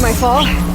my fall.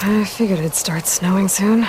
I figured it'd start snowing soon.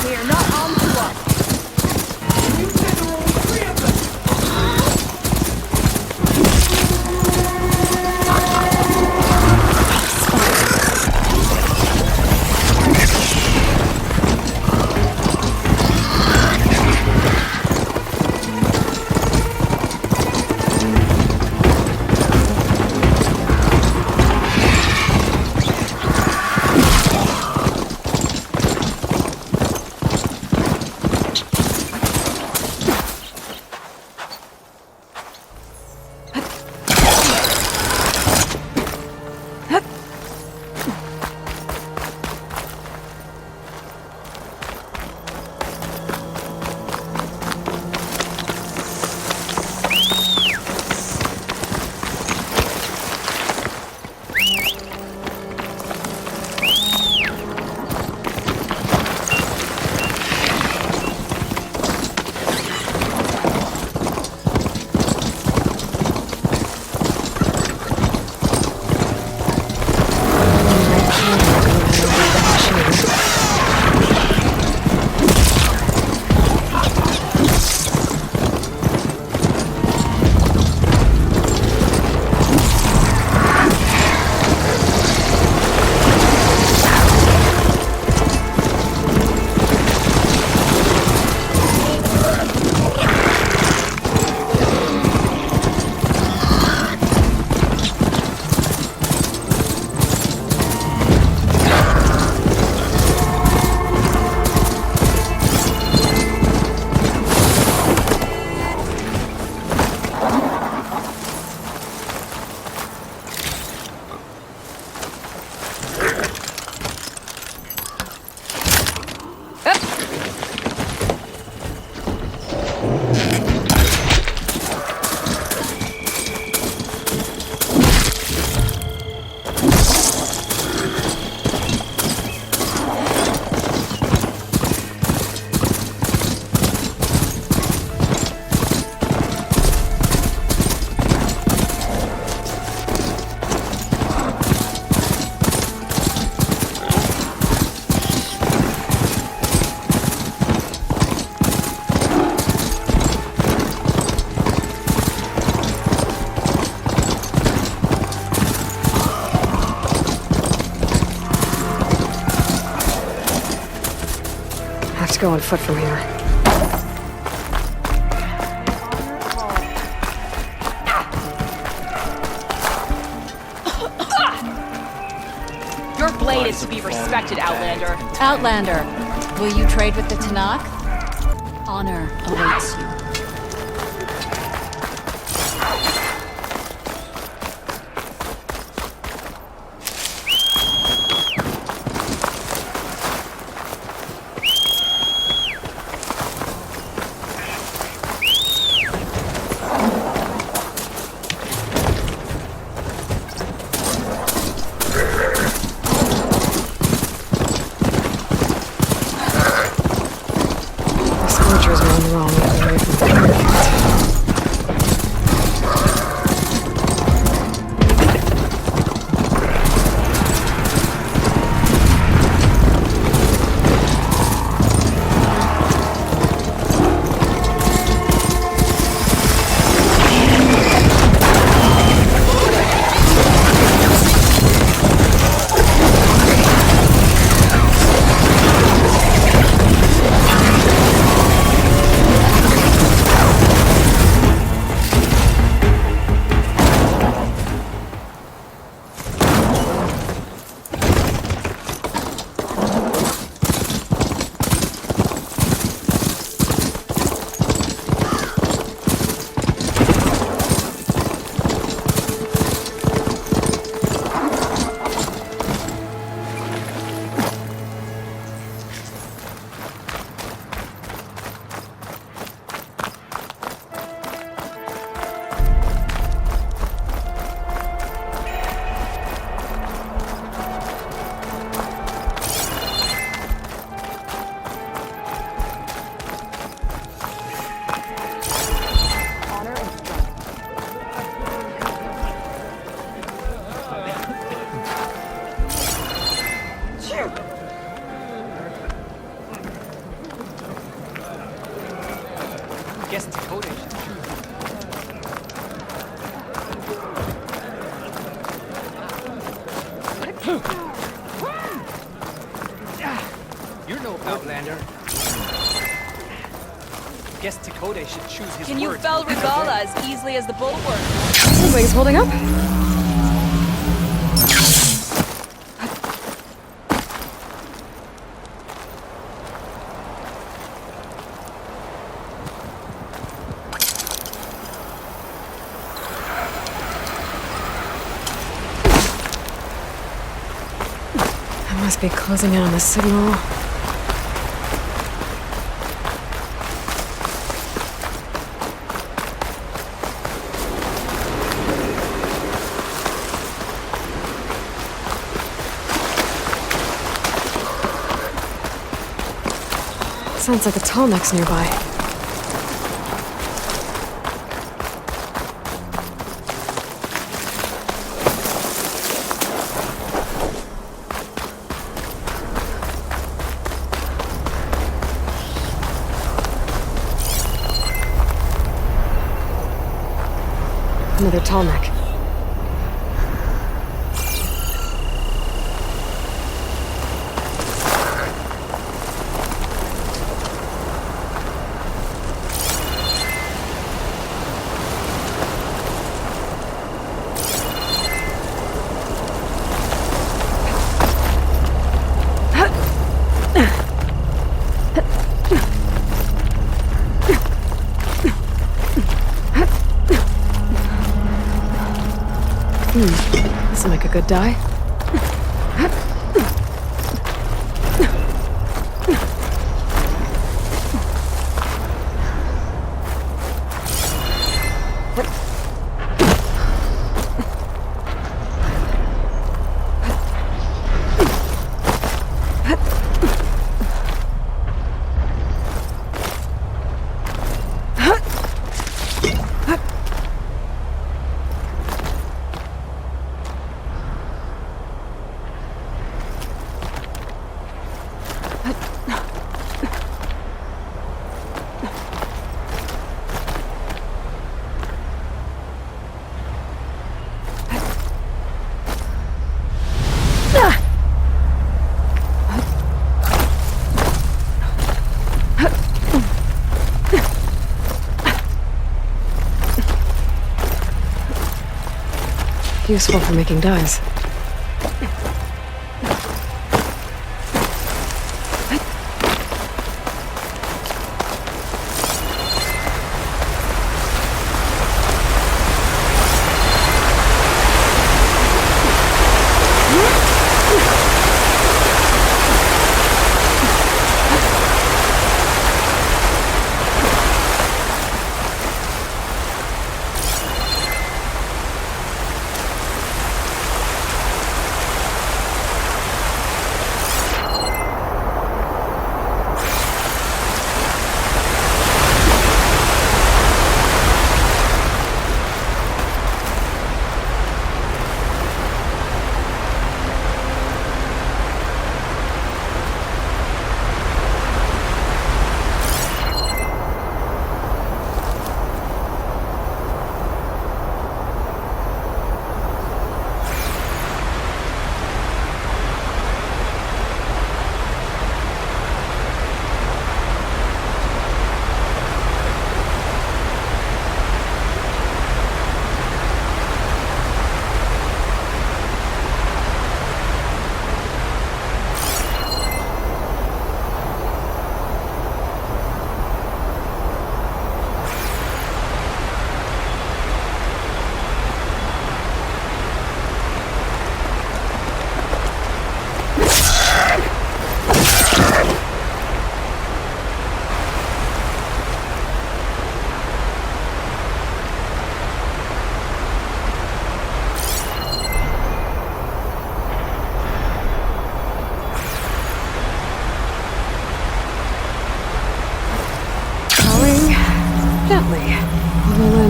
here, not onto us. You said there were only 3 of them! Have to go on foot from here. Your blade is to be respected, Outlander. Outlander, will you trade with the Tanakh? Honor awaits you. The scorchers are on the wrong way away from Guess ℍ𝕠𝕣𝕚𝕫. You're no outlander. Guess ℍ𝕠𝕣𝕚 should choose his Can you words. ℎ𝕊𝟝𝕚𝕚𝕕𝕕𝕗 as easily as the bulwark? Something's holding up. I must be closing in on the signal. Sounds like a ℎ𝕠𝕣𝕚𝕐 nearby. Another ℎ𝕠𝕠𝕚𝕐. This'll make a good dye. Useful for making dyes.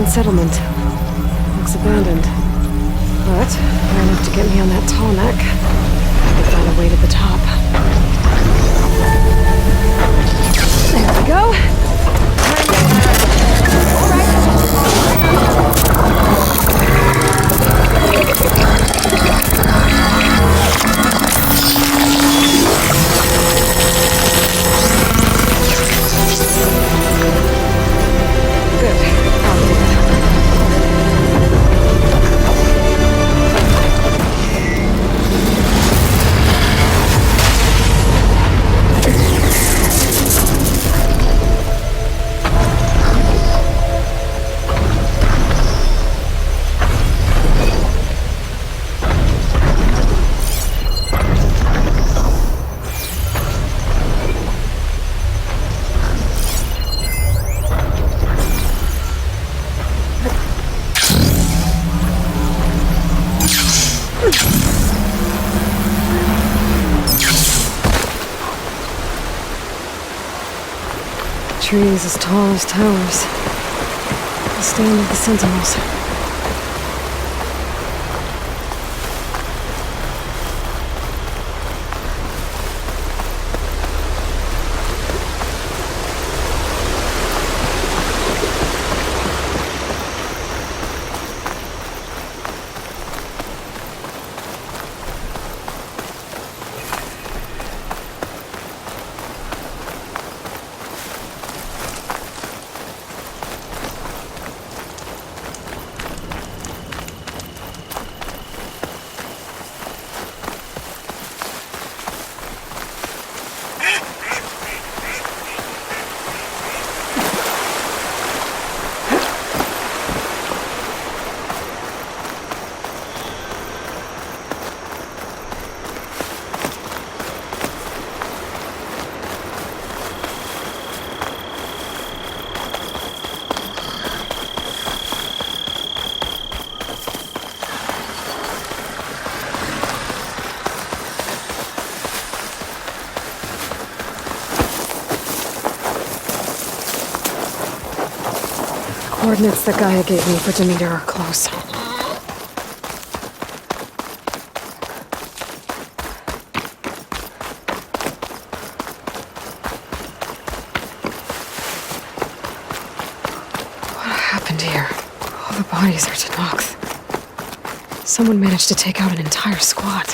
Settlement. Looks abandoned. But far enough to get me on that ℎ𝕠𝕠𝕚𝕐. I could find a way to the top. There we go. Trees as tall as towers. The stand of the sentinels. Coordinates that Gaia gave me for Demeter are close. What happened here? All the bodies are ℎ𝕒𝕣𝕚. Someone managed to take out an entire squad.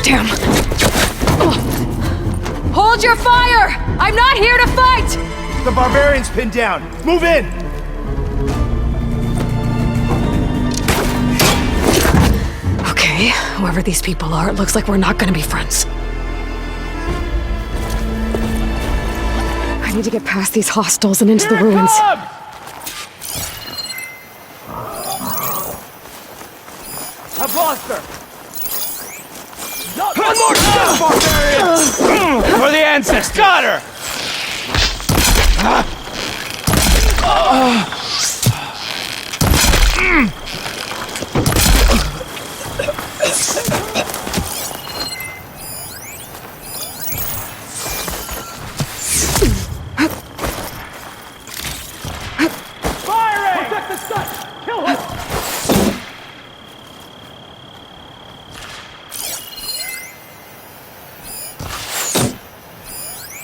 Damn! Hold your fire! I'm not here to fight! The barbarian's pinned down. Move in! Okay, whoever these people are, it looks like we're not gonna be friends. I need to get past these hostels and into the ruins. I've lost her! Not one more step, barbarian! For the ancestors! Got her! Firing! Protect the site! Kill her!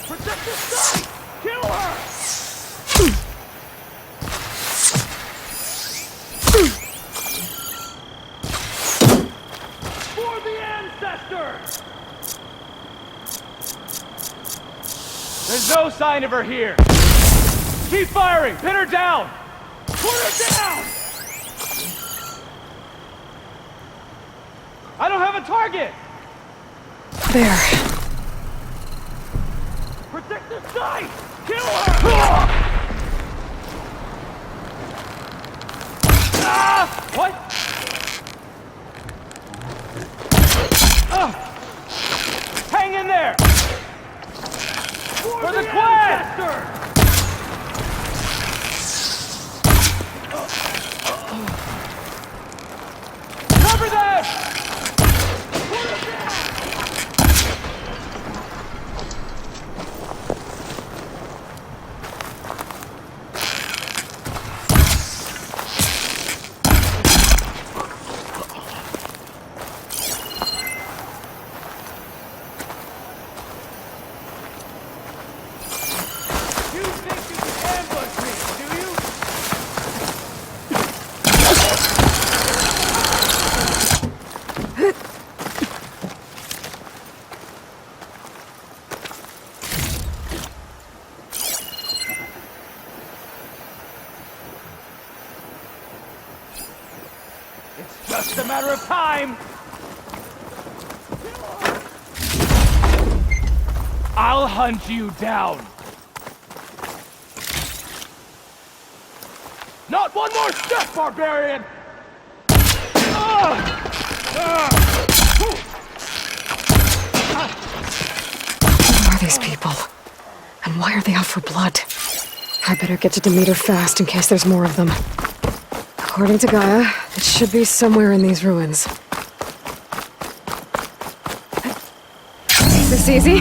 Protect the site! Kill her! For the ancestors! There's no sign of her here. Keep firing! Pin her down! Put her down! I don't have a target! There. Protect the site! Kill her! Ah! What? Hang in there! For the quest! Cover them! Put her down! You think you can ambush me, do you? It's just a matter of time! I'll hunt you down! Not one more step, barbarian! these people? And why are they out for blood? I better get to Demeter fast in case there's more of them. According to Gaia, it should be somewhere in these ruins. Is this easy?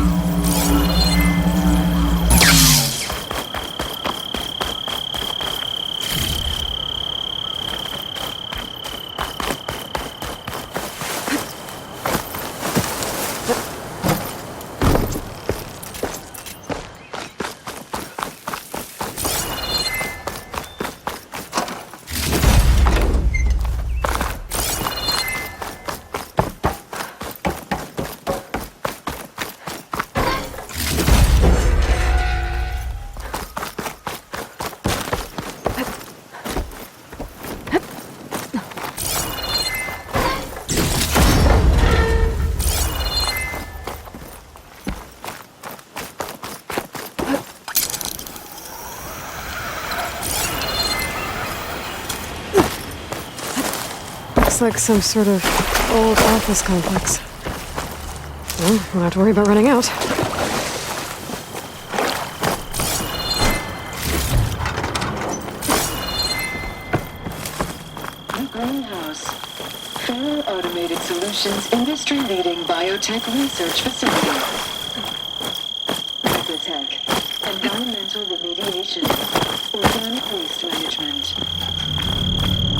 Looks like some sort of old office complex. Well, won't have to worry about running out. The Greenhouse. Federal Automated Solutions industry-leading biotech research facility. Biotech. Environmental remediation. Organic waste management.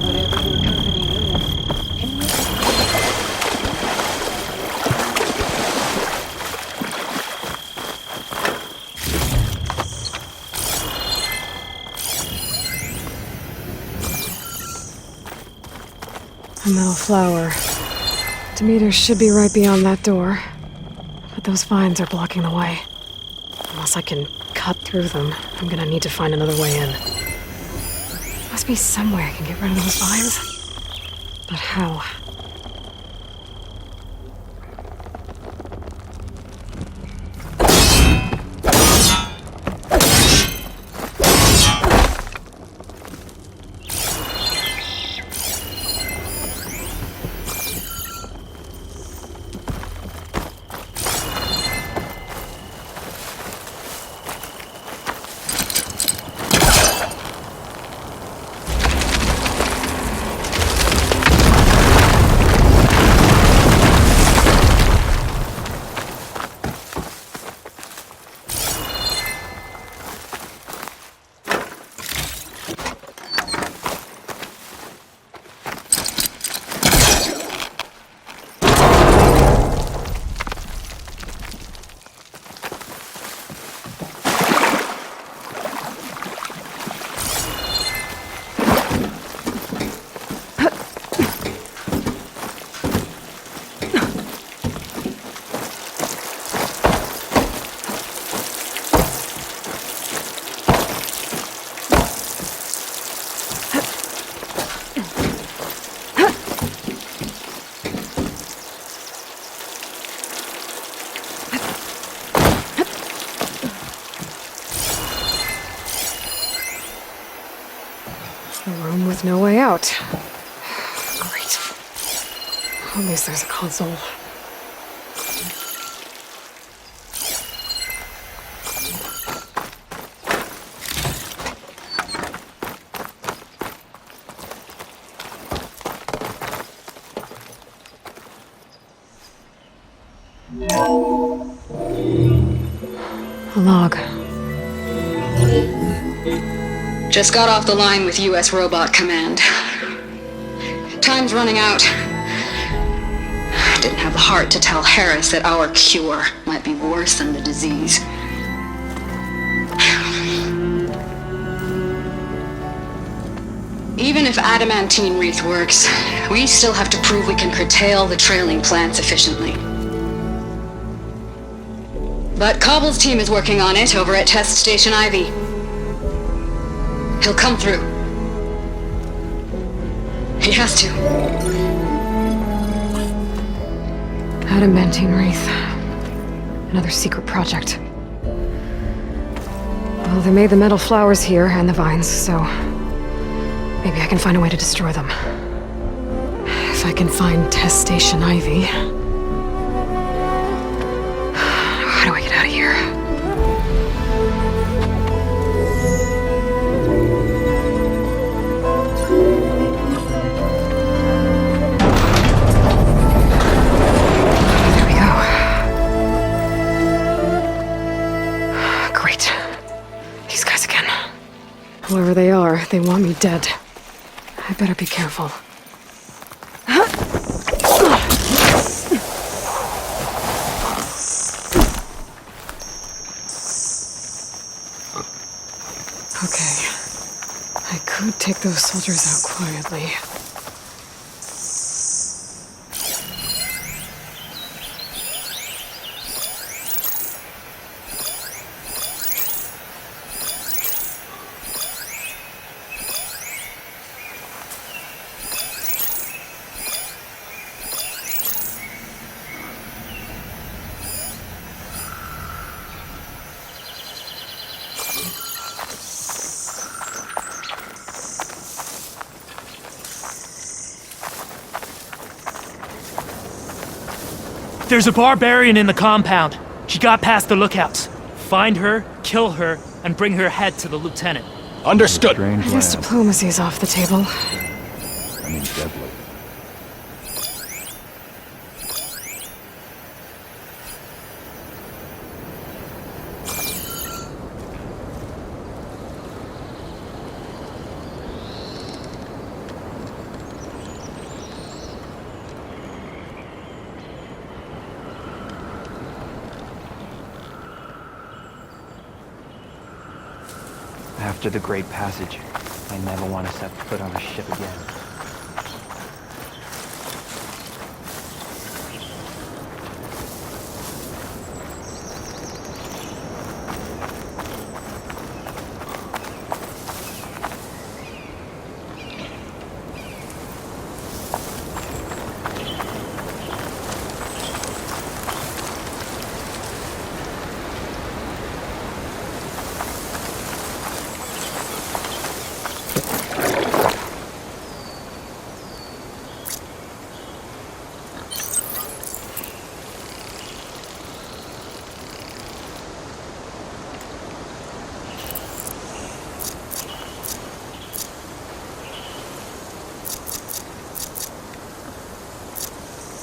Whatever your company needs. A metal flower. Demeter should be right beyond that door. But those vines are blocking the way. Unless I can cut through them, I'm gonna need to find another way in. Must be somewhere I can get rid of those vines. But how? A room with no way out. Great. At least there's a console. A log. Just got off the line with U.S. Robot Command. Time's running out. Didn't have the heart to tell Harris that our cure might be worse than the disease. Even if adamantine wreath works, we still have to prove we can curtail the trailing plants efficiently. But Cobble's team is working on it over at Test Station Ivy. He'll come through. He has to. Adamantine wreath. Another secret project. Well, they made the metal flowers here and the vines, so maybe I can find a way to destroy them. If I can find Test Station Ivy. How do I get out of here? Whoever they are, they want me dead. I better be careful. Okay. I could take those soldiers out quietly. There's a barbarian in the compound. She got past the lookouts. Find her, kill her, and bring her head to the lieutenant. Understood. I guess diplomacy's off the table. I mean deadly. After the Great Passage, I never want to set foot on a ship again.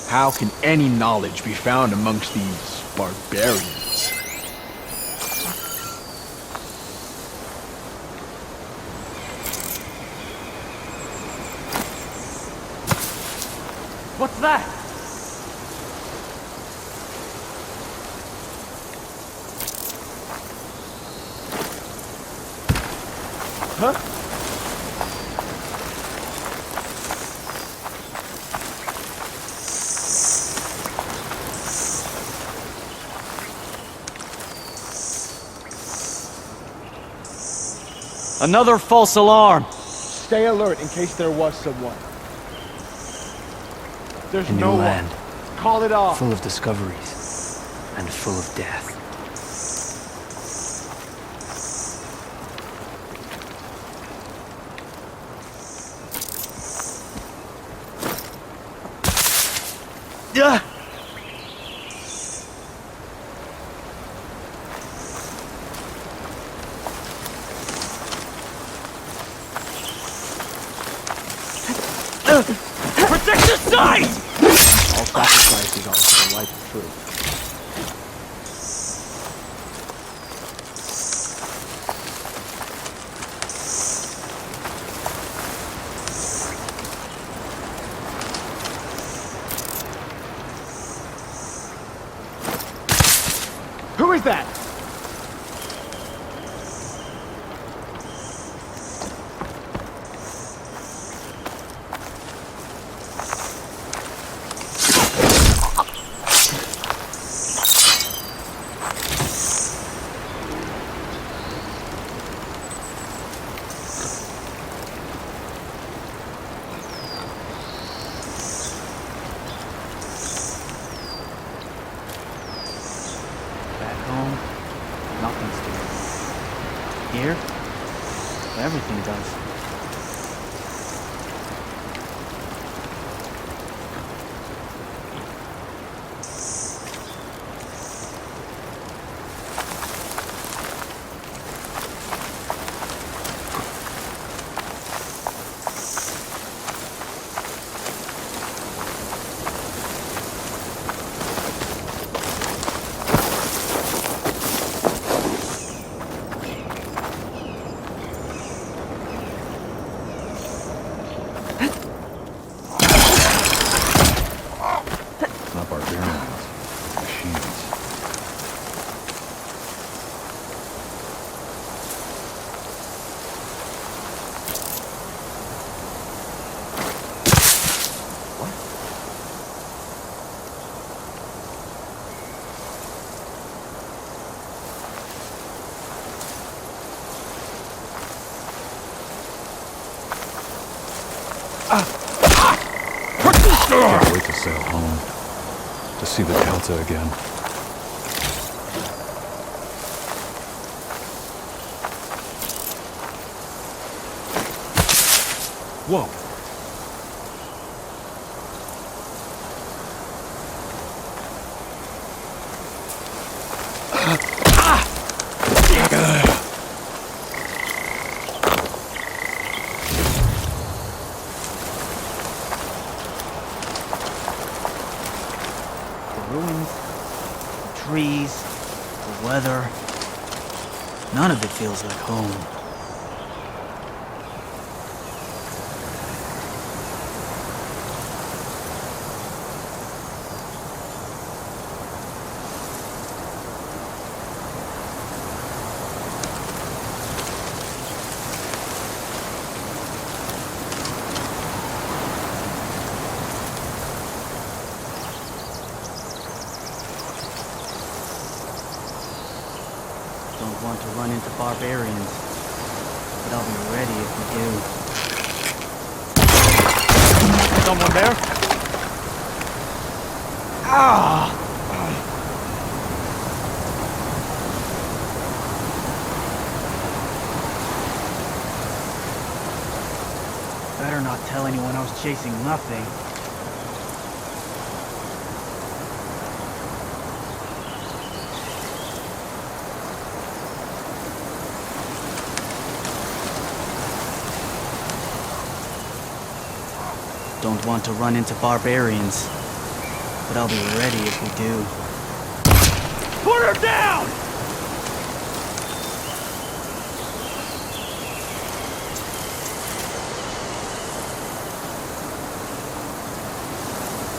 How can any knowledge be found amongst these barbarians? What's that? Huh? Another false alarm! Stay alert in case there was someone. There's A new no land, one. Call it off. full of discoveries, and full of death. Yeah. Protect your side! All sacrifices are for the light of truth. Who is that? Back home, nothing's doing. Here, everything does. machines. Can't wait to sail home. To see the Delta again. Whoa. Ruins, the trees, the weather. None of it feels like home. Don't want to run into barbarians, but I'll be ready if we do. Someone there? Ah! Better not tell anyone I was chasing nothing. Don't want to run into barbarians, but I'll be ready if we do. Put her down!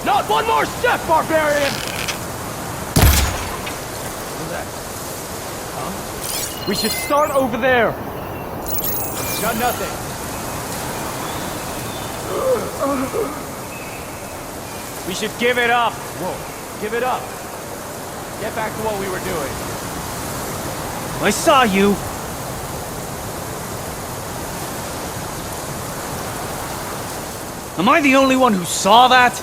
Not one more step, barbarian! What's that? Huh? We should start over there. Got nothing. We should give it up. Whoa, give it up. Get back to what we were doing. I saw you! Am I the only one who saw that?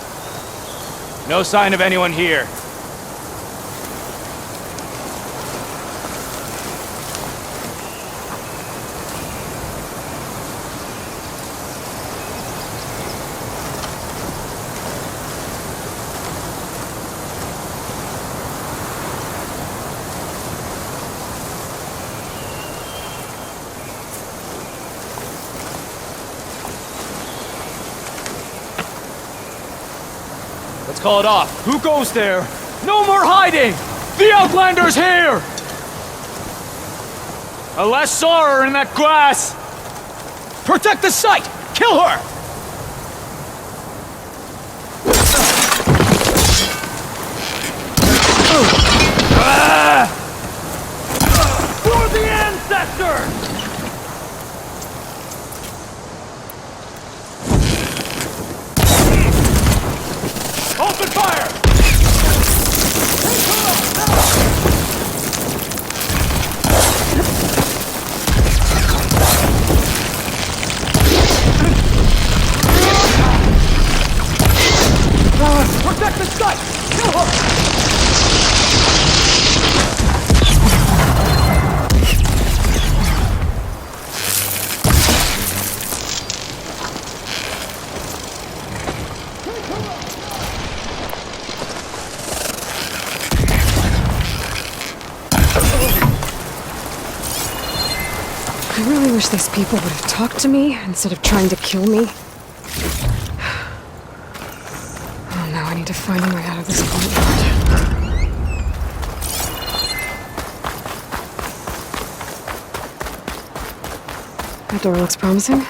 No sign of anyone here. Let's call it off. Who goes there? No more hiding! The Outlander's here! Unless saw her in that grass! Protect the site! Kill her! For the ancestors! Open fire! Protect the site! Kill her! I really wish these people would have talked to me instead of trying to kill me. Oh, now I need to find a way out of this courtyard. That door looks promising.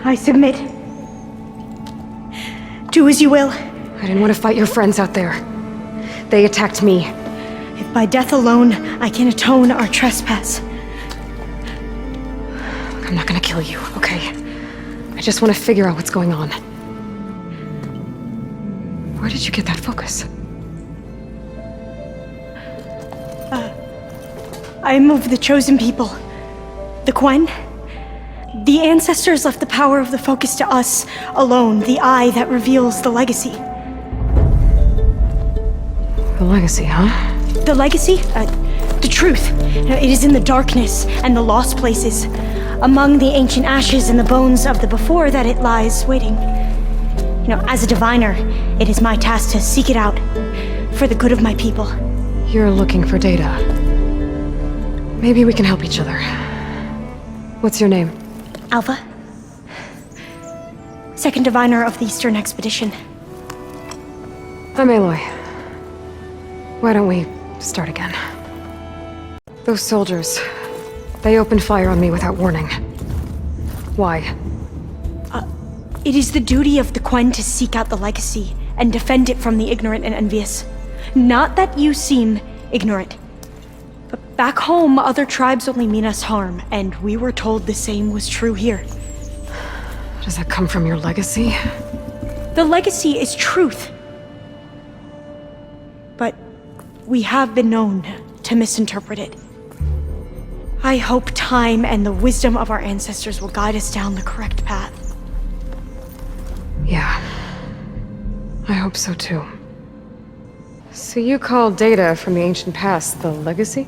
I submit. Do as you will. I didn't want to fight your friends out there. They attacked me. If by death alone I can atone our trespass. I'm not gonna kill you, okay? I just want to figure out what's going on. Where did you get that focus? I am of the chosen people. The Quen. The ancestors left the power of the focus to us alone, the eye that reveals the legacy. The legacy, huh? The legacy? The truth. It is in the darkness and the lost places, among the ancient ashes and the bones of the before that it lies waiting. As a diviner, it is my task to seek it out, for the good of my people. You're looking for data. Maybe we can help each other. What's your name? Alpha. Second diviner of the Eastern Expedition. I'm Aloy. Why don't we start again? Those soldiers, they opened fire on me without warning. Why? It is the duty of the Quen to seek out the legacy and defend it from the ignorant and envious. Not that you seem ignorant. But back home, other tribes only mean us harm, and we were told the same was true here. Does that come from your legacy? The legacy is truth. But we have been known to misinterpret it. I hope time and the wisdom of our ancestors will guide us down the correct path. Yeah. I hope so too. So you call data from the ancient past the legacy?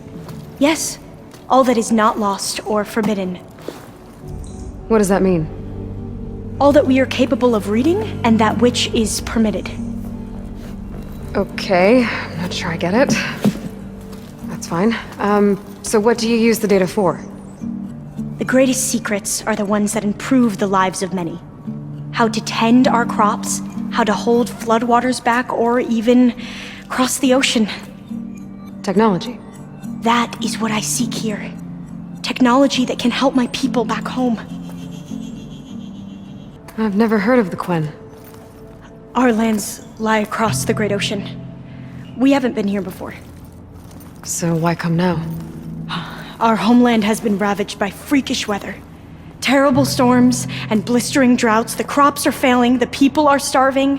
Yes. All that is not lost or forbidden. What does that mean? All that we are capable of reading, and that which is permitted. Okay, I'm not sure I get it. That's fine. So what do you use the data for? The greatest secrets are the ones that improve the lives of many. How to tend our crops, how to hold floodwaters back, or even cross the ocean. Technology. That is what I seek here. Technology that can help my people back home. I've never heard of the Quen. Our lands lie across the Great Ocean. We haven't been here before. So why come now? Our homeland has been ravaged by freakish weather. Terrible storms and blistering droughts. The crops are failing, the people are starving.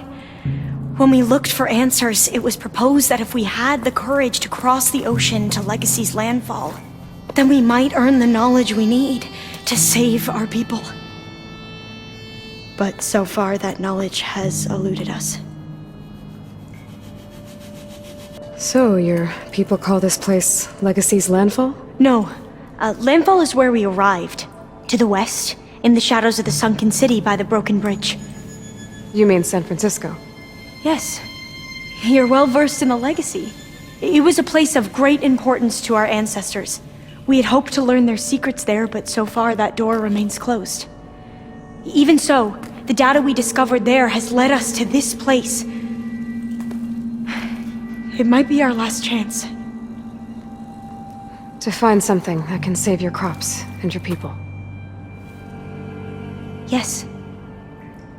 When we looked for answers, it was proposed that if we had the courage to cross the ocean to Legacy's landfall, then we might earn the knowledge we need to save our people. But so far, that knowledge has eluded us. So, your people call this place Legacy's landfall? No. Landfall is where we arrived. To the west, in the shadows of the sunken city by the broken bridge. You mean San Francisco? Yes. You're well versed in the legacy. It was a place of great importance to our ancestors. We had hoped to learn their secrets there, but so far that door remains closed. Even so, the data we discovered there has led us to this place. It might be our last chance. To find something that can save your crops and your people. Yes.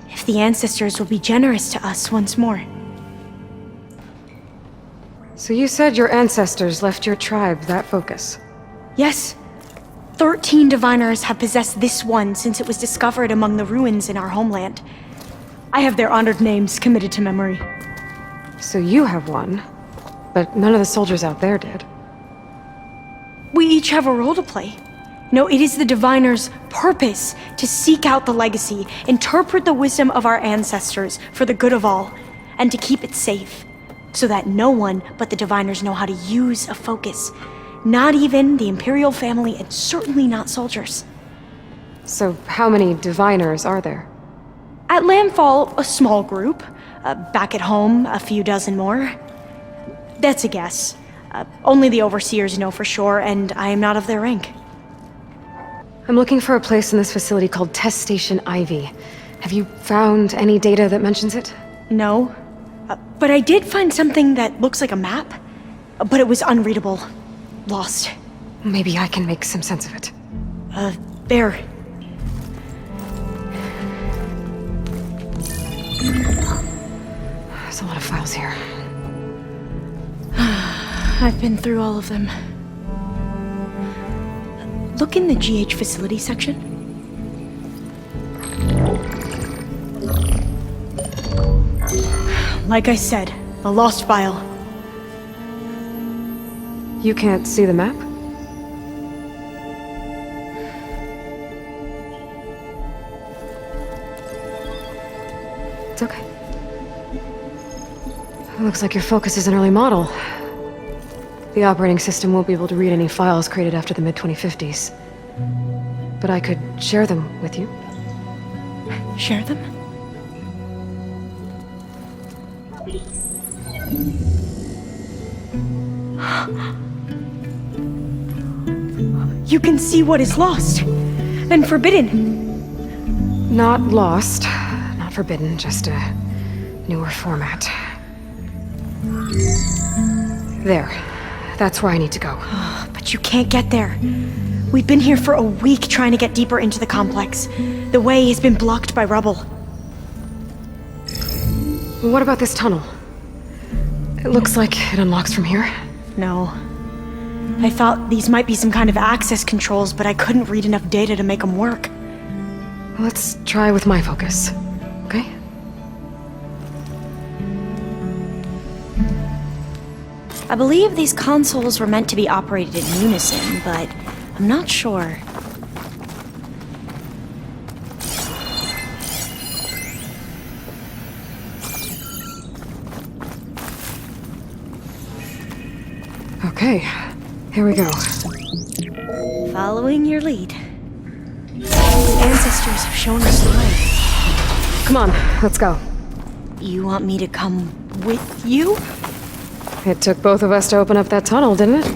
If the ancestors will be generous to us once more. So you said your ancestors left your tribe that focus? Yes. 13 diviners have possessed this one since it was discovered among the ruins in our homeland. I have their honored names committed to memory. So you have one, but none of the soldiers out there did. We each have a role to play. No, it is the diviner's purpose to seek out the legacy, interpret the wisdom of our ancestors for the good of all, and to keep it safe, so that no one but the diviners know how to use a focus. Not even the Imperial family, and certainly not soldiers. So how many diviners are there? At landfall, a small group. Back at home, a few dozen more. That's a guess. Only the overseers know for sure, and I am not of their rank. I'm looking for a place in this facility called Test Station Ivy. Have you found any data that mentions it? No. But I did find something that looks like a map. But it was unreadable. Lost. Maybe I can make some sense of it. There. There's a lot of files here. I've been through all of them. Look in the GH facility section. Like I said, a lost file. You can't see the map? It's okay. It looks like your focus is an early model. The operating system won't be able to read any files created after the mid-2050s. But I could share them with you. Share them? You can see what is lost and forbidden. Not lost, not forbidden, just a newer format. There. That's where I need to go. But you can't get there. We've been here for a week trying to get deeper into the complex. The way has been blocked by rubble. What about this tunnel? It looks like it unlocks from here. No. I thought these might be some kind of access controls, but I couldn't read enough data to make them work. Let's try with my focus, okay? I believe these consoles were meant to be operated in unison, but I'm not sure. Okay, here we go. Following your lead. The ancestors have shown us the way. Come on, let's go. You want me to come with you? It took both of us to open up that tunnel, didn't it?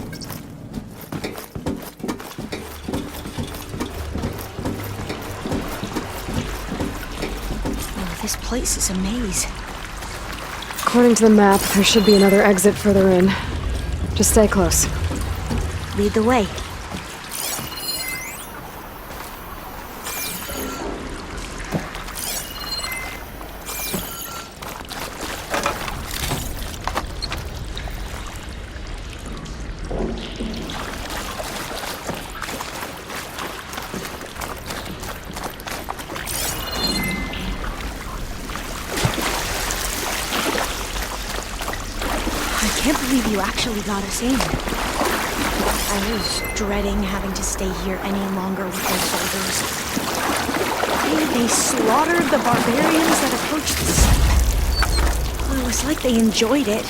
Oh, this place is a maze. According to the map, there should be another exit further in. Just stay close. Lead the way. I can't believe you actually got us in. I was dreading having to stay here any longer with those soldiers. They slaughtered the barbarians that approached the ship. Well, it was like they enjoyed it.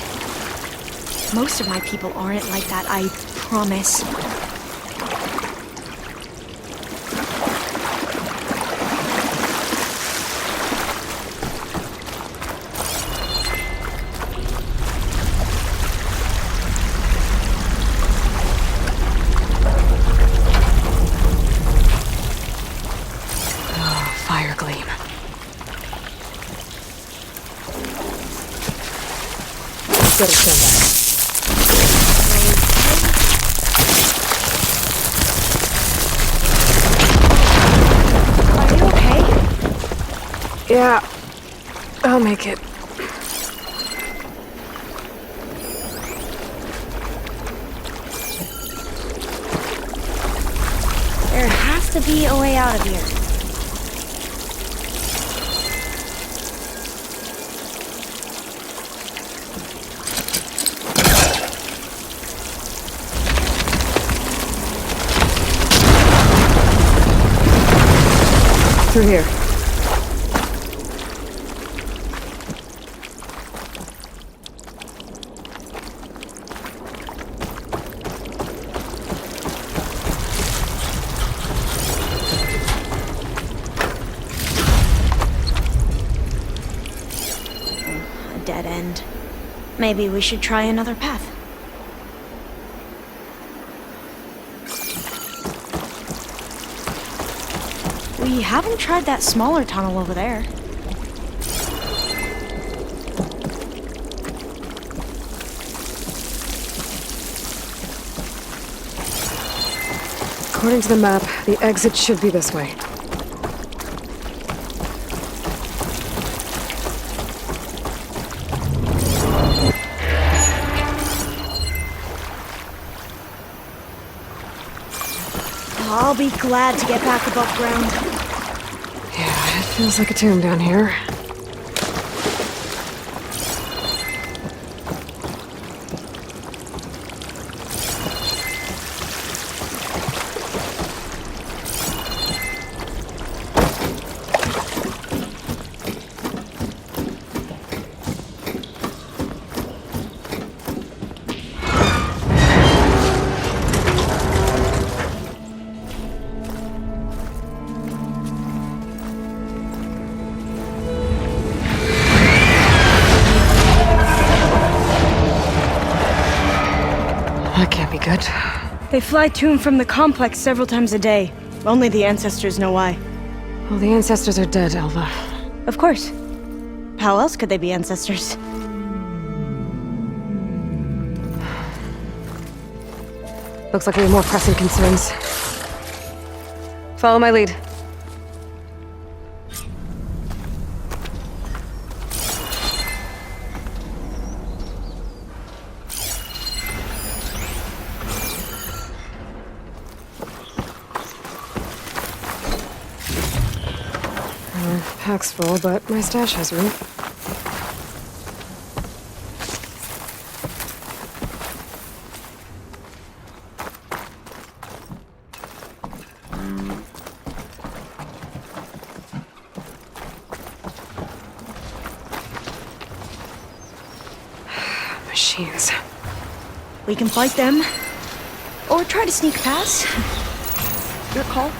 Most of my people aren't like that, I promise. Fire gleam. Better stand back. Are you okay? Yeah, I'll make it. There has to be a way out of here. Through here. A dead end. Maybe we should try another path. We haven't tried that smaller tunnel over there. According to the map, the exit should be this way. I'll be glad to get back above ground. Yeah, it feels like a tomb down here. That can't be good. They fly to and from the complex several times a day. Only the ancestors know why. Well, the ancestors are dead, Elva. Of course. How else could they be ancestors? Looks like we have more pressing concerns. Follow my lead. Pack's full, but my stash has room. Machines. We can fight them. Or try to sneak past. Your call.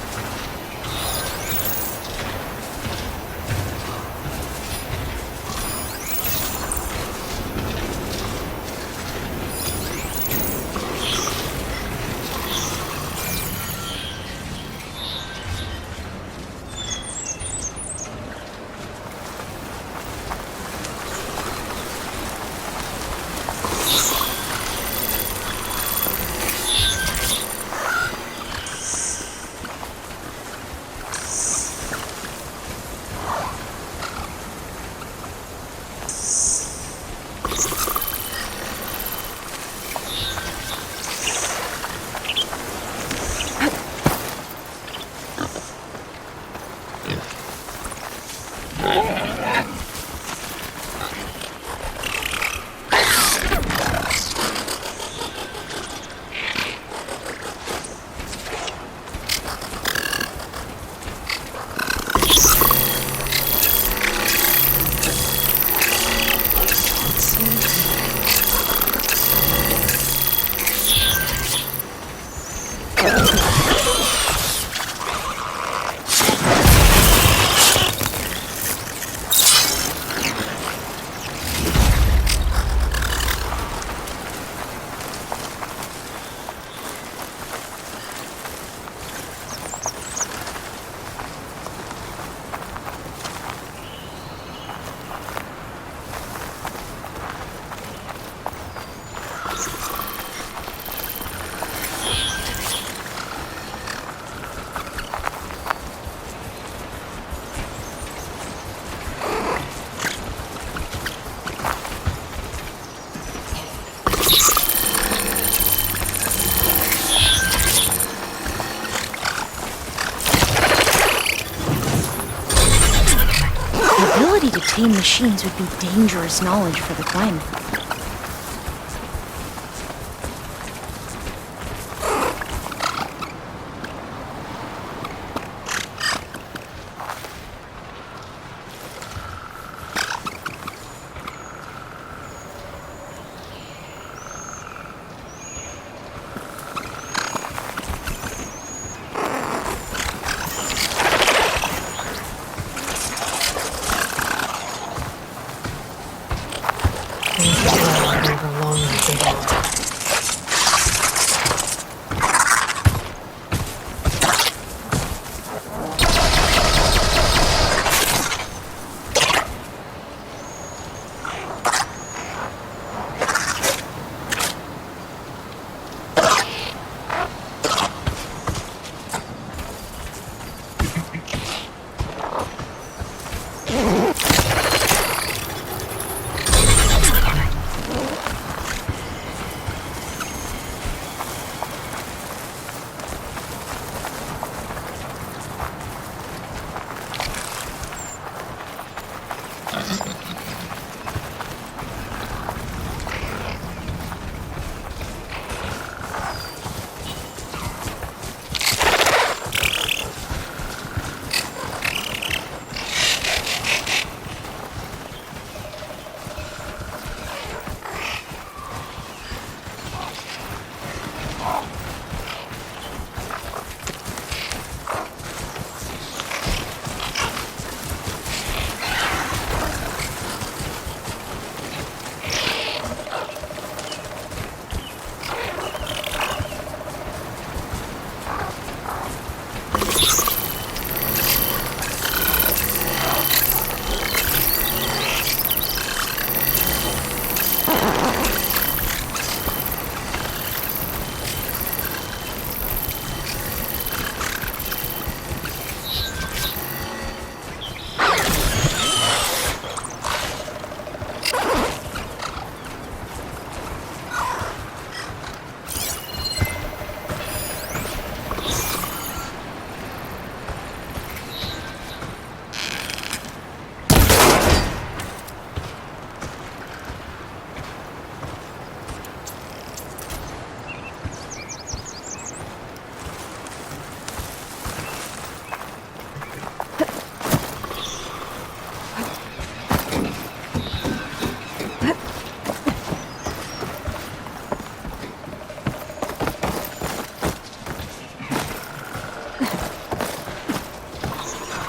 To tame machines would be dangerous knowledge for the Gwen.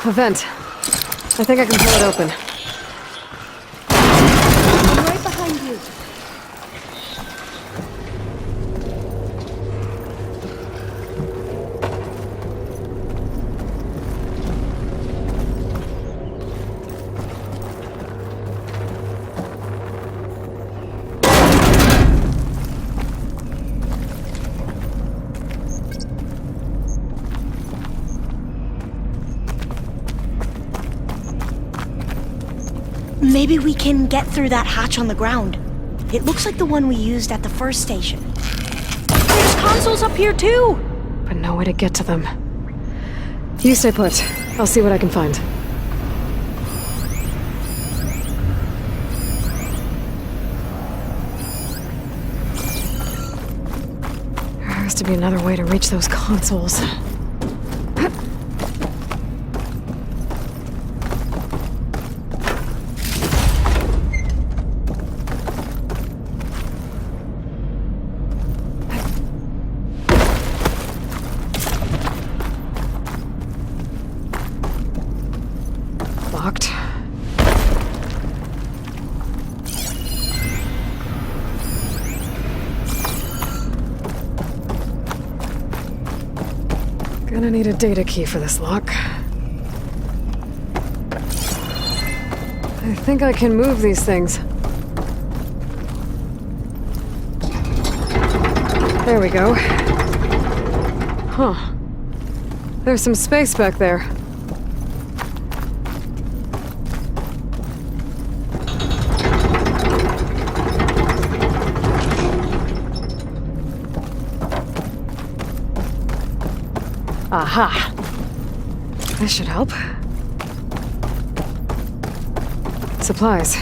A vent. I think I can pull it open. I'm right behind you. Maybe we can get through that hatch on the ground. It looks like the one we used at the first station. There's consoles up here too! But no way to get to them. You stay put. I'll see what I can find. There has to be another way to reach those consoles. Locked. Gonna need a data key for this lock. I think I can move these things. There we go. Huh. There's some space back there. Aha! This should help. Supplies.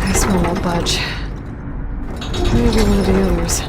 This one won't budge. Maybe one of the others.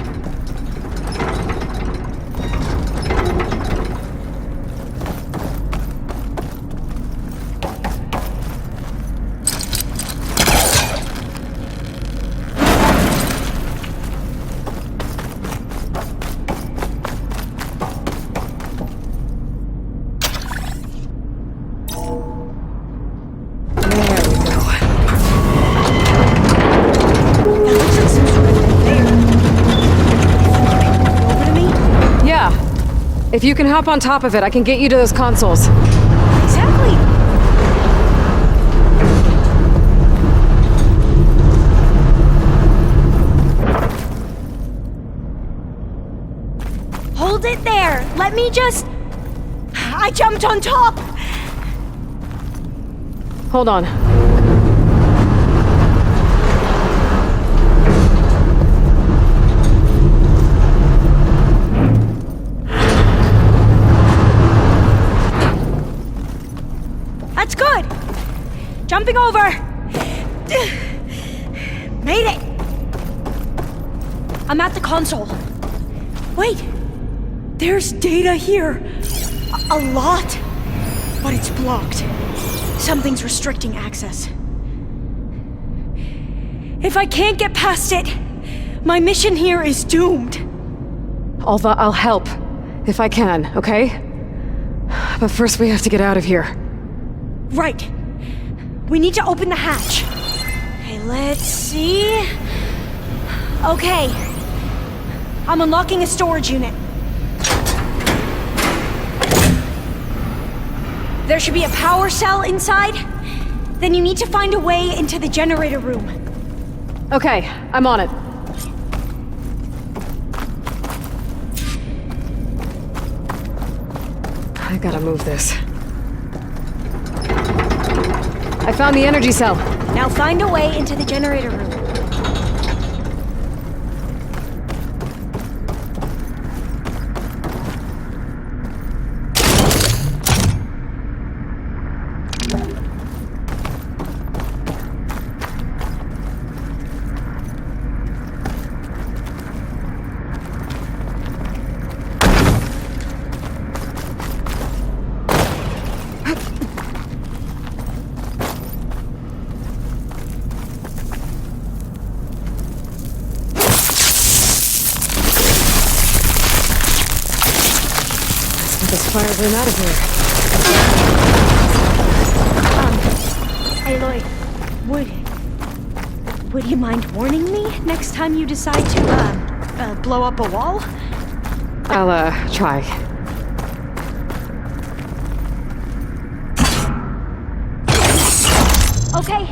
If you can hop on top of it, I can get you to those consoles. Exactly! Hold it there! Let me just... I jumped on top! Hold on. flipping over! Made it! I'm at the console. Wait, there's data here. A lot. But it's blocked. Something's restricting access. If I can't get past it, my mission here is doomed. Alva, I'll help. If I can, okay? But first we have to get out of here. Right. We need to open the hatch. Okay, let's see... Okay. I'm unlocking a storage unit. There should be a power cell inside. Then you need to find a way into the generator room. Okay, I'm on it. I gotta move this. I found the energy cell. Now find a way into the generator room. This fire room out of here. Aloy, would you mind warning me next time you decide to, blow up a wall? I'll, try. Okay.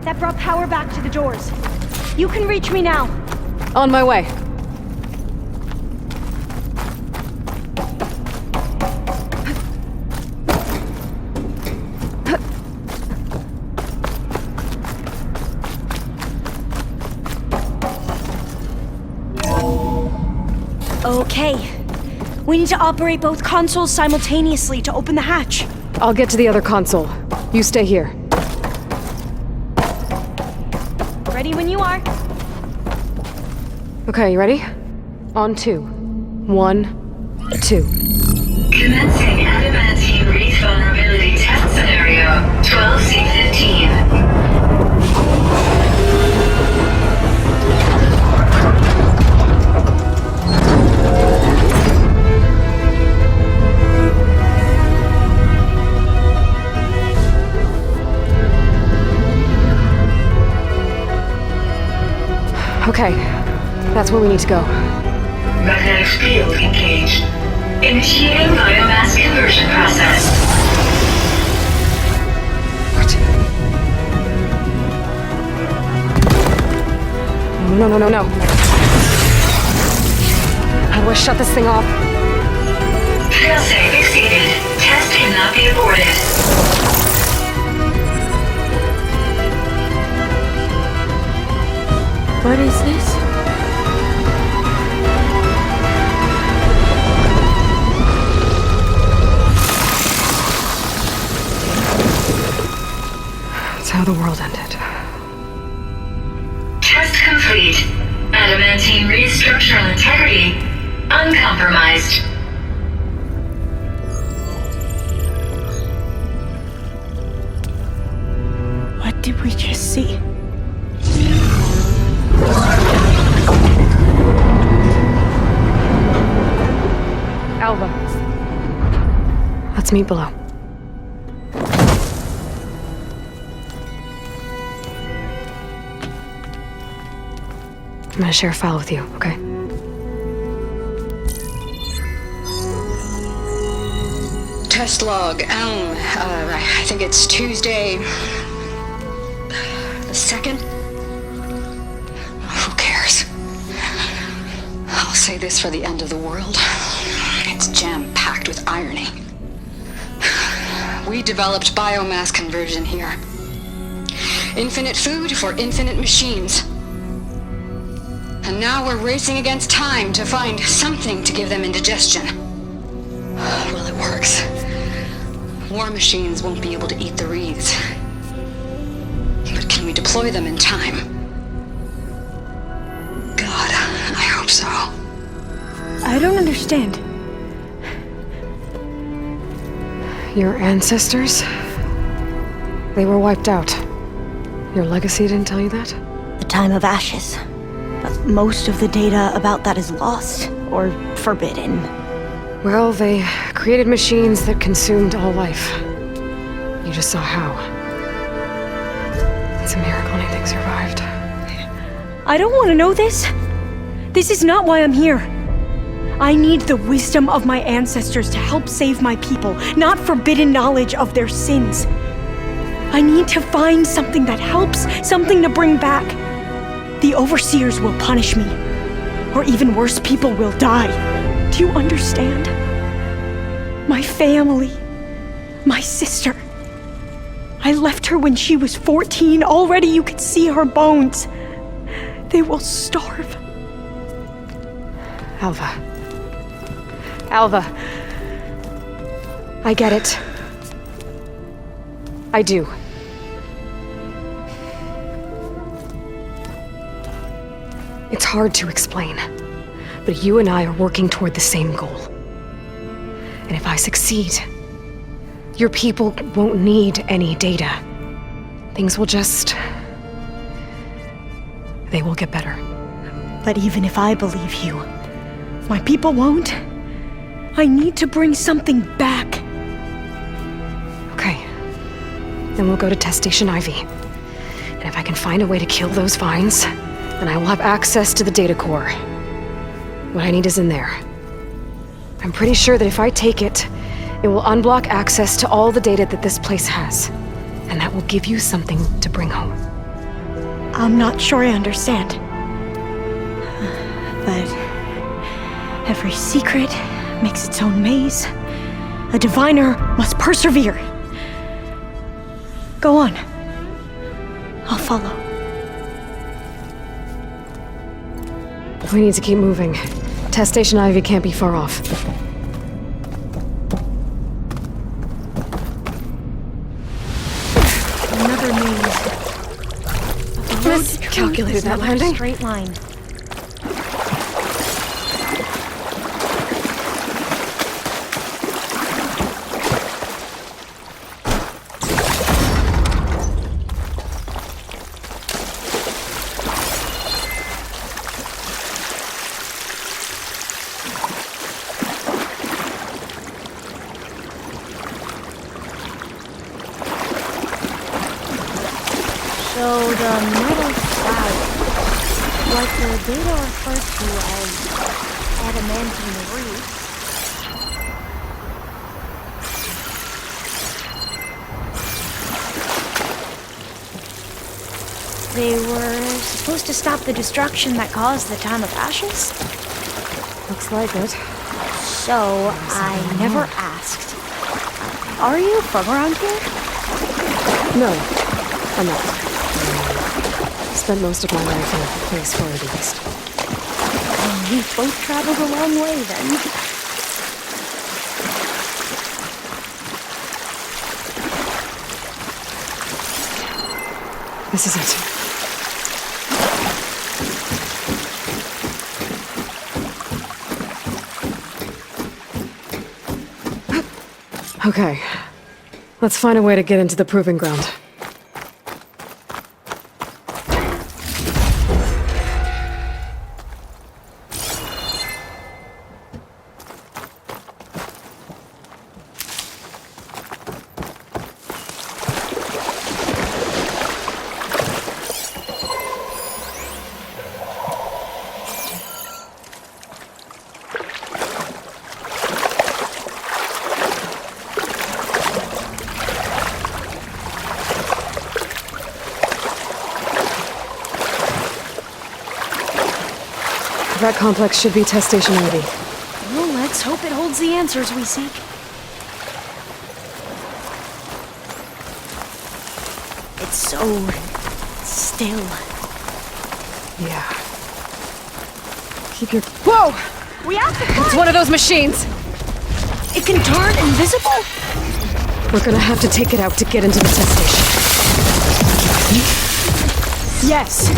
That brought power back to the doors. You can reach me now. On my way. Okay. We need to operate both consoles simultaneously to open the hatch. I'll get to the other console. You stay here. Ready when you are. Okay, you ready? On 2. 1, 2. Commencing adamantium wreath vulnerability test scenario 12C15. Okay, that's where we need to go. Magnetic field engaged. Initiating biomass conversion process. What? No. How do I shut this thing off? Failsafe exceeded. Test cannot be aborted. What is this? That's how the world ended. Test complete. Adamantine wreath structural integrity uncompromised. What did we just see? Alva. Let's meet below. I'm gonna share a file with you, okay? Test log, I think it's Tuesday... the 2nd? Who cares? I'll say this for the end of the world. It's jam-packed with irony. We developed biomass conversion here. Infinite food for infinite machines. And now we're racing against time to find something to give them indigestion. Well, it works. War machines won't be able to eat the wreaths. when we deploy them in time. God, I hope so. I don't understand. Your ancestors? They were wiped out. Your legacy didn't tell you that? The time of ashes. But most of the data about that is lost, or forbidden. Well, they created machines that consumed all life. You just saw how. It's a miracle anything survived. I don't want to know this. This is not why I'm here. I need the wisdom of my ancestors to help save my people, not forbidden knowledge of their sins. I need to find something that helps, something to bring back. The overseers will punish me. Or even worse, people will die. Do you understand? My family. My sister. I left her when she was 14. Already you could see her bones. They will starve. Alva. Alva. I get it. I do. It's hard to explain, but you and I are working toward the same goal. And if I succeed, your people won't need any data. Things will just... they will get better. But even if I believe you, my people won't. I need to bring something back. Okay. Then we'll go to Test Station Ivy. And if I can find a way to kill those vines, then I will have access to the data core. What I need is in there. I'm pretty sure that if I take it, it will unblock access to all the data that this place has. And that will give you something to bring home. I'm not sure I understand. But every secret makes its own maze. A diviner must persevere. Go on. I'll follow. We need to keep moving. Test Station Ivy can't be far off. Another maze. The road to Calculated that not landing. a straight line. So the metal flower, what the data refers to as adamantium roots, they were supposed to stop the destruction that caused the time of ashes? Looks like it. So I never asked. Are you from around here? No, I'm not. Spent most of my life in a place far to the east. We've both traveled a long way then. This is it. Okay. Let's find a way to get into the proving ground. That complex should be Test Station Ivy. Well, let's hope it holds the answers we seek. It's so still. Yeah. Keep your... Whoa! We have to find... It's one of those machines! It can turn invisible? We're gonna have to take it out to get into the test station. Yes.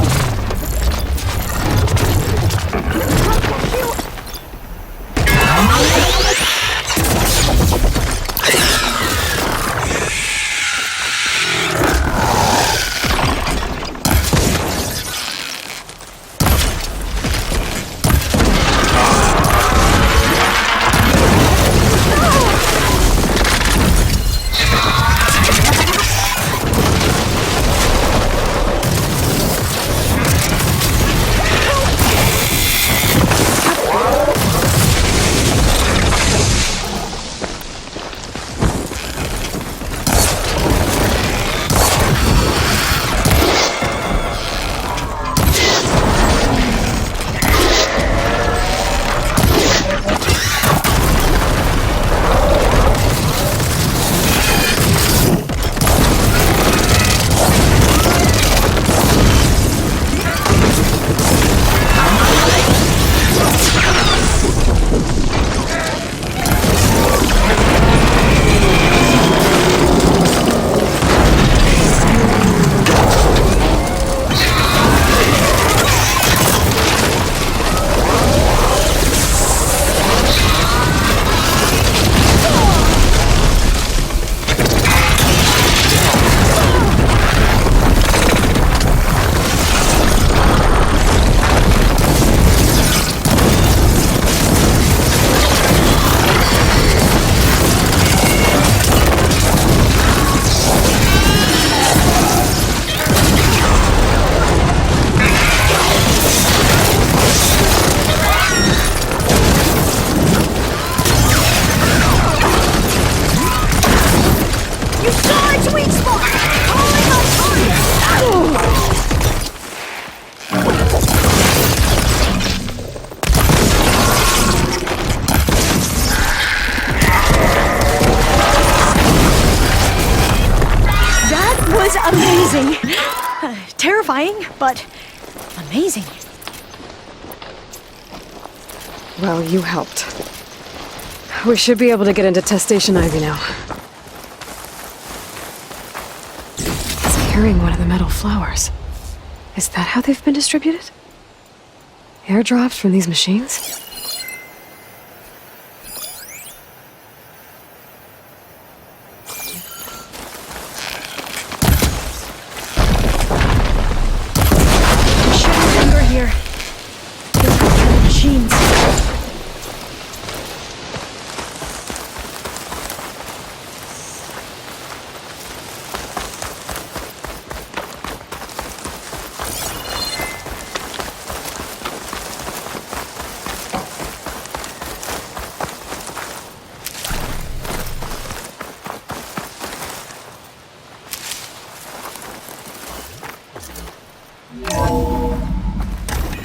Amazing. Terrifying, but amazing. Well, you helped. We should be able to get into test station Ivy now. It's carrying one of the metal flowers. Is that how they've been distributed? Airdrops from these machines?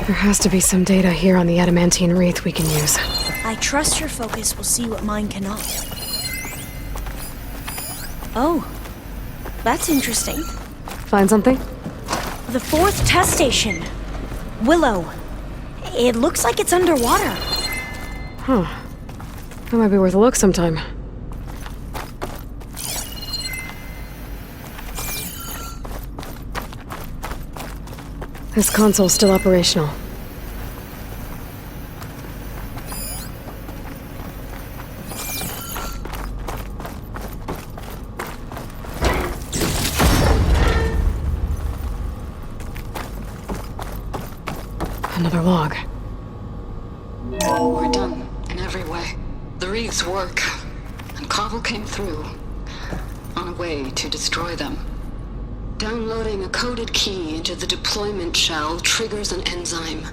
There has to be some data here on the adamantine wreath we can use. I trust your focus will see what mine cannot. Oh, that's interesting. Find something? The 4th test station. Willow. It looks like it's underwater. Huh. That might be worth a look sometime. This console's still operational. Another log. We're done, in every way. The wreaths work, and ℍ𝕠𝕣𝕚 came through, on a way to destroy them. Downloading a coded key into the deployment shell triggers an enzyme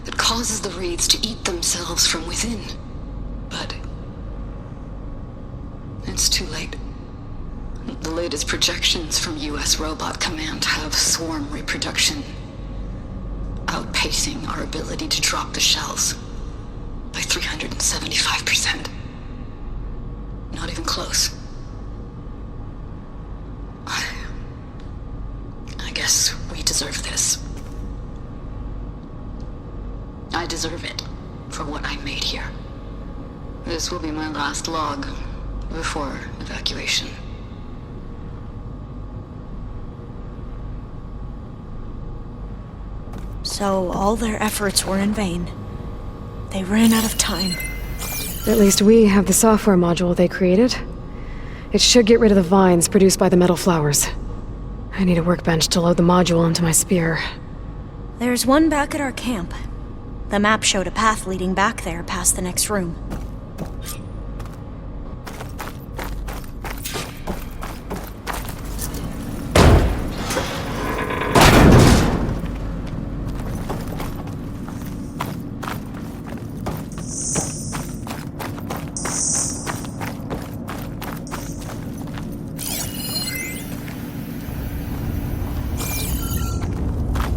that causes the wreaths to eat themselves from within. But it's too late. The latest projections from US Robot Command have swarm reproduction, outpacing our ability to drop the shells by 375%. Not even close. I guess we deserve this. I deserve it for what I made here. This will be my last log before evacuation. So all their efforts were in vain. They ran out of time. At least we have the software module they created. It should get rid of the vines produced by the metal flowers. I need a workbench to load the module into my spear. There's one back at our camp. The map showed a path leading back there past the next room.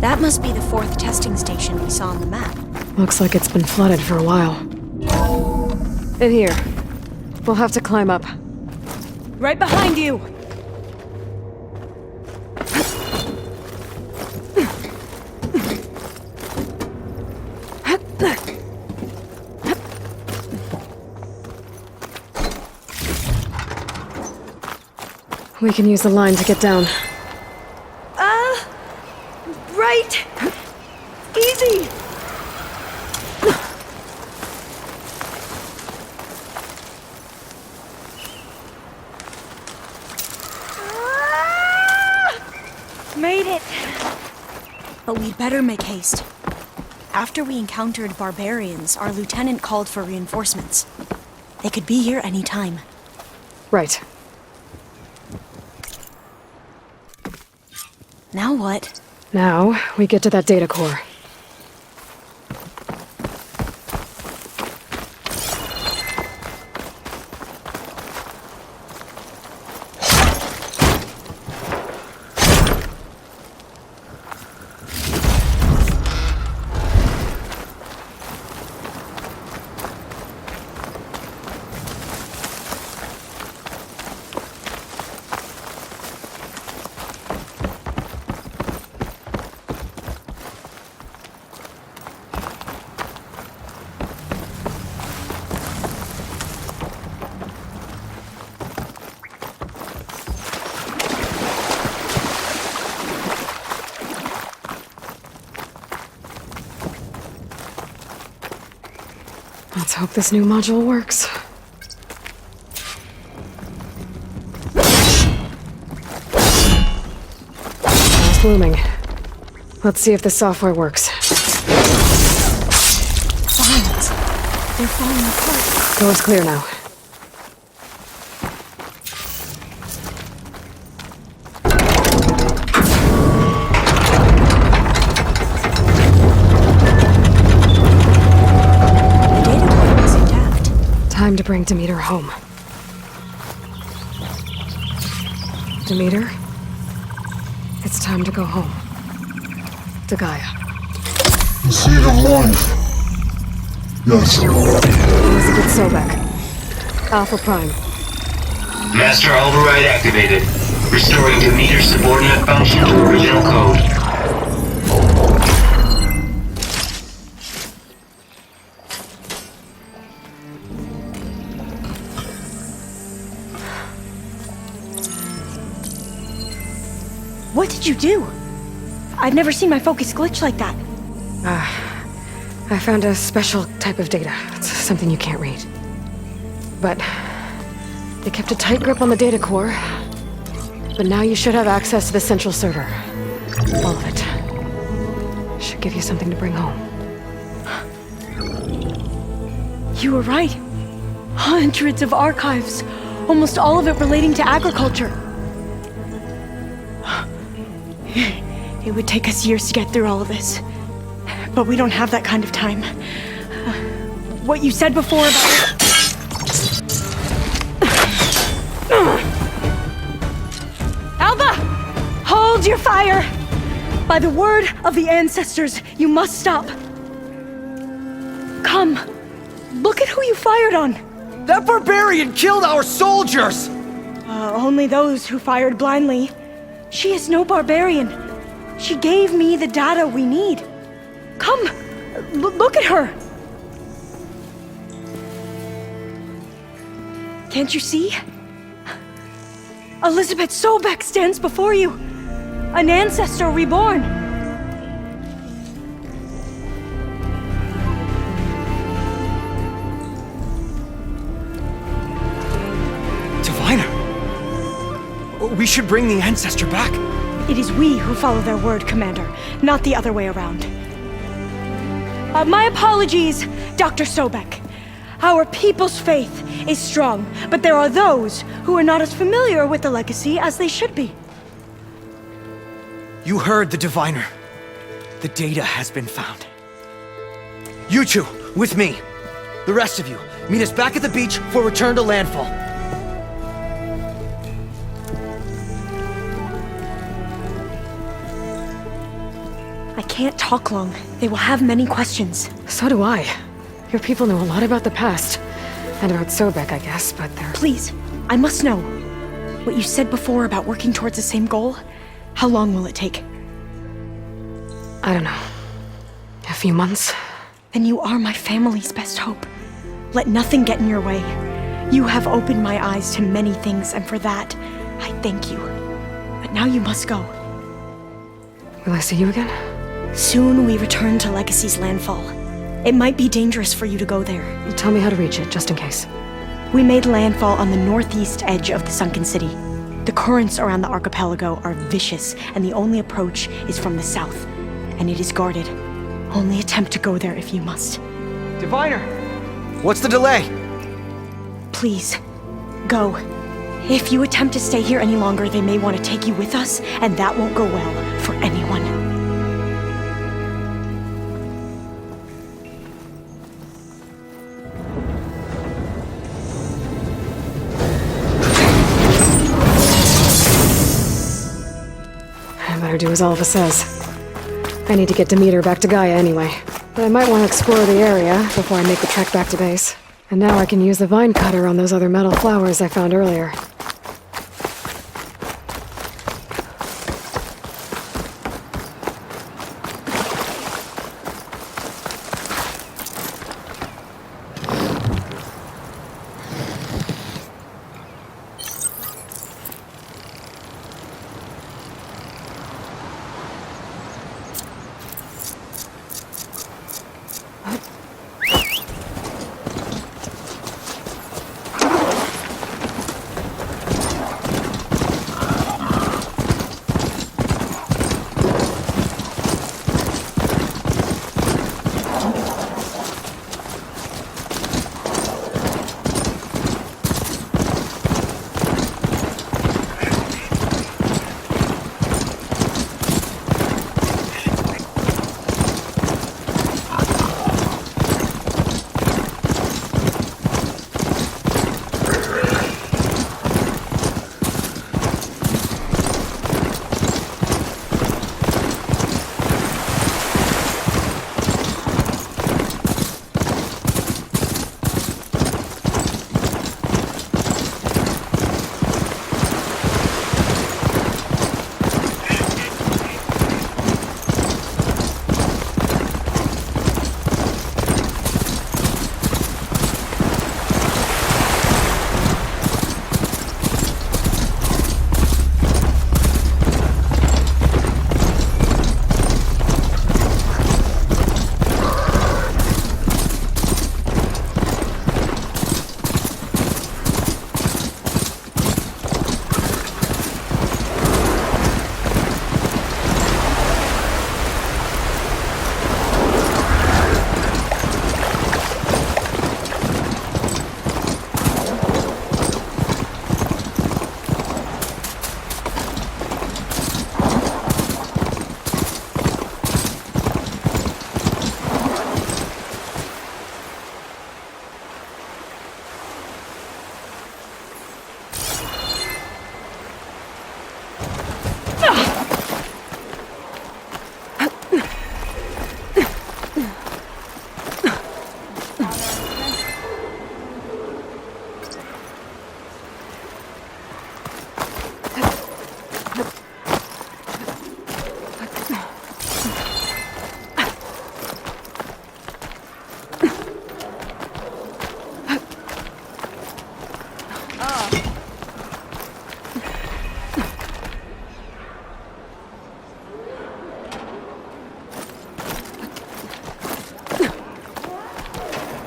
That must be the 4th testing station we saw on the map. Looks like it's been flooded for a while. In here. We'll have to climb up. Right behind you! We can use the line to get down. Right! Easy! Made it! But we'd better make haste. After we encountered barbarians, our lieutenant called for reinforcements. They could be here any time. Right. Now what? Now, we get to that data core. Let's hope this new module works. It's blooming. Let's see if the software works. Vines. They're falling apart. Door's clear now. Time to bring Demeter home. Demeter, it's time to go home. To Gaia. See the one. Yes. Elizabeth Sobek. Alpha Prime. Master override activated. Restoring Demeter's subordinate function to original code. What did you do? I've never seen my focus glitch like that. I found a special type of data. It's something you can't read. But they kept a tight grip on the data core. But now you should have access to the central server. All of it. Should give you something to bring home. You were right. Hundreds of archives. Almost all of it relating to agriculture. It would take us years to get through all of this. But we don't have that kind of time. What you said before about... Alba! Hold your fire! By the word of the ancestors, you must stop. Come. Look at who you fired on. That barbarian killed our soldiers! Only those who fired blindly. She is no barbarian. She gave me the data we need. Come, look at her. Can't you see? Elizabeth Sobek stands before you. An ancestor reborn. We should bring the Ancestor back. It is we who follow their word, Commander, not the other way around. My apologies, Dr. Sobek. Our people's faith is strong, but there are those who are not as familiar with the legacy as they should be. You heard the Diviner. The data has been found. You two, with me. The rest of you, meet us back at the beach for return to landfall. I can't talk long. They will have many questions. So do I. Your people know a lot about the past. And about Sobek, I guess, but they're... Please, I must know. What you said before about working towards the same goal, how long will it take? I don't know. A few months? Then you are my family's best hope. Let nothing get in your way. You have opened my eyes to many things, and for that, I thank you. But now you must go. Will I see you again? Soon we return to Legacy's landfall. It might be dangerous for you to go there. Tell me how to reach it, just in case. We made landfall on the northeast edge of the sunken city. The currents around the archipelago are vicious, and the only approach is from the south. And it is guarded. Only attempt to go there if you must. Diviner! What's the delay? Please, go. If you attempt to stay here any longer, they may want to take you with us, and that won't go well for anyone. I better do as Alva says. I need to get Demeter back to Gaia anyway. But I might want to explore the area before I make the trek back to base. And now I can use the vine cutter on those other metal flowers I found earlier.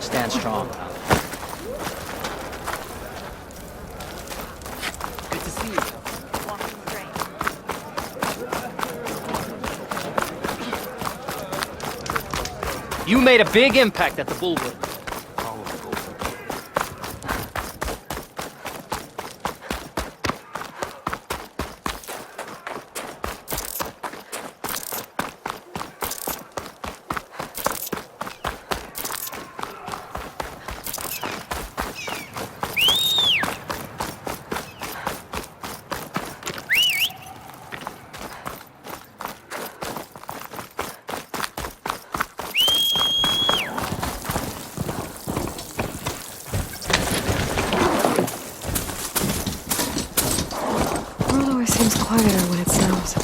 Stand strong. Good to see you. You made a big impact at the Bulwark. Seems quieter when it snows.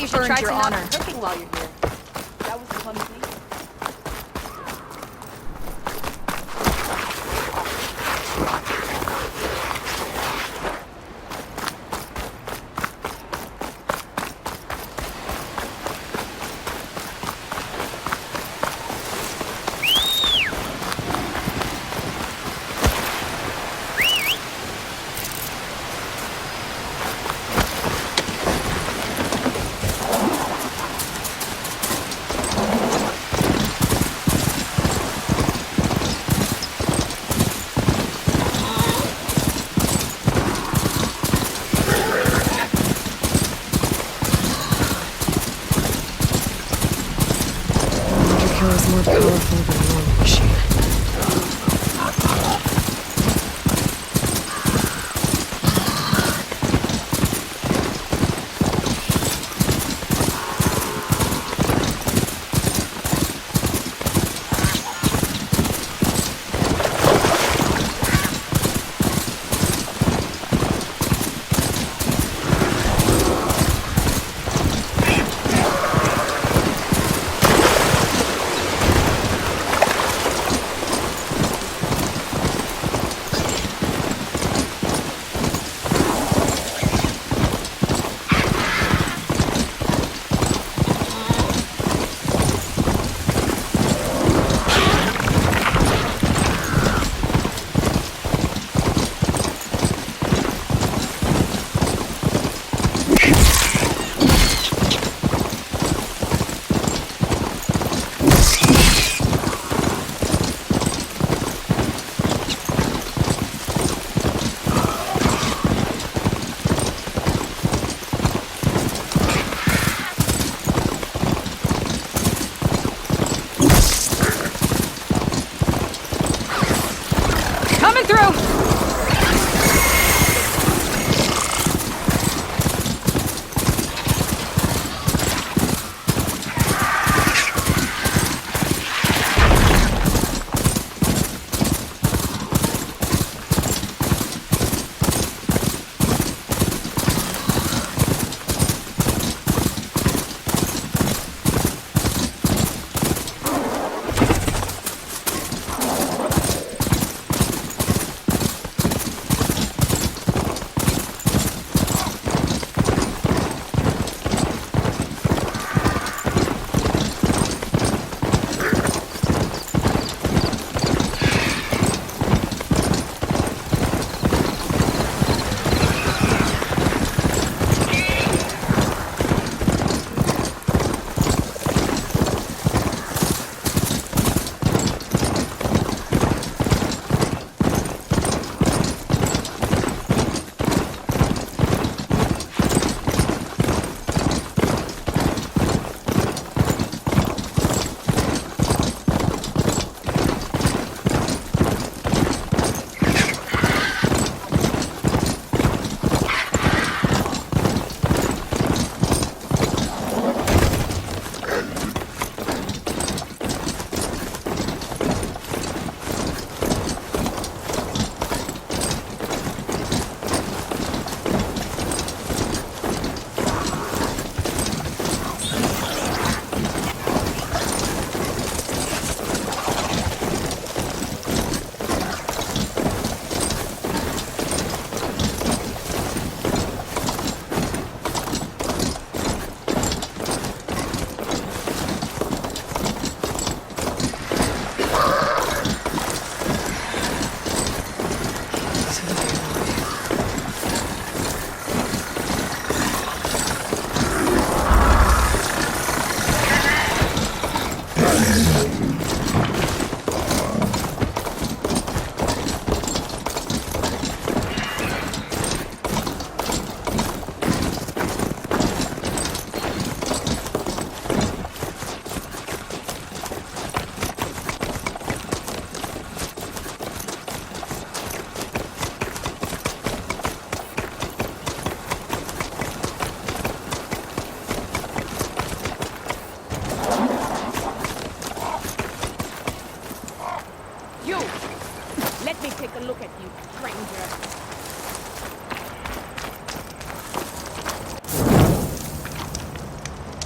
You should try your honor cooking while you're here. That was a fun thing.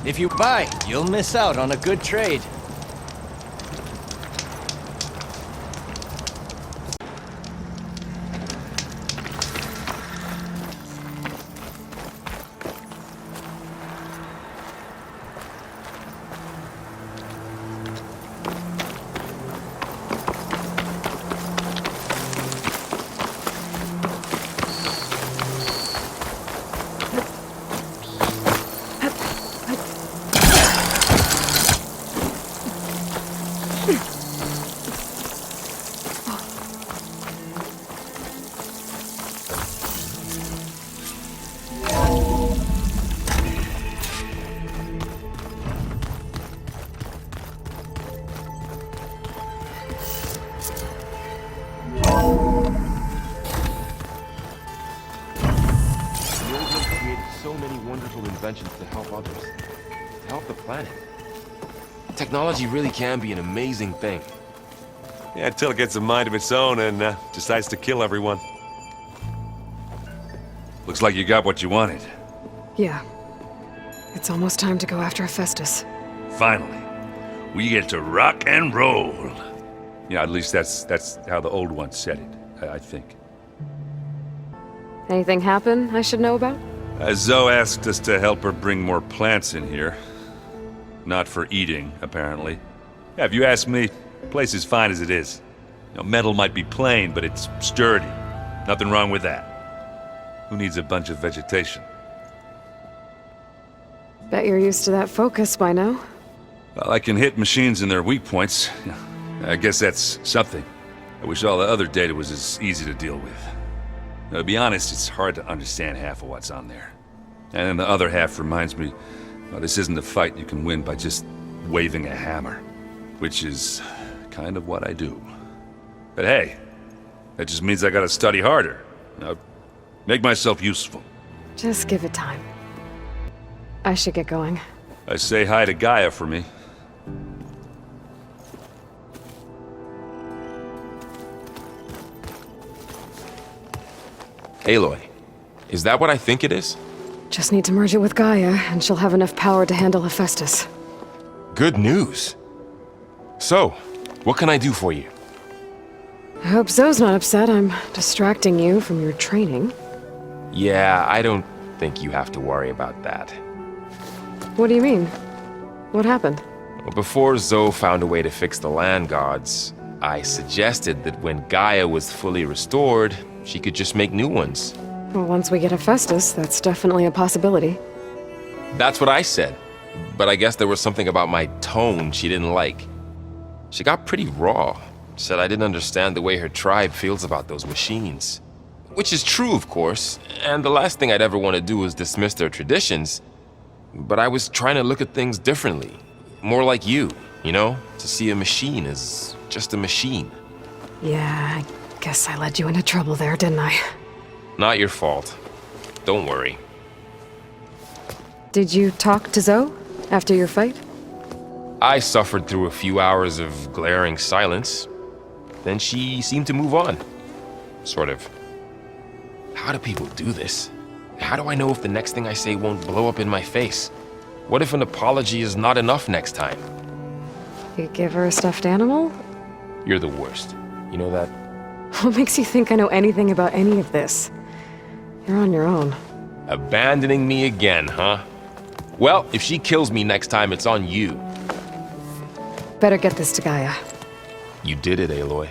If you buy, you'll miss out on a good trade. Inventions to help others, to help the planet. Technology really can be an amazing thing. Yeah, until it gets a mind of its own and decides to kill everyone. Looks like you got what you wanted. Yeah. It's almost time to go after Hephaestus. Finally. We get to rock and roll. Yeah, at least that's how the old one said it, I think. Anything happen I should know about? Zoe asked us to help her bring more plants in here. Not for eating, apparently. Yeah, if you ask me, the place is fine as it is. You know, metal might be plain, but it's sturdy. Nothing wrong with that. Who needs a bunch of vegetation? Bet you're used to that focus by now. Well, I can hit machines in their weak points. I guess that's something. I wish all the other data was as easy to deal with. Now, to be honest, it's hard to understand half of what's on there. And then the other half reminds me, well, this isn't a fight you can win by just waving a hammer. Which is kind of what I do. But hey, that just means I gotta study harder. Now, make myself useful. Just give it time. I should get going. Say hi to Gaia for me. Aloy, is that what I think it is? Just need to merge it with Gaia, and she'll have enough power to handle Hephaestus. Good news. So, what can I do for you? I hope Zoe's not upset I'm distracting you from your training. Yeah, I don't think you have to worry about that. What do you mean? What happened? Well, before Zoe found a way to fix the land gods, I suggested that when Gaia was fully restored, she could just make new ones. Well, once we get Hephaestus, that's definitely a possibility. That's what I said. But I guess there was something about my tone she didn't like. She got pretty raw. Said I didn't understand the way her tribe feels about those machines. Which is true, of course, and the last thing I'd ever want to do is dismiss their traditions. But I was trying to look at things differently. More like you know? To see a machine as just a machine. Yeah, I guess I led you into trouble there, didn't I? Not your fault. Don't worry. Did you talk to Zoe after your fight? I suffered through a few hours of glaring silence. Then she seemed to move on. Sort of. How do people do this? How do I know if the next thing I say won't blow up in my face? What if an apology is not enough next time? You give her a stuffed animal? You're the worst. You know that? What makes you think I know anything about any of this? You're on your own. Abandoning me again, huh? Well, if she kills me next time, it's on you. Better get this to Gaia. You did it, Aloy.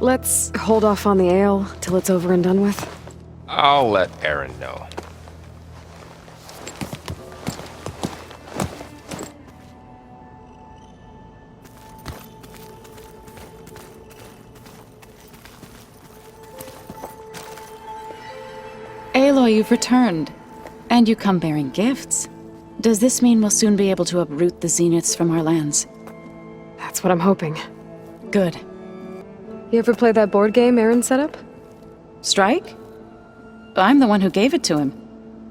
Let's hold off on the ale till it's over and done with. I'll let Aaron know. Aloy, you've returned. And you come bearing gifts. Does this mean we'll soon be able to uproot the zeniths from our lands? That's what I'm hoping. Good. You ever play that board game Aaron set up? Strike? I'm the one who gave it to him.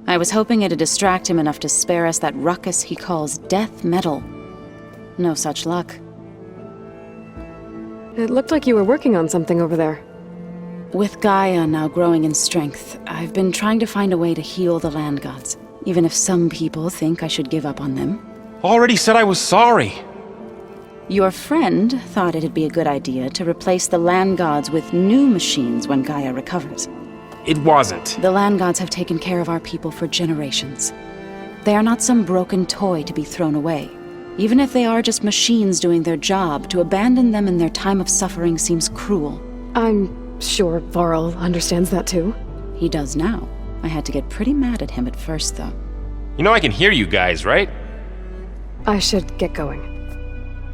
I was hoping it'd distract him enough to spare us that ruckus he calls death metal. No such luck. It looked like you were working on something over there. With Gaia now growing in strength, I've been trying to find a way to heal the land gods, even if some people think I should give up on them. Already said I was sorry. Your friend thought it'd be a good idea to replace the land gods with new machines when Gaia recovers. It wasn't. The land gods have taken care of our people for generations. They are not some broken toy to be thrown away. Even if they are just machines doing their job, to abandon them in their time of suffering seems cruel. I'm sure Varl understands that too. He does now. I had to get pretty mad at him at first, though. You know I can hear you guys, right? I should get going.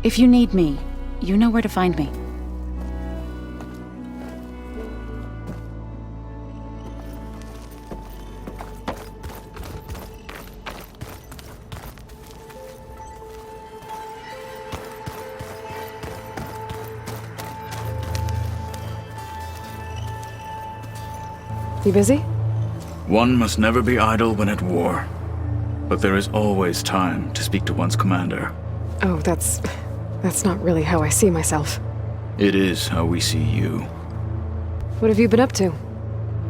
If you need me, you know where to find me. You busy? One must never be idle when at war. But there is always time to speak to one's commander. Oh, that's not really how I see myself. It is how we see you. What have you been up to?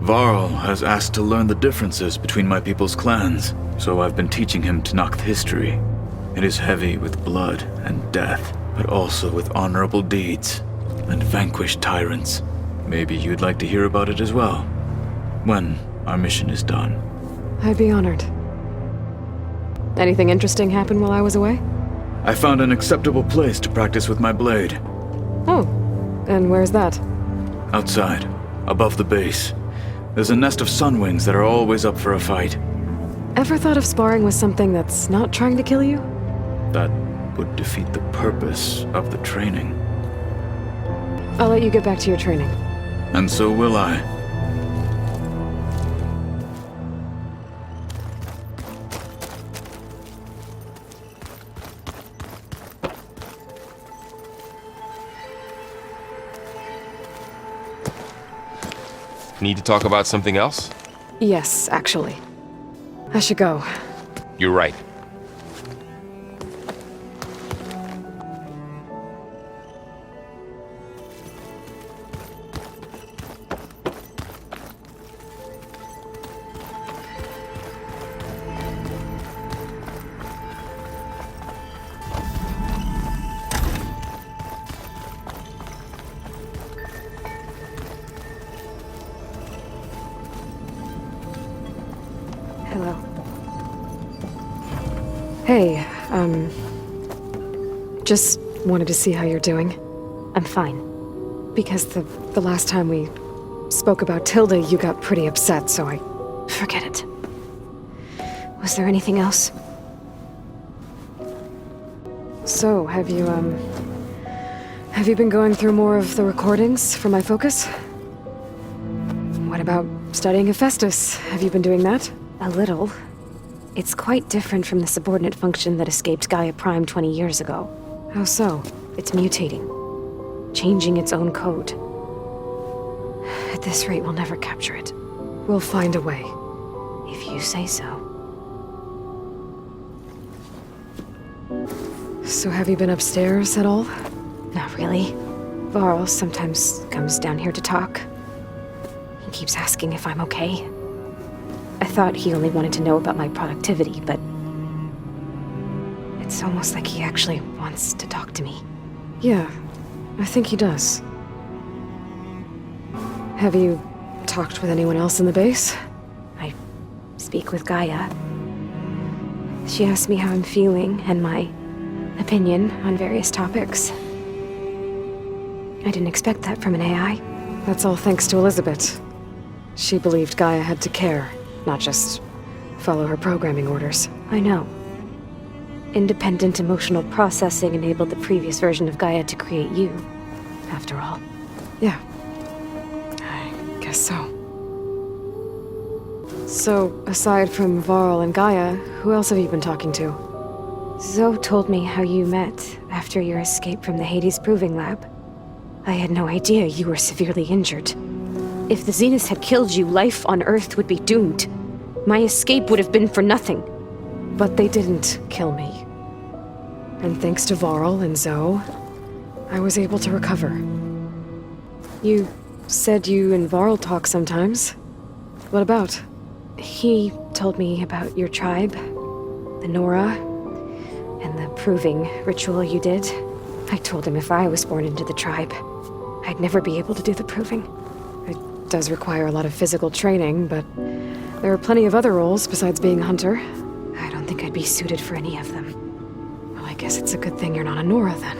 Varl has asked to learn the differences between my people's clans, so I've been teaching him Tenakth history. It is heavy with blood and death, but also with honorable deeds and vanquished tyrants. Maybe you'd like to hear about it as well, when our mission is done. I'd be honored. Anything interesting happen while I was away? I found an acceptable place to practice with my blade. Oh, and where's that? Outside, above the base. There's a nest of sunwings that are always up for a fight. Ever thought of sparring with something that's not trying to kill you? That would defeat the purpose of the training. I'll let you get back to your training. And so will I. Need to talk about something else? Yes, actually. I should go. You're right. Hello. Hey, just wanted to see how you're doing. I'm fine. Because the last time we spoke about ℍ𝕠𝕣𝕚, you got pretty upset, so I... Forget it. Was there anything else? So, have you been going through more of the recordings for my focus? What about studying Hephaestus? Have you been doing that? A little. It's quite different from the subordinate function that escaped Gaia Prime 20 years ago. How so? It's mutating. Changing its own code. At this rate, we'll never capture it. We'll find a way. If you say so. So have you been upstairs at all? Not really. Varl sometimes comes down here to talk. He keeps asking if I'm okay. I thought he only wanted to know about my productivity, but... It's almost like he actually wants to talk to me. Yeah, I think he does. Have you talked with anyone else in the base? I speak with Gaia. She asks me how I'm feeling and my opinion on various topics. I didn't expect that from an AI. That's all thanks to Elizabeth. She believed Gaia had to care, not just follow her programming orders. I know. Independent emotional processing enabled the previous version of Gaia to create you, after all. Yeah. I guess so. So, aside from Varl and Gaia, who else have you been talking to? Zoe told me how you met after your escape from the Hades Proving Lab. I had no idea you were severely injured. If the Zeniths had killed you, life on Earth would be doomed. My escape would have been for nothing. But they didn't kill me. And thanks to Varl and Zoe, I was able to recover. You said you and Varl talk sometimes. What about? He told me about your tribe, the Nora, and proving ritual you did. I told him if I was born into the tribe, I'd never be able to do the proving. It does require a lot of physical training, but there are plenty of other roles besides being hunter. I don't think I'd be suited for any of them. Well, I guess it's a good thing you're not a Nora, then.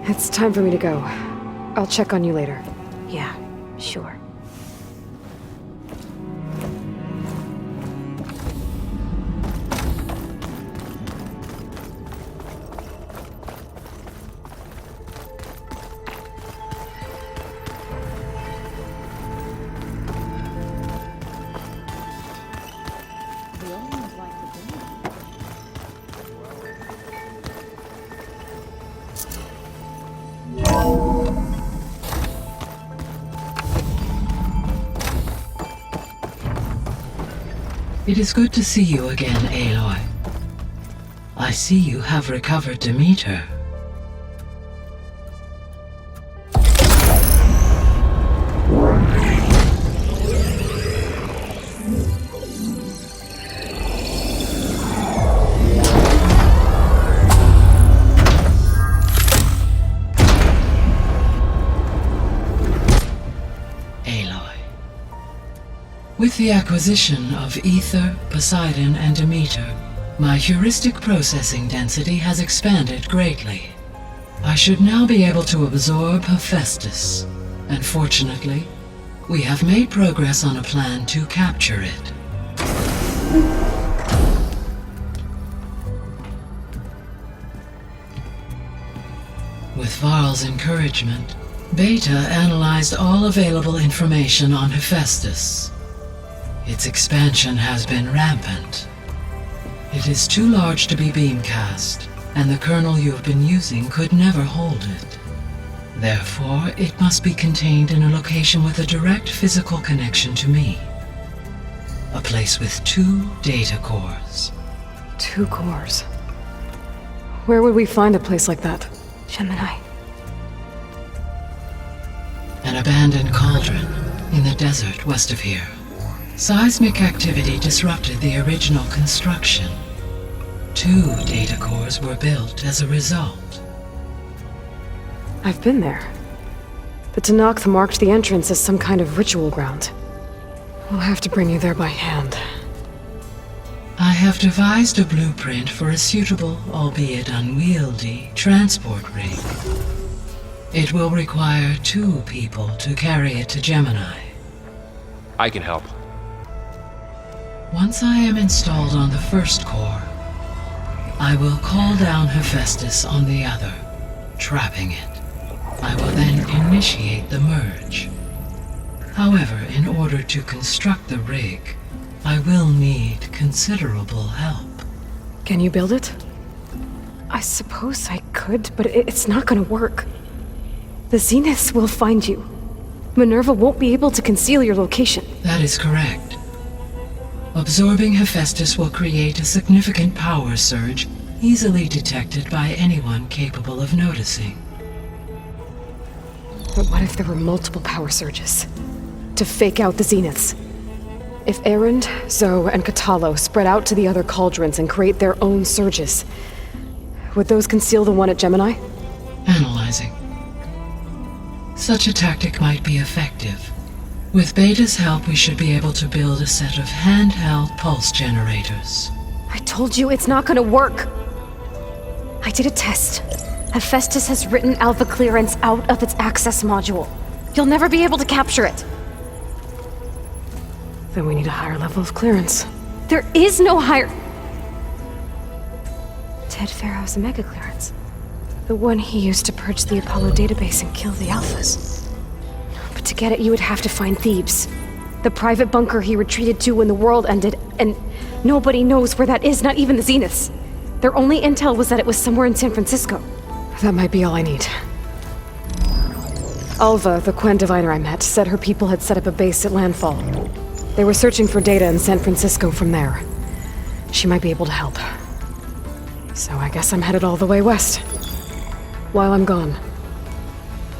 It's time for me to go. I'll check on you later. Yeah, sure. It is good to see you again, Aloy. I see you have recovered Demeter. With the acquisition of Ether, Poseidon, and Demeter, my heuristic processing density has expanded greatly. I should now be able to absorb Hephaestus, and fortunately, we have made progress on a plan to capture it. With Varl's encouragement, Beta analyzed all available information on Hephaestus. Its expansion has been rampant. It is too large to be beamcast, and the kernel you have been using could never hold it. Therefore, it must be contained in a location with a direct physical connection to me. A place with 2 data cores. 2 cores? Where would we find a place like that? Gemini. An abandoned cauldron in the desert west of here. Seismic activity disrupted the original construction. 2 data cores were built as a result. I've been there. The ℎ𝕒𝕣𝕚 marked the entrance as some kind of ritual ground. We'll have to bring you there by hand. I have devised a blueprint for a suitable, albeit unwieldy, transport rig. It will require 2 people to carry it to Gemini. I can help. Once I am installed on the first core, I will call down Hephaestus on the other, trapping it. I will then initiate the merge. However, in order to construct the rig, I will need considerable help. Can you build it? I suppose I could, but it's not gonna work. The Zeniths will find you. Minerva won't be able to conceal your location. That is correct. Absorbing Hephaestus will create a significant power surge, easily detected by anyone capable of noticing. But what if there were multiple power surges? To fake out the Zeniths? If Erend, Zoe, and ℎ𝕒𝕣𝕚 spread out to the other cauldrons and create their own surges, would those conceal the one at Gemini? Analyzing. Such a tactic might be effective. With Beta's help, we should be able to build a set of handheld pulse generators. I told you it's not gonna work! I did a test. Hephaestus has written alpha clearance out of its access module. You'll never be able to capture it. Then we need a higher level of clearance. There is no higher... Ted Pharaoh's mega clearance. The one he used to purge the Apollo database and kill the Alphas. But to get it, you would have to find Thebes. The private bunker he retreated to when the world ended, and nobody knows where that is, not even the Zeniths. Their only intel was that it was somewhere in San Francisco. That might be all I need. Alva, the Quen diviner I met, said her people had set up a base at landfall. They were searching for data in San Francisco from there. She might be able to help. So I guess I'm headed all the way west. While I'm gone,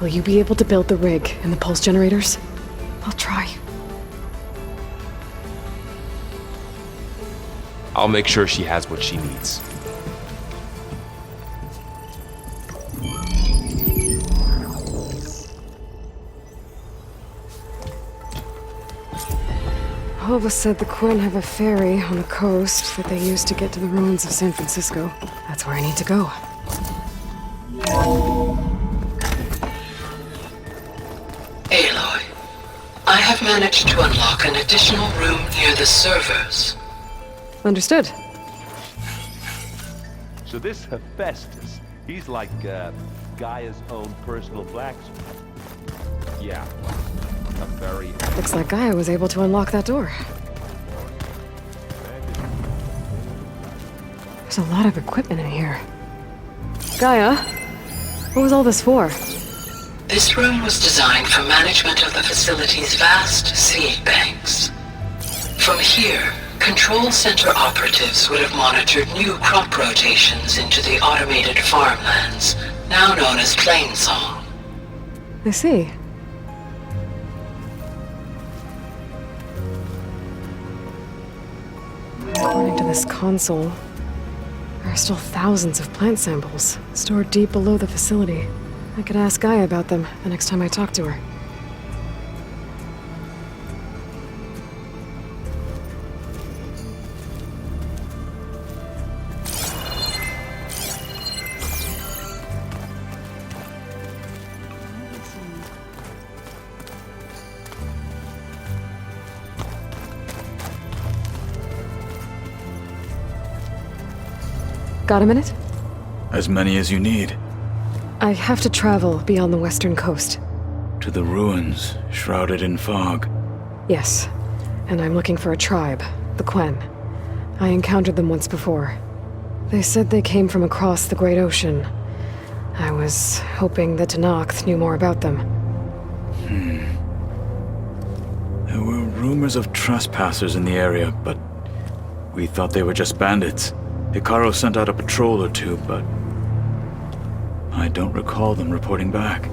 will you be able to build the rig and the pulse generators? I'll try. I'll make sure she has what she needs. Hova said the Quen have a ferry on the coast that they use to get to the ruins of San Francisco. That's where I need to go. Aloy, I have managed to unlock an additional room near the servers. Understood. So this Hephaestus, he's like Gaia's own personal blacksmith. Yeah, a very... Looks like Gaia was able to unlock that door. There's a lot of equipment in here. Gaia, what was all this for? This room was designed for management of the facility's vast seed banks. From here, Control Center operatives would have monitored new crop rotations into the automated farmlands, now known as Plainsong. I see. According to this console, there are still thousands of plant samples stored deep below the facility. I could ask Gaia about them the next time I talk to her. Got a minute? As many as you need. I have to travel beyond the western coast. To the ruins, shrouded in fog. Yes, and I'm looking for a tribe, the Quen. I encountered them once before. They said they came from across the Great Ocean. I was hoping that ℍ𝕗 knew more about them. There were rumors of trespassers in the area, but we thought they were just bandits. ℍ𝕗 sent out a patrol or two, but I don't recall them reporting back.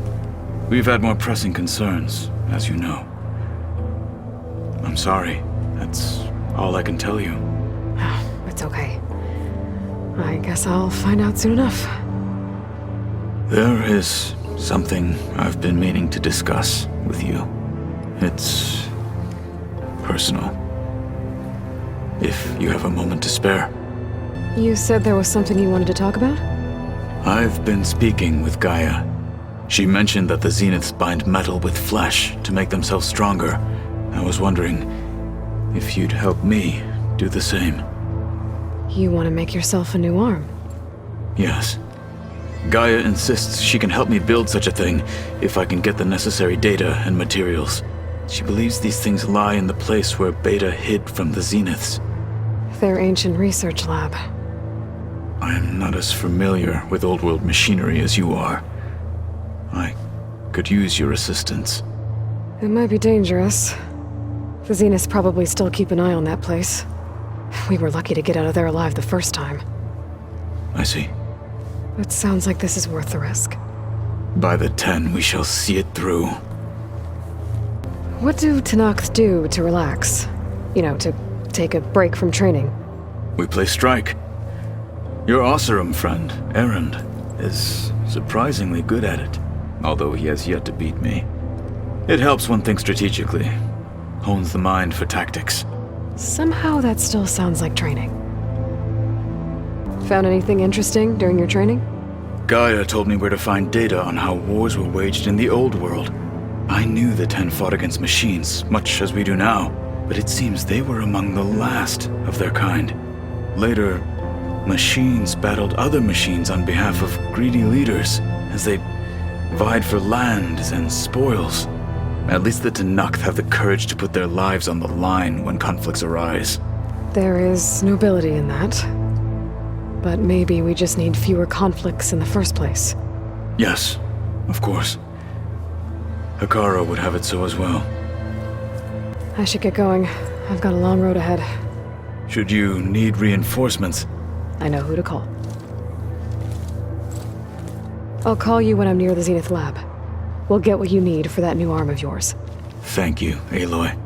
We've had more pressing concerns, as you know. I'm sorry. That's all I can tell you. It's okay. I guess I'll find out soon enough. There is something I've been meaning to discuss with you. It's personal. If you have a moment to spare. You said there was something you wanted to talk about? I've been speaking with Gaia. She mentioned that the Zeniths bind metal with flesh to make themselves stronger. I was wondering if you'd help me do the same. You want to make yourself a new arm? Yes. Gaia insists she can help me build such a thing if I can get the necessary data and materials. She believes these things lie in the place where Beta hid from the Zeniths. Their ancient research lab. I'm not as familiar with old world machinery as you are. I could use your assistance. It might be dangerous. The Zeniths probably still keep an eye on that place. We were lucky to get out of there alive the first time. I see. It sounds like this is worth the risk. By the 10, we shall see it through. What do ℍ𝕗 do to relax? You know, to take a break from training? We play strike. Your Oseram friend, Erend, is surprisingly good at it, although he has yet to beat me. It helps one think strategically, hones the mind for tactics. Somehow that still sounds like training. Found anything interesting during your training? Gaia told me where to find data on how wars were waged in the old world. I knew the 10 fought against machines, much as we do now, but it seems they were among the last of their kind. Later, machines battled other machines on behalf of greedy leaders, as they vied for lands and spoils. At least the ℍ𝕗 have the courage to put their lives on the line when conflicts arise. There is nobility in that. But maybe we just need fewer conflicts in the first place. Yes, of course. ℍ𝕗 would have it so as well. I should get going. I've got a long road ahead. Should you need reinforcements, I know who to call. I'll call you when I'm near the Zenith lab. We'll get what you need for that new arm of yours. Thank you, Aloy.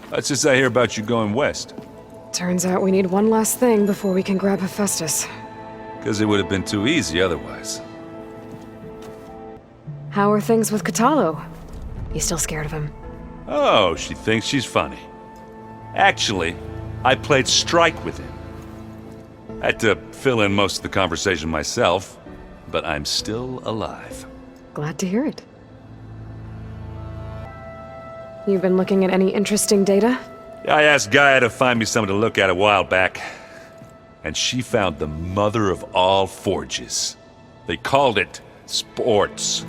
What's this I hear about you going west? Turns out we need one last thing before we can grab Hephaestus. Because it would have been too easy otherwise. How are things with ℍ𝕠𝕣𝕚? You still scared of him? Oh, she thinks she's funny. Actually, I played strike with him. I had to fill in most of the conversation myself, but I'm still alive. Glad to hear it. You've been looking at any interesting data? I asked Gaia to find me something to look at a while back, and she found the mother of all forges. They called it sports.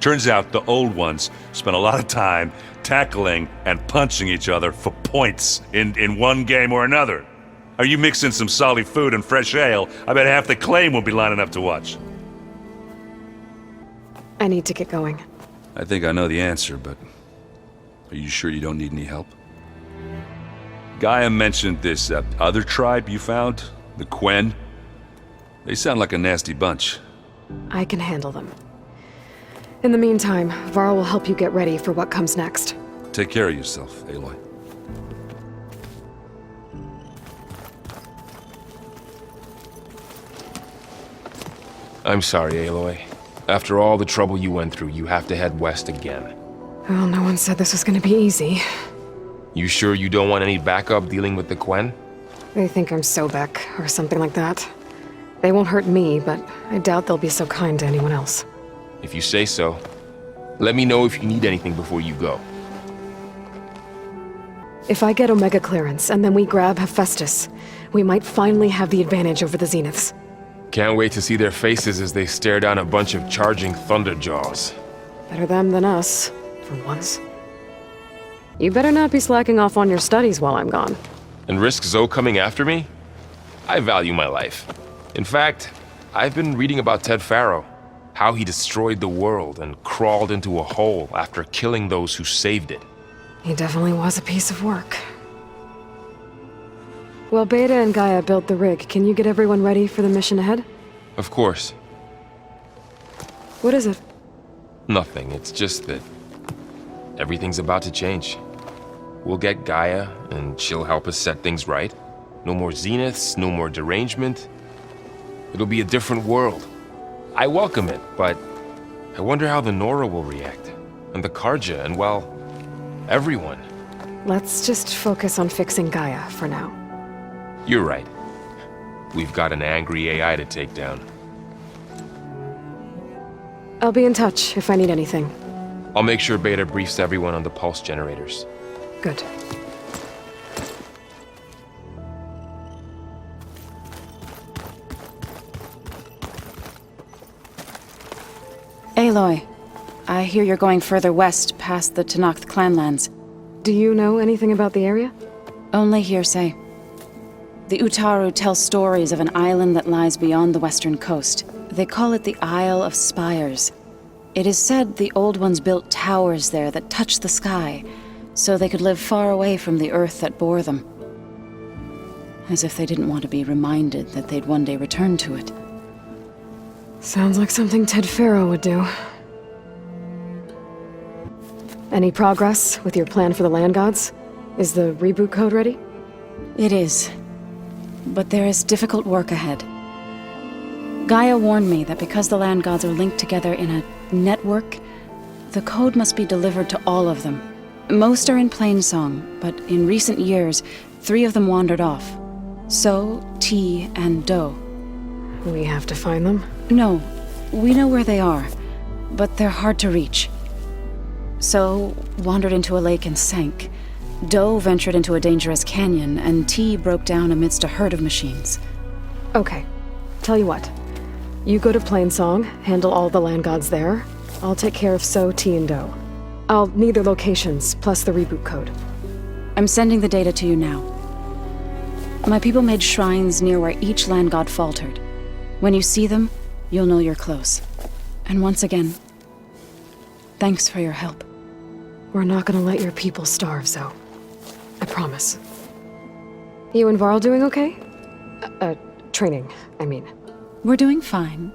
Turns out the old ones spent a lot of time tackling and punching each other for points in one game or another. Are you mixing some solid food and fresh ale? I bet half the claim will be lining up to watch. I need to get going. I think I know the answer, but are you sure you don't need any help? Gaia mentioned this other tribe you found, the ℍ𝕠𝕣𝕚. They sound like a nasty bunch. I can handle them. In the meantime, Varl will help you get ready for what comes next. Take care of yourself, Aloy. I'm sorry, Aloy. After all the trouble you went through, you have to head west again. Well, no one said this was gonna be easy. You sure you don't want any backup dealing with the ℍ𝕠𝕚? They think I'm Sobek, or something like that. They won't hurt me, but I doubt they'll be so kind to anyone else. If you say so. Let me know if you need anything before you go. If I get Omega clearance, and then we grab Hephaestus, we might finally have the advantage over the Zeniths. Can't wait to see their faces as they stare down a bunch of charging Thunderjaws. Better them than us, for once. You better not be slacking off on your studies while I'm gone. And risk Zoe coming after me? I value my life. In fact, I've been reading about ℍ𝕗, how he destroyed the world and crawled into a hole after killing those who saved it. He definitely was a piece of work. Well, Beta and Gaia built the rig. Can you get everyone ready for the mission ahead? Of course. What is it? Nothing. It's just that everything's about to change. We'll get Gaia, and she'll help us set things right. No more Zeniths, no more derangement. It'll be a different world. I welcome it, but I wonder how the Nora will react. And the Carja, and well, everyone. Let's just focus on fixing Gaia for now. You're right. We've got an angry AI to take down. I'll be in touch if I need anything. I'll make sure Beta briefs everyone on the pulse generators. Good. Aloy, I hear you're going further west past the ℍ𝕗𝕗 clanlands. Do you know anything about the area? Only hearsay. The Utaru tell stories of an island that lies beyond the western coast. They call it the Isle of Spires. It is said the Old Ones built towers there that touch the sky, so they could live far away from the earth that bore them. As if they didn't want to be reminded that they'd one day return to it. Sounds like something ℍ𝕗𝕗 would do. Any progress with your plan for the land gods? Is the reboot code ready? It is. But there is difficult work ahead. Gaia warned me that because the land gods are linked together in a network, the code must be delivered to all of them. Most are in Plainsong, but in recent years, 3 of them wandered off. So, T, and Do. We have to find them? No, we know where they are, but they're hard to reach. So, wandered into a lake and sank. Do ventured into a dangerous canyon, and T broke down amidst a herd of machines. Okay, tell you what. You go to Plainsong, handle all the land gods there. I'll take care of So, T, and Do. I'll need their locations, plus the reboot code. I'm sending the data to you now. My people made shrines near where each land god faltered. When you see them, you'll know you're close. And once again, thanks for your help. We're not gonna let your people starve, Zoe. I promise. You and Varl doing okay? Training, I mean. We're doing fine.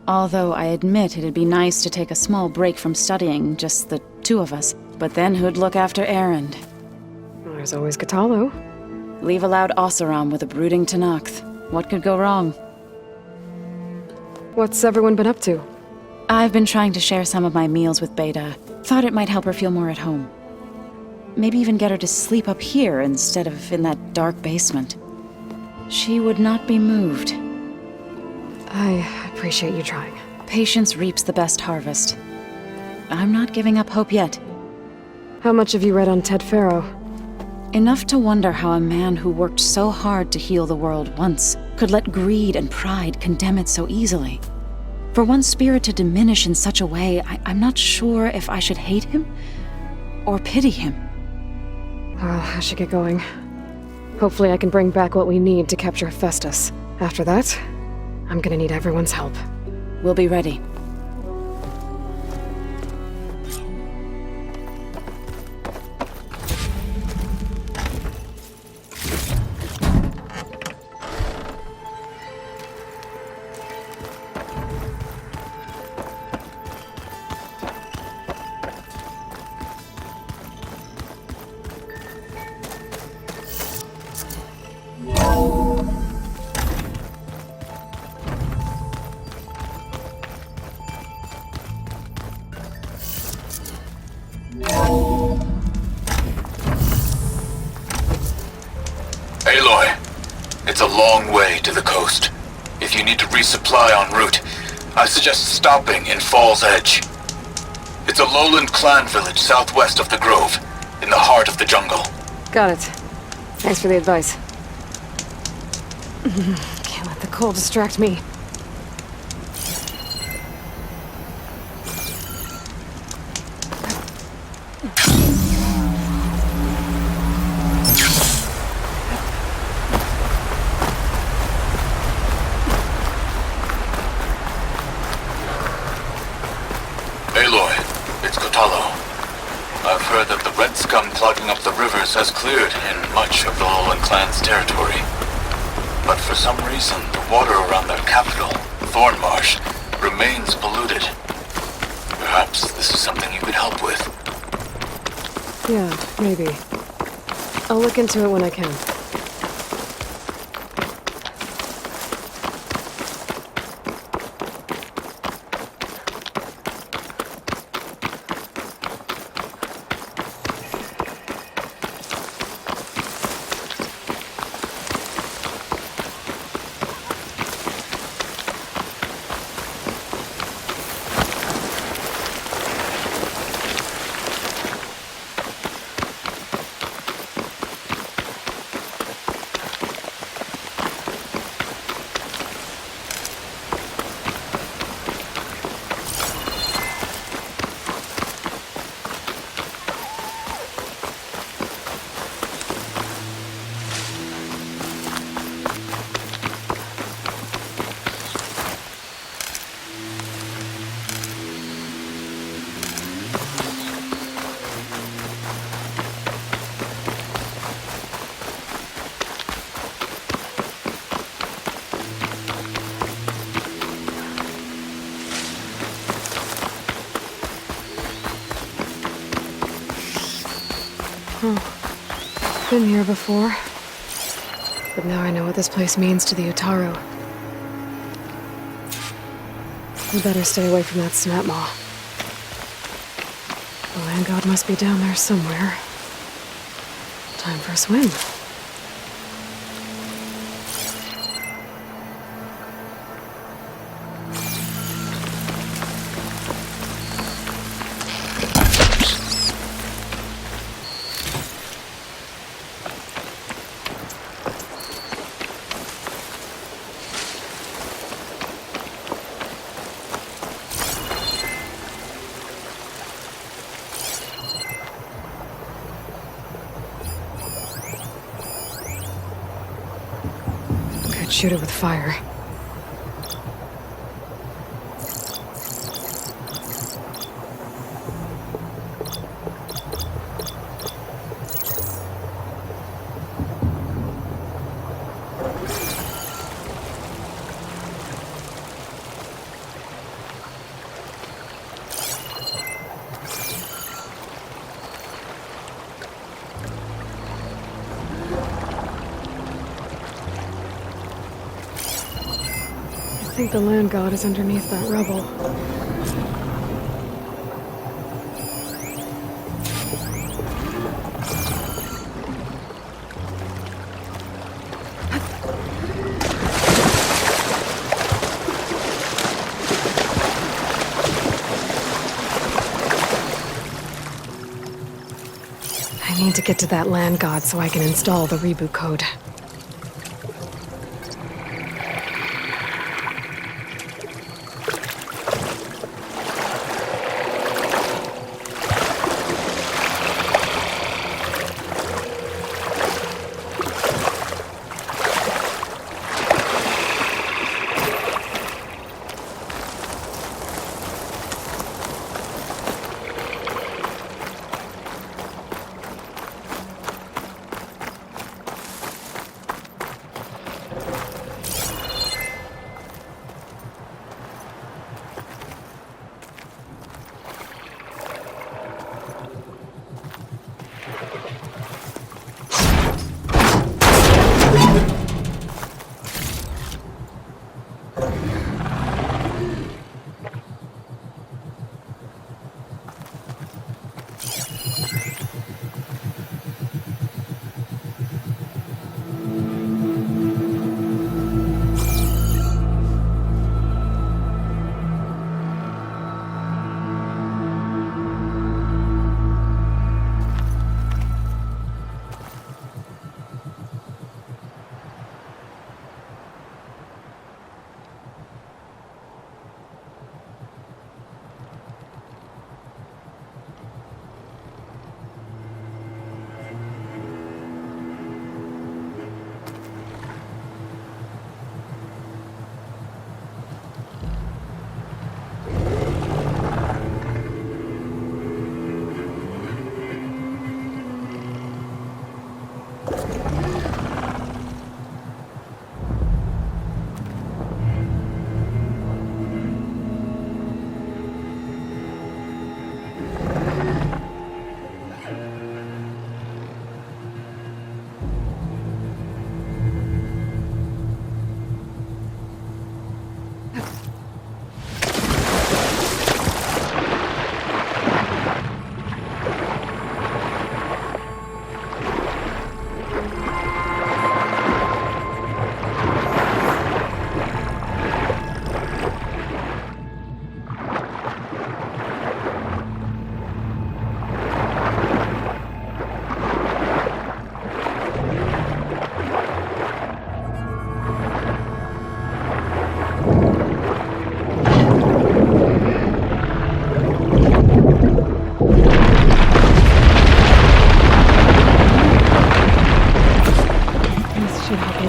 Although I admit it'd be nice to take a small break from studying just the 2 of us. But then who'd look after Erend? Well, there's always ℍ𝕠𝕣𝕚. Leave allowed ℍ𝕒 with a brooding ℎ𝕒𝕣𝕚. What could go wrong? What's everyone been up to? I've been trying to share some of my meals with Beta. Thought it might help her feel more at home. Maybe even get her to sleep up here instead of in that dark basement. She would not be moved. I appreciate you trying. Patience reaps the best harvest. I'm not giving up hope yet. How much have you read on ℍ𝕠𝕣𝕚? Enough to wonder how a man who worked so hard to heal the world once could let greed and pride condemn it so easily. For one's spirit to diminish in such a way, I'm not sure if I should hate him or pity him. Well, I should get going. Hopefully I can bring back what we need to capture Hephaestus. After that, I'm gonna need everyone's help. We'll be ready. Aloy, it's a long way to the coast. If you need to resupply en route, I suggest stopping in Fall's Edge. It's a lowland clan village southwest of the Grove, in the heart of the jungle. Got it. Thanks for the advice. Can't let the cold distract me. Aloy, it's ℍ𝕠𝕣𝕚. I've heard that the red scum clogging up the rivers has cleared in much of the Lowland clan's territory. But for some reason, the water around their capital, Thornmarsh, remains polluted. Perhaps this is something you could help with. Yeah, maybe. I'll look into it when I can. Been here before. But now I know what this place means to the ℍ𝕠𝕣𝕚. We better stay away from that snap maw. The land god must be down there somewhere. Time for a swim. Shoot it with fire. think the land god is underneath that rubble. I need to get to that land god so I can install the reboot code.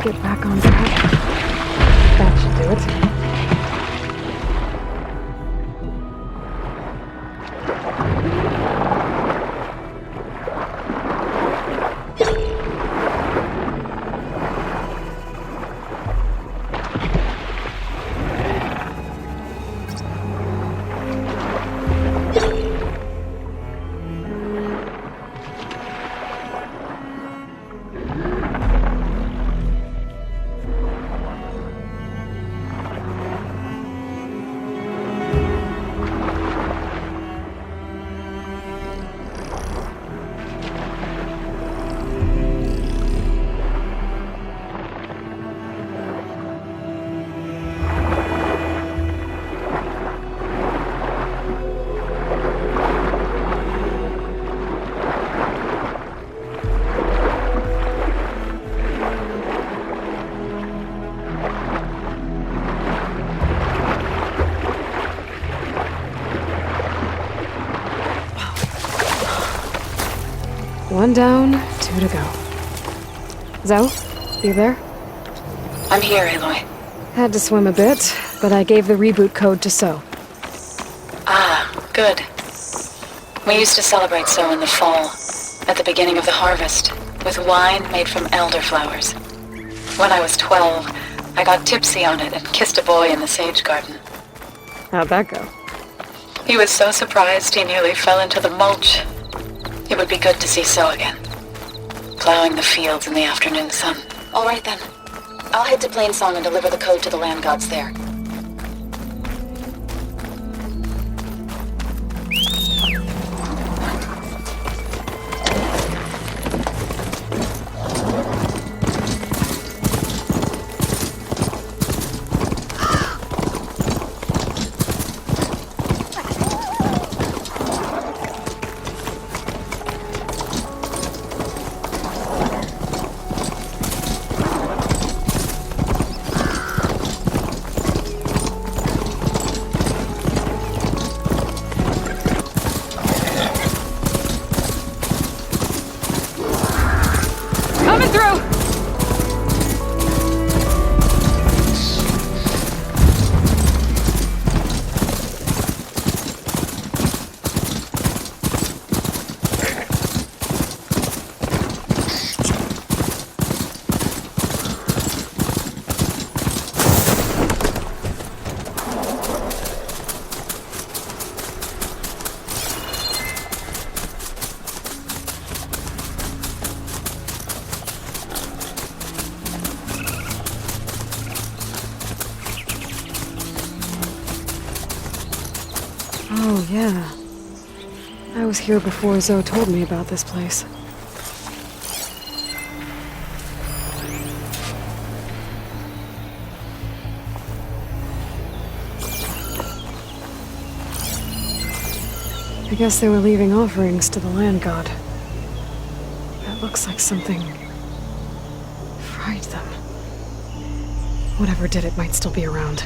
Get back on track. That should do it. One down, 2 to go. Zoe, you there? I'm here, Aloy. Had to swim a bit, but I gave the reboot code to ℎ. Ah, good. We used to celebrate so in the fall, at the beginning of the harvest, with wine made from elderflowers. When I was 12, I got tipsy on it and kissed a boy in the sage garden. How'd that go? He was so surprised he nearly fell into the mulch. It would be good to see ℎ again, plowing the fields in the afternoon sun. All right then. I'll head to Plainsong and deliver the code to the land gods there. Yeah. I was here before Zoe told me about this place. I guess they were leaving offerings to the land god. That looks like something fried them. Whatever did it might still be around.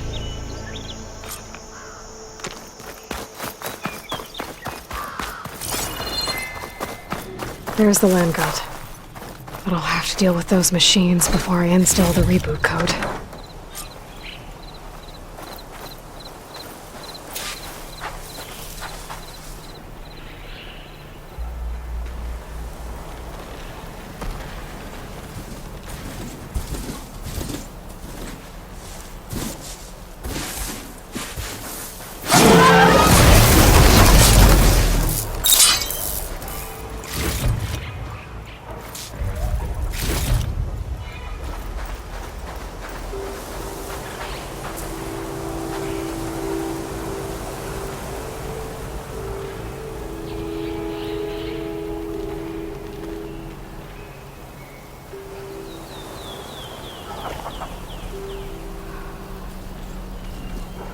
There's the land god. But I'll have to deal with those machines before I install the reboot code.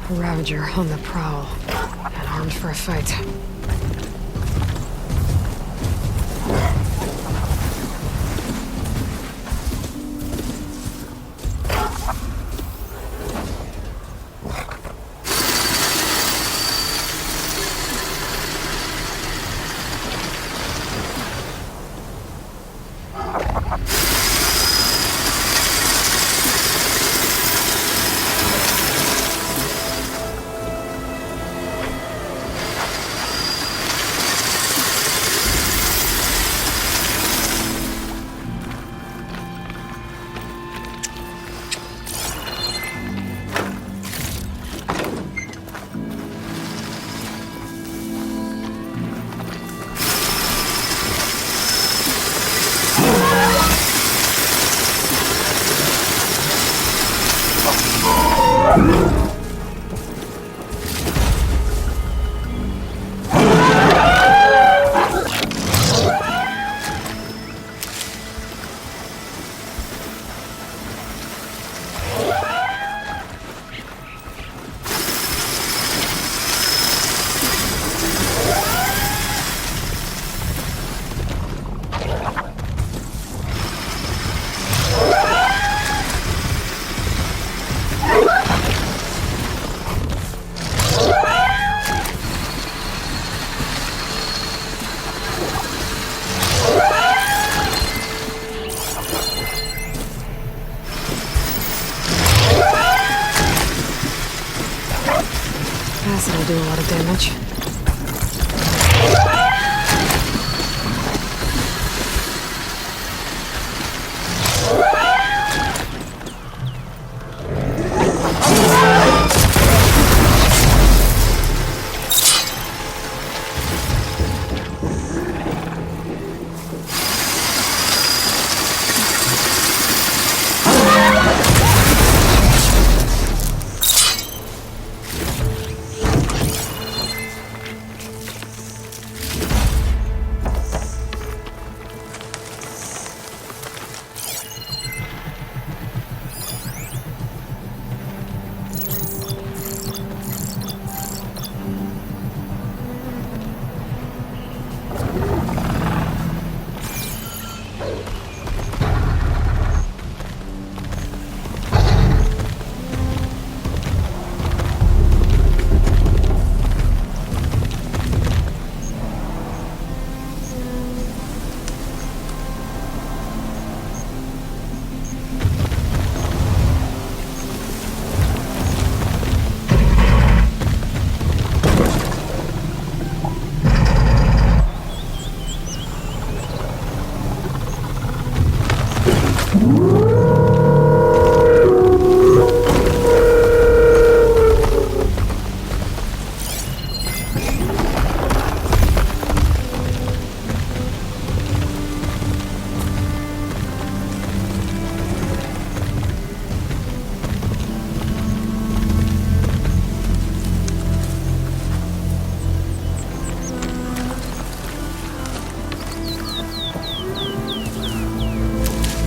A Ravager on the prowl, and armed for a fight. Acid will do a lot of damage.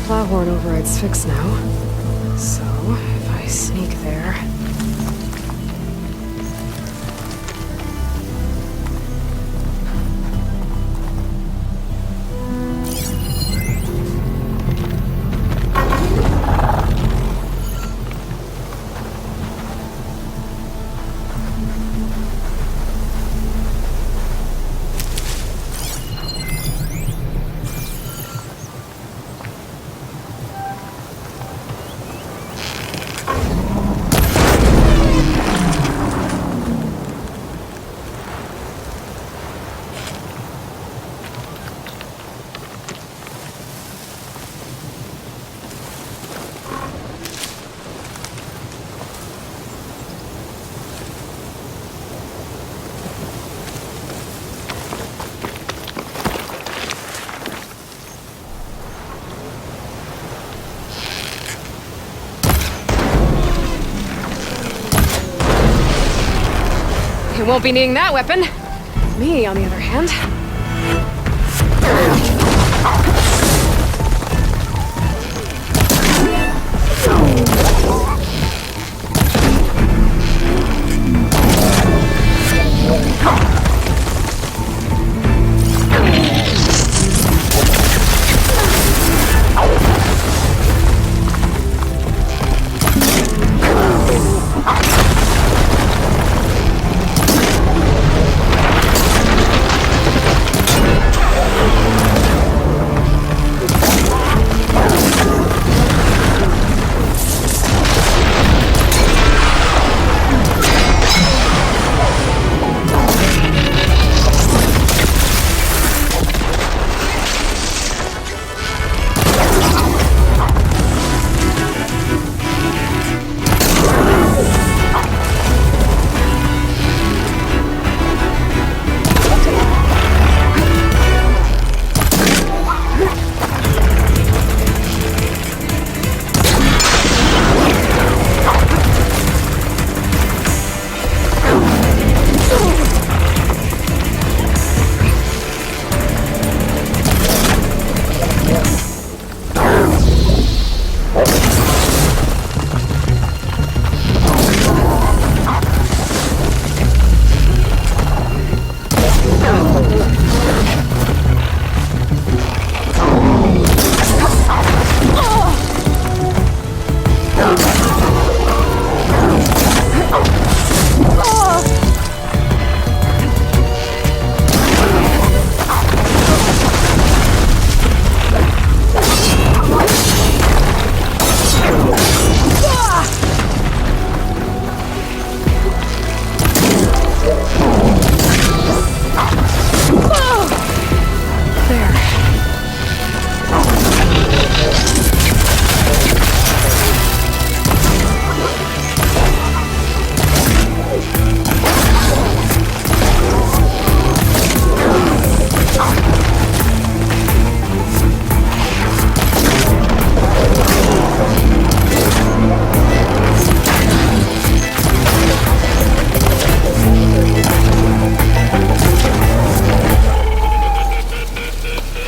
Plowhorn override's fixed now. So, if I sneak there... You won't be needing that weapon. Me, on the other hand.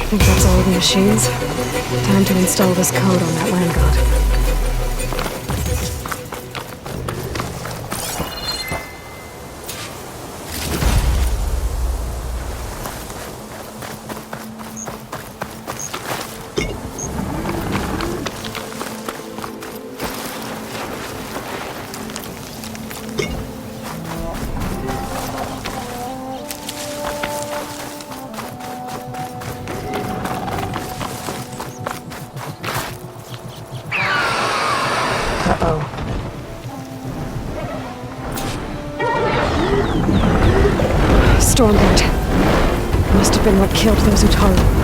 I think that's all the machines. Time to install this code on that land god. Stormbird. Must have been what killed those ℎ𝕠𝕣𝕚.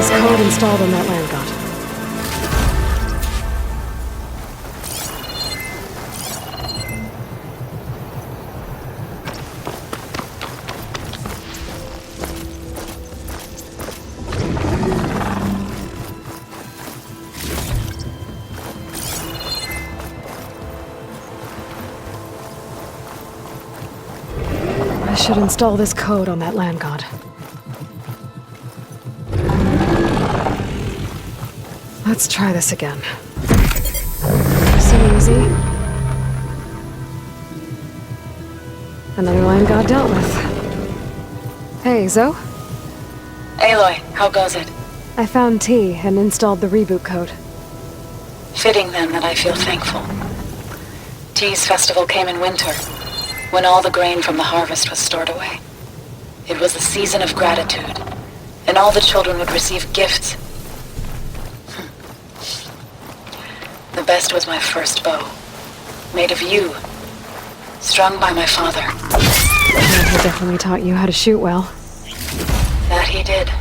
this code installed on that land god. I should install this code on that land god. Let's try this again. So easy. Another land god dealt with. Hey, Zoe? Aloy, how goes it? I found T and installed the reboot code. Fitting then that I feel thankful. T's festival came in winter, when all the grain from the harvest was stored away. It was the season of gratitude, and all the children would receive gifts. The best was my first bow, made of yew, strung by my father. He definitely taught you how to shoot well. That he did.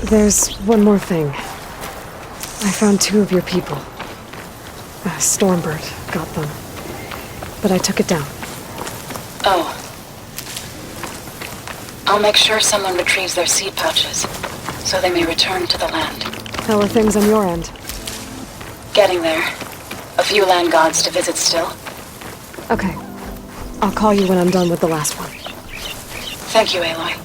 There's one more thing. I found 2 of your people. Stormbird got them, but I took it down. Oh. I'll make sure someone retrieves their seed pouches, so they may return to the land. How are things on your end? Getting there. A few land gods to visit still. Okay. I'll call you when I'm done with the last one. Thank you, Aloy.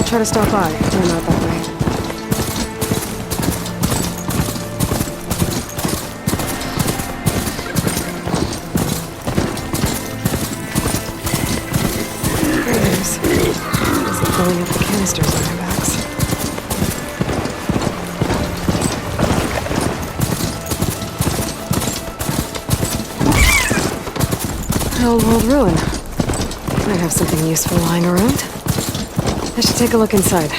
Try to stop by. Turn out that way. There it is. It's like filling up the canisters on their backs. Old ruin. Might have something useful lying around. I should take a look inside.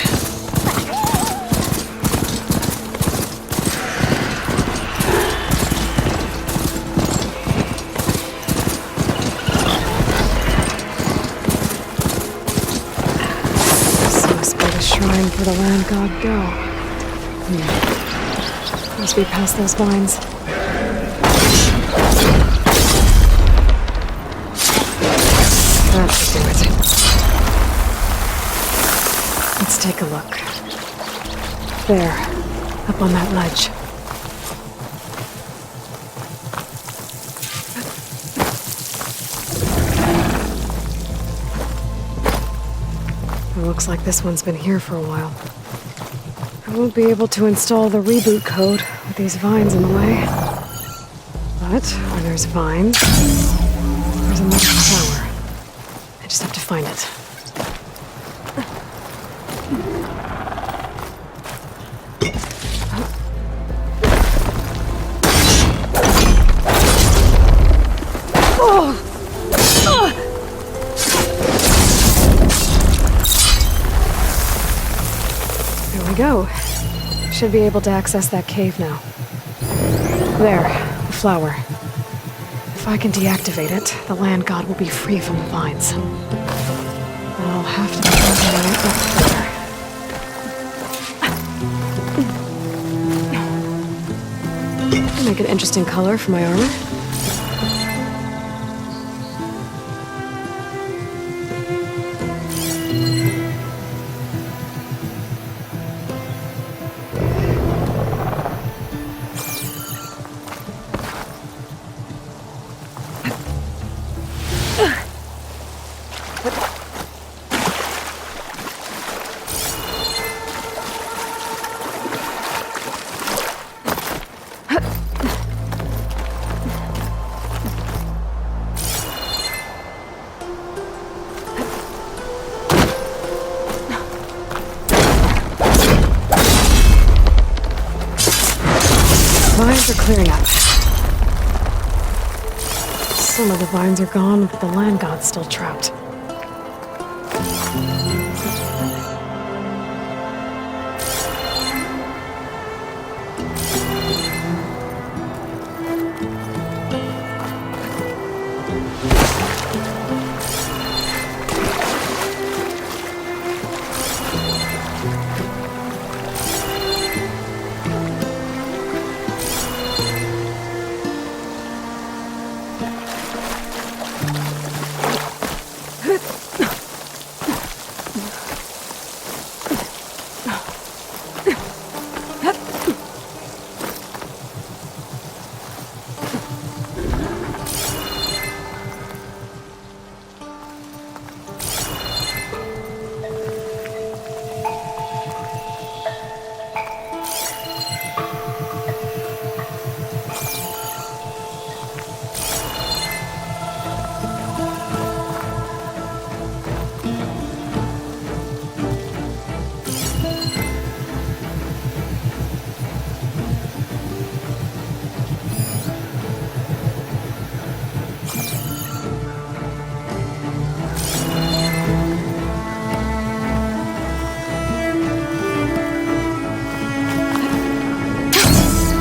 So must be the shrine for the land god go. Must be past those vines. That should do it. Let's take a look. There, up on that ledge. It looks like this one's been here for a while. I won't be able to install the reboot code with these vines in the way. But where there's vines, there's another tower. I just have to find it. There we go. Should be able to access that cave now. There, the flower. If I can deactivate it, the land god will be free from the vines. I'll have to try to light it up further. Make an interesting color for my armor. Vines are clearing up. Some of the vines are gone, but the land god's still trapped.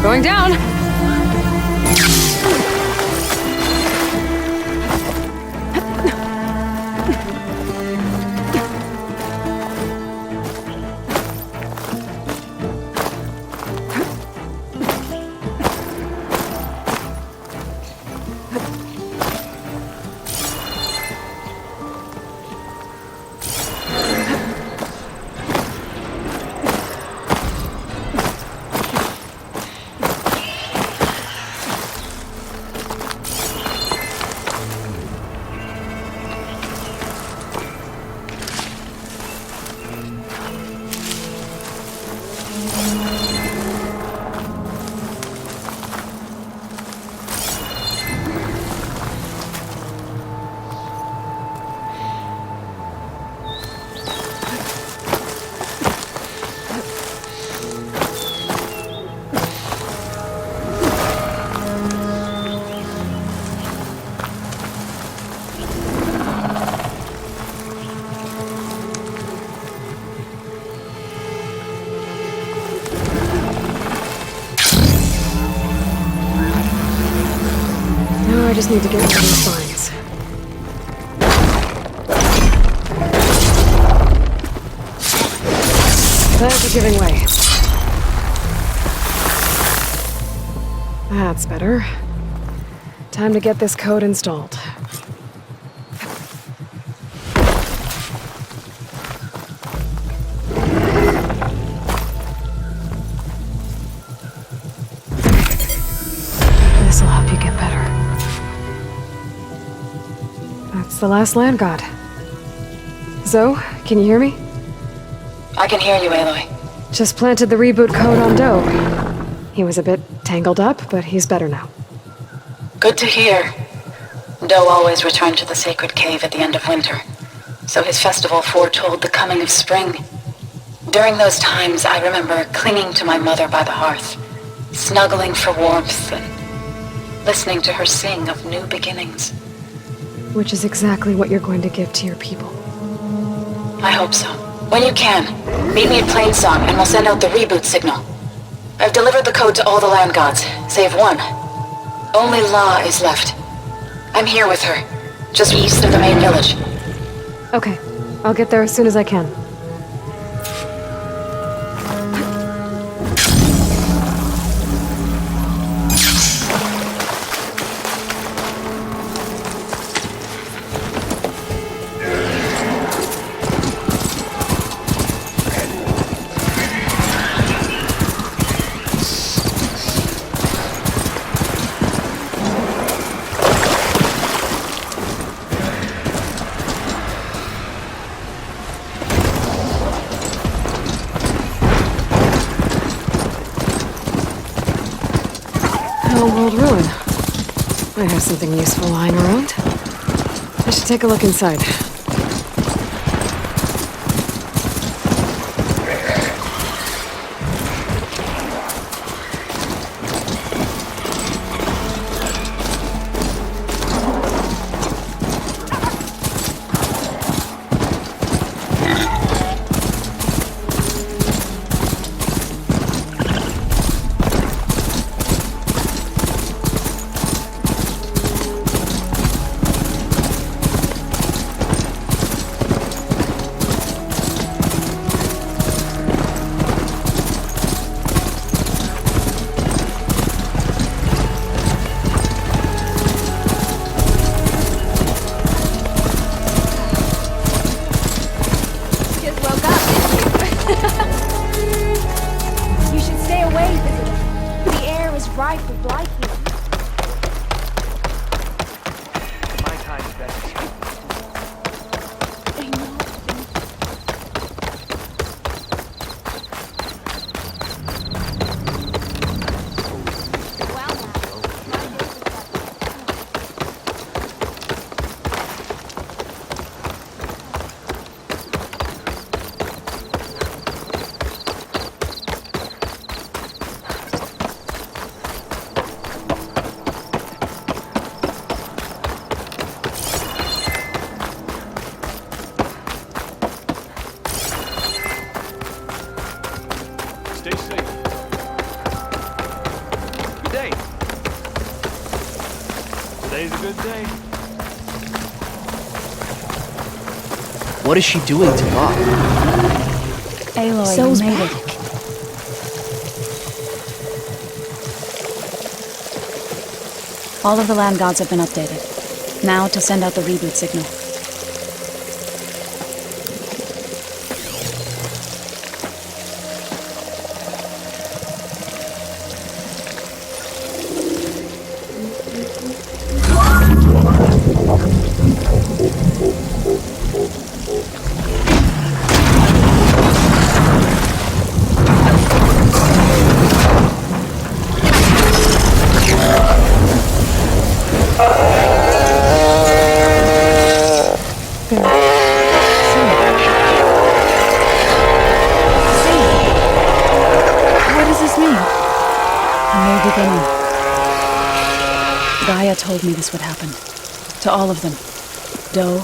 Going down! I just need to get rid of these vines. Plants are giving way. That's better. Time to get this code installed. This'll help you get better. That's the last land god. Zoe, can you hear me? I can hear you, Aloy. Just planted the reboot code on Doe. He was a bit tangled up, but he's better now. Good to hear. Doe always returned to the sacred cave at the end of winter, so his festival foretold the coming of spring. During those times, I remember clinging to my mother by the hearth, snuggling for warmth, and listening to her sing of new beginnings. Which is exactly what you're going to give to your people. I hope so. When you can, meet me at Plainsong and we'll send out the reboot signal. I've delivered the code to all the land gods, save one. Only La is left. I'm here with her, just east of the main village. Okay, I'll get there as soon as I can. Old ruin. Might have something useful lying around. I should take a look inside. You should stay away, visitor. The air is rife with life here. My time's best. Stay safe. Good day. Today's a good day. What is she doing to Bob? Aloy, So's you made back. it. All of the land gods have been updated. Now to send out the reboot signal. Gaia told me this would happen. To all of them. Do,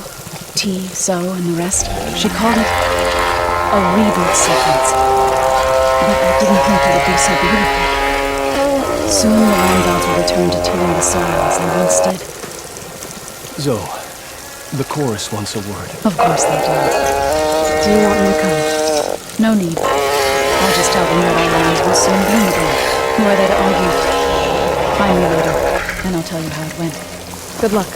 T, So, and the rest. She called it a reboot sequence. But I didn't think it would be so beautiful. Soon the land gods will return to tilling the soil as they once did. Zoe, the chorus wants a word. Of course they do. Do you want me to come? No need. I'll just tell them that our lands will soon bloom again. Who are they to argue? Find me later, and I'll tell you how it went. Good luck.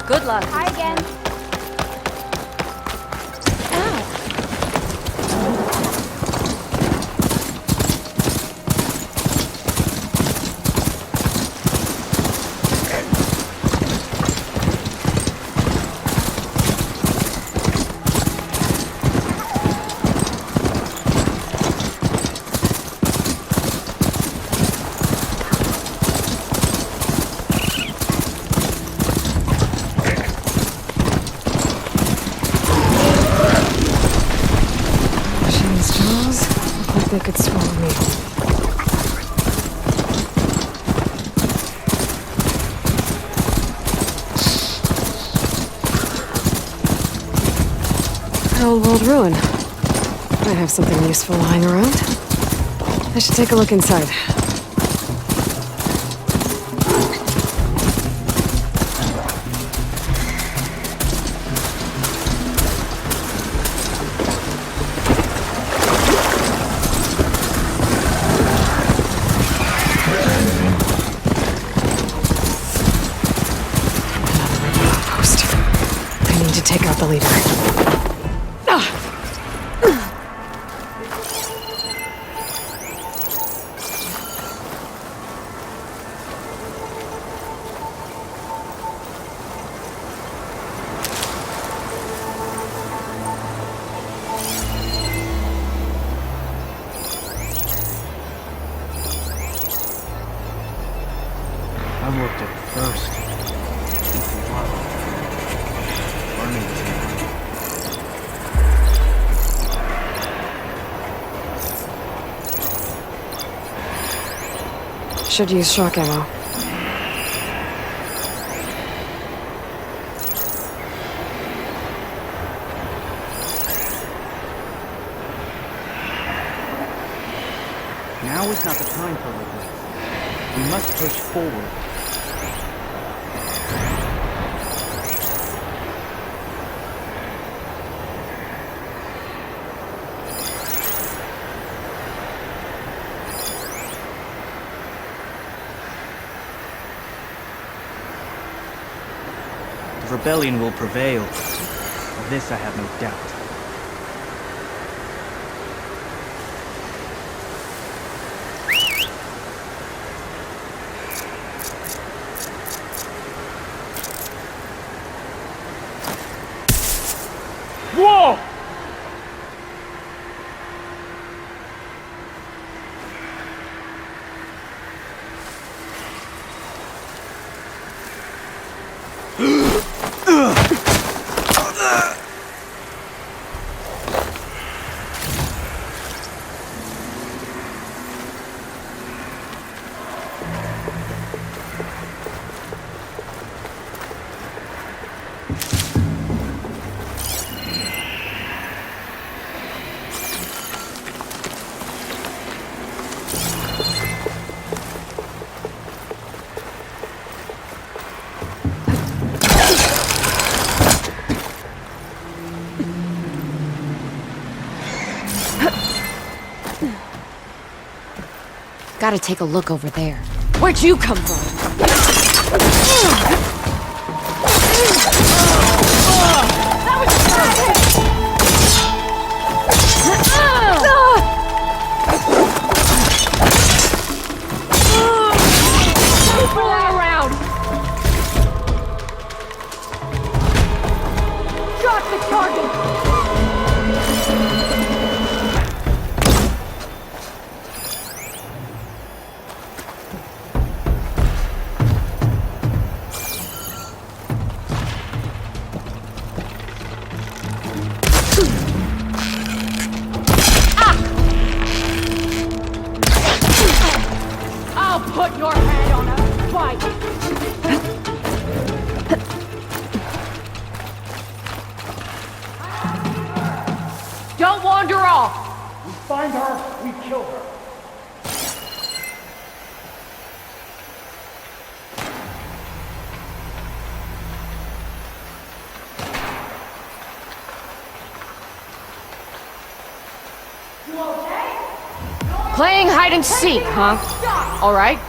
Good luck. Hi again. They could swallow me. An old world ruin. Might have something useful lying around. I should take a look inside. Take out the leader. I worked at first. Should use shock ammo. Now is not the time for regret. We must push forward. The rebellion will prevail. Of this I have no doubt. Whoa! Gotta take a look over there. Where'd you come from? That was Pull that around! Shot the target! Put your head on a spike! Don't wander off! We find her, we kill her. Playing hide and seek, huh? All right.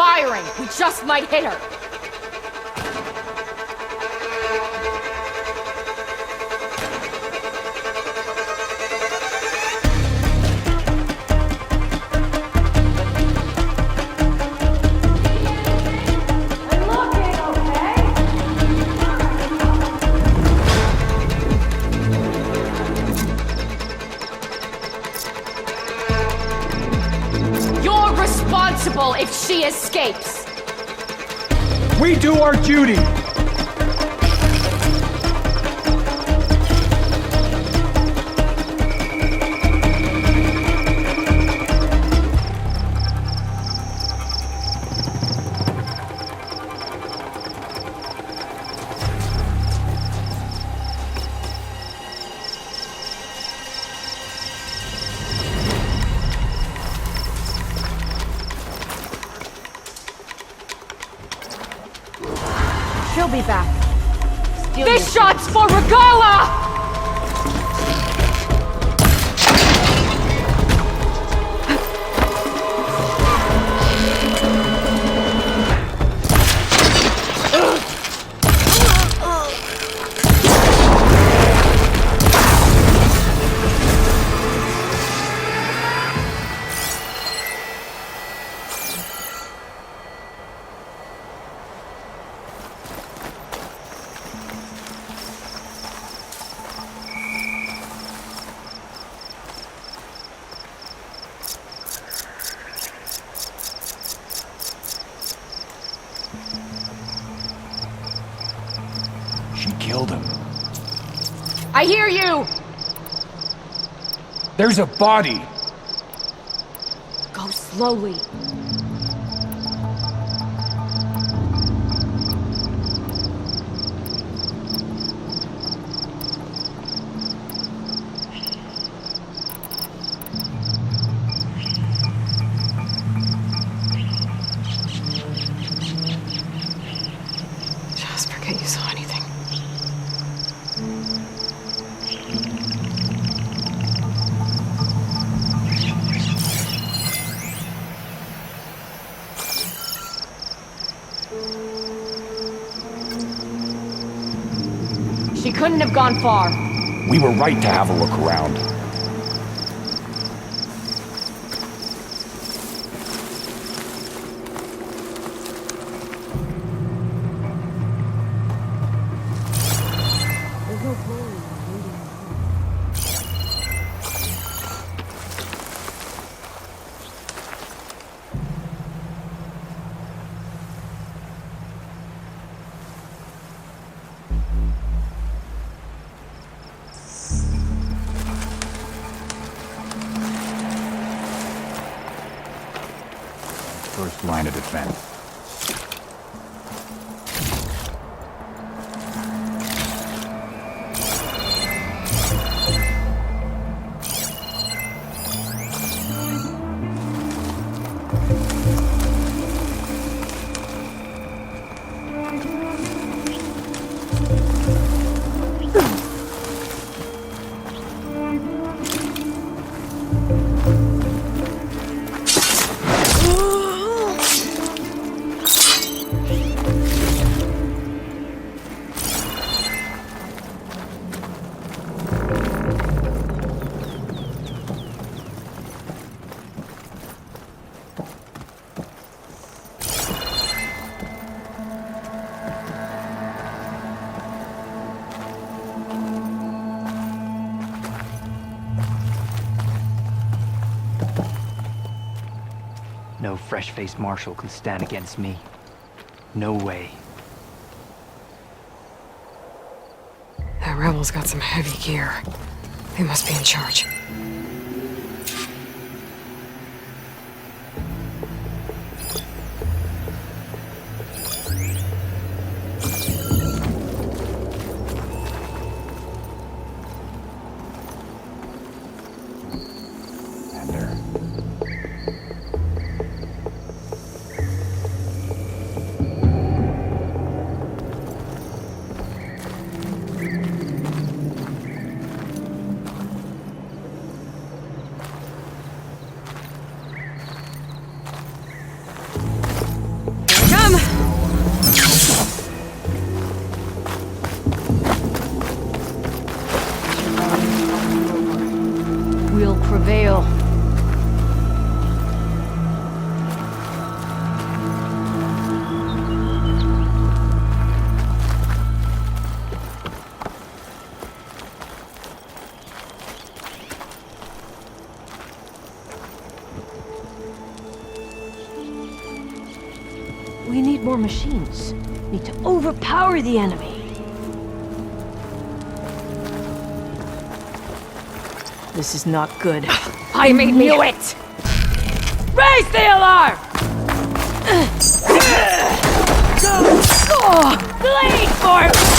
firing! We just might hit her! If she escapes. We do our duty. She'll be back. This shot's for Regala! She killed him. I hear you! There's a body. Go slowly. Just forget you saw anything. She couldn't have gone far. We were right to have a look around. First line of defense. No fresh-faced marshal can stand against me. No way. That rebel's got some heavy gear. They must be in charge. will prevail. We need more machines. Need to overpower the enemy. This is not good. I knew it! Raise the alarm! Bleed for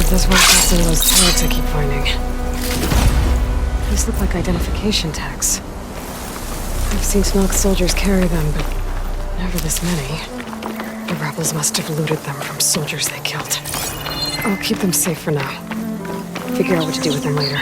There's one passing those tags I keep finding. These look like identification tags. I've seen Snoke soldiers carry them, but never this many. The rebels must have looted them from soldiers they killed. I'll keep them safe for now. Figure out what to do with them later.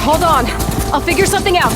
Hold on. I'll figure something out.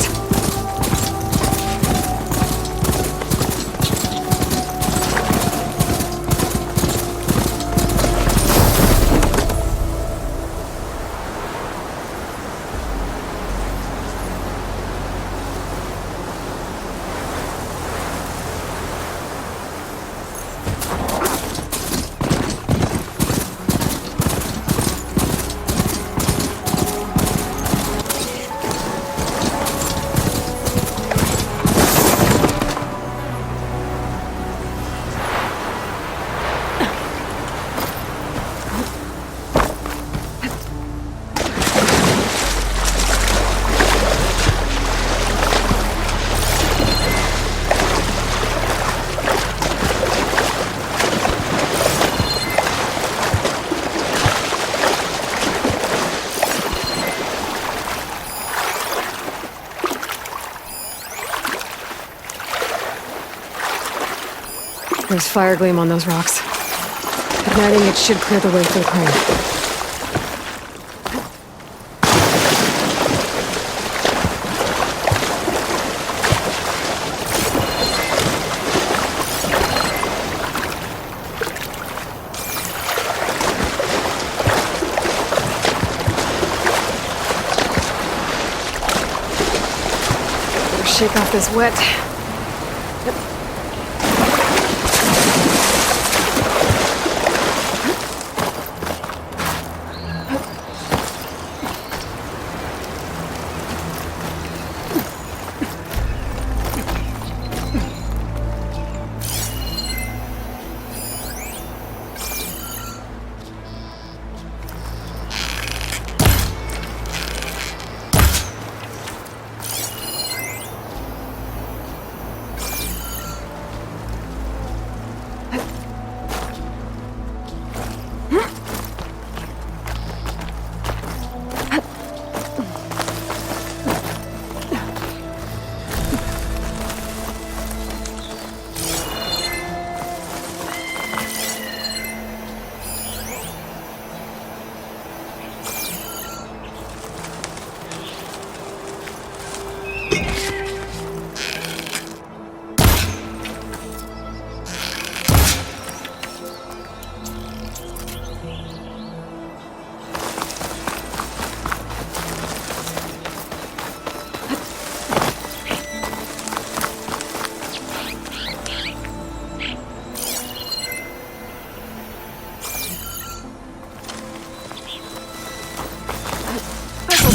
There's fire gleam on those rocks. Igniting it should clear the way for the crane. Shake off this wet.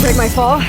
Break my fall.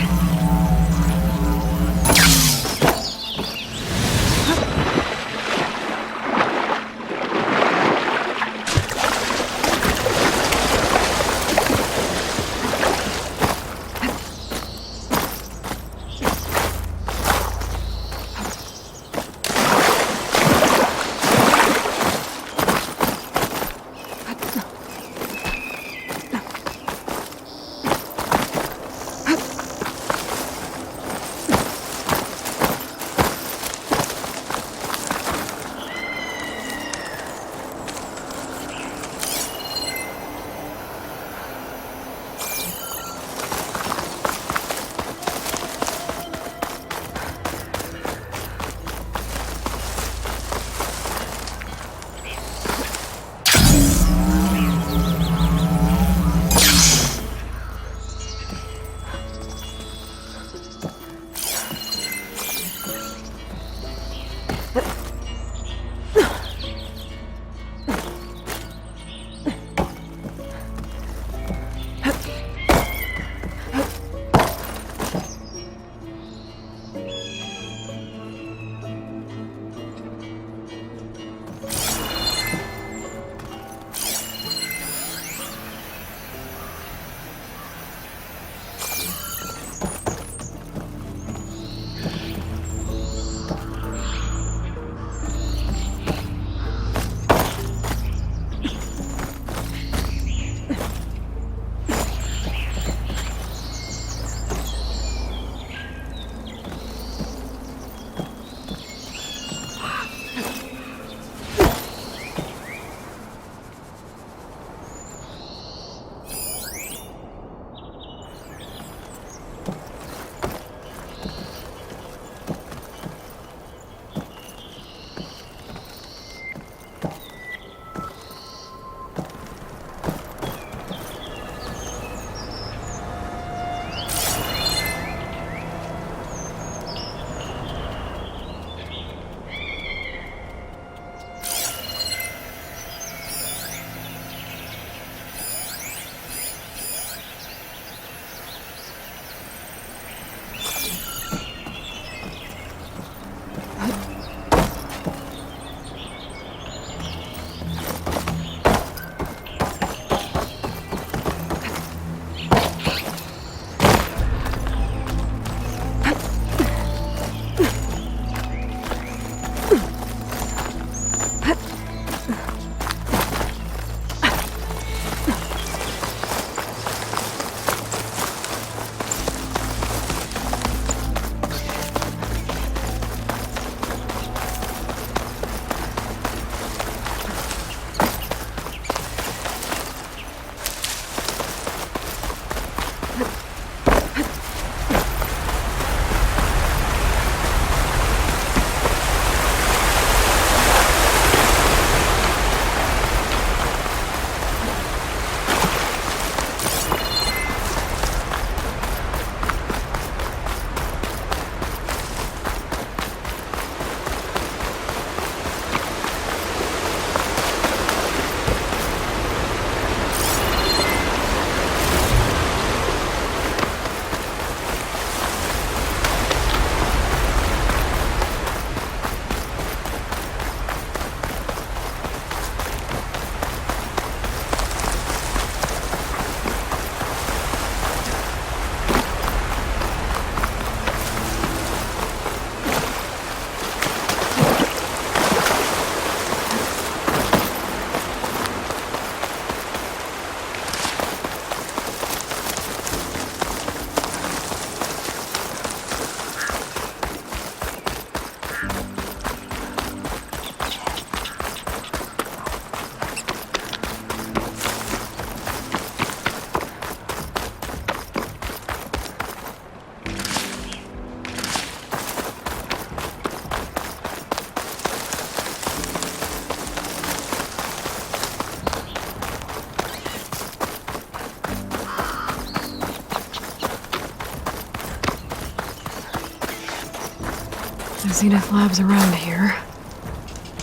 The Zenith lab's around here.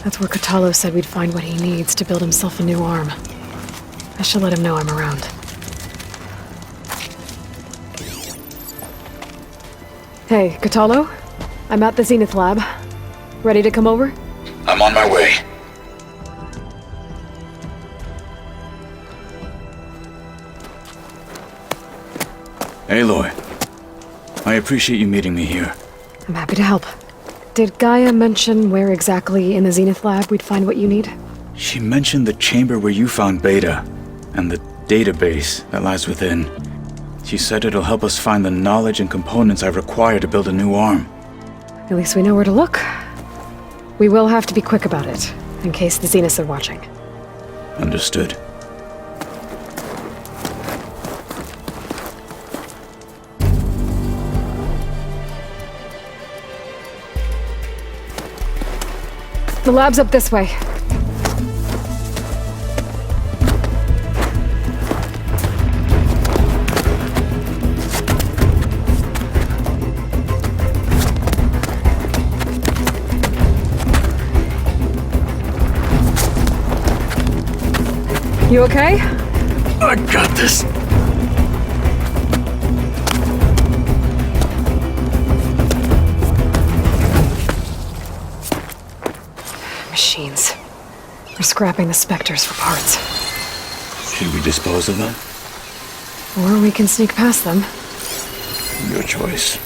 That's where ℍ𝕠𝕣𝕚 said we'd find what he needs to build himself a new arm. I should let him know I'm around. Hey, ℍ𝕠𝕣? I'm at the Zenith lab. Ready to come over? I'm on my way. Aloy, I appreciate you meeting me here. I'm happy to help. Did Gaia mention where exactly in the Zenith lab we'd find what you need? She mentioned the chamber where you found Beta, and the database that lies within. She said it'll help us find the knowledge and components I require to build a new arm. At least we know where to look. We will have to be quick about it, in case the Zeniths are watching. Understood. The lab's up this way. You okay? I got this. Machines. We're scrapping the specters for parts. Should we dispose of them? Or we can sneak past them. Your choice.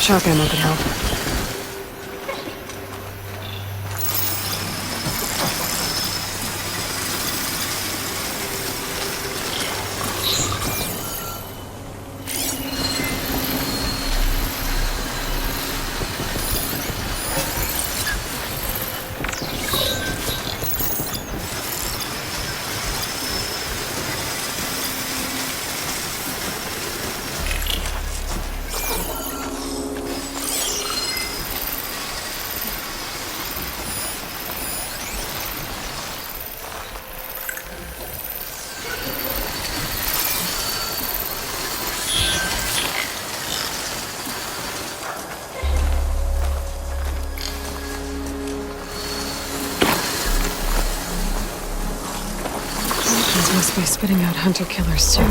Shock ammo could help. Must be spitting out hunter-killers too.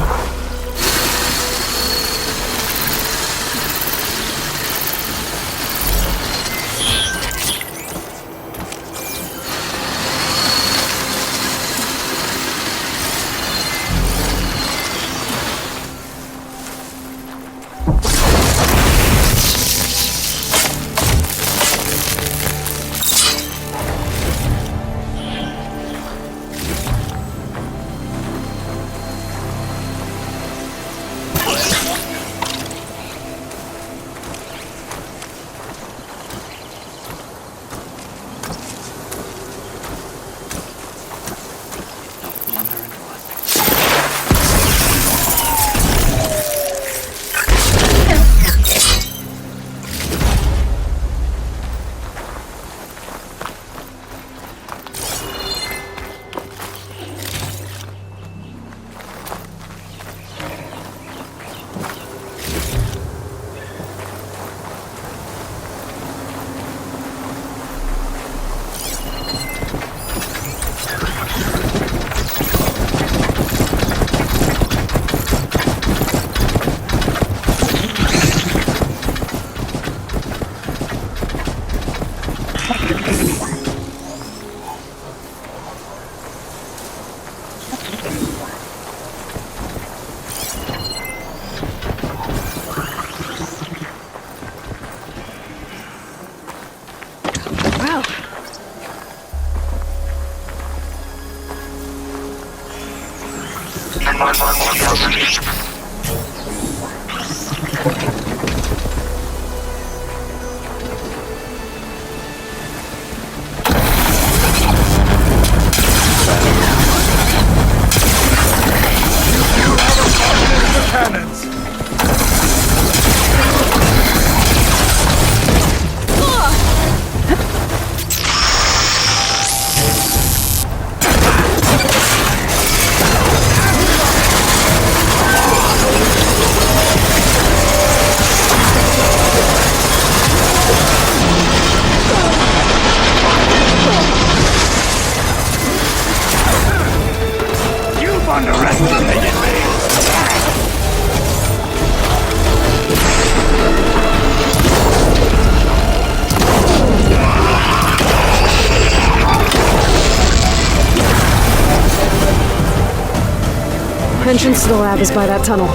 Entrance to the lab is by that tunnel.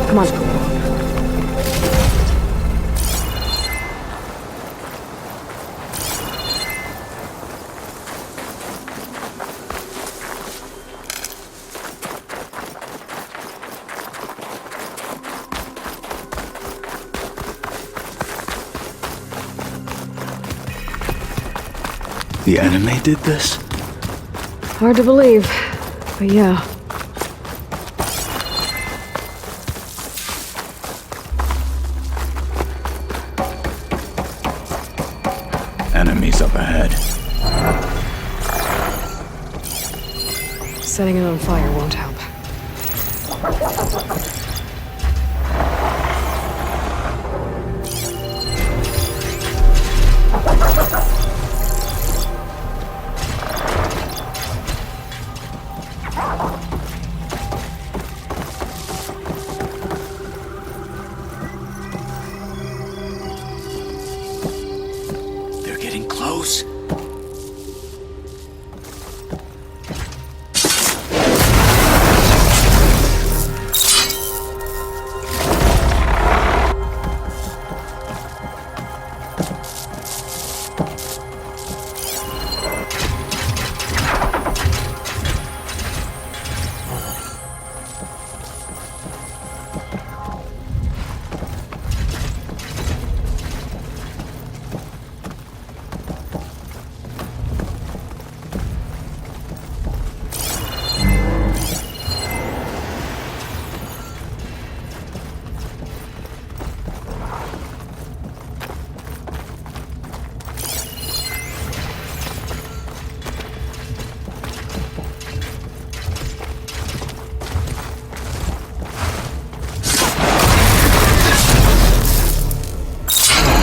Come on. The enemy did this? Hard to believe, but yeah. Enemies up ahead. Setting it on fire won't help. They're getting close.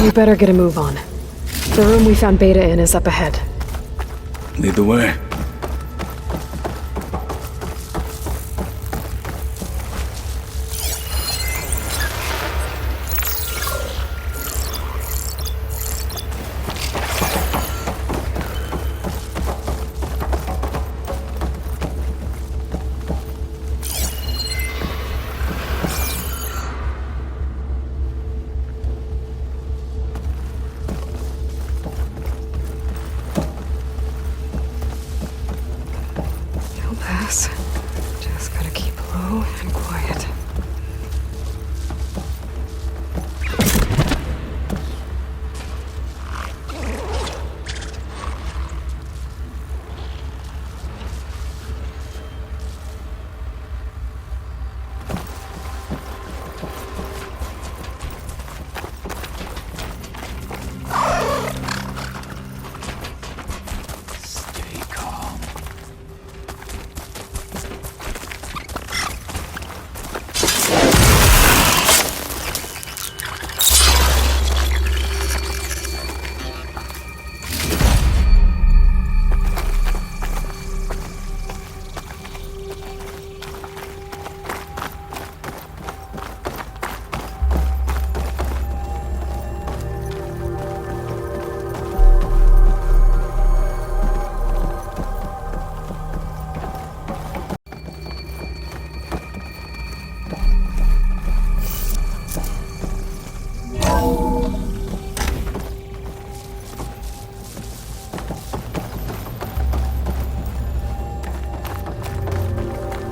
We better get a move on. The room we found Beta in is up ahead. Lead the way. Just gotta keep low and quiet.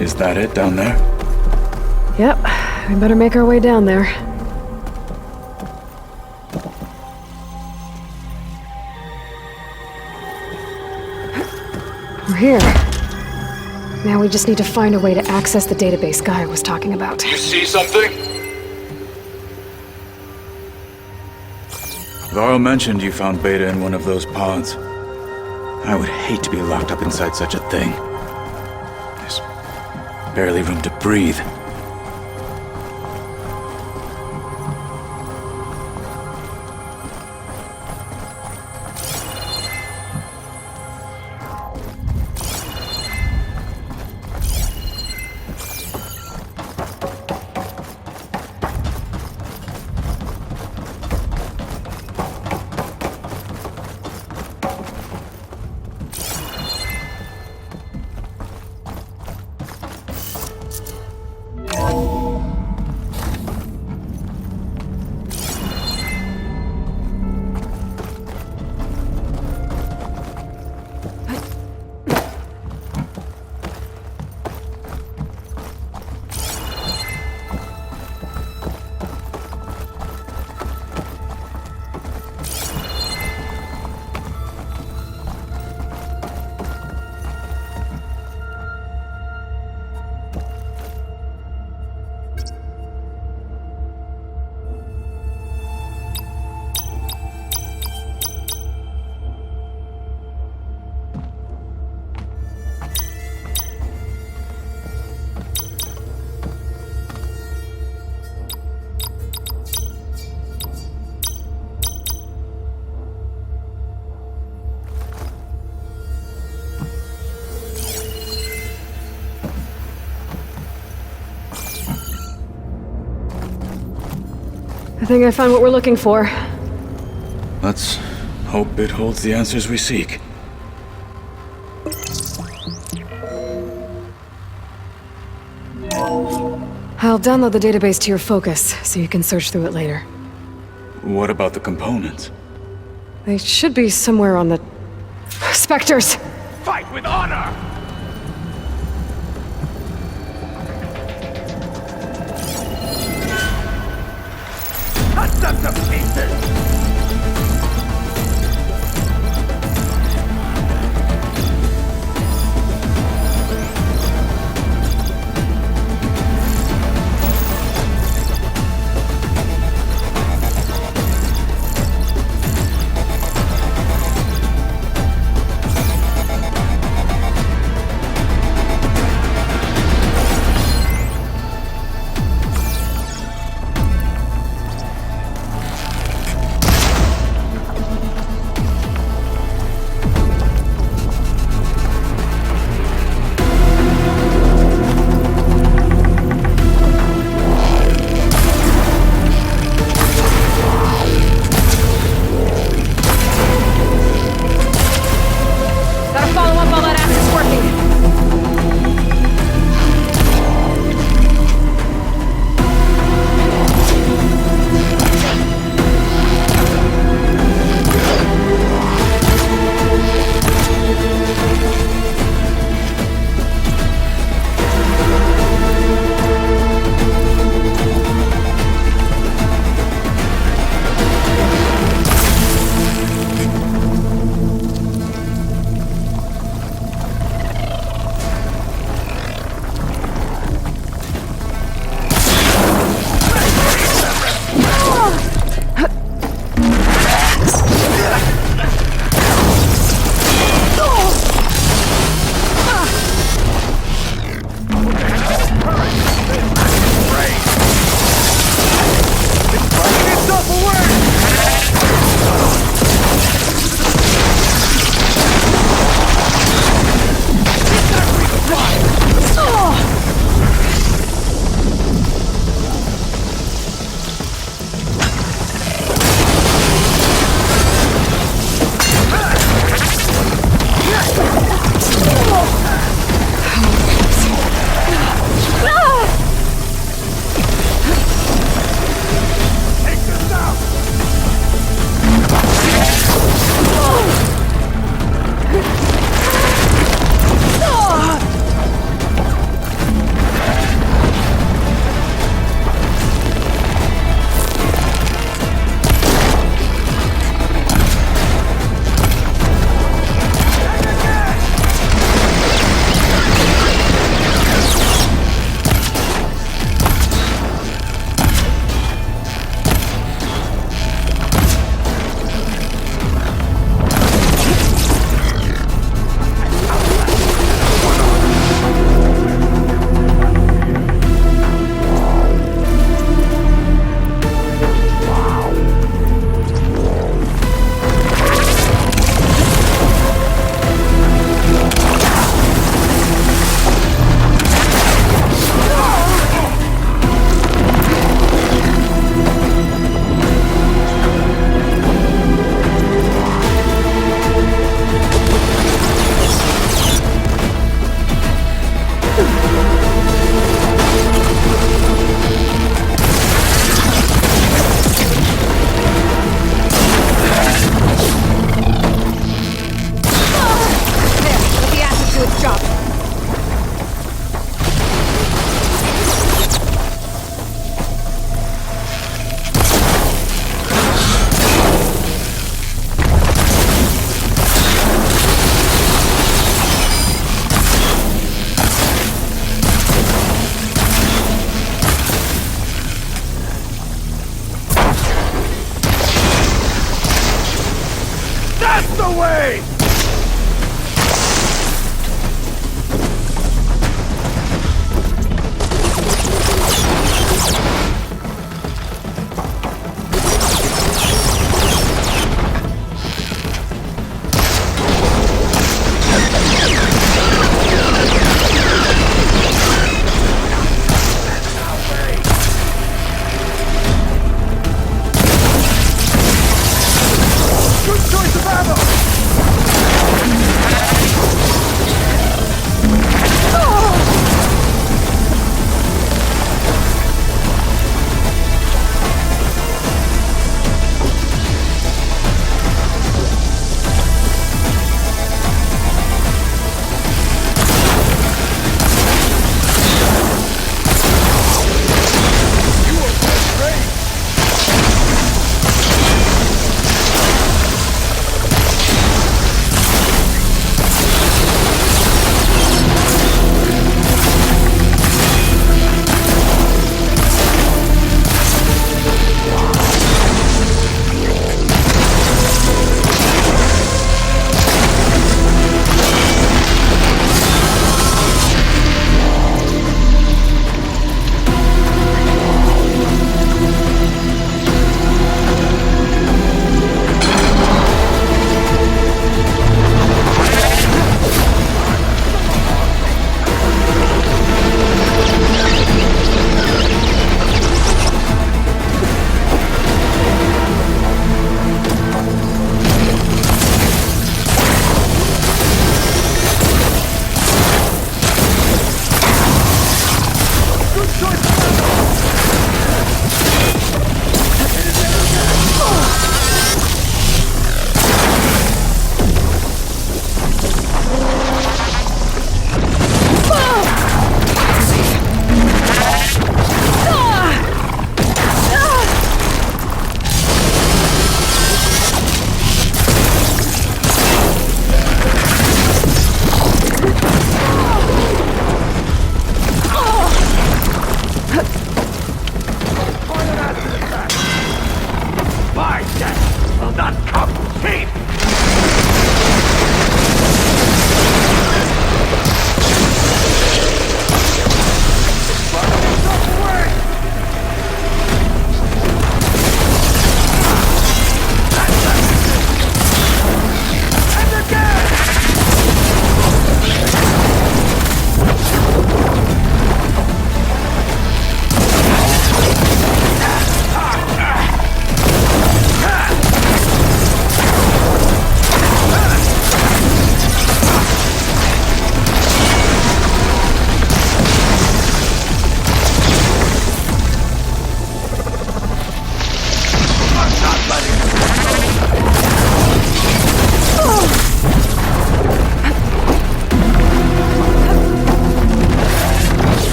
Is that it down there? Yep, we better make our way down there. We're here. Now we just need to find a way to access the database Guy was talking about. You see something? Varl mentioned you found Beta in one of those pods. I would hate to be locked up inside such a thing. There's barely room to breathe. I think I found what we're looking for. Let's hope it holds the answers we seek. I'll download the database to your Focus, so you can search through it later. What about the components? They should be somewhere on the... Spectres! Fight with honor! Cut them to pieces! away!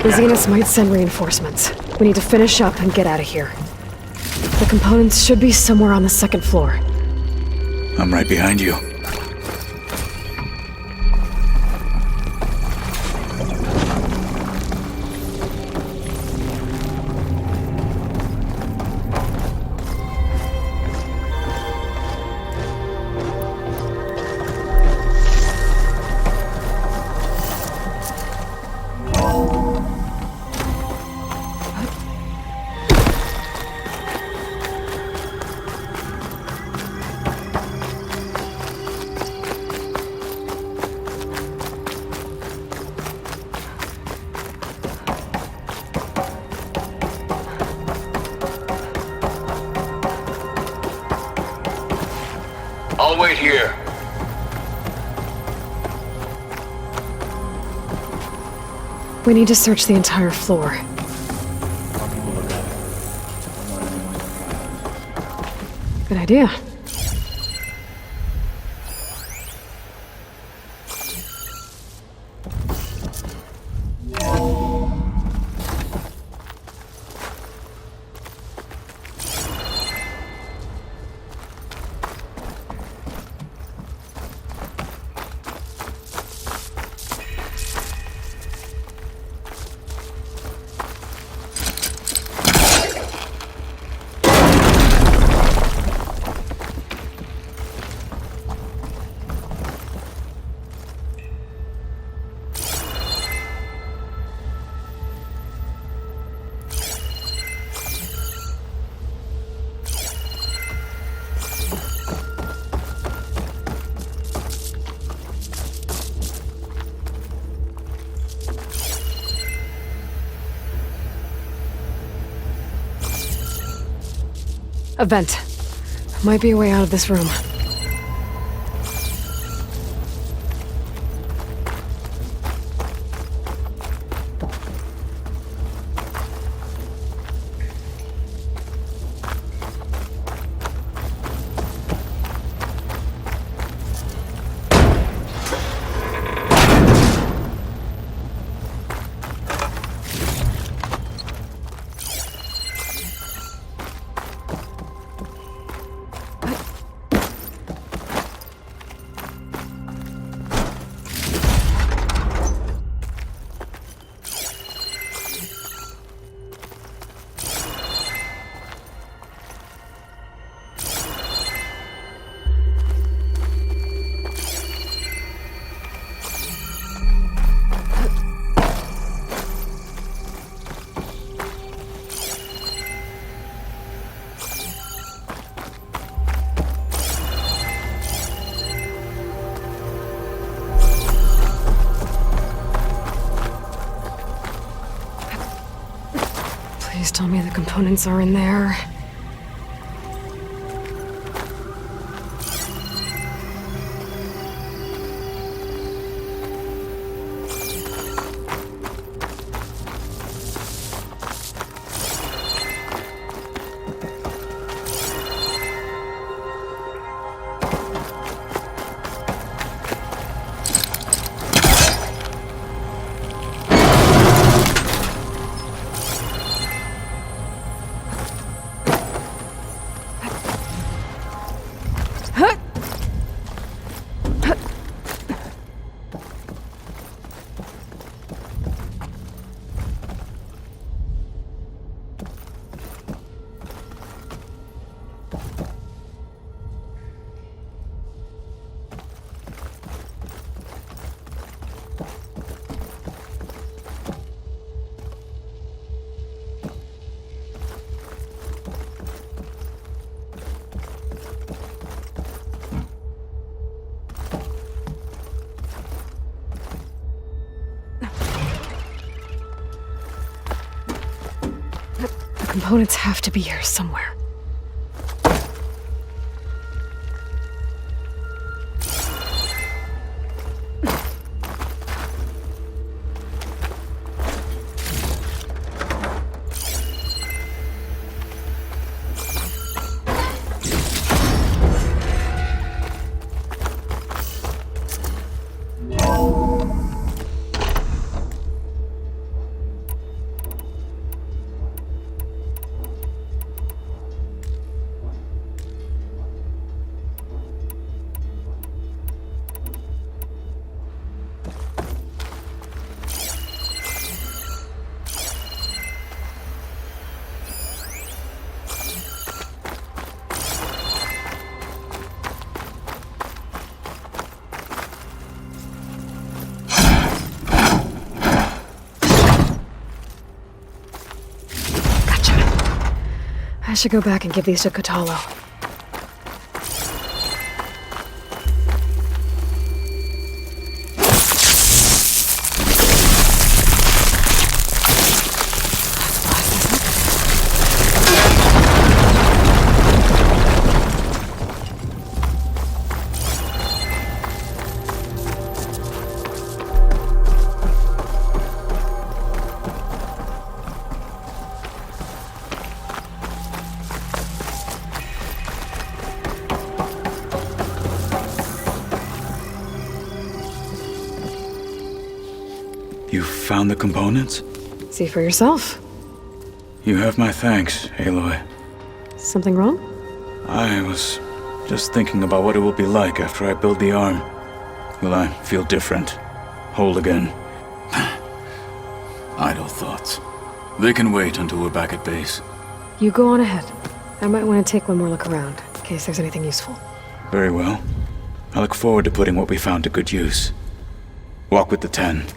The Zeniths might send reinforcements. We need to finish up and get out of here. The components should be somewhere on the second floor. I'm right behind you. I'll wait here. We need to search the entire floor. Good idea. A vent. Might be a way out of this room. Please tell me the components are in there. Components have to be here somewhere. I should go back and give these to ℍ𝕠𝕣𝕚. You found the components? See for yourself. You have my thanks, Aloy. Something wrong? I was just thinking about what it will be like after I build the arm. Will I feel different? Whole again? Idle thoughts. They can wait until we're back at base. You go on ahead. I might want to take one more look around, in case there's anything useful. Very well. I look forward to putting what we found to good use. Walk with the 10.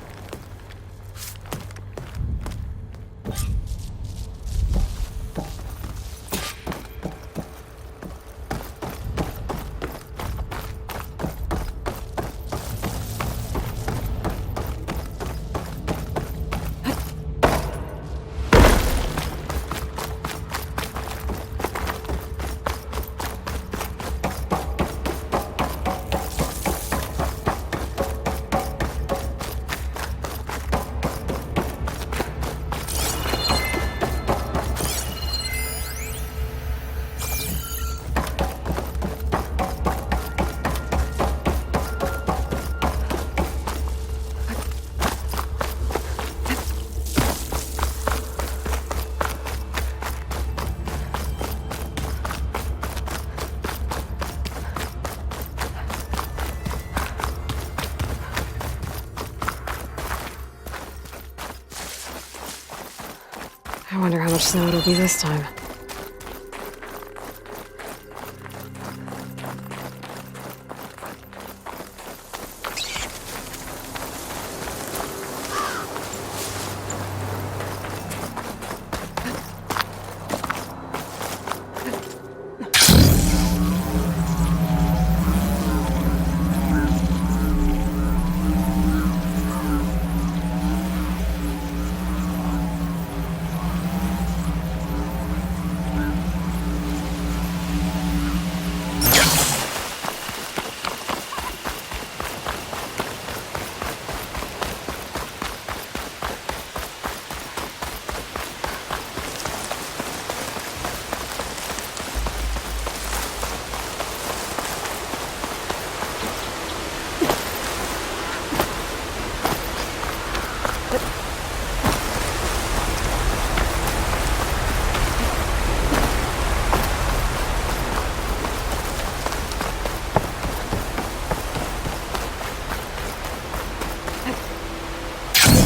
I wonder how much snow it'll be this time.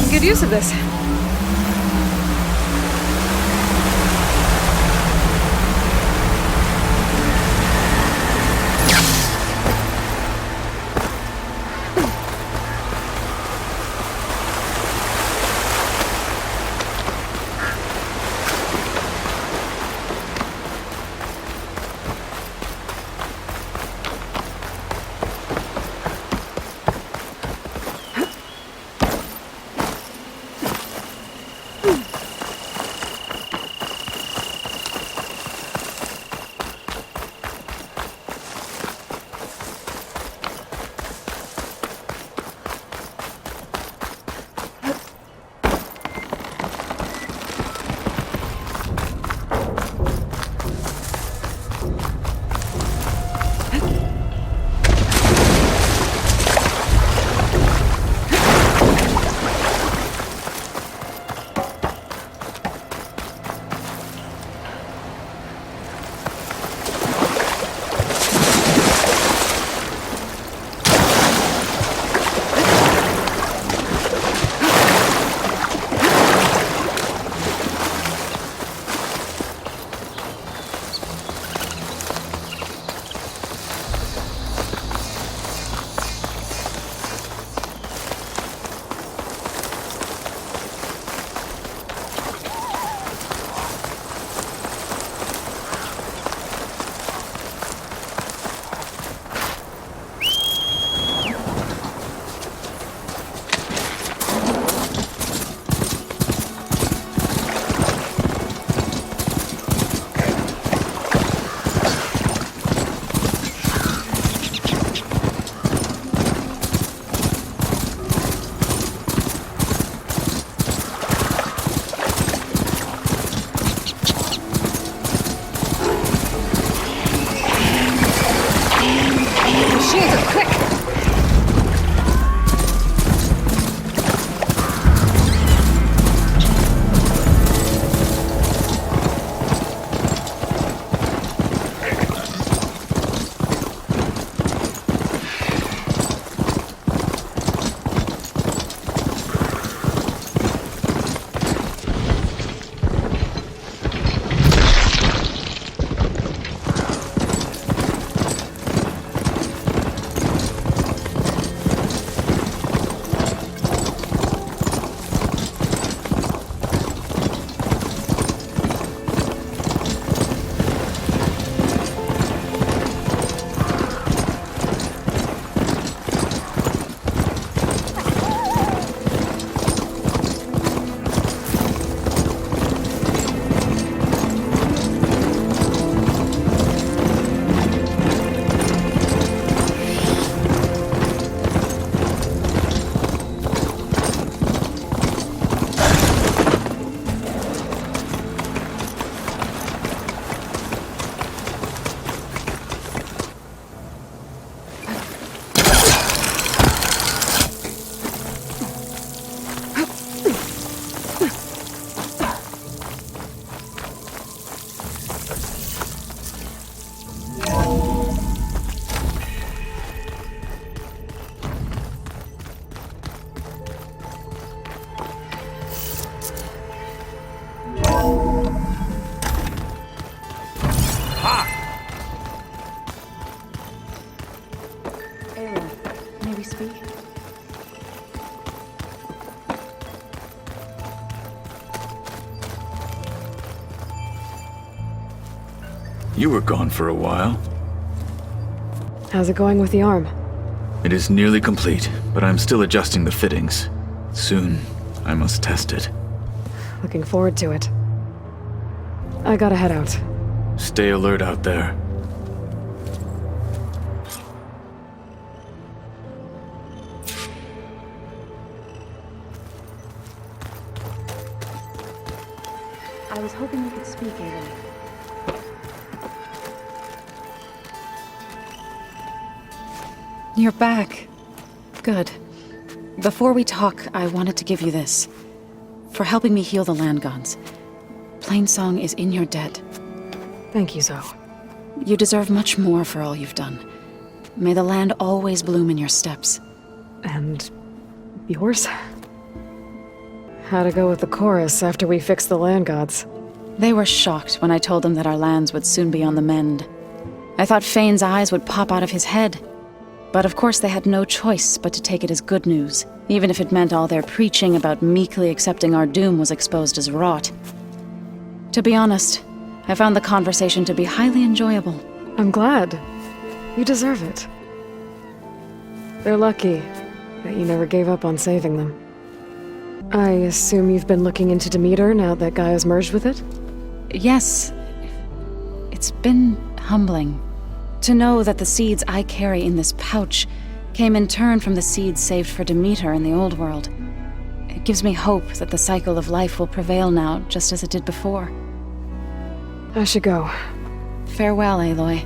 Good use of this. You were gone for a while. How's it going with the arm? It is nearly complete, but I'm still adjusting the fittings. Soon, I must test it. Looking forward to it. I gotta head out. Stay alert out there. I was hoping you could speak, Aloy. You're back. Good. Before we talk, I wanted to give you this. For helping me heal the land gods. Plainsong is in your debt. Thank you, Zoe. You deserve much more for all you've done. May the land always bloom in your steps. And yours? How'd it go with the chorus after we fixed the land gods? They were shocked when I told them that our lands would soon be on the mend. I thought Fane's eyes would pop out of his head. But of course they had no choice but to take it as good news, even if it meant all their preaching about meekly accepting our doom was exposed as rot. To be honest, I found the conversation to be highly enjoyable. I'm glad. You deserve it. They're lucky that you never gave up on saving them. I assume you've been looking into Demeter now that Gaia's merged with it? Yes. It's been humbling. To know that the seeds I carry in this pouch came in turn from the seeds saved for Demeter in the old world. It gives me hope that the cycle of life will prevail now, just as it did before. I should go. Farewell, Aloy.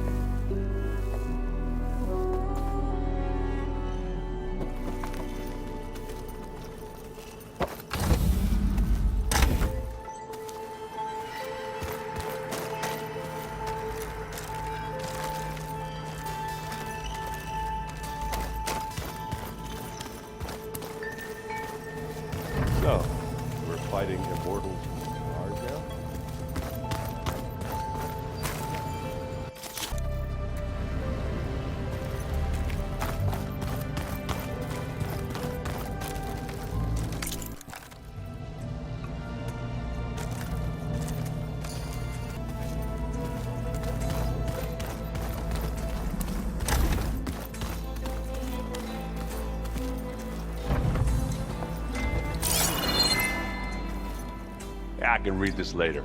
So, we're fighting immortals from Mars now? I can read this later.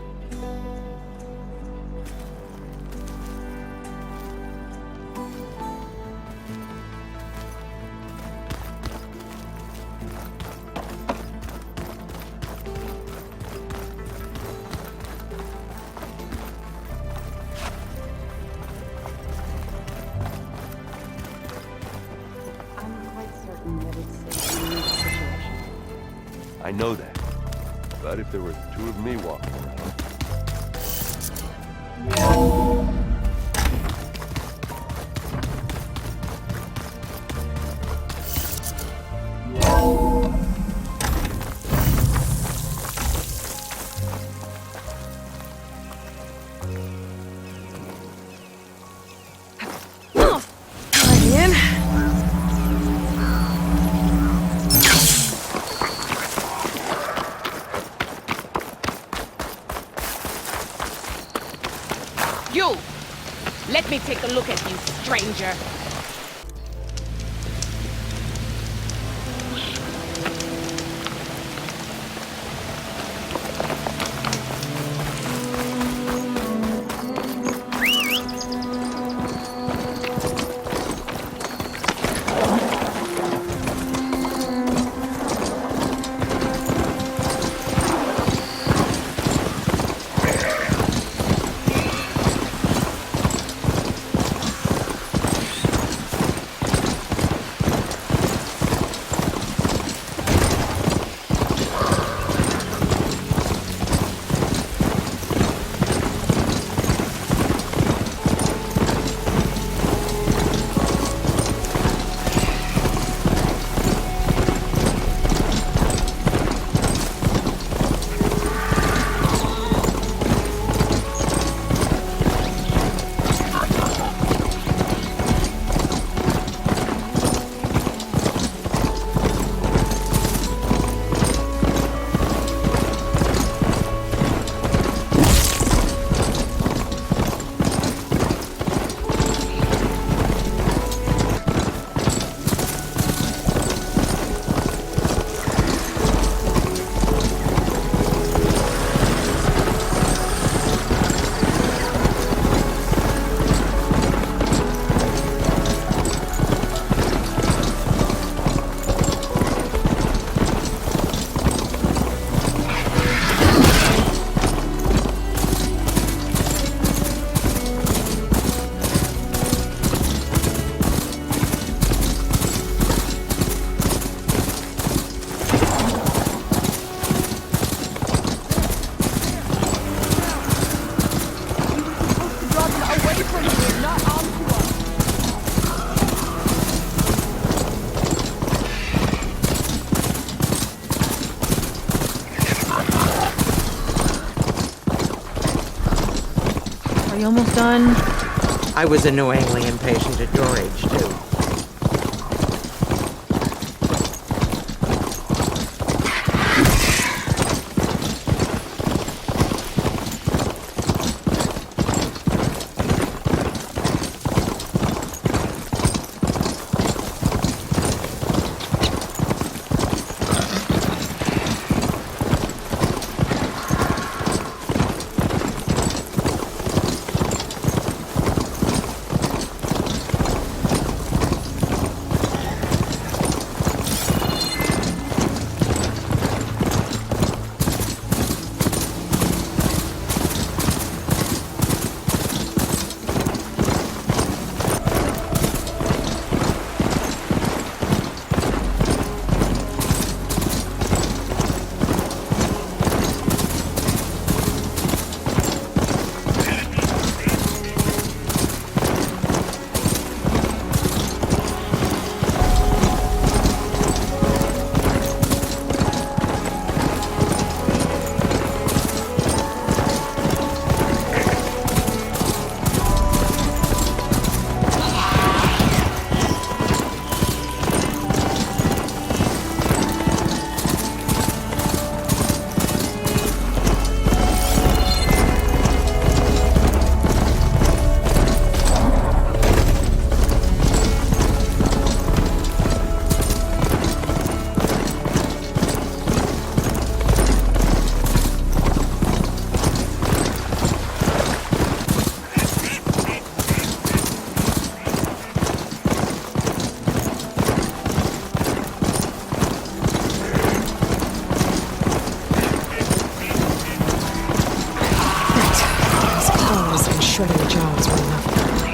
I'm quite certain that it's a unique situation. I know that. But if there were two of me walking around... You! Let me take a look at you, stranger. Are you almost done? I was annoyingly impatient at your age, too. Shredding jobs were enough apparently.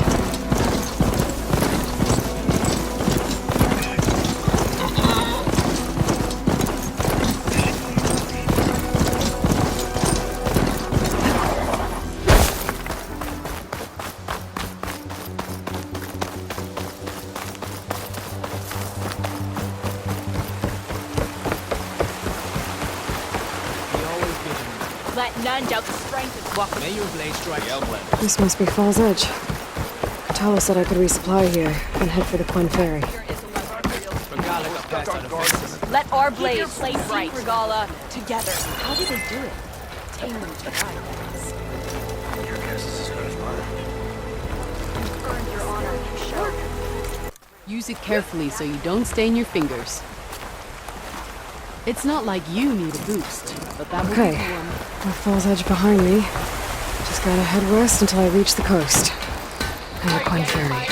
Let none doubt the strength of what May your blade strike ℏ. This must be Fall's Edge. Katala said I could resupply here and head for the Quen Ferry. Let our blades play right, Regala, together. How do they do it? Tearing to rise. Your guess is as good as mine. You've earned your honor, sure. Use it carefully so you don't stain your fingers. It's not like you need a boost, but that will Okay, be one. with Fall's Edge behind me, just gotta head west until I reach the coast. And the Quen Ferry.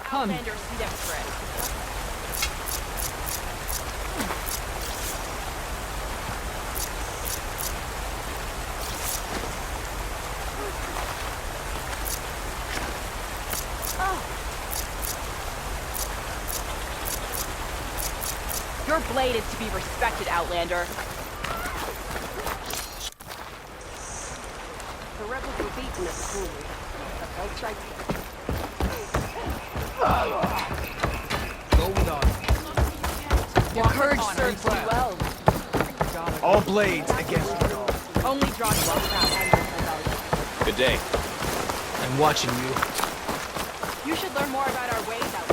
Come. See them spread. Your blade is to be respected, Outlander. The rebels were beaten at the pool. I'll try. Go with us. Your courage serves you well. All blades against you. Only draw one crowd. Good day. I'm watching you. You should learn more about our ways, Outlander.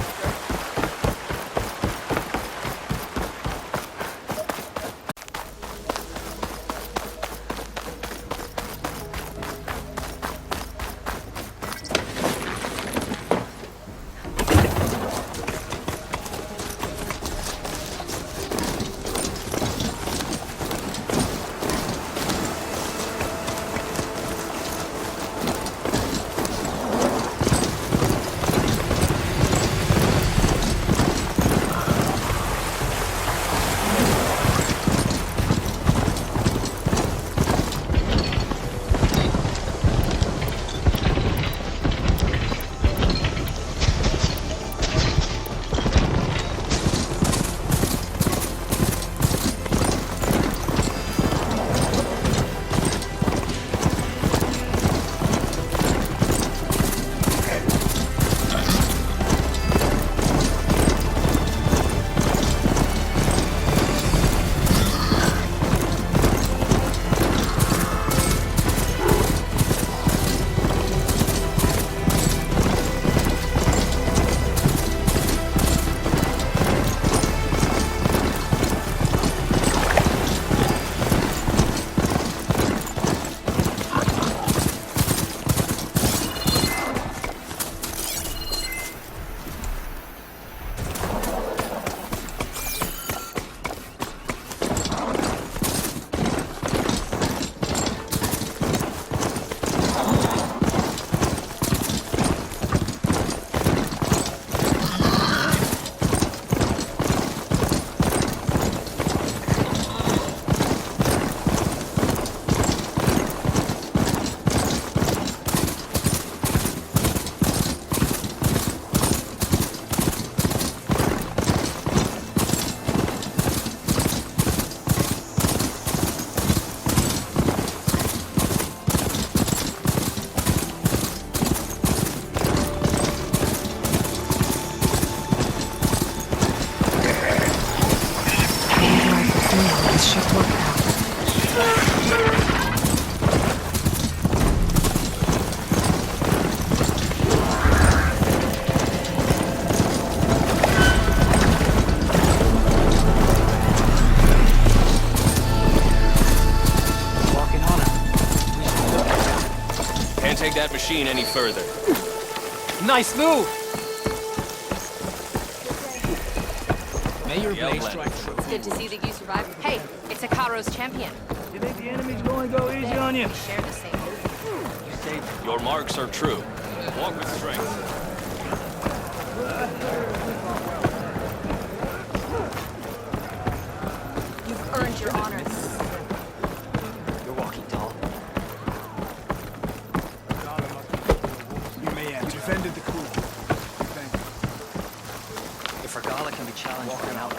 should work out. Walking on her. Can't take that machine any further. Nice move! May your blade strike true. It's good to see that you survived. Hey, it's ℍ𝕠𝕣𝕚 champion. You think the enemy's gonna go easy on you? Share the same. You saved me. Your marks are true. Walk with strength. You've earned your honor. You're walking tall. You may have defended the crew. Thank you. If Regala can be challenged by an outlaw.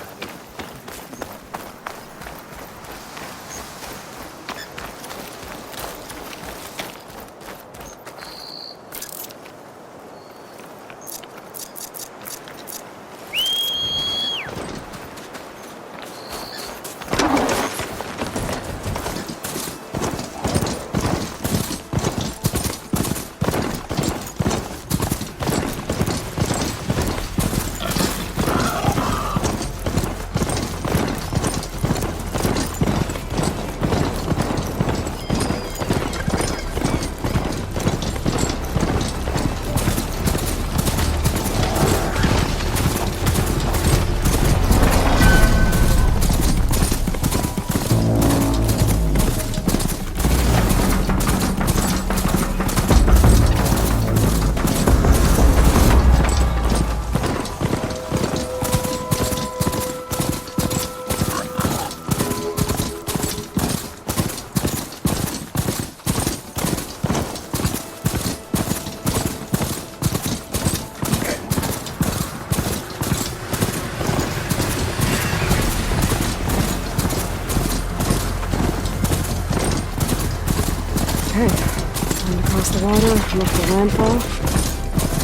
Okay, time to cross the water, look for landfall,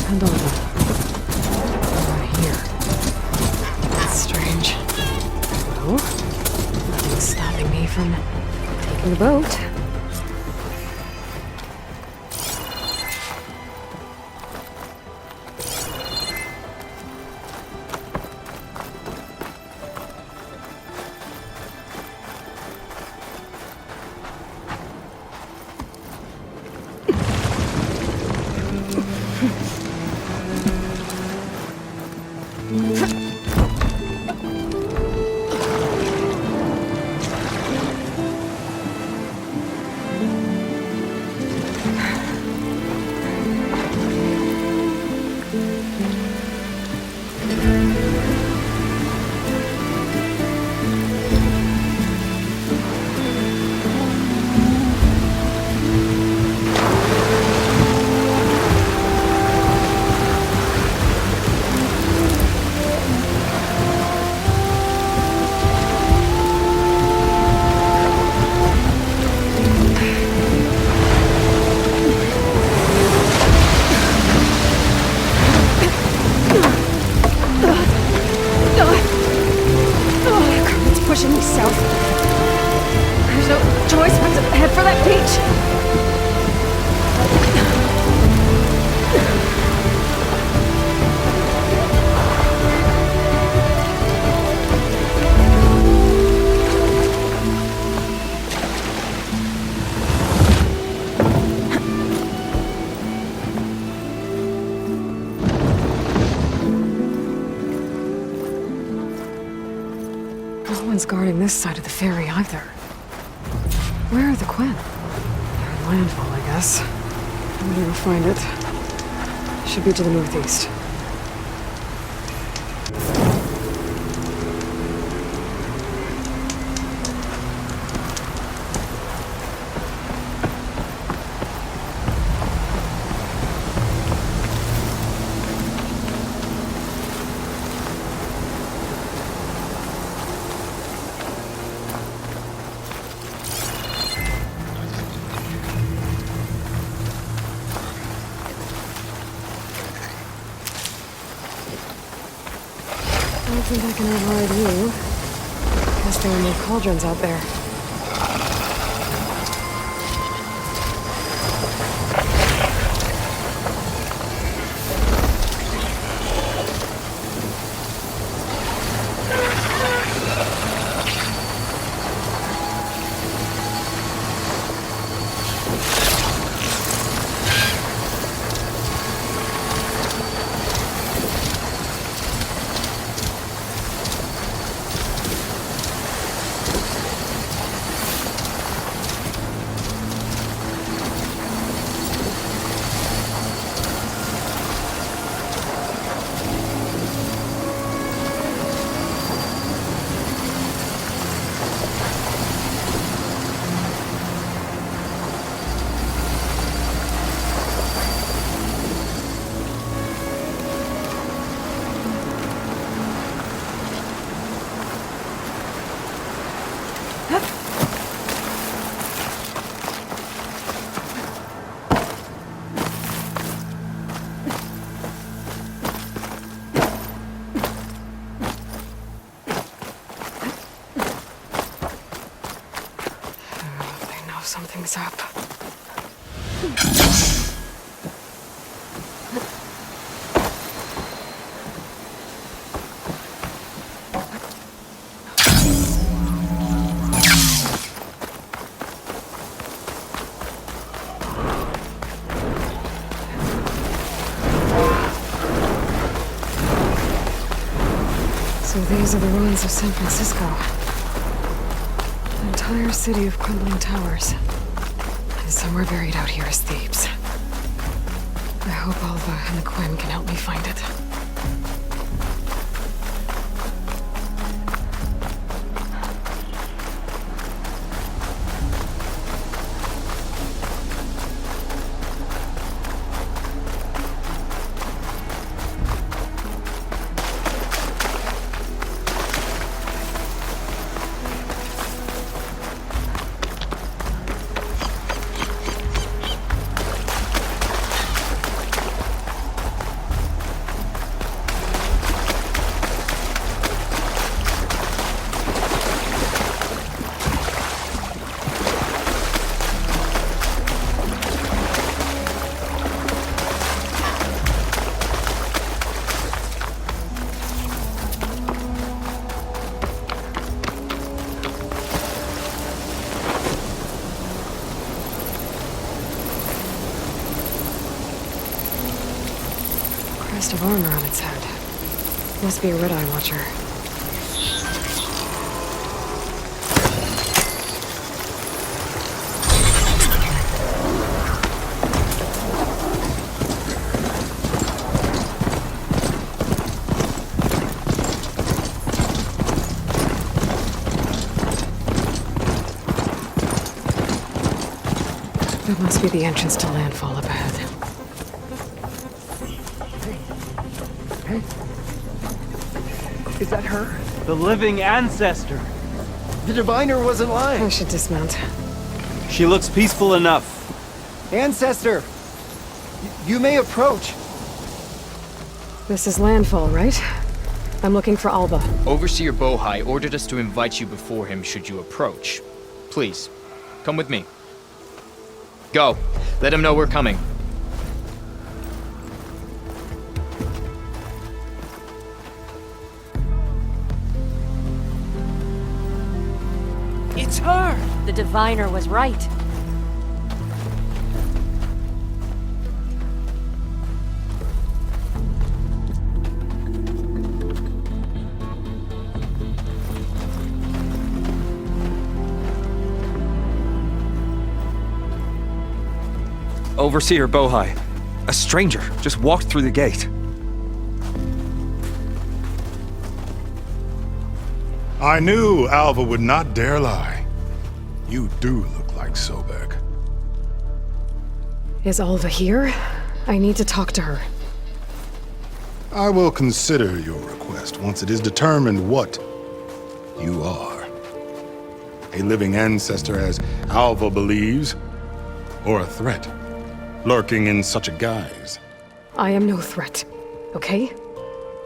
and over. Right here. That's strange. No, nothing's stopping me from taking the boat. Pushing me south. There's no choice but to head for that beach. No one's guarding this side of the ferry either. Where are the Quen? They're in landfall, I guess. I'm gonna go find it. Should be to the northeast. I don't think I can override you. Guess there are more cauldrons out there. Something's up. So these are the ruins of San Francisco. An entire city of crumbling towers. And somewhere buried out here is Thebes. I hope ℎ𝕉𝕠𝕣 and the ℍ𝕠𝕣 can help me find it. Crest of armor on its head. Must be a red-eye watcher. That must be the entrance to landfall up ahead. Is that her? The living ancestor. The diviner wasn't lying. I should dismount. She looks peaceful enough. Ancestor! You may approach. This is landfall, right? I'm looking for Alba. Overseer ℎ𝕉𝕠𝕣 ordered us to invite you before him should you approach. Please, come with me. Go. Let him know we're coming. It's her! The diviner was right. Overseer ℎ𝕉𝕠𝕣. A stranger just walked through the gate. I knew Alva would not dare lie. You do look like Sobek. Is Alva here? I need to talk to her. I will consider your request once it is determined what you are. A living ancestor, as Alva believes, or a threat, lurking in such a guise. I am no threat, okay?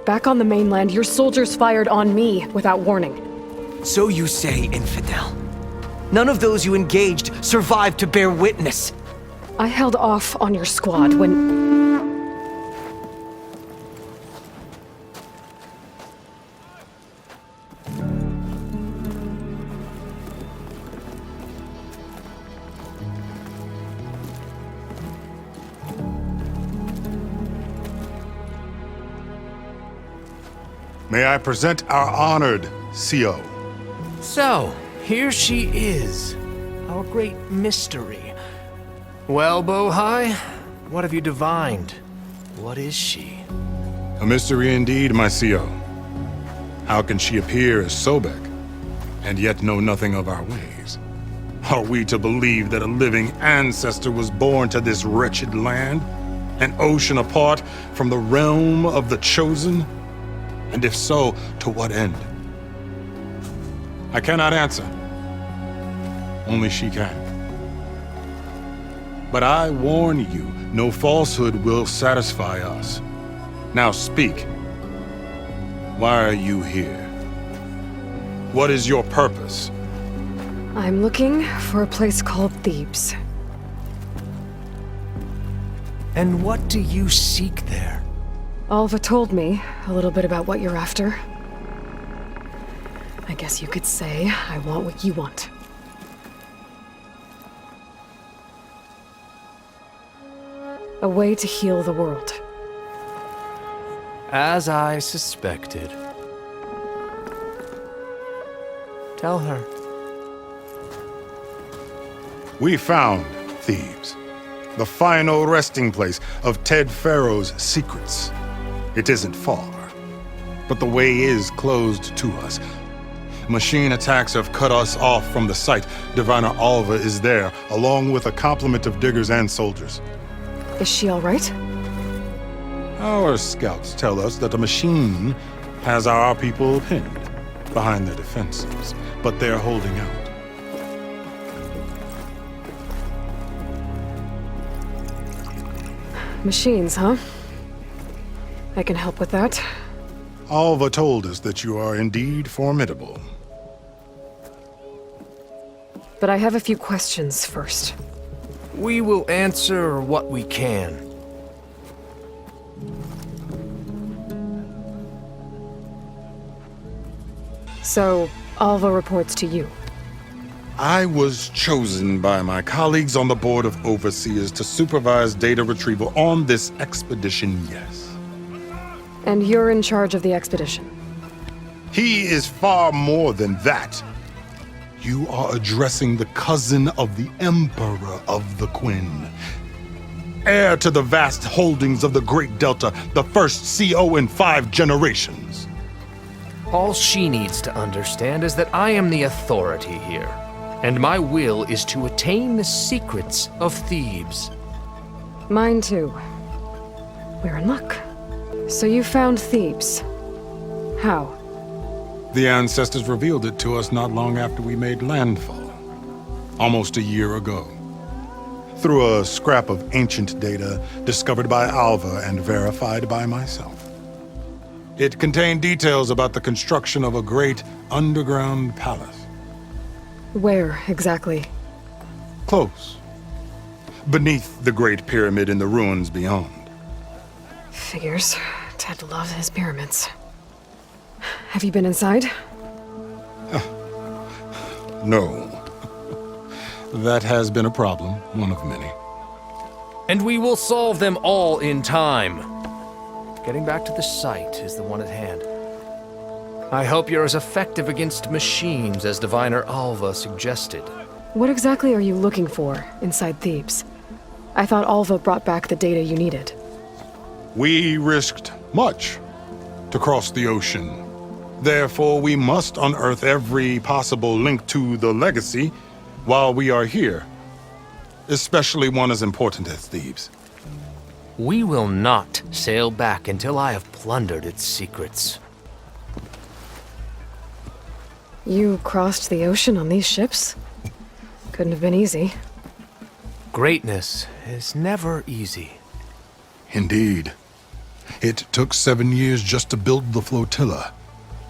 Back on the mainland, your soldiers fired on me without warning. So you say, infidel. None of those you engaged survived to bear witness. I held off on your squad when... May I present our honored CO. So, here she is, our great mystery. Well, Bohai, what have you divined? What is she? A mystery indeed, my CO. How can she appear as Sobek, and yet know nothing of our ways? Are we to believe that a living ancestor was born to this wretched land, an ocean apart from the realm of the Chosen? And if so, to what end? I cannot answer. Only she can. But I warn you, no falsehood will satisfy us. Now speak. Why are you here? What is your purpose? I'm looking for a place called Thebes. And what do you seek there? Alva told me a little bit about what you're after. I guess you could say I want what you want. A way to heal the world. As I suspected. Tell her. We found Thebes, the final resting place of ℍ𝕠𝕤𝕚's secrets. It isn't far, but the way is closed to us. Machine attacks have cut us off from the site. Diviner Alva is there, along with a complement of diggers and soldiers. Is she all right? Our scouts tell us that a machine has our people pinned behind their defenses, but they're holding out. Machines, huh? I can help with that. Alva told us that you are indeed formidable. But I have a few questions first. We will answer what we can. So, Alva reports to you. I was chosen by my colleagues on the Board of Overseers to supervise data retrieval on this expedition, yes. And you're in charge of the expedition? He is far more than that. You are addressing the cousin of the Emperor of the Quinn. Heir to the vast holdings of the Great Delta, the first CO in 5 generations. All she needs to understand is that I am the authority here, and my will is to attain the secrets of Thebes. Mine too. We're in luck. So you found Thebes. How? The ancestors revealed it to us not long after we made landfall, almost a year ago, through a scrap of ancient data discovered by Alva and verified by myself. It contained details about the construction of a great underground palace. Where, exactly? Close. Beneath the Great Pyramid in the ruins beyond. Figures. Ted loves his pyramids. Have you been inside? No. That has been a problem, one of many. And we will solve them all in time. Getting back to the site is the one at hand. I hope you're as effective against machines as Diviner Alva suggested. What exactly are you looking for inside Thebes? I thought Alva brought back the data you needed. We risked much to cross the ocean. Therefore, we must unearth every possible link to the legacy while we are here, especially one as important as Thebes. We will not sail back until I have plundered its secrets. You crossed the ocean on these ships? Couldn't have been easy. Greatness is never easy. Indeed. It took 7 years just to build the flotilla.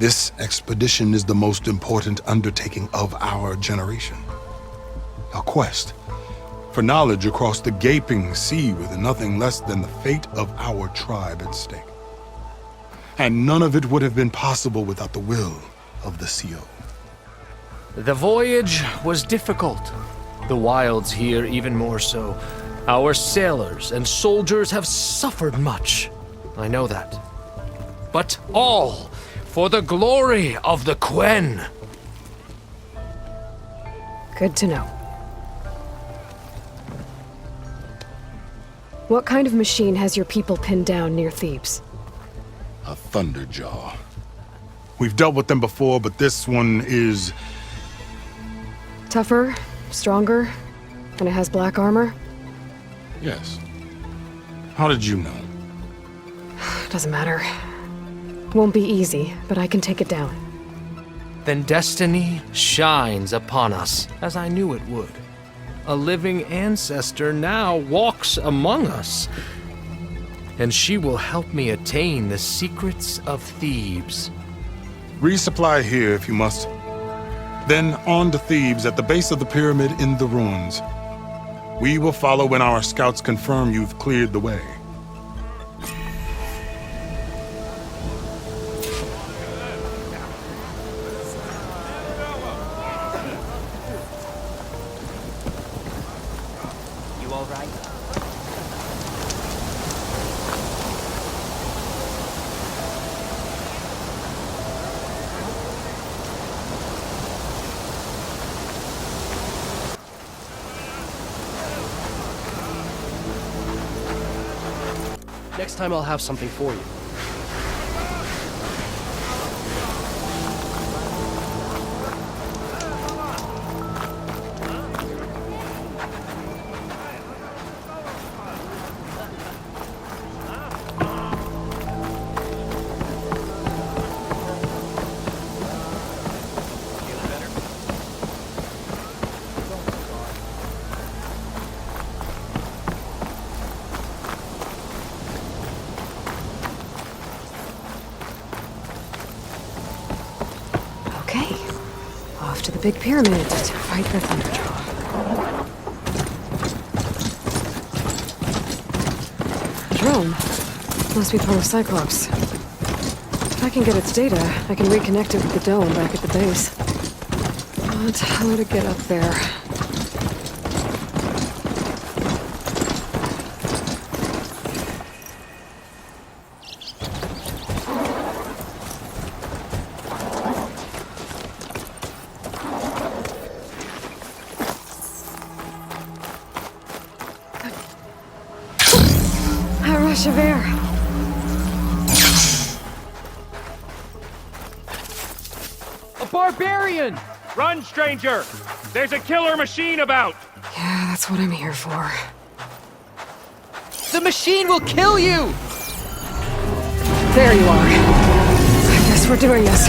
This expedition is the most important undertaking of our generation. A quest for knowledge across the gaping sea with nothing less than the fate of our tribe at stake. And none of it would have been possible without the will of the ℎ𝕖𝕗. The voyage was difficult. The wilds here even more so. Our sailors and soldiers have suffered much. I know that. But all for the glory of the ℍ𝕠𝕣𝕚. Good to know. What kind of machine has your people pinned down near Thebes? A Thunderjaw. We've dealt with them before, but this one is... Tougher, stronger, and it has black armor? Yes. How did you know? Doesn't matter. Won't be easy, but I can take it down. Then destiny shines upon us, as I knew it would. A living ancestor now walks among us, and she will help me attain the secrets of Thebes. Resupply here if you must. Then on to Thebes at the base of the pyramid in the ruins. We will follow when our scouts confirm you've cleared the way. You all right? Next time I'll have something for you. Okay. Off to the big pyramid to fight the Thunderjaw. Drone. Must be part of Cyclops. If I can get its data, I can reconnect it with the dome back at the base. But how to get up there? A rush of air. A barbarian! Run, stranger! There's a killer machine about! Yeah, that's what I'm here for. The machine will kill you! There you are. I guess we're doing this.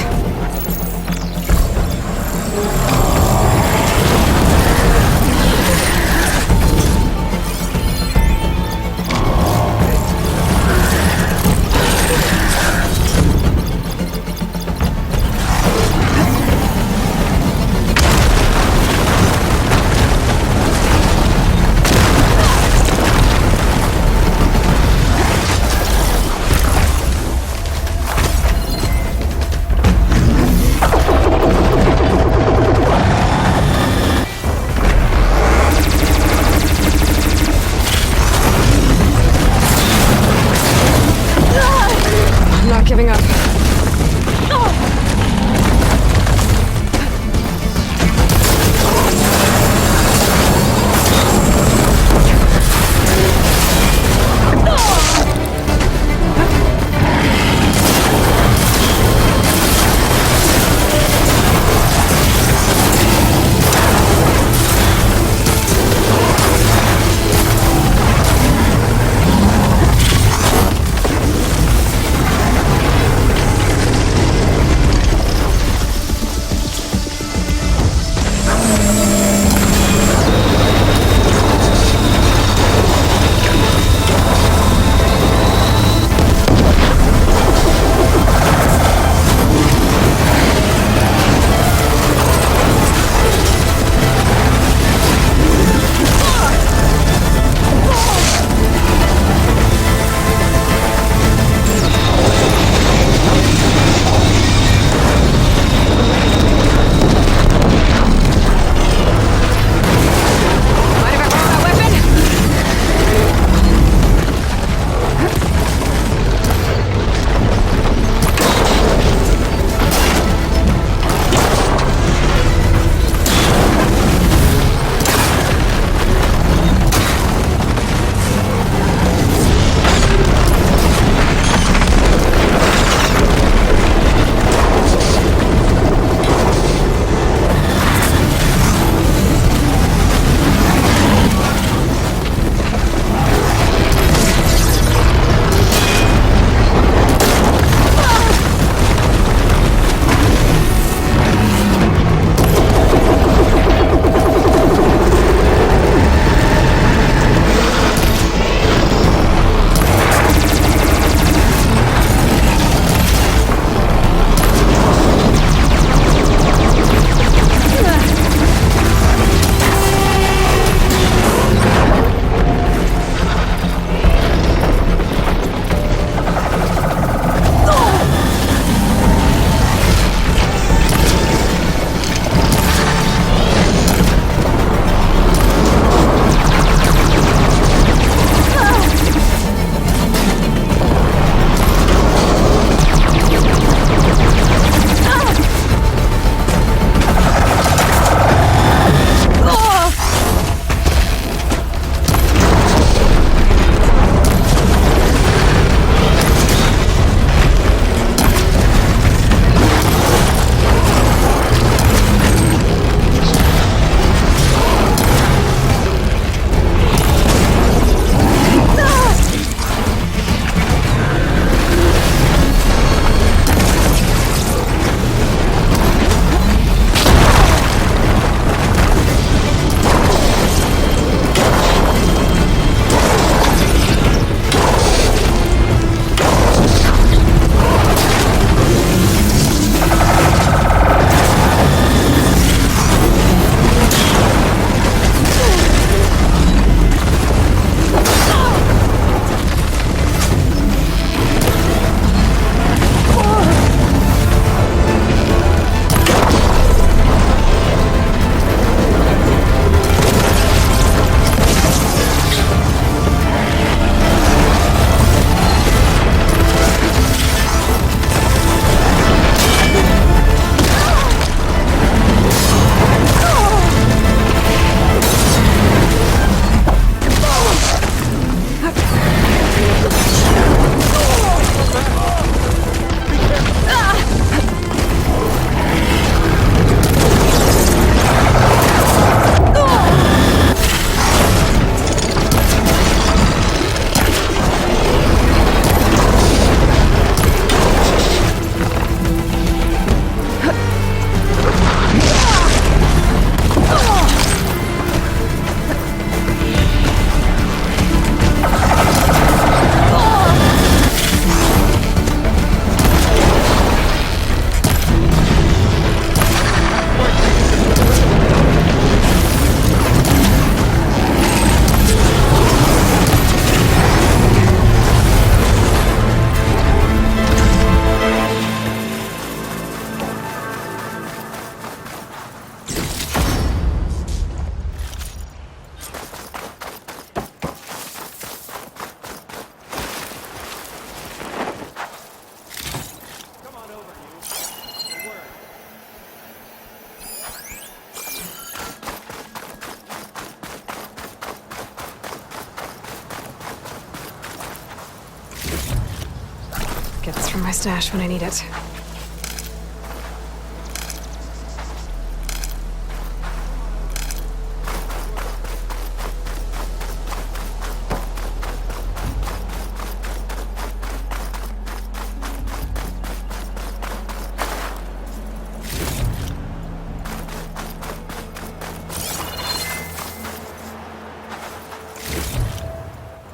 from my stash when I need it.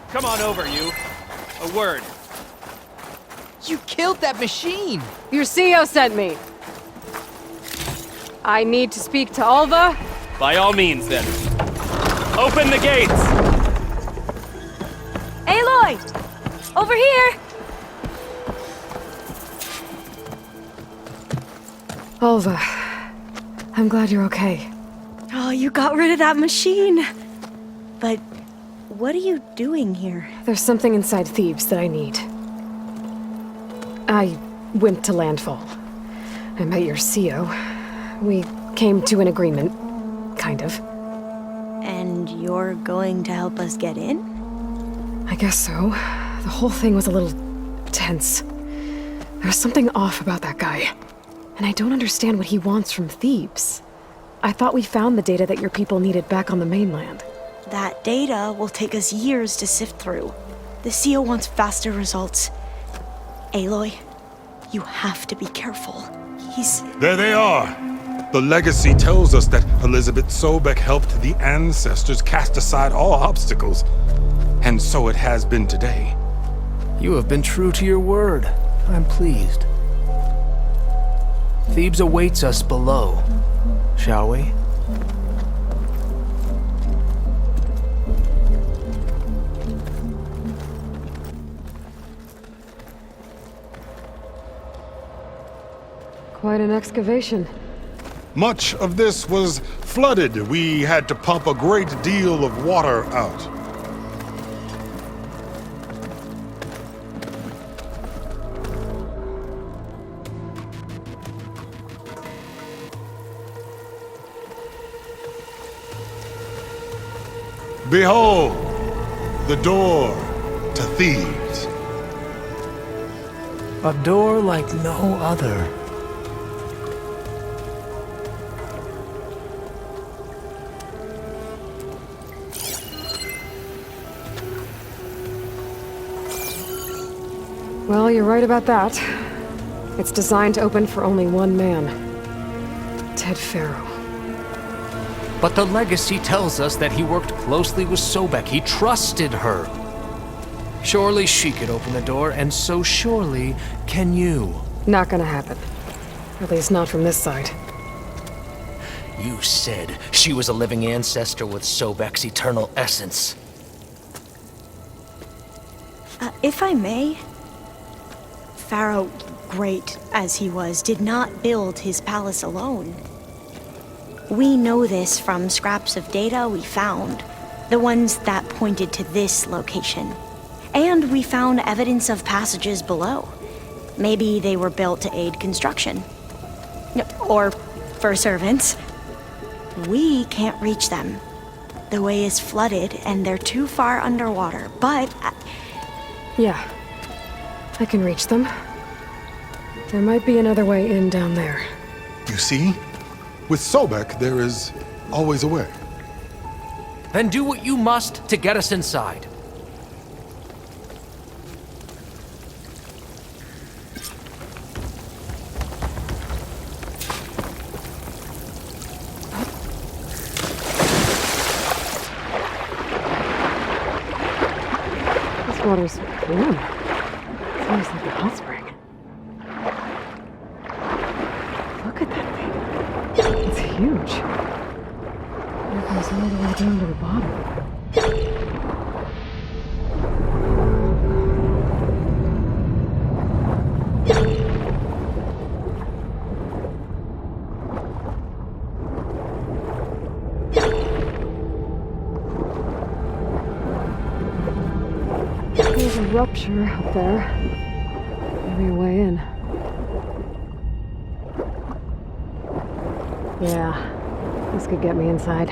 Come on over, you. A word. You killed that machine! Your CEO sent me. I need to speak to Alva. By all means, then. Open the gates! Aloy! Over here! Alva, I'm glad you're okay. Oh, you got rid of that machine. But what are you doing here? There's something inside Thebes that I need. I went to landfall. I met your CEO. We came to an agreement, kind of. And you're going to help us get in? I guess so. The whole thing was a little tense. There's something off about that guy. And I don't understand what he wants from Thebes. I thought we found the data that your people needed back on the mainland. That data will take us years to sift through. The CEO wants faster results. Aloy, you have to be careful. There they are! The legacy tells us that Elizabeth Sobek helped the ancestors cast aside all obstacles. And so it has been today. You have been true to your word. I'm pleased. Thebes awaits us below. Shall we? Quite an excavation. Much of this was flooded. We had to pump a great deal of water out. Behold, the door to Thebes. A door like no other. Well, you're right about that. It's designed to open for only one man. ℍ𝕠𝕣𝕚. But the legacy tells us that he worked closely with Sobek. He trusted her. Surely she could open the door, and so surely can you. Not gonna happen. At least not from this side. You said she was a living ancestor with Sobek's eternal essence. If I may, Pharaoh, great as he was, did not build his palace alone. We know this from scraps of data we found, the ones that pointed to this location. And we found evidence of passages below. Maybe they were built to aid construction. Or for servants. We can't reach them. The way is flooded and they're too far underwater, but... Yeah, I can reach them. There might be another way in down there. You see? With Sobek, there is always a way. Then do what you must to get us inside. This water's warm. It's almost like a hot spring. Look at that thing. It's huge. It goes all the way down to the bottom. There's a rupture up there. Maybe a way in. Yeah, this could get me inside.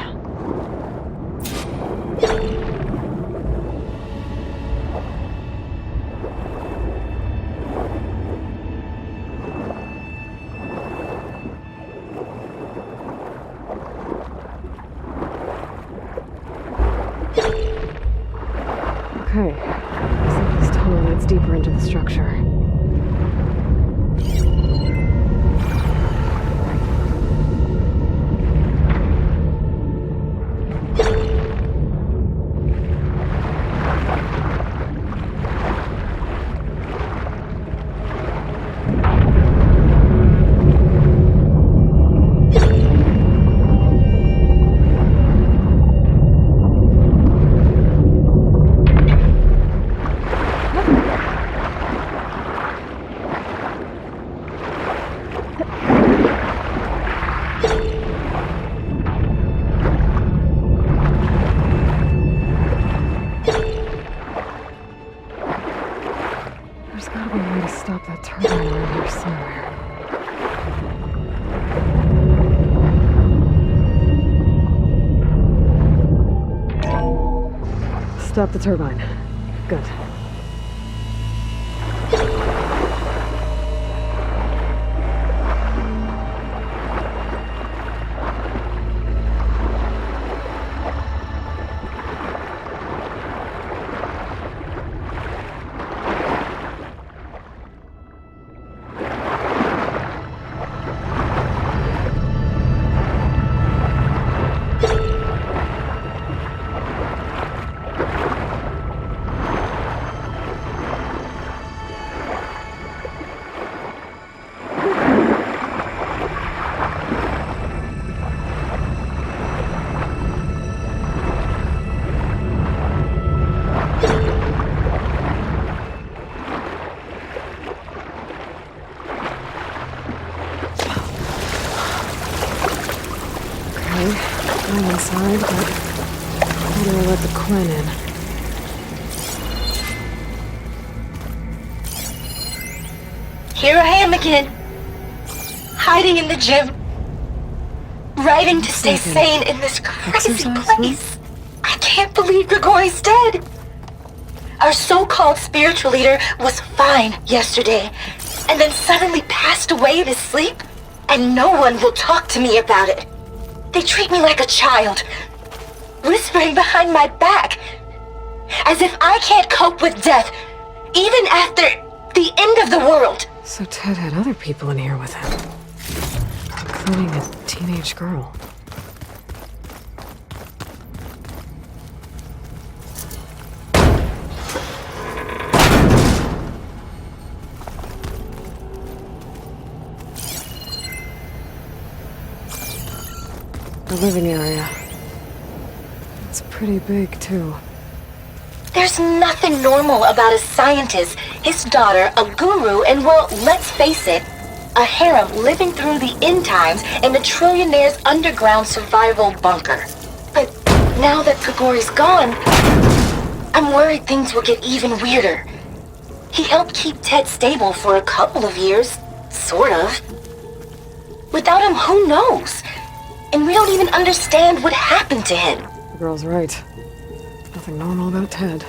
deeper into the structure. There's gotta be a way to stop that turbine around here somewhere. Stop the turbine. Good. I'm inside, but how do I let the Quinn in? Here I am again, hiding in the gym, writing to stay sane in this crazy place. I can't believe Grigori's dead. Our so-called spiritual leader was fine yesterday, and then suddenly passed away in his sleep, and no one will talk to me about it. They treat me like a child, whispering behind my back, as if I can't cope with death, even after the end of the world. So Ted had other people in here with him, including a teenage girl. The living area. It's pretty big, too. There's nothing normal about a scientist, his daughter, a guru, and well, let's face it, a harem living through the end times in a trillionaire's underground survival bunker. But now that Grigori's gone, I'm worried things will get even weirder. He helped keep Ted stable for a couple of years, sort of. Without him, who knows? And we don't even understand what happened to him. The girl's right. Nothing normal about Ted.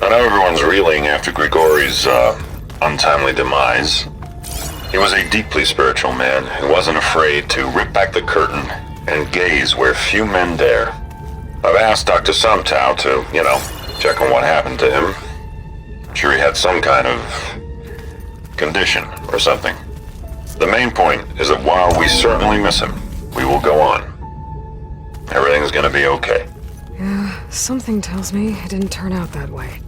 I know everyone's reeling after Grigori's, untimely demise. He was a deeply spiritual man who wasn't afraid to rip back the curtain and gaze where few men dare. I've asked Dr. ℍ𝕠𝕣𝕚 to, check on what happened to him. I'm sure he had some kind of condition or something. The main point is that while we certainly miss him, we will go on. Everything's gonna be okay. Yeah, something tells me it didn't turn out that way.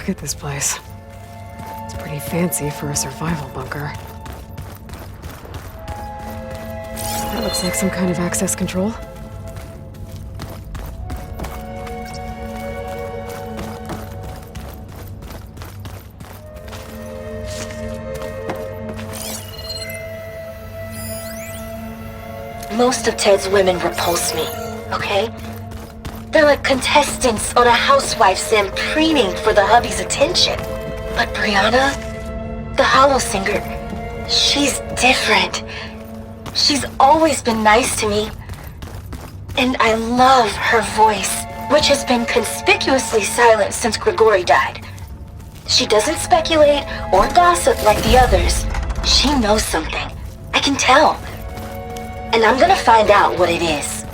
Look at this place. It's pretty fancy for a survival bunker. That looks like some kind of access control. Most of Ted's women repulse me, okay? They're like contestants on a housewife sim preening for the hubby's attention. But Brianna, the hollow singer, she's different. She's always been nice to me. And I love her voice, which has been conspicuously silent since Grigori died. She doesn't speculate or gossip like the others. She knows something. I can tell. And I'm gonna find out what it is.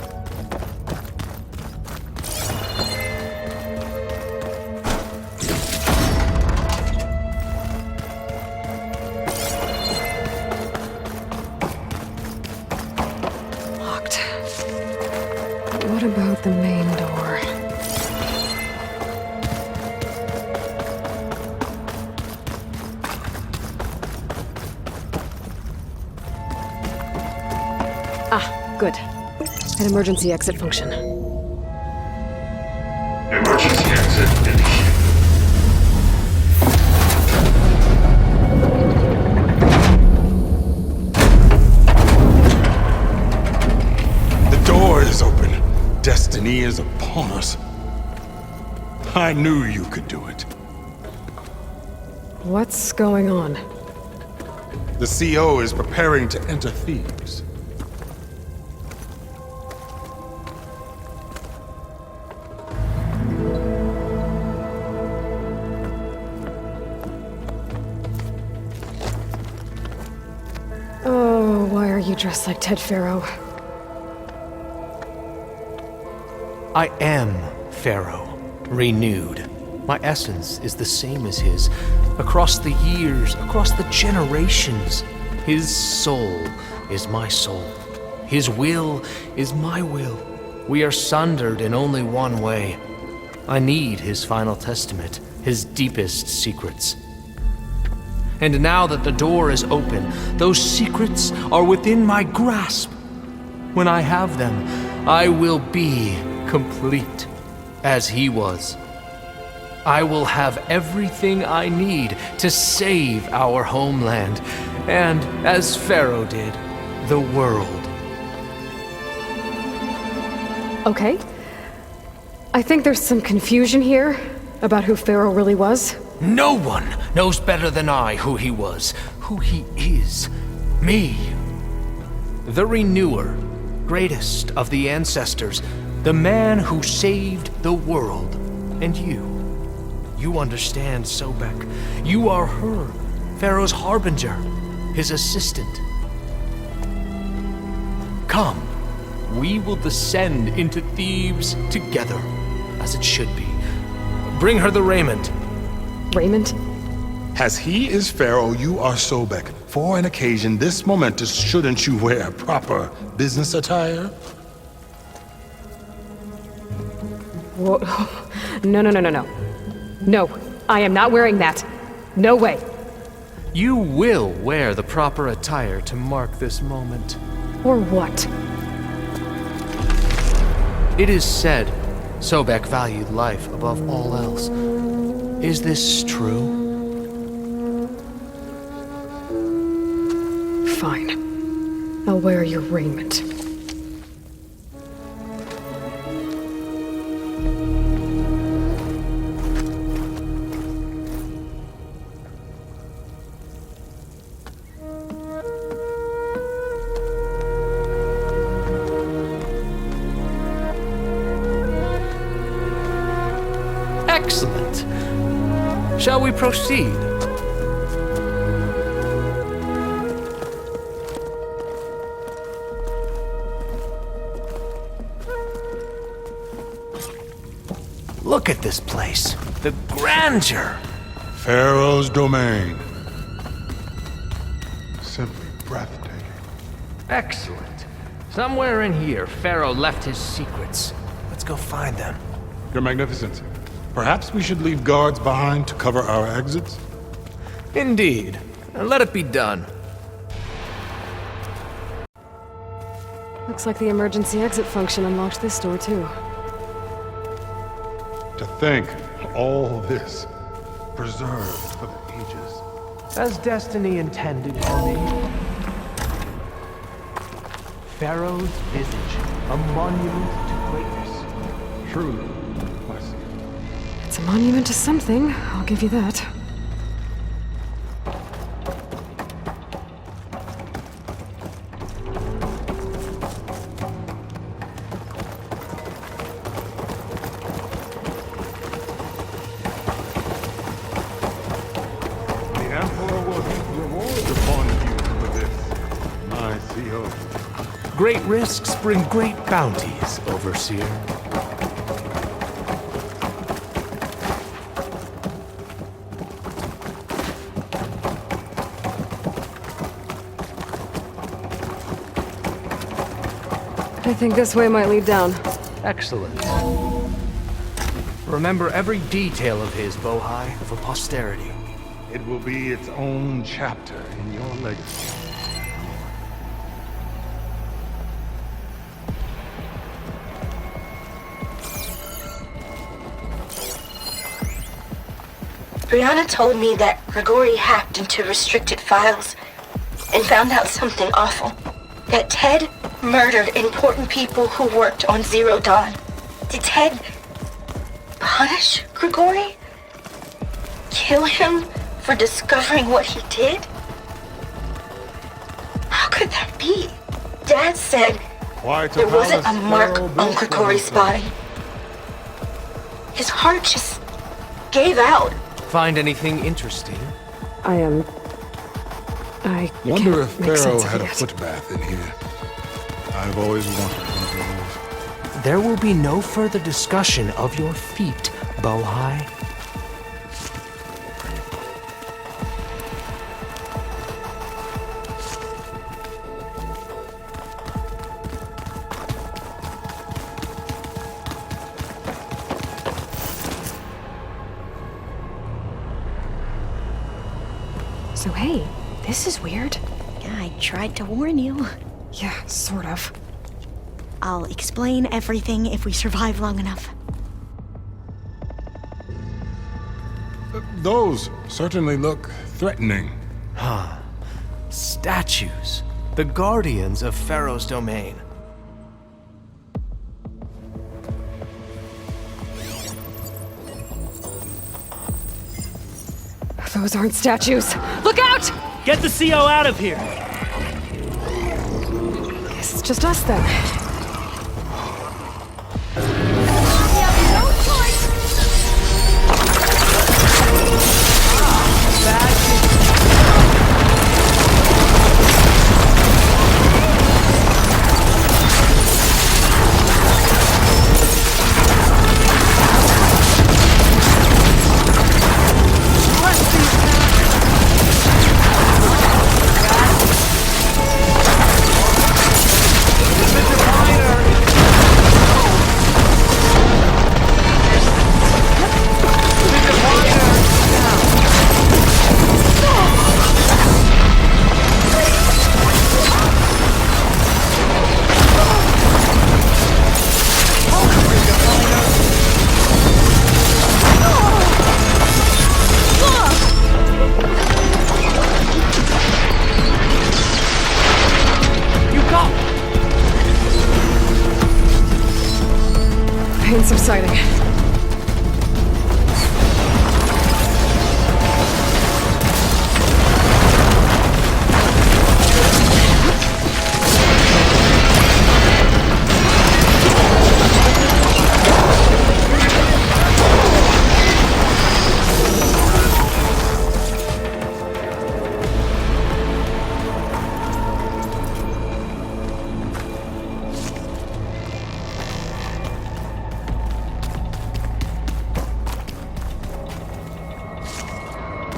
Locked. What about the main door? Good. An emergency exit function. Emergency exit initiated. The door is open. Destiny is upon us. I knew you could do it. What's going on? The CO is preparing to enter Thebes. Oh, why are you dressed like Ted Pharaoh? I am Pharaoh, renewed. My essence is the same as his. Across the years, across the generations, his soul is my soul. His will is my will. We are sundered in only one way. I need his final testament, his deepest secrets. And now that the door is open, those secrets are within my grasp. When I have them, I will be complete, as he was. I will have everything I need to save our homeland, and, as Pharaoh did, the world. Okay. I think there's some confusion here about who Pharaoh really was. No one knows better than I who he was, who he is. Me. The Renewer, greatest of the ancestors, the man who saved the world. And you. You understand, Sobek. You are her, Pharaoh's harbinger, his assistant. Come, we will descend into Thebes together, as it should be. Bring her the raiment. Raiment? As he is Pharaoh, you are Sobek. For an occasion this momentous, shouldn't you wear proper business attire? Whoa. No. No, I am not wearing that. No way. You will wear the proper attire to mark this moment. Or what? It is said Sobek valued life above all else. Is this true? Fine. I'll wear your raiment. Excellent. Shall we proceed? Look at this place. The grandeur. Pharaoh's domain. Simply breathtaking. Excellent. Somewhere in here, Pharaoh left his secrets. Let's go find them. Your Magnificence, perhaps we should leave guards behind to cover our exits? Indeed. Let it be done. Looks like the emergency exit function unlocked this door, too. To think all this preserved for the ages. As destiny intended for me. Pharaoh's visage, a monument to greatness. Truly, my son. It's a monument to something, I'll give you that. Great risks bring great bounties, Overseer. I think this way might lead down. Excellent. Remember every detail of his, Bohai, for posterity. It will be its own chapter in your legacy. Brianna told me that Grigori hacked into restricted files and found out something awful. That Ted murdered important people who worked on Zero Dawn. Did Ted punish Grigori? Kill him for discovering what he did? How could that be? Dad said there wasn't a mark on Grigori's body. His heart just gave out. Find anything interesting? I wonder if can't make Pharaoh sense of had a it. foot bath in here. I've always wanted one of those. There will be no further discussion of your feet, Bohai. So hey, this is weird. Yeah, I tried to warn you. Yeah, sort of. I'll explain everything if we survive long enough. Those certainly look threatening. Huh. Statues. The guardians of Pharaoh's domain. Those aren't statues. Look out! Get the CO out of here! Guess it's just us then. Pain subsiding.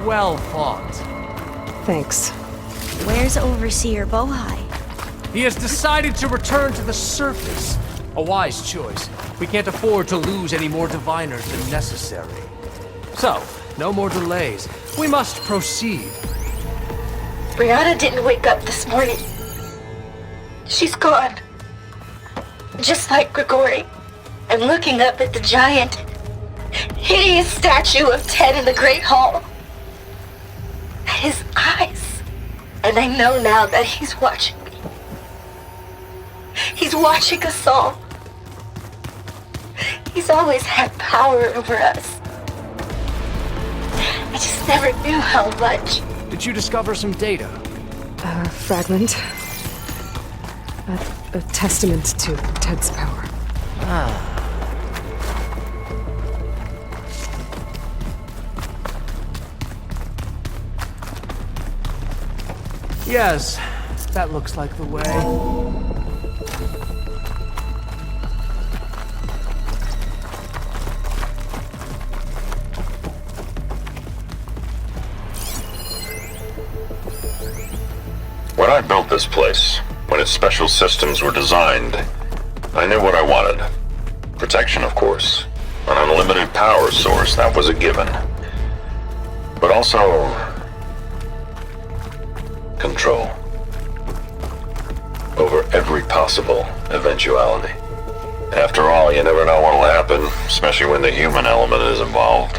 Well fought. Thanks. Where's Overseer ℍ𝕠𝕣𝕚? He has decided to return to the surface. A wise choice. We can't afford to lose any more diviners than necessary. So, no more delays. We must proceed. Brianna didn't wake up this morning. She's gone. Just like Grigori. I'm looking up at the giant, hideous statue of Ted in the Great Hall. At his eyes. And I know now that he's watching me. He's watching us all. He's always had power over us. I just never knew how much. Did you discover some data? A fragment. A testament to Ted's power. Yes, that looks like the way. When I built this place, when its special systems were designed, I knew what I wanted. Protection, of course. An unlimited power source, that was a given. But also control over every possible eventuality. After all, you never know what'll happen, especially when the human element is involved.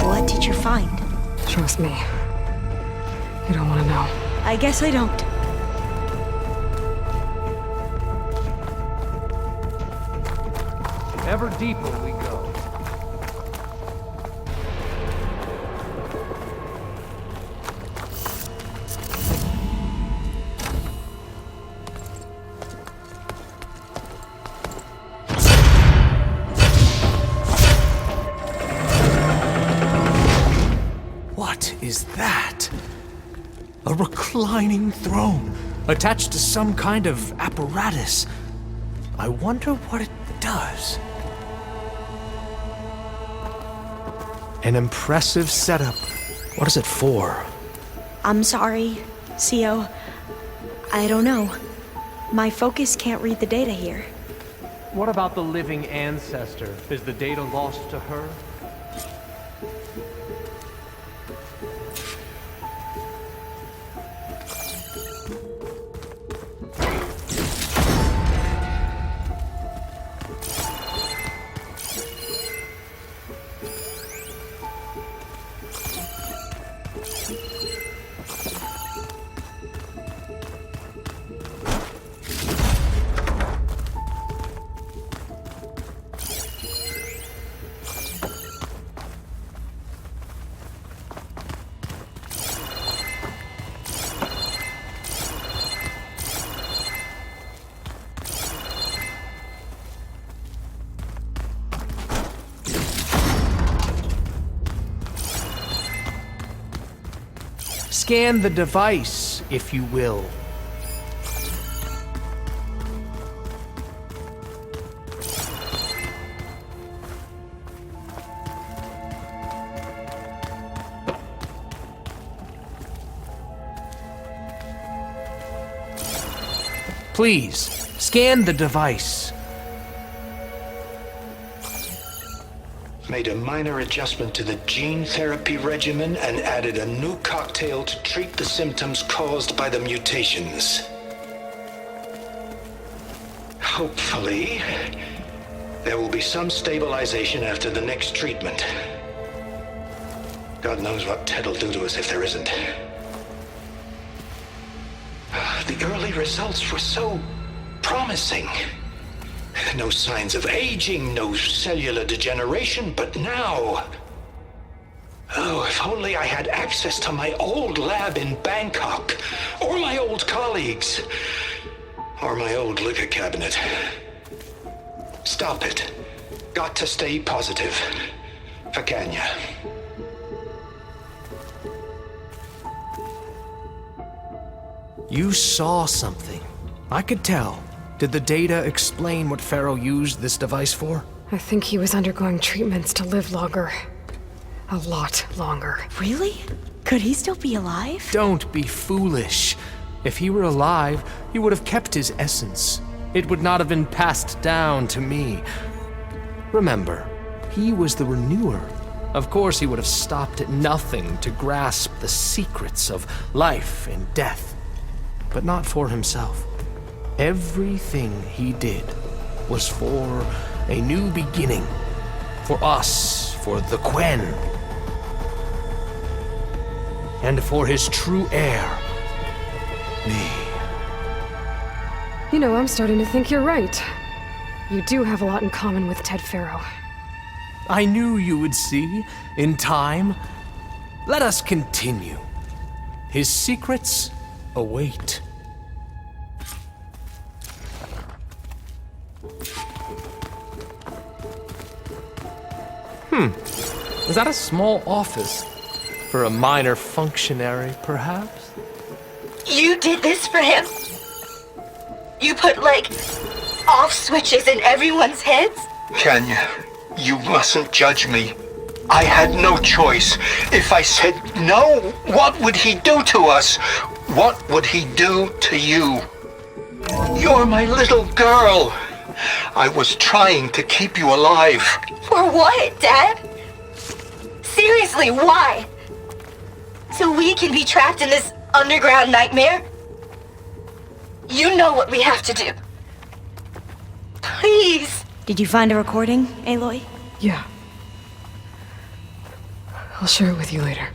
What did you find? Trust me. You don't want to know. I guess I don't. Ever deeper we go. What is that? A reclining throne, attached to some kind of apparatus. I wonder what it does. An impressive setup. What is it for? I'm sorry, Cio. I don't know. My focus can't read the data here. What about the living ancestor? Is the data lost to her? Scan the device, if you will. Please, scan the device. Made a minor adjustment to the gene therapy regimen and added a new cocktail to treat the symptoms caused by the mutations. Hopefully, there will be some stabilization after the next treatment. God knows what Ted will do to us if there isn't. The early results were so promising. No signs of aging, no cellular degeneration, but now... Oh, if only I had access to my old lab in Bangkok, or my old colleagues, or my old liquor cabinet. Stop it. Got to stay positive. Vakanya. You saw something. I could tell. Did the data explain what Pharaoh used this device for? I think he was undergoing treatments to live longer. A lot longer. Really? Could he still be alive? Don't be foolish. If he were alive, he would have kept his essence. It would not have been passed down to me. Remember, he was the renewer. Of course, he would have stopped at nothing to grasp the secrets of life and death. But not for himself. Everything he did was for a new beginning. For us, for the Quen. And for his true heir, me. You know, I'm starting to think you're right. You do have a lot in common with ℍ𝕠𝕣𝕚. I knew you would see, in time. Let us continue. His secrets await. Is that a small office? For a minor functionary, perhaps? You did this for him? You put, like, off switches in everyone's heads? Kenya, you mustn't judge me. I had no choice. If I said no, what would he do to us? What would he do to you? You're my little girl. I was trying to keep you alive. For what, Dad? Seriously, why? So we can be trapped in this underground nightmare? You know what we have to do. Please. Did you find a recording, Aloy? Yeah. I'll share it with you later.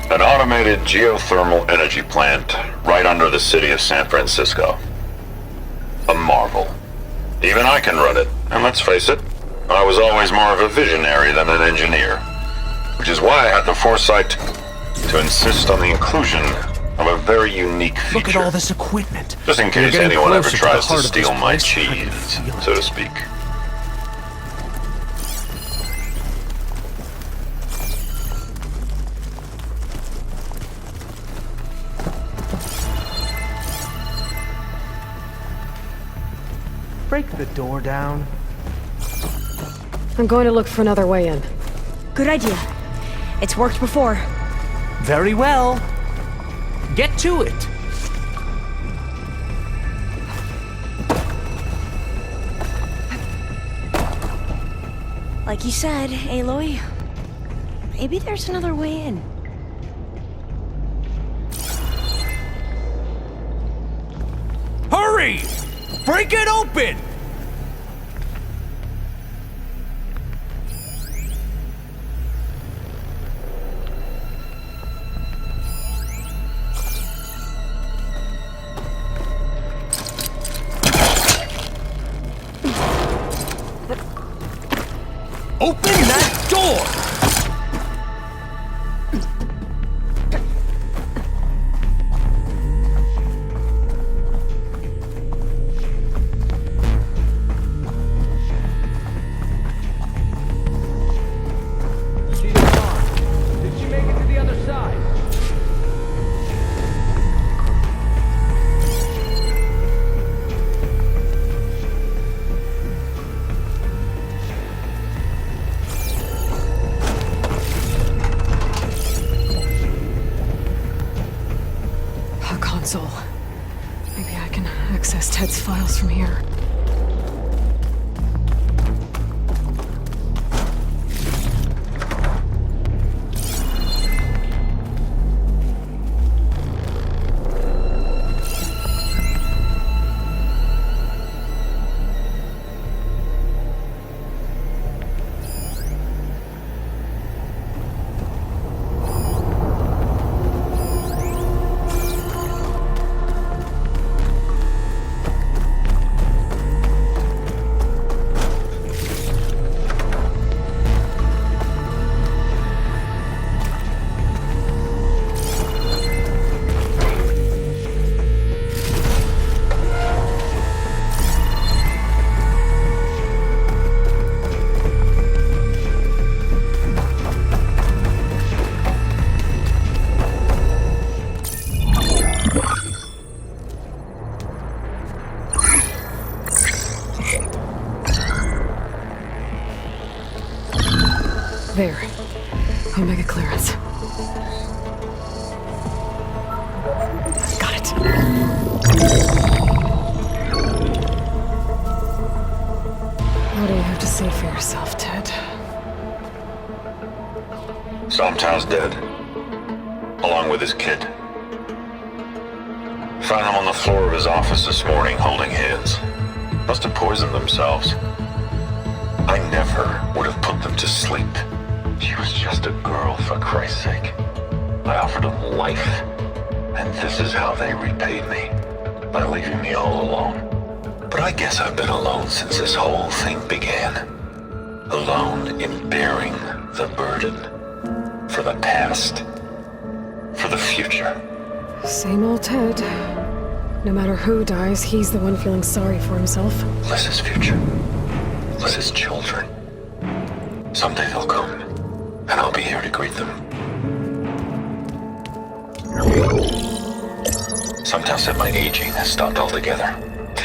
An automated geothermal energy plant right under the city of San Francisco. A marvel. Even I can run it, and let's face it, I was always more of a visionary than an engineer. Which is why I had the foresight to insist on the inclusion of a very unique feature. Look at all this equipment. Just in case anyone ever tries to steal my cheese, so to speak. Break the door down. I'm going to look for another way in. Good idea. It's worked before. Very well. Get to it. Like you said, Aloy, maybe there's another way in. Hurry! Break it open! Open that door! Console. Maybe I can access Ted's files from here. What do you have to say for yourself, Ted? ℍ𝕠𝕣𝕚 dead, along with his kid. Found him on the floor of his office this morning, holding hands. Must have poisoned themselves. I never would have put them to sleep. She was just a girl, for Christ's sake. I offered them life, and this is how they repaid me, by leaving me all alone. But I guess I've been alone since this whole thing began. Alone in bearing the burden. For the past. For the future. Same old Ted. No matter who dies, he's the one feeling sorry for himself. Liz's future. Liz's children. Someday they'll come, and I'll be here to greet them. Sometimes said my aging has stopped altogether.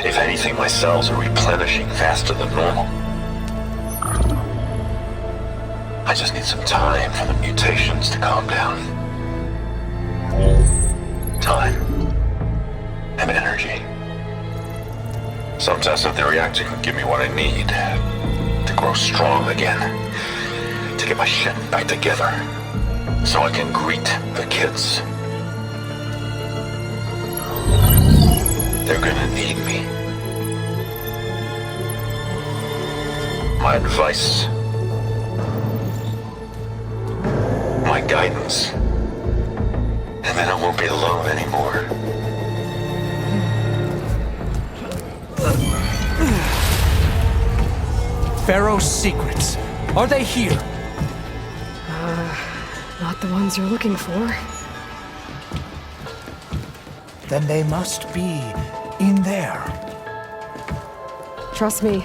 If anything, my cells are replenishing faster than normal. I just need some time for the mutations to calm down. Time. And energy. Sometimes the reactor can give me what I need to grow strong again. To get my shit back together. So I can greet the kids. They're gonna need me. My advice. My guidance. And then I won't be alone anymore. Pharaoh's secrets. Are they here? Not the ones you're looking for. Then they must be in there. Trust me.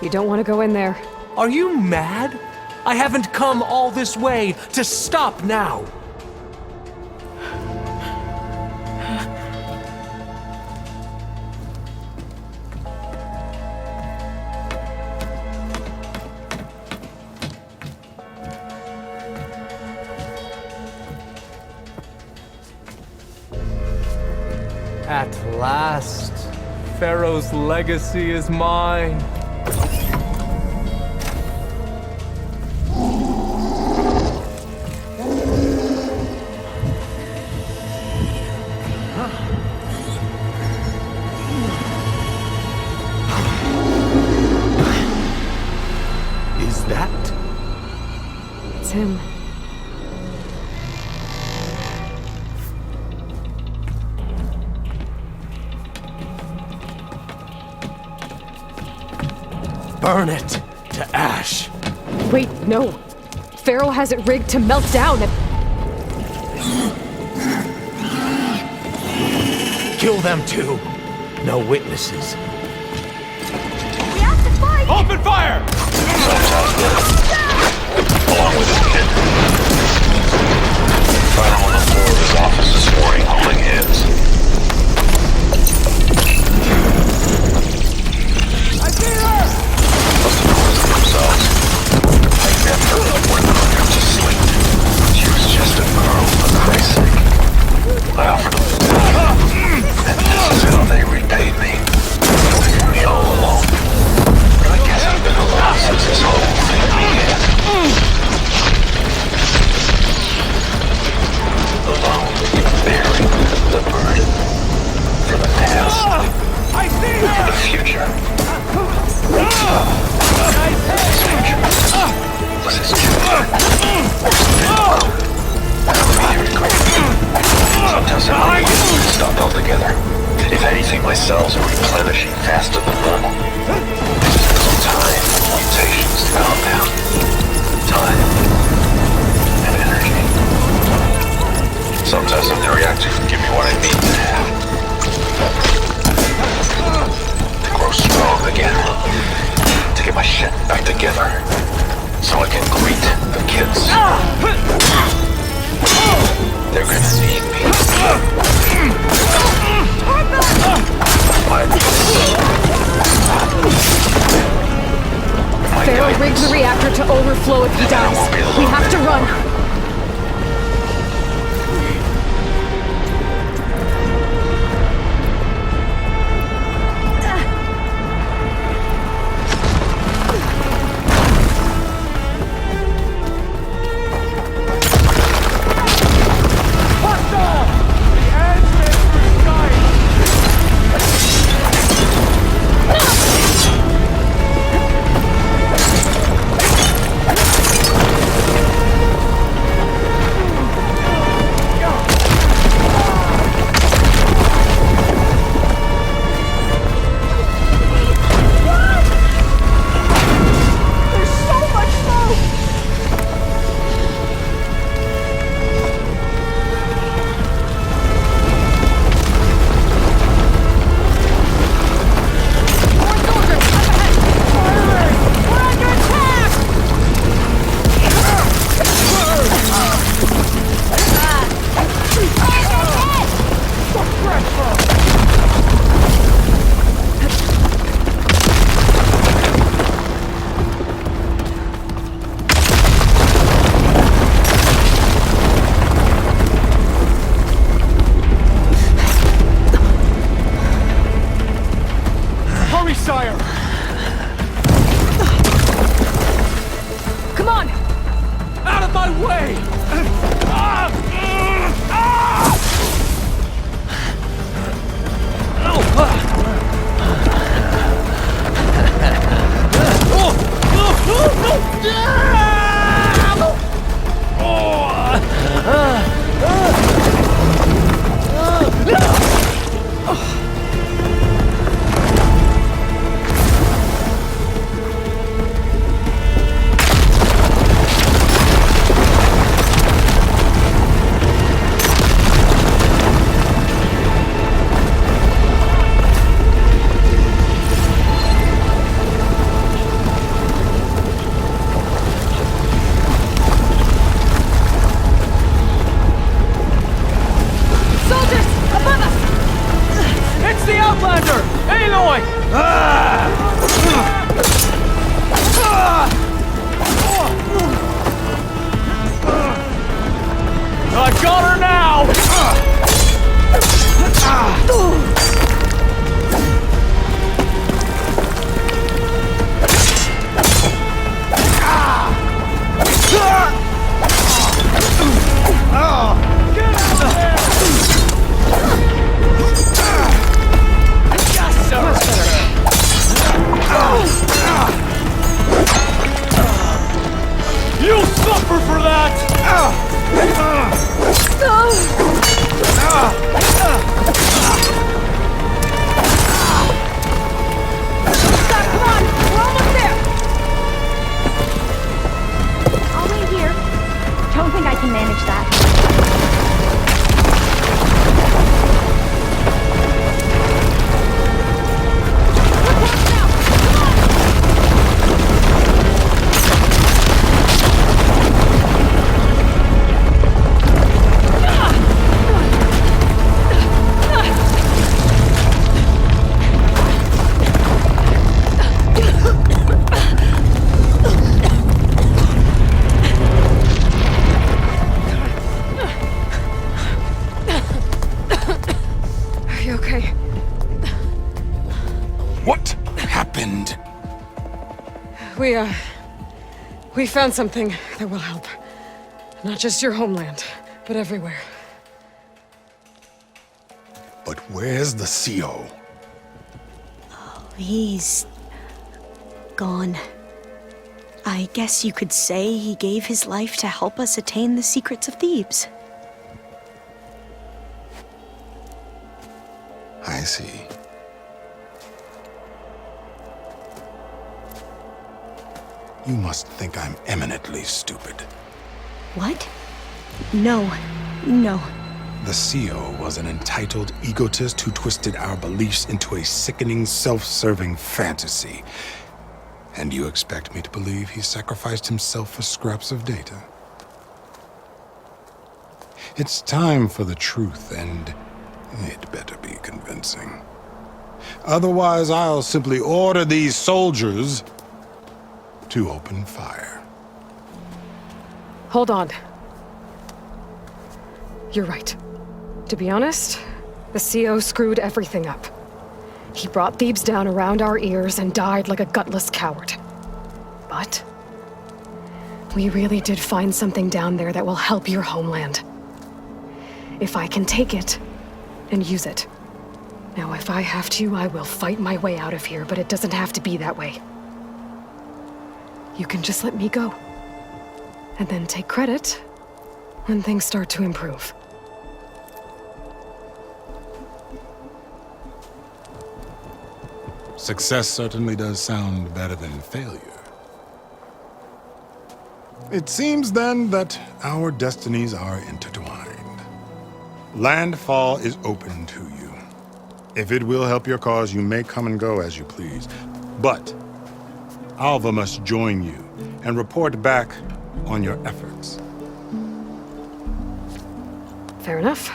You don't want to go in there. Are you mad? I haven't come all this way to stop now. At last, Pharaoh's legacy is mine. Is that? It's him. Burn it to ash. Wait, no. Pharaoh has it rigged to melt down. Kill them too. No witnesses. We have to fight! Open fire! Along with his kid. Found him on the floor of his office this morning, holding hands. I see her! Must have poisoned themselves. I never would put her to sleep. She was just a girl, for Christ's sake. I offered them life, and this is how they repaid me. Leaving me all alone. But I guess I've been alone since this whole thing began. Alone in bearing the burden. For the past. For the future. Liz's children. Sometimes I stopped altogether. If anything, my cells are replenishing faster than normal. Some time for mutations to calm down. Time. And energy. Sometimes the reactor can give me what I need to grow strong again. To get my shit back together. So I can greet the kids. They're gonna need me. Pharaoh rigged the reactor to overflow if he dies. We have to run. Hurry, sire! Come on! Out of my way! Soldiers! Above us! It's the Outlander! Aloy! I got her now! You'll suffer for that! Come on! We're almost there! I'll wait here. Don't think I can manage that. Are you okay? What happened? We found something that will help. Not just your homeland, but everywhere. But where's the CO? He's gone. I guess you could say he gave his life to help us attain the secrets of Thebes. I see. You must think I'm eminently stupid. What? No. No. The CO was an entitled egotist who twisted our beliefs into a sickening, self-serving fantasy. And you expect me to believe he sacrificed himself for scraps of data? It's time for the truth, and it better be convincing. Otherwise, I'll simply order these soldiers to open fire. Hold on. You're right. To be honest, the CO screwed everything up. He brought Thebes down around our ears and died like a gutless coward. But we really did find something down there that will help your homeland. If I can take it and use it. Now, if I have to, I will fight my way out of here, but it doesn't have to be that way. You can just let me go. And then take credit when things start to improve. Success certainly does sound better than failure. It seems then that our destinies are intertwined. Landfall is open to you. If it will help your cause, you may come and go as you please. But Alva must join you and report back on your efforts. Fair enough.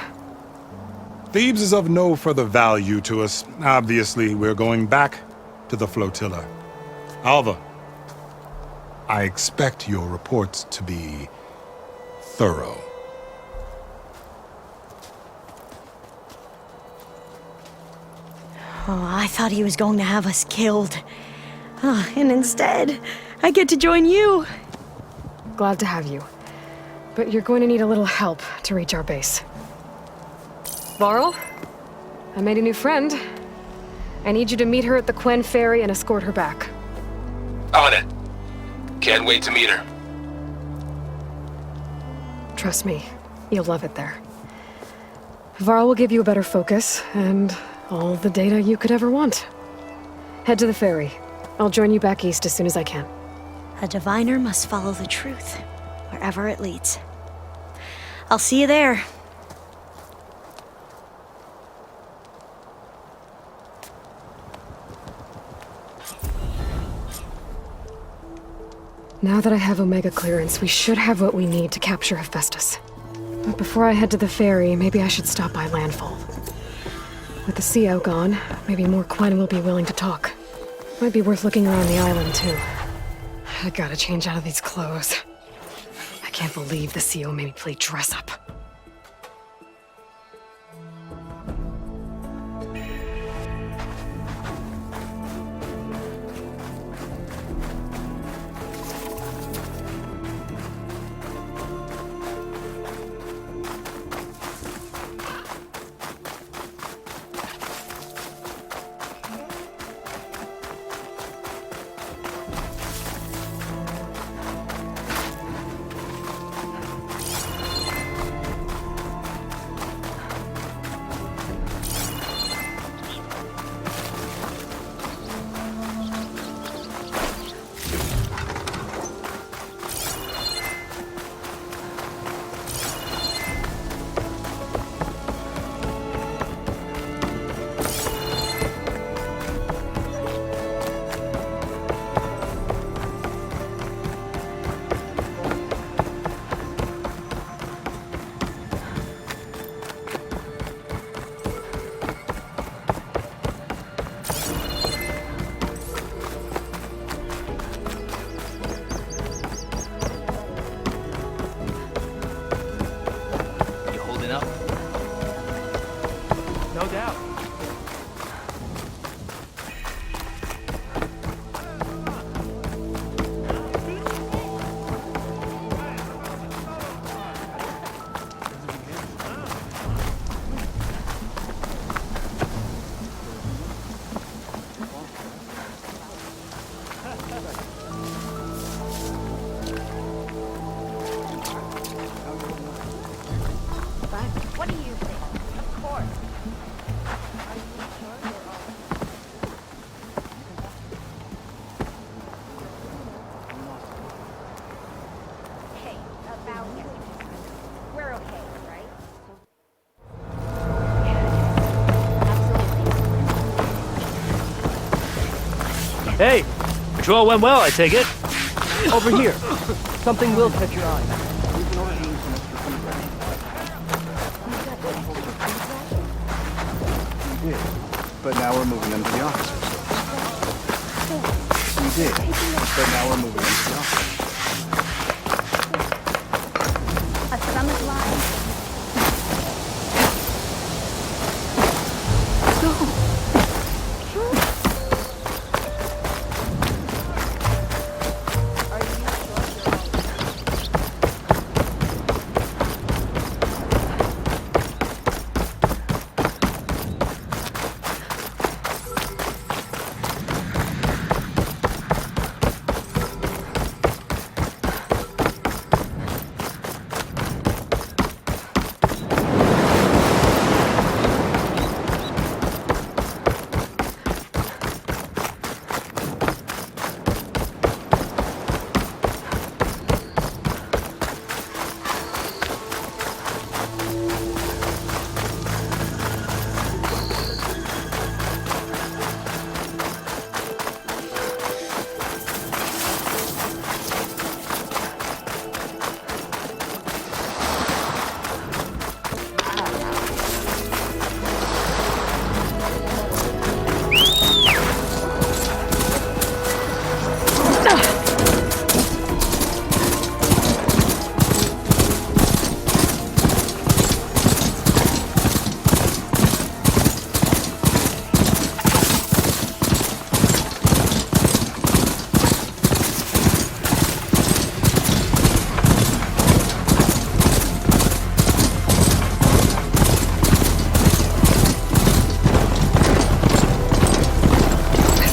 Thebes is of no further value to us. Obviously, we're going back to the flotilla. Alva, I expect your reports to be thorough. Oh, I thought he was going to have us killed. Oh, and instead, I get to join you. Glad to have you. But you're going to need a little help to reach our base. Varl, I made a new friend. I need you to meet her at the Quen ferry and escort her back. On it. Can't wait to meet her. Trust me, you'll love it there. Varl will give you a better focus, and all the data you could ever want. Head to the ferry. I'll join you back east as soon as I can. A diviner must follow the truth, wherever it leads. I'll see you there. Now that I have Omega clearance, we should have what we need to capture Hephaestus. But before I head to the ferry, maybe I should stop by Landfall. With the CO gone, maybe more Quen will be willing to talk. Might be worth looking around the island, too. I gotta change out of these clothes. I can't believe the CO made me play dress-up. No doubt. What do you think? Of course. Hey, about it. We're okay, right? Hey, patrol went well, I take it. Over here. Something will catch your eye. We did, but now we're moving them to the officers. We did, but now we're moving them to the officers. A stomach line.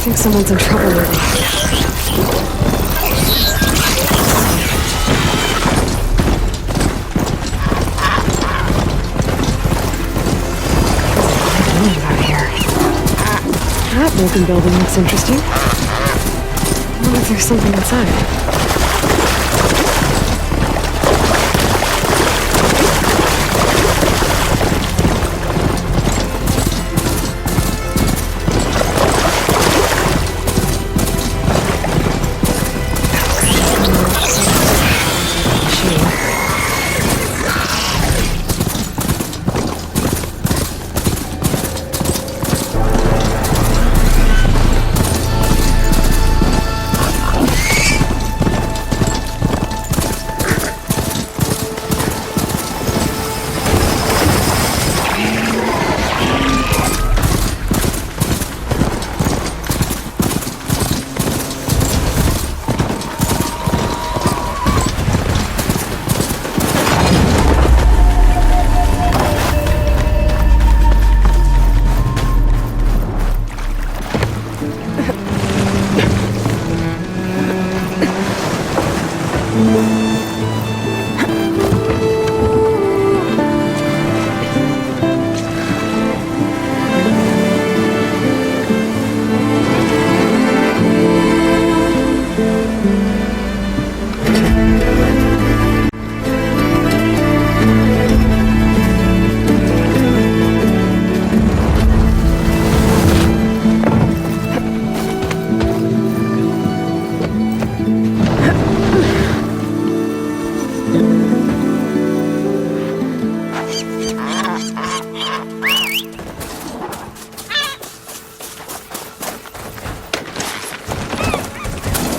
think someone's in trouble maybe. That broken building looks interesting. I wonder if there's something inside.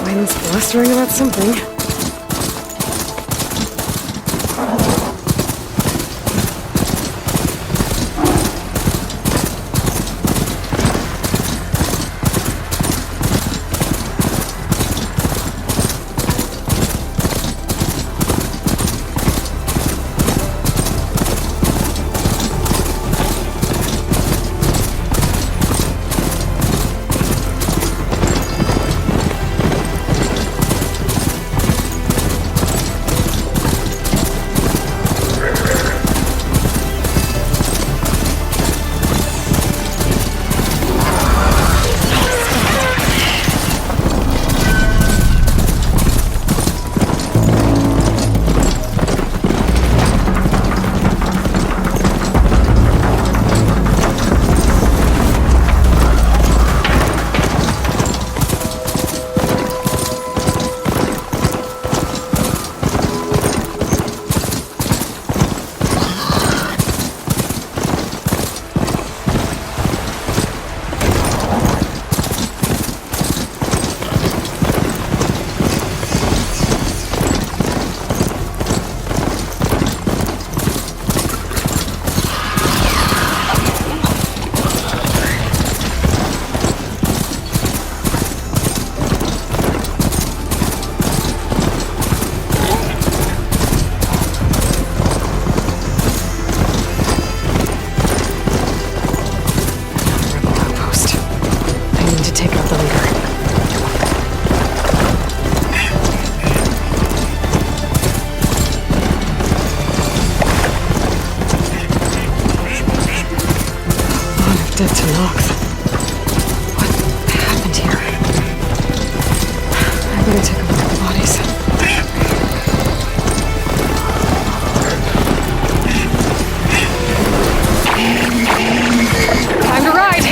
Wind's blustering about something. Dead to Nox. What happened here? I better take a look at the bodies. Time to ride!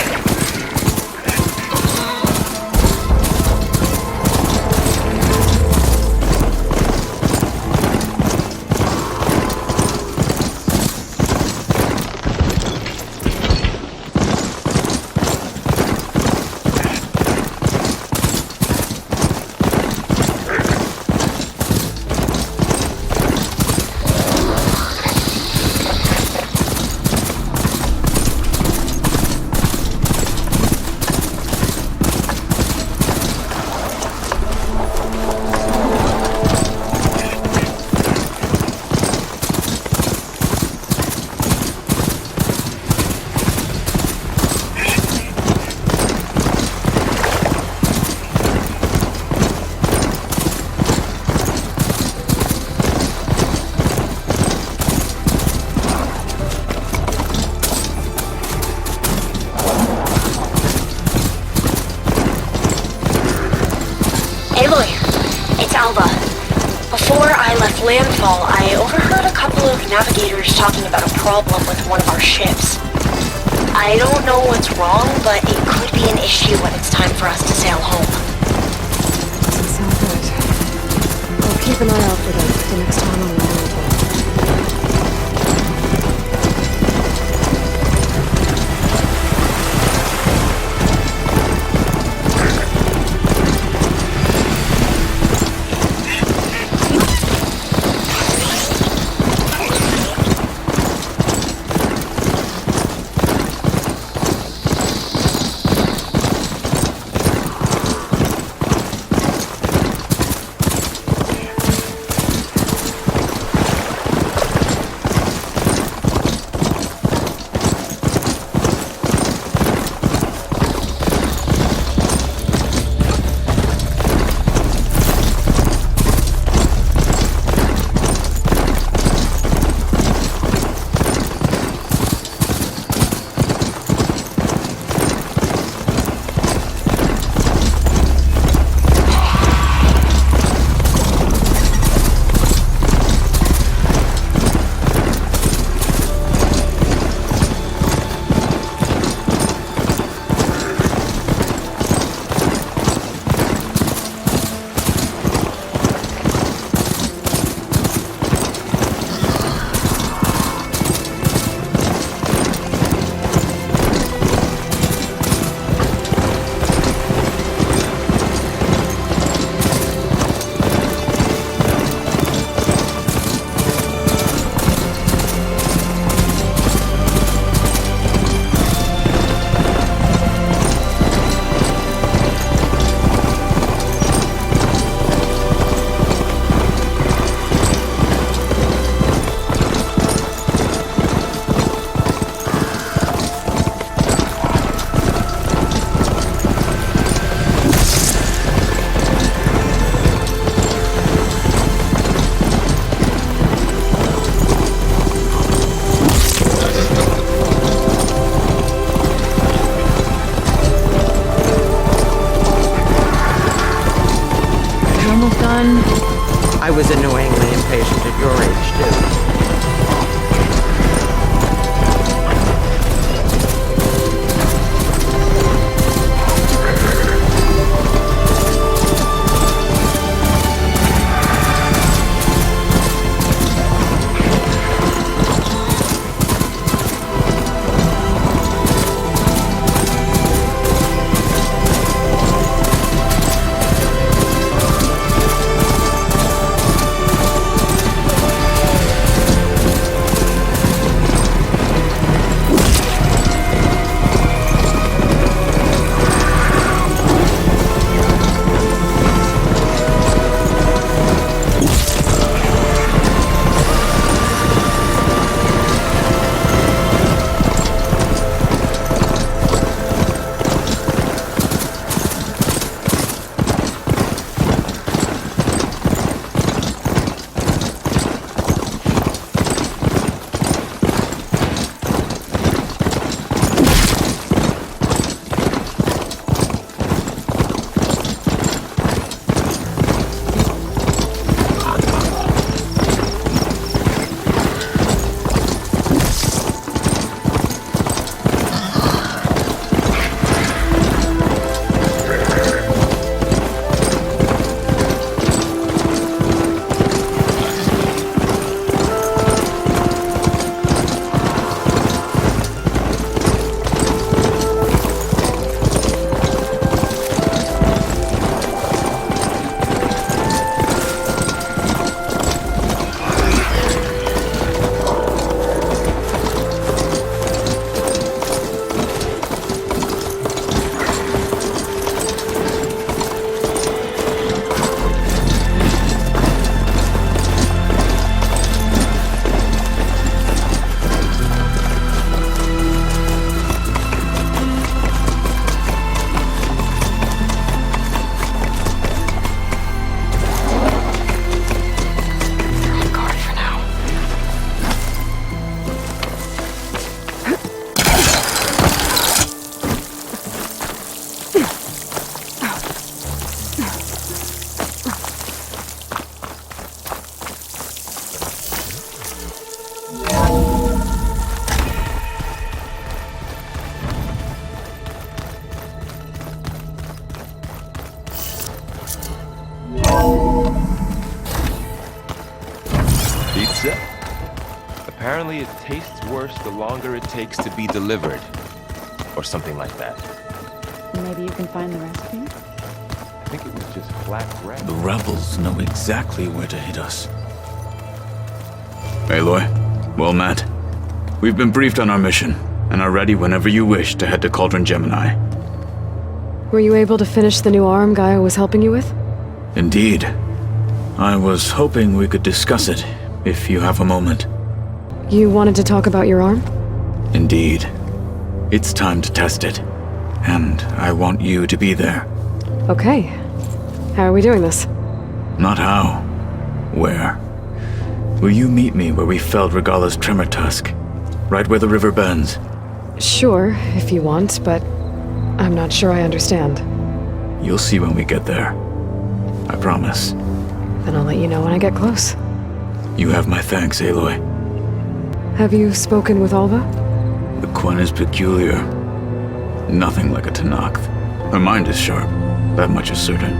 Alva. Before I left landfall, I overheard a couple of navigators talking about a problem with one of our ships. I don't know what's wrong, but it could be an issue when it's time for us to sail home. Doesn't sound good. I'll keep an eye out for them the next time I'm in landfall. Apparently it tastes worse the longer it takes to be delivered. Or something like that. Maybe you can find the recipe? I think it was just flat bread. The rebels know exactly where to hit us. Aloy, well met. We've been briefed on our mission, and are ready whenever you wish to head to Cauldron Gemini. Were you able to finish the new arm Gaia was helping you with? Indeed. I was hoping we could discuss it, if you have a moment. You wanted to talk about your arm? Indeed. It's time to test it, and I want you to be there. Okay. How are we doing this? Not how. Where? Will you meet me where we felled Regalla's tremor tusk? Right where the river bends? Sure, if you want, but I'm not sure I understand. You'll see when we get there. I promise. Then I'll let you know when I get close. You have my thanks, Aloy. Have you spoken with Alva? The Quen is peculiar. Nothing like a Tenakth. Her mind is sharp, that much is certain.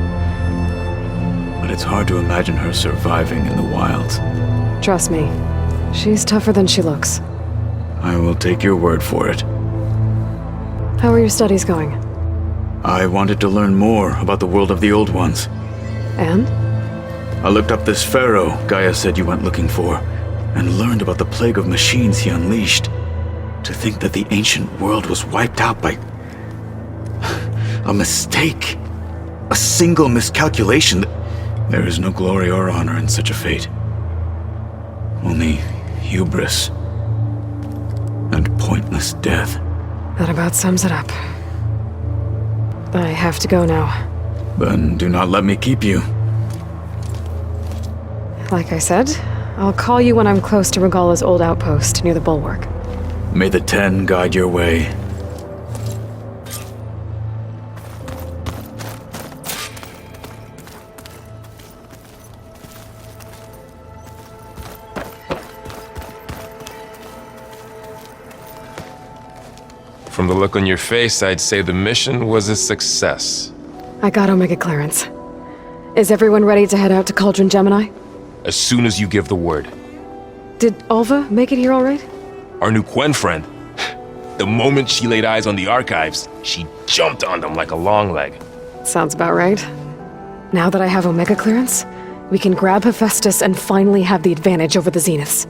But it's hard to imagine her surviving in the wilds. Trust me, she's tougher than she looks. I will take your word for it. How are your studies going? I wanted to learn more about the world of the Old Ones. And? I looked up this pharaoh Gaia said you went looking for, and learned about the plague of machines he unleashed. To think that the ancient world was wiped out by a mistake. A single miscalculation. There is no glory or honor in such a fate. Only hubris and pointless death. That about sums it up. I have to go now. Then do not let me keep you. Like I said, I'll call you when I'm close to Regalla's old outpost near the bulwark. May the 10 guide your way. From the look on your face, I'd say the mission was a success. I got Omega clearance. Is everyone ready to head out to Cauldron Gemini? As soon as you give the word. Did Alva make it here all right? Our new Quen friend. The moment she laid eyes on the archives, she jumped on them like a long leg. Sounds about right. Now that I have Omega clearance, we can grab Hephaestus and finally have the advantage over the Zeniths.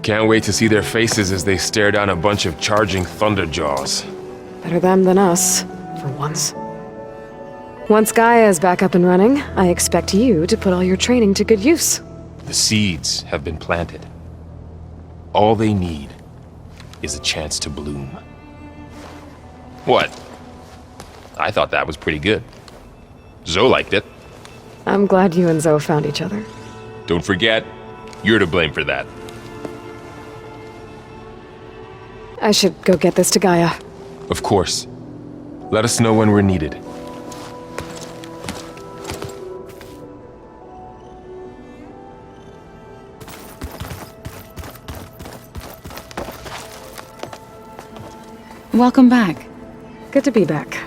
Can't wait to see their faces as they stare down a bunch of charging Thunderjaws. Better them than us, for once. Once Gaia is back up and running, I expect you to put all your training to good use. The seeds have been planted. All they need is a chance to bloom. What? I thought that was pretty good. Zoe liked it. I'm glad you and Zoe found each other. Don't forget, you're to blame for that. I should go get this to Gaia. Of course. Let us know when we're needed. Welcome back. Good to be back.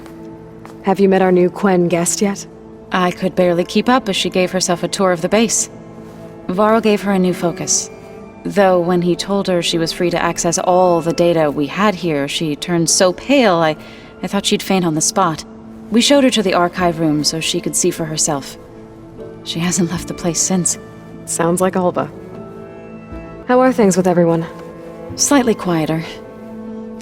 Have you met our new Quen guest yet? I could barely keep up as she gave herself a tour of the base. Varl gave her a new focus. Though when he told her she was free to access all the data we had here, she turned so pale I thought she'd faint on the spot. We showed her to the archive room so she could see for herself. She hasn't left the place since. Sounds like Alva. How are things with everyone? Slightly quieter.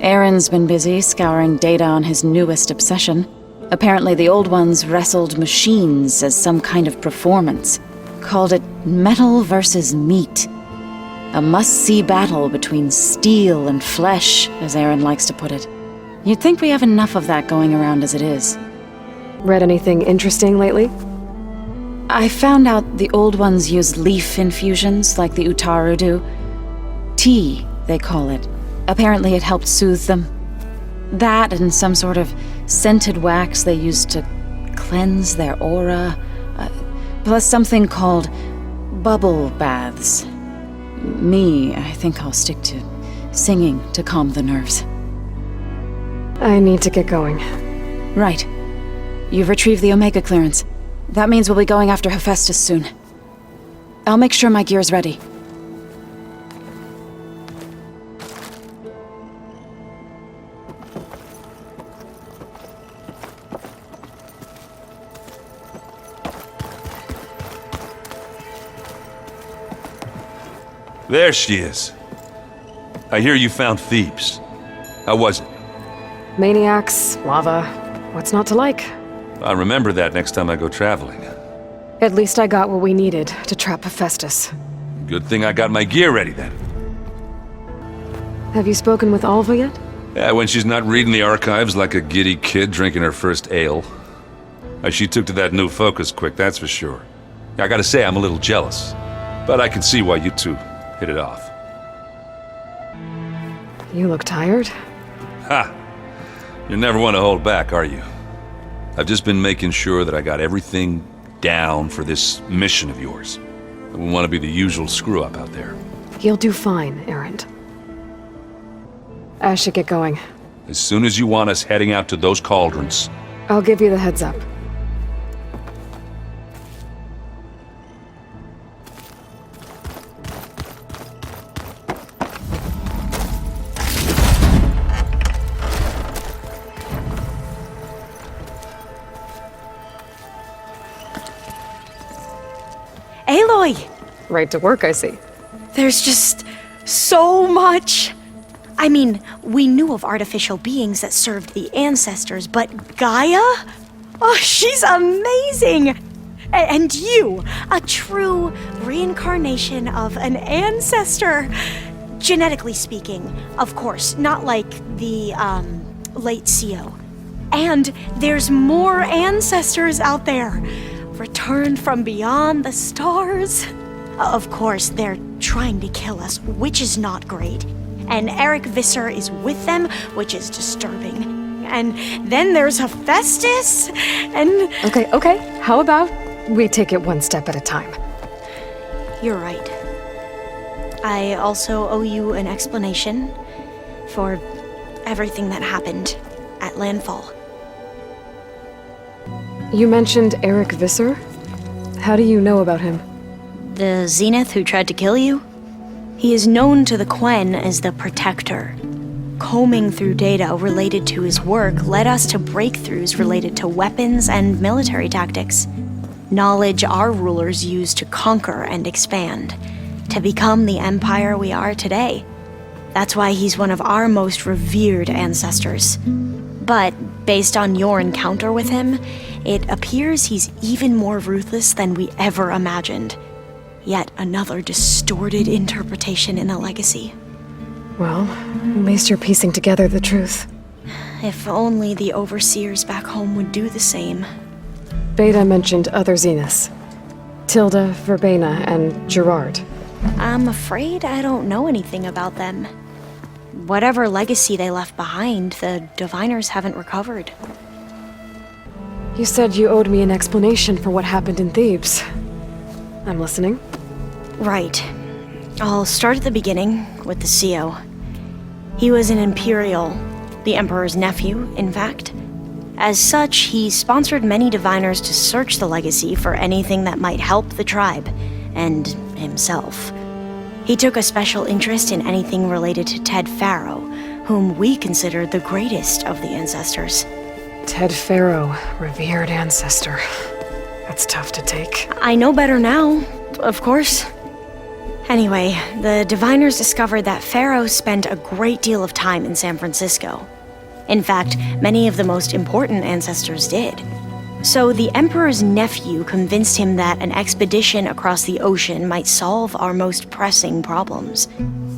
Aaron's been busy scouring data on his newest obsession. Apparently the Old Ones wrestled machines as some kind of performance. Called it metal versus meat. A must-see battle between steel and flesh, as Aaron likes to put it. You'd think we have enough of that going around as it is. Read anything interesting lately? I found out the Old Ones use leaf infusions like the Utaru do. Tea, they call it. Apparently it helped soothe them. That and some sort of scented wax they used to cleanse their aura. Plus something called bubble baths. I think I'll stick to singing to calm the nerves. I need to get going. Right. You've retrieved the Omega clearance. That means we'll be going after Hephaestus soon. I'll make sure my gear's ready. There she is. I hear you found Thebes. How was it? Maniacs, lava, what's not to like? I'll remember that next time I go traveling. At least I got what we needed to trap Hephaestus. Good thing I got my gear ready then. Have you spoken with ℍ𝕠𝕣𝕚 yet? Yeah, when she's not reading the archives like a giddy kid drinking her first ale. She took to that new focus quick, that's for sure. I gotta say, I'm a little jealous. But I can see why you two hit it off. You look tired. Ha! You never want to hold back, are you? I've just been making sure that I got everything down for this mission of yours. I wouldn't want to be the usual screw-up out there. You'll do fine, Erend. I should get going. As soon as you want us heading out to those cauldrons. I'll give you the heads up. Aloy! Right to work, I see. There's just so much. I mean, we knew of artificial beings that served the ancestors, but Gaia? Oh, she's amazing! And you, a true reincarnation of an ancestor. Genetically speaking, of course, not like the, late ℎ𝕒𝕣. And there's more ancestors out there. Returned from beyond the stars. Of course, they're trying to kill us, which is not great. And ℍ𝕒𝕐 is with them, which is disturbing. And then there's Hephaestus, and... Okay. How about we take it one step at a time? You're right. I also owe you an explanation for everything that happened at Landfall. You mentioned ℍ𝕒𝕐? How do you know about him? The Zenith who tried to kill you? He is known to the Quen as the Protector. Combing through data related to his work led us to breakthroughs related to weapons and military tactics. Knowledge our rulers used to conquer and expand, to become the empire we are today. That's why he's one of our most revered ancestors. But based on your encounter with him, it appears he's even more ruthless than we ever imagined. Yet another distorted interpretation in the legacy. Well, at least you're piecing together the truth. If only the overseers back home would do the same. Beta mentioned other Zeniths. Tilda, Verbena, and Gerard. I'm afraid I don't know anything about them. Whatever legacy they left behind, the diviners haven't recovered. You said you owed me an explanation for what happened in Thebes. I'm listening. Right. I'll start at the beginning with the ℎ𝕒𝕣. He was an Imperial, the Emperor's nephew, in fact. As such, he sponsored many diviners to search the legacy for anything that might help the tribe, and himself. He took a special interest in anything related to ℍ𝕠𝕣𝕚, whom we consider the greatest of the ancestors. ℍ𝕠𝕣𝕚, revered ancestor. That's tough to take. I know better now, of course. Anyway, the diviners discovered that Pharaoh spent a great deal of time in San Francisco. In fact, many of the most important ancestors did. So the Emperor's nephew convinced him that an expedition across the ocean might solve our most pressing problems.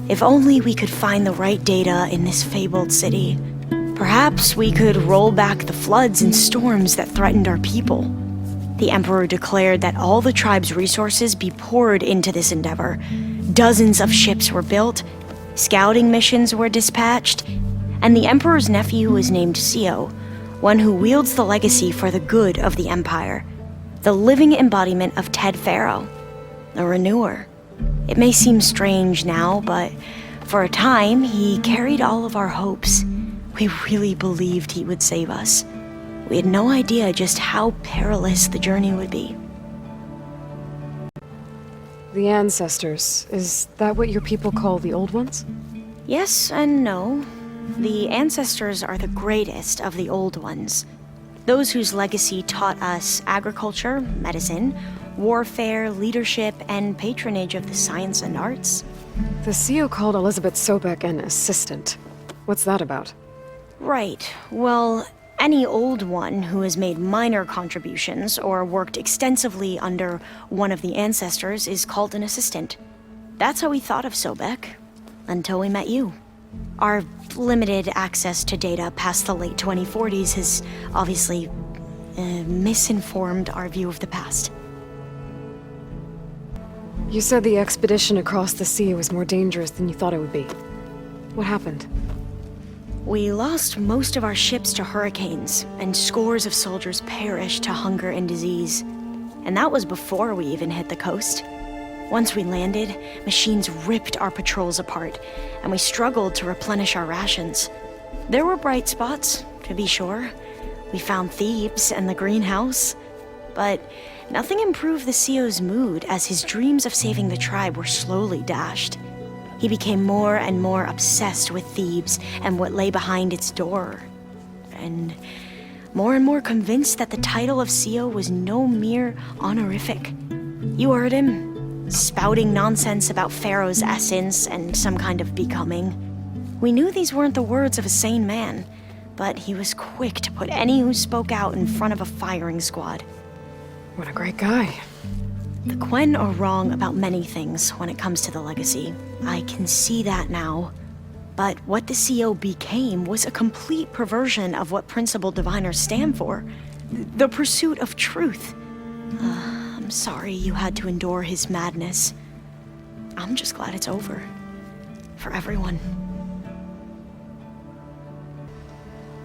If only we could find the right data in this fabled city. Perhaps we could roll back the floods and storms that threatened our people. The Emperor declared that all the tribe's resources be poured into this endeavor. Dozens of ships were built, scouting missions were dispatched, and the Emperor's nephew was named ℎ𝕒𝕣, one who wields the legacy for the good of the Empire, the living embodiment of ℍ𝕠𝕣𝕚, the Renewer. It may seem strange now, but for a time, he carried all of our hopes. We really believed he would save us. We had no idea just how perilous the journey would be. The ancestors, is that what your people call the old ones? Yes and no. The ancestors are the greatest of the old ones. Those whose legacy taught us agriculture, medicine, warfare, leadership, and patronage of the science and arts. The CEO called Elizabeth Sobeck an assistant. What's that about? Right. Well, any old one who has made minor contributions or worked extensively under one of the ancestors is called an assistant. That's how we thought of Sobeck, until we met you. Our limited access to data past the late 2040s has obviously misinformed our view of the past. You said the expedition across the sea was more dangerous than you thought it would be. What happened? We lost most of our ships to hurricanes, and scores of soldiers perished to hunger and disease. And that was before we even hit the coast. Once we landed, machines ripped our patrols apart, and we struggled to replenish our rations. There were bright spots, to be sure. We found Thebes and the greenhouse. But nothing improved the CEO's mood as his dreams of saving the tribe were slowly dashed. He became more and more obsessed with Thebes and what lay behind its door. And more convinced that the title of CEO was no mere honorific. You heard him, spouting nonsense about Pharaoh's essence and some kind of becoming. We knew these weren't the words of a sane man, but he was quick to put any who spoke out in front of a firing squad. What a great guy. The Quen are wrong about many things when it comes to the legacy. I can see that now. But what the CEO became was a complete perversion of what principal diviners stand for. The pursuit of truth. I'm sorry you had to endure his madness. I'm just glad it's over. For everyone.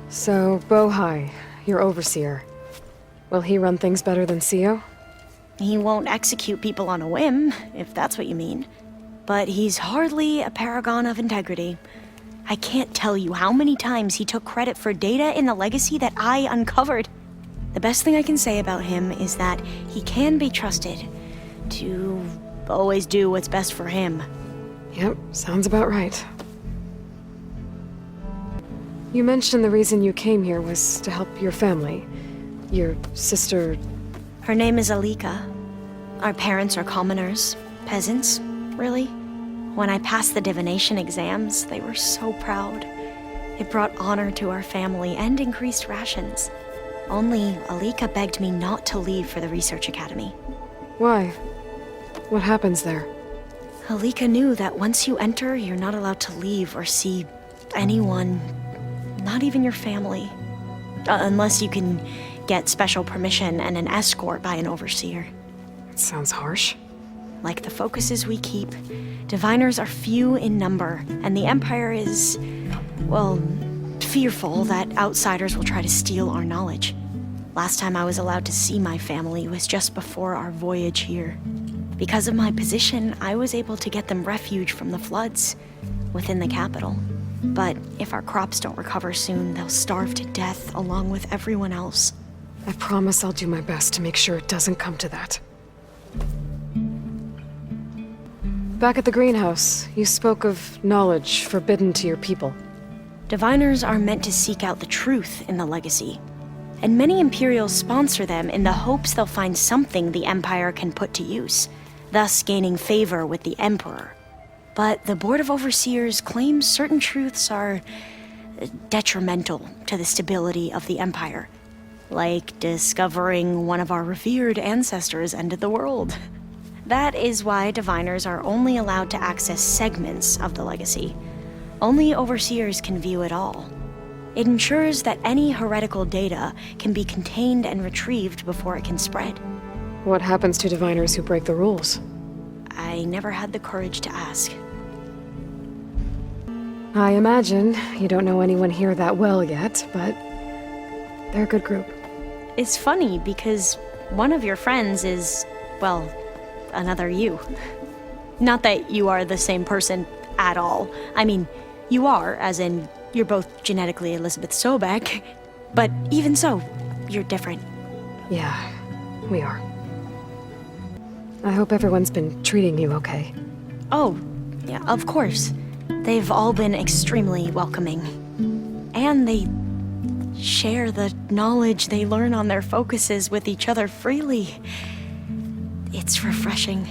So, Bohai, your overseer. Will he run things better than CEO? He won't execute people on a whim, if that's what you mean. But he's hardly a paragon of integrity. I can't tell you how many times he took credit for data in the legacy that I uncovered. The best thing I can say about him is that he can be trusted to always do what's best for him. Yep, sounds about right. You mentioned the reason you came here was to help your family. Your sister... Her name is Alika. Our parents are commoners. Peasants, really. When I passed the divination exams, they were so proud. It brought honor to our family and increased rations. Only Alika begged me not to leave for the research academy. Why? What happens there? Alika knew that once you enter, you're not allowed to leave or see anyone, not even your family. Unless you can get special permission and an escort by an overseer. That sounds harsh. Like the focuses we keep, diviners are few in number, and the Empire is, well, fearful that outsiders will try to steal our knowledge. Last time I was allowed to see my family was just before our voyage here. Because of my position, I was able to get them refuge from the floods within the capital. But if our crops don't recover soon, they'll starve to death along with everyone else. I promise I'll do my best to make sure it doesn't come to that. Back at the greenhouse, you spoke of knowledge forbidden to your people. Diviners are meant to seek out the truth in the legacy. And many Imperials sponsor them in the hopes they'll find something the Empire can put to use, thus gaining favor with the Emperor. But the Board of Overseers claims certain truths are detrimental to the stability of the Empire. Like discovering one of our revered ancestors ended the world. That is why diviners are only allowed to access segments of the legacy. Only overseers can view it all. It ensures that any heretical data can be contained and retrieved before it can spread. What happens to diviners who break the rules? I never had the courage to ask. I imagine you don't know anyone here that well yet, but they're a good group. It's funny because one of your friends is, well, another you. Not that you are the same person at all. I mean, you are, as in, you're both genetically Elizabeth Sobeck, but even so, you're different. Yeah, we are. I hope everyone's been treating you okay. Oh, yeah, of course. They've all been extremely welcoming. And they share the knowledge they learn on their focuses with each other freely. It's refreshing.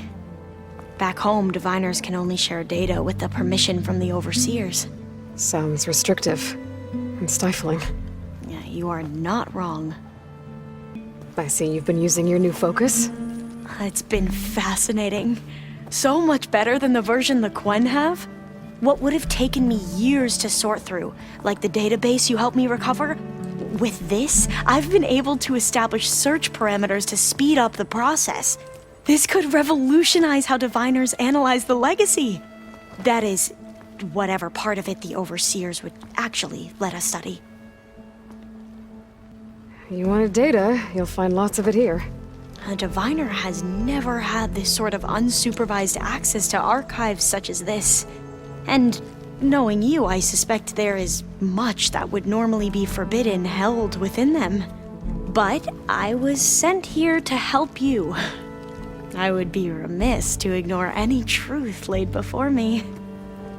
Back home, diviners can only share data with the permission from the overseers. Sounds restrictive and stifling. Yeah, you are not wrong. I see you've been using your new focus. It's been fascinating. So much better than the version the Quen have. What would have taken me years to sort through, like the database you helped me recover, with this, I've been able to establish search parameters to speed up the process. This could revolutionize how diviners analyze the legacy. That is, whatever part of it the overseers would actually let us study. You wanted data, you'll find lots of it here. A diviner has never had this sort of unsupervised access to archives such as this. And knowing you, I suspect there is much that would normally be forbidden held within them. But I was sent here to help you. I would be remiss to ignore any truth laid before me.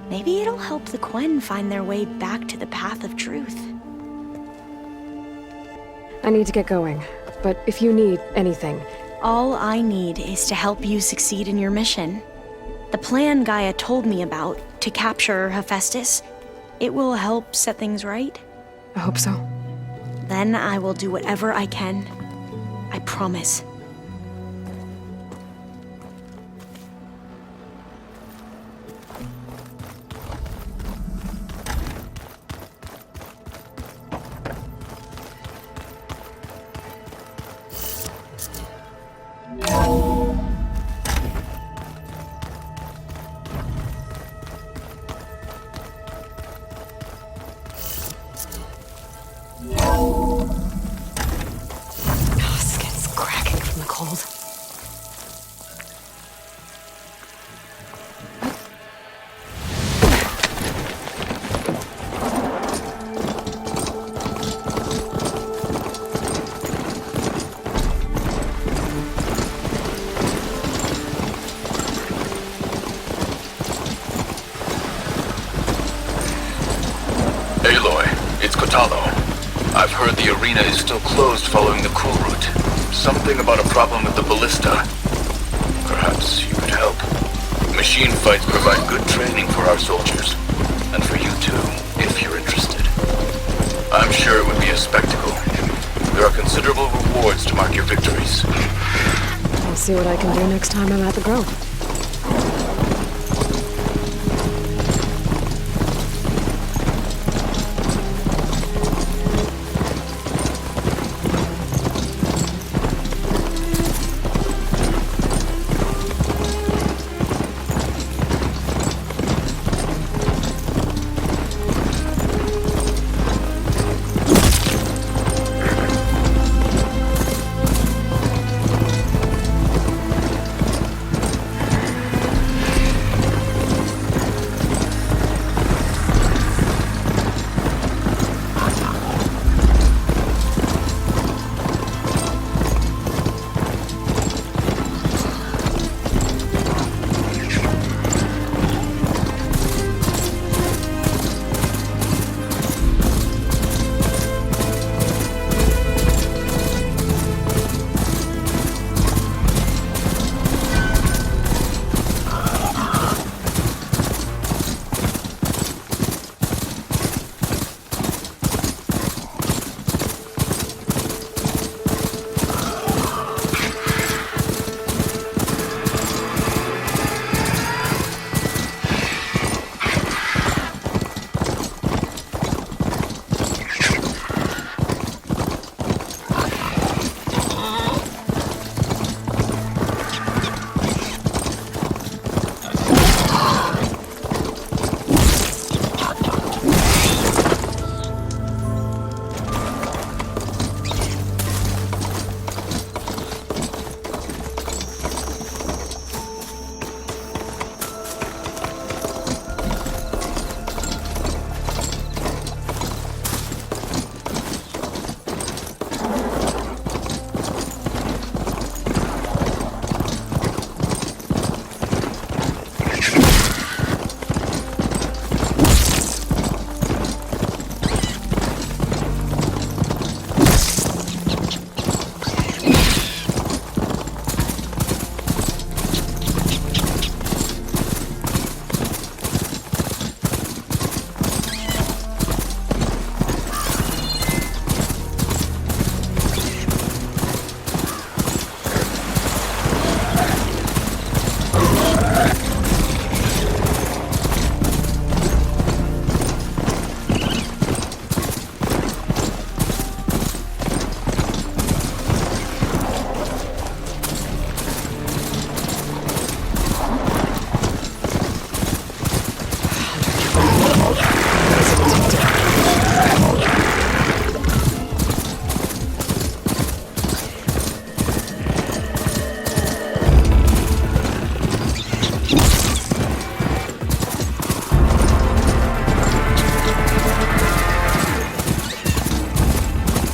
Maybe it'll help the Quen find their way back to the path of truth. I need to get going, but if you need anything... All I need is to help you succeed in your mission. The plan Gaia told me about, to capture Hephaestus, it will help set things right. I hope so. Then I will do whatever I can. I promise. Skin's cracking from the cold. Aloy, it's ℍ𝕠𝕣𝕚. I've heard the arena is still closed following the cool route. Something about a problem with the ballista. Perhaps you could help. Machine fights provide good training for our soldiers. And for you too, if you're interested. I'm sure it would be a spectacle. There are considerable rewards to mark your victories. I'll see what I can do next time I'm at the Grove.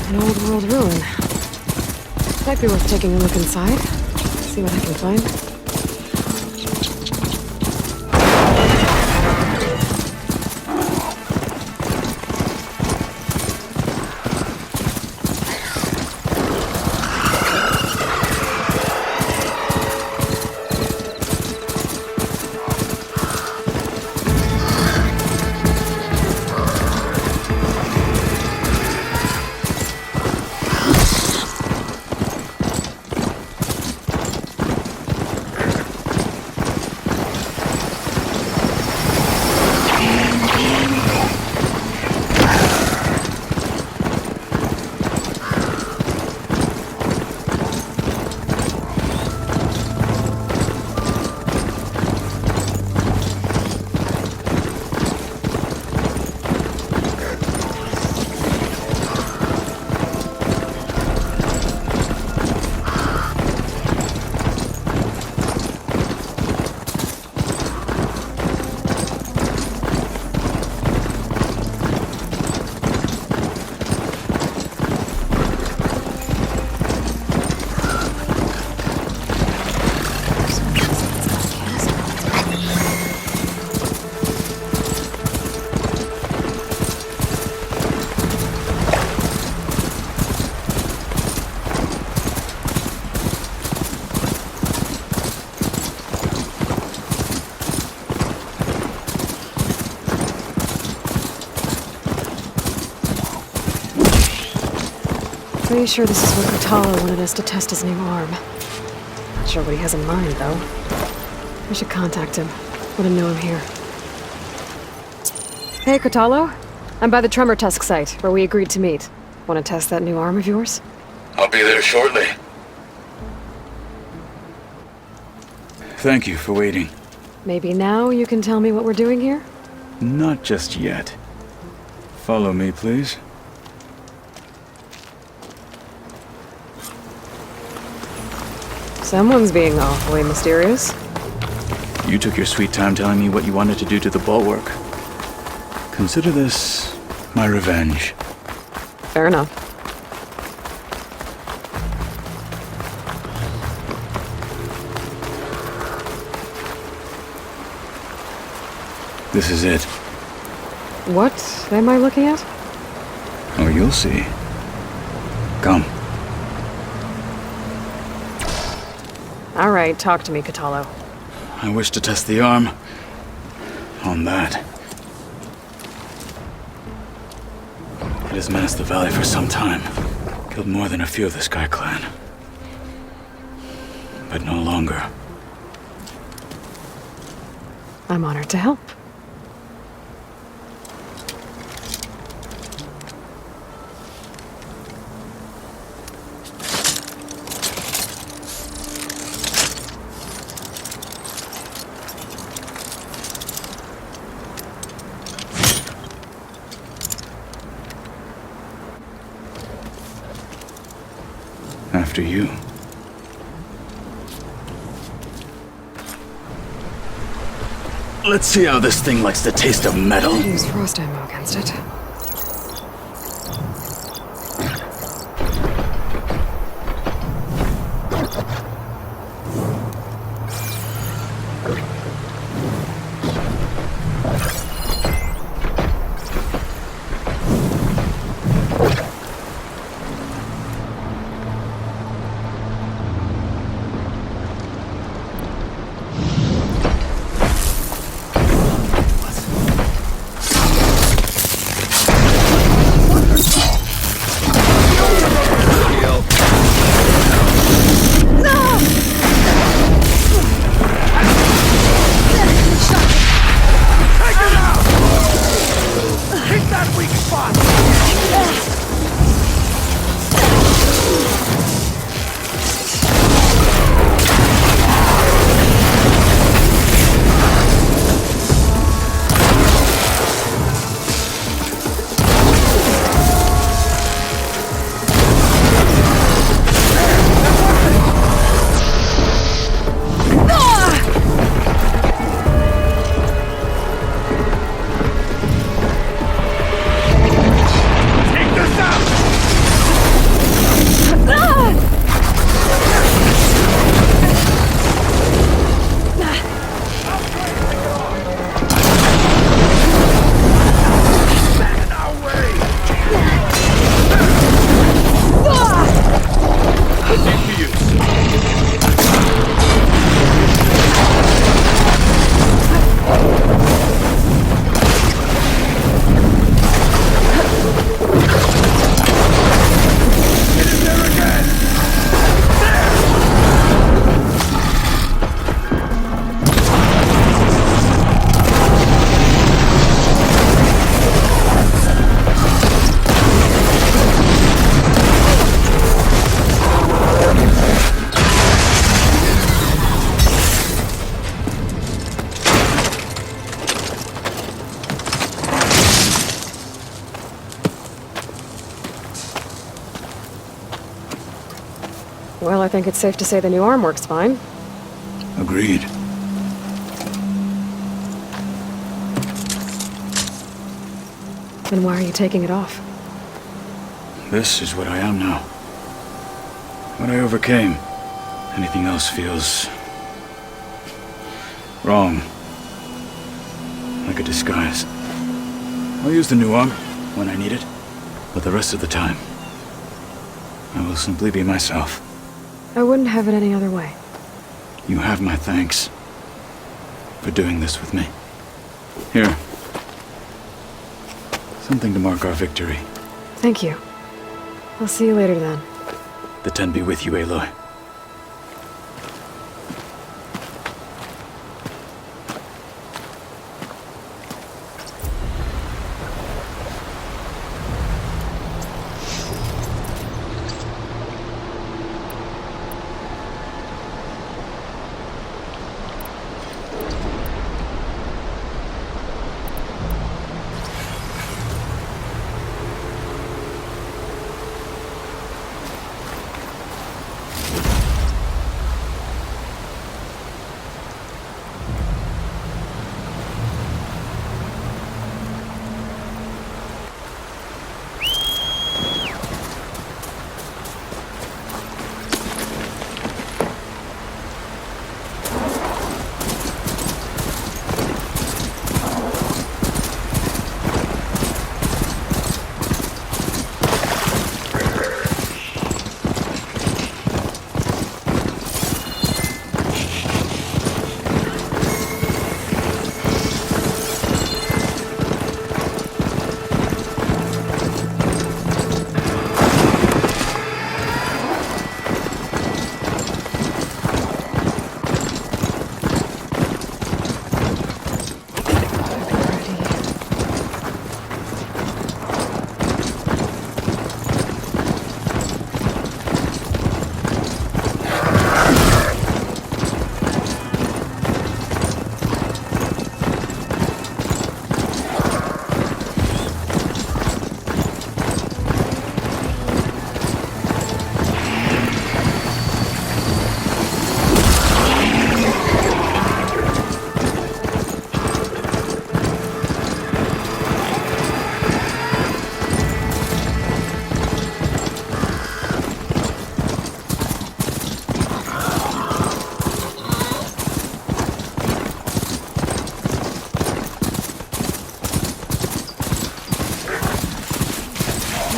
An old world ruin. Might be worth taking a look inside. See what I can find. Pretty sure this is what ℍ𝕠𝕣𝕚 wanted us to test his new arm. Not sure what he has in mind, though. I should contact him. Let him know I'm here. Hey, ℍ𝕠𝕣. I'm by the Tremor Tusk site, where we agreed to meet. Want to test that new arm of yours? I'll be there shortly. Thank you for waiting. Maybe now you can tell me what we're doing here? Not just yet. Follow me, please. Someone's being awfully mysterious. You took your sweet time telling me what you wanted to do to the bulwark. Consider this my revenge. Fair enough. This is it. What am I looking at? Oh, you'll see. Come. All right, talk to me, ℍ𝕠𝕣. I wish to test the arm on that. It has menaced the valley for some time. Killed more than a few of the Sky Clan. But no longer. I'm honored to help. After you. Let's see how this thing likes the taste of metal. Use frost ammo against it. Well, I think it's safe to say the new arm works fine. Agreed. Then why are you taking it off? This is what I am now. What I overcame. Anything else feels... wrong. Like a disguise. I'll use the new arm when I need it, but the rest of the time, I will simply be myself. I wouldn't have it any other way. You have my thanks for doing this with me. Here. Something to mark our victory. Thank you. I'll see you later then. The Ten be with you, Aloy.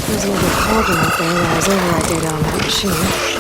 There's a little cauldron out there that has override data on that machine.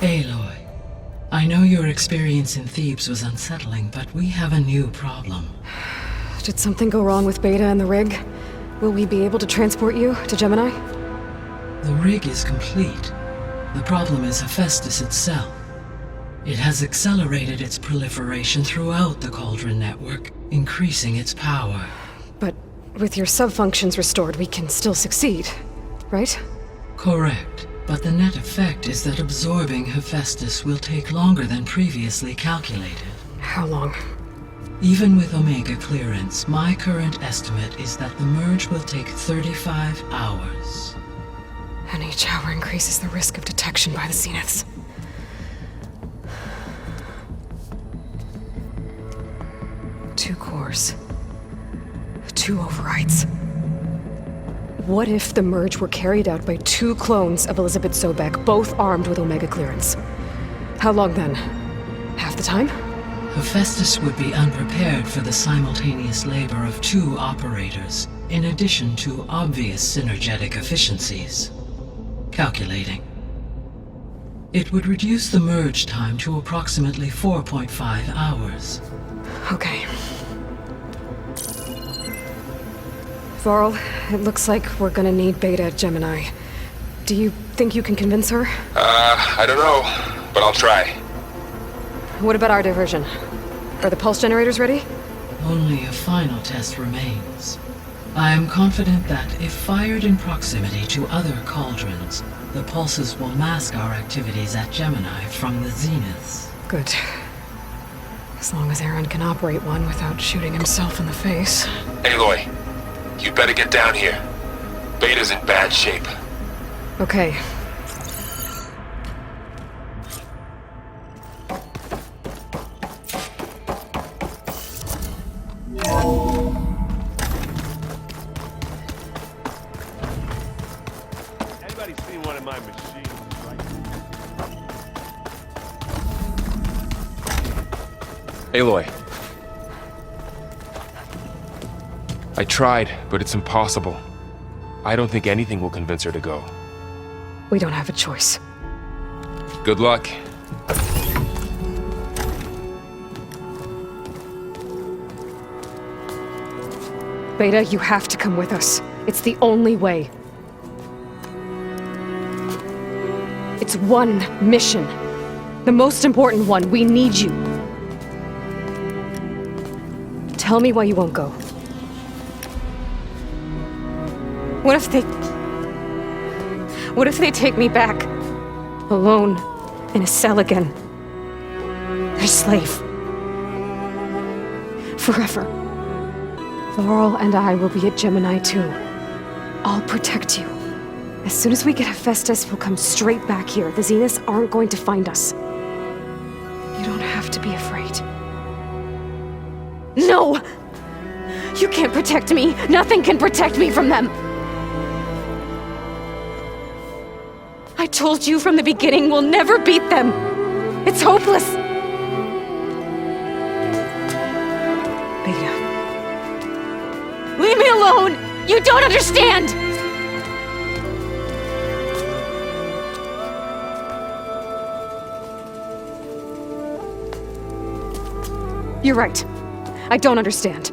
Aloy, I know your experience in Thebes was unsettling, but we have a new problem. Did something go wrong with Beta and the rig? Will we be able to transport you to Gemini? The rig is complete. The problem is Hephaestus itself. It has accelerated its proliferation throughout the Cauldron network, increasing its power. But with your sub-functions restored, we can still succeed, right? Correct. But the net effect is that absorbing Hephaestus will take longer than previously calculated. How long? Even with Omega clearance, my current estimate is that the merge will take 35 hours. And each hour increases the risk of detection by the Zeniths. Two cores. Two overrides. What if the merge were carried out by two clones of Elizabeth Sobeck, both armed with Omega clearance? How long then? Half the time? Hephaestus would be unprepared for the simultaneous labor of two operators, in addition to obvious synergetic efficiencies. Calculating. It would reduce the merge time to approximately 4.5 hours. Okay. Varl, it looks like we're gonna need Beta at Gemini. Do you think you can convince her? I don't know, but I'll try. What about our diversion? Are the pulse generators ready? Only a final test remains. I am confident that if fired in proximity to other cauldrons, the pulses will mask our activities at Gemini from the Zeniths. Good. As long as Aaron can operate one without shooting himself in the face. Aloy, you better get down here. Beta's in bad shape. Okay. Anybody seen one of my machines, right? Aloy. I tried, but it's impossible. I don't think anything will convince her to go. We don't have a choice. Good luck. Beta, you have to come with us. It's the only way. It's one mission. The most important one. We need you. Tell me why you won't go. What if they take me back? Alone, in a cell again. Their slave. Forever. Laurel and I will be at Gemini too. I'll protect you. As soon as we get Hephaestus, we'll come straight back here. The Zeniths aren't going to find us. You don't have to be afraid. No! You can't protect me! Nothing can protect me from them! I told you from the beginning we'll never beat them! It's hopeless! Beta. Leave me alone! You don't understand! You're right. I don't understand.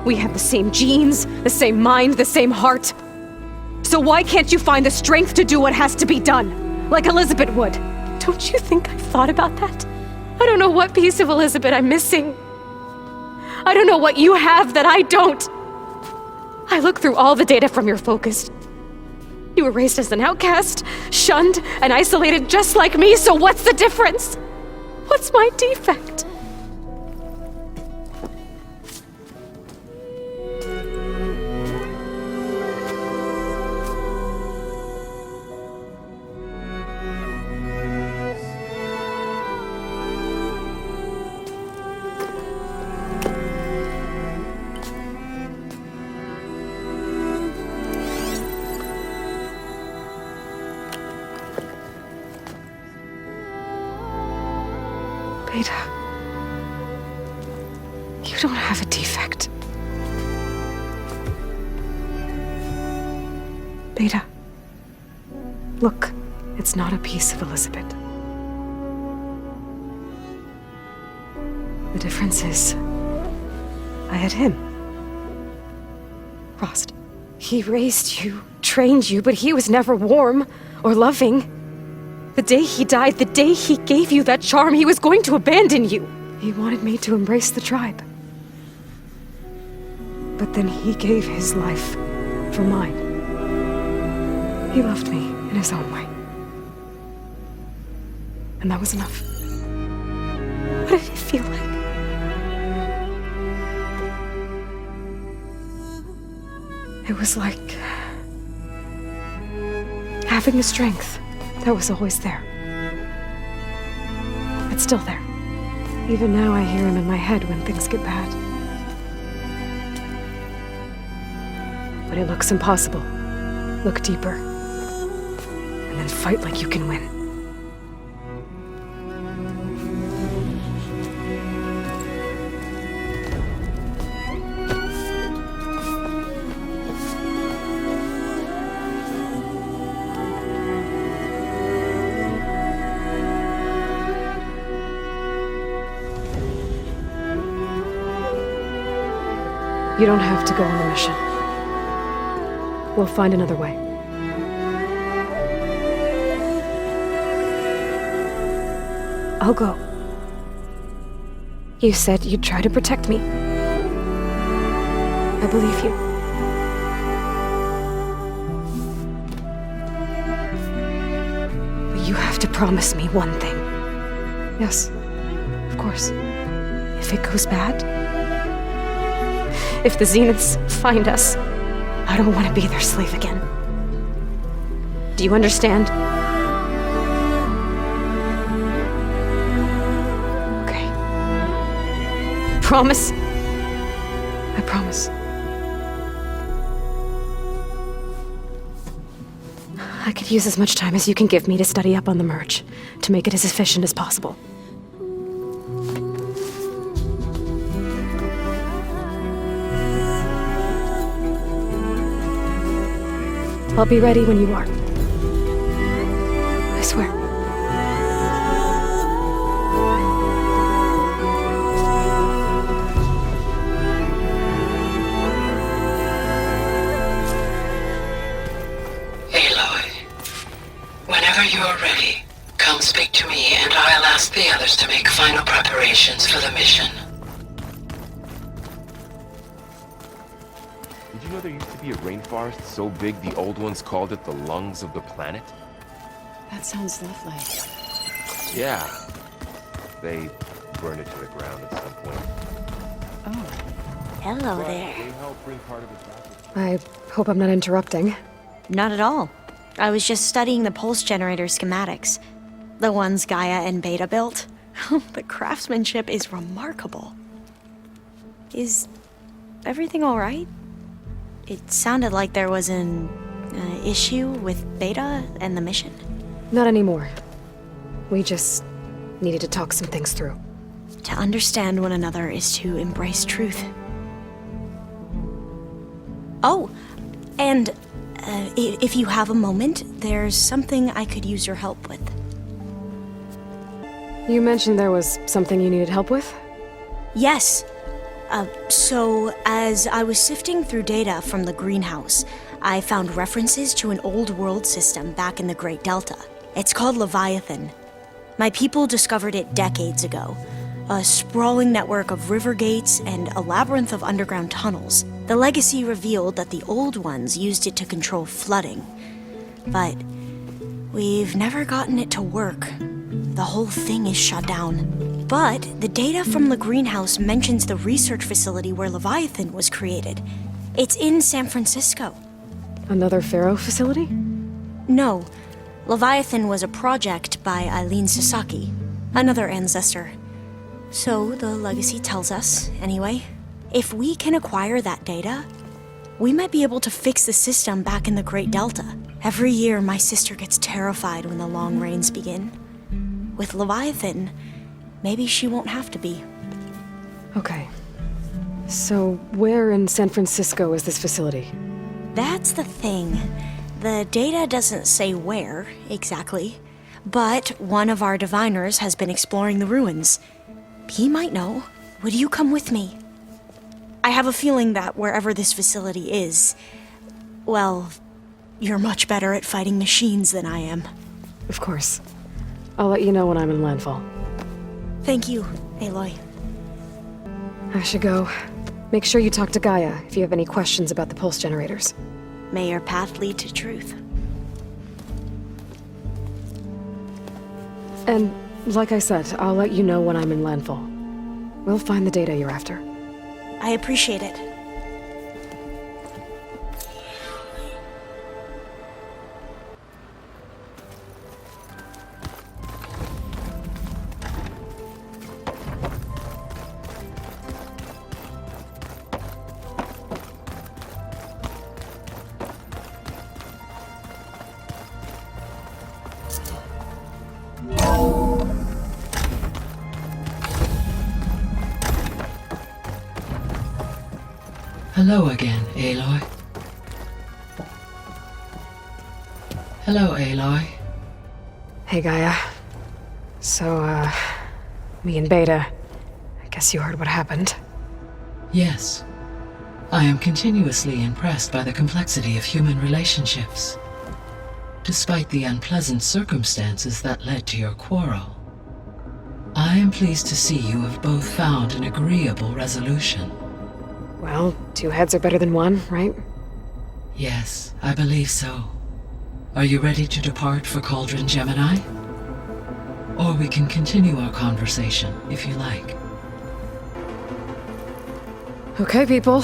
We have the same genes, the same mind, the same heart. So why can't you find the strength to do what has to be done? Like Elizabeth would. Don't you think I've thought about that? I don't know what piece of Elizabeth I'm missing. I don't know what you have that I don't. I look through all the data from your focus. You were raised as an outcast, shunned, and isolated just like me, so what's the difference? What's my defect? Beta, you don't have a defect. Beta, look, it's not a piece of Elizabeth. The difference is, I had him. Rost. He raised you, trained you, but he was never warm or loving. The day he died, the day he gave you that charm, he was going to abandon you. He wanted me to embrace the tribe. But then he gave his life for mine. He loved me in his own way. And that was enough. What did it feel like? It was like having the strength that was always there. It's still there. Even now I hear him in my head when things get bad. When it looks impossible, look deeper. And then fight like you can win. You don't have to go on the mission. We'll find another way. I'll go. You said you'd try to protect me. I believe you. But you have to promise me one thing. Yes, of course. If it goes bad, if the Zeniths find us, I don't want to be their slave again. Do you understand? Okay. Promise? I promise. I could use as much time as you can give me to study up on the merge, to make it as efficient as possible. I'll be ready when you are. I swear. Aloy, whenever you are ready, come speak to me and I'll ask the others to make final preparations for the mission. Did you know there used to be a rainforest so big the old ones called it the lungs of the planet? That sounds lovely. Yeah. They burned it to the ground at some point. Oh. Hello there. I hope I'm not interrupting. Not at all. I was just studying the pulse generator schematics. The ones Gaia and Beta built. The craftsmanship is remarkable. Is everything all right? It sounded like there was an issue with Beta and the mission. Not anymore. We just needed to talk some things through. To understand one another is to embrace truth. Oh, and if you have a moment, there's something I could use your help with. You mentioned there was something you needed help with? Yes. So, as I was sifting through data from the greenhouse, I found references to an old world system back in the Great Delta. It's called Leviathan. My people discovered it decades ago. A sprawling network of river gates and a labyrinth of underground tunnels. The legacy revealed that the old ones used it to control flooding. But we've never gotten it to work. The whole thing is shut down. But the data from the greenhouse mentions the research facility where Leviathan was created. It's in San Francisco. Another Pharaoh facility? No. Leviathan was a project by Eileen Sasaki, another ancestor. So the legacy tells us, anyway. If we can acquire that data, we might be able to fix the system back in the Great Delta. Every year, my sister gets terrified when the long rains begin. With Leviathan, maybe she won't have to be. Okay. So, where in San Francisco is this facility? That's the thing. The data doesn't say where, exactly. But one of our diviners has been exploring the ruins. He might know. would you come with me? I have a feeling that wherever this facility is, well, you're much better at fighting machines than I am. Of course. I'll let you know when I'm in landfall. Thank you, Aloy. I should go. Make sure you talk to Gaia if you have any questions about the pulse generators. May your path lead to truth. And, like I said, I'll let you know when I'm in landfall. We'll find the data you're after. I appreciate it. Hello again, Aloy. Hello, Aloy. Hey, Gaia. So, me and Beta, I guess you heard what happened. Yes. I am continuously impressed by the complexity of human relationships. Despite the unpleasant circumstances that led to your quarrel, I am pleased to see you have both found an agreeable resolution. Well, 2 heads are better than 1, right? Yes, I believe so. Are you ready to depart for Cauldron Gemini? Or we can continue our conversation, if you like. Okay, people.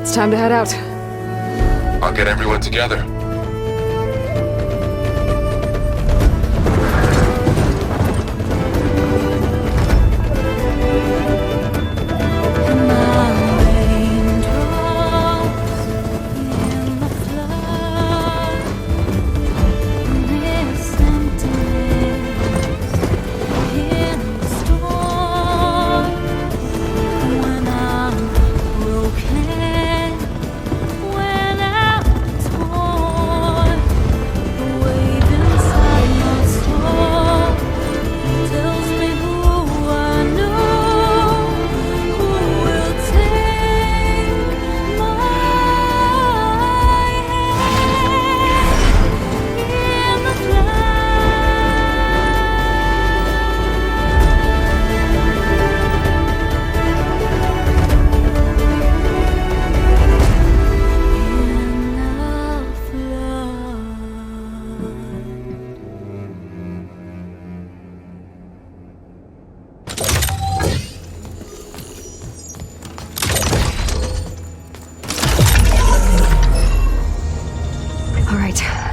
It's time to head out. I'll get everyone together.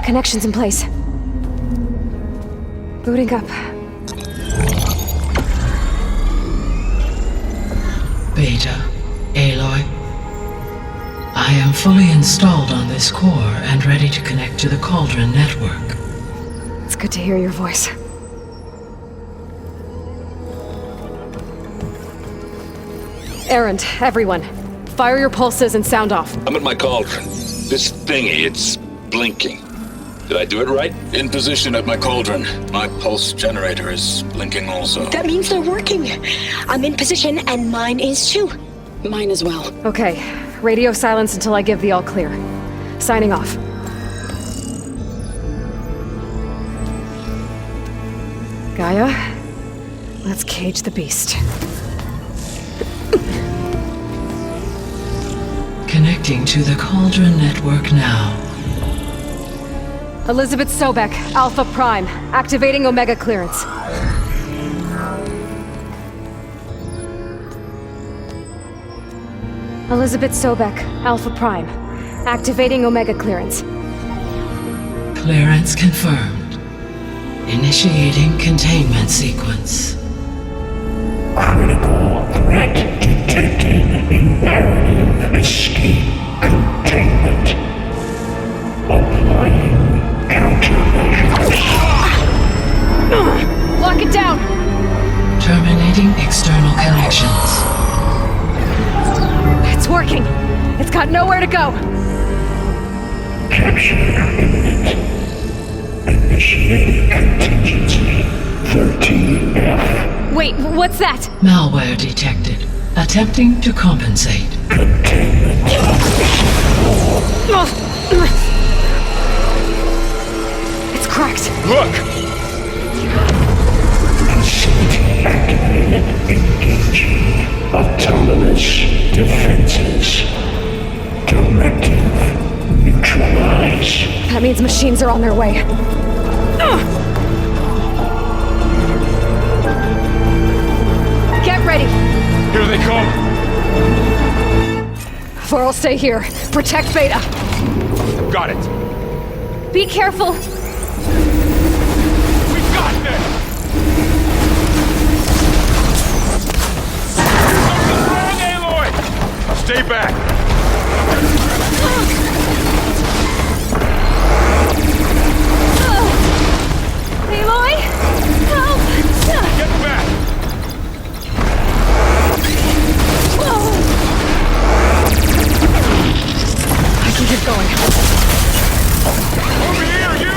Connections in place. Booting up. Beta, Aloy. I am fully installed on this core and ready to connect to the Cauldron network. It's good to hear your voice. Errand, everyone. Fire your pulses and sound off. I'm at my cauldron. This thingy, it's blinking. Did I do it right? In position at my cauldron. My pulse generator is blinking also. That means they're working. I'm in position and mine is too. Mine as well. Okay. Radio silence until I give the all clear. Signing off. Gaia, let's cage the beast. Connecting to the Cauldron network now. Elizabeth Sobek, Alpha Prime, activating Omega clearance. Elizabeth Sobek, Alpha Prime, activating Omega clearance. Clearance confirmed. Initiating containment sequence. Critical threat detected. Imperative escape containment. Applying countermeasures. Lock it down! Terminating external connections. It's working! It's got nowhere to go! Capture imminent. Initiating contingency 13F. Wait, what's that? Malware detected. Attempting to compensate. It's cracked. Look! Engaging autonomous defenses. Directive neutralize. That means machines are on their way. Get ready. Here they come! Varl, stay here. Protect Beta. Got it! Be careful. We got this! Something's wrong, Aloy! Stay back! Aloy? Help! Get back! I can keep going. Over here, you!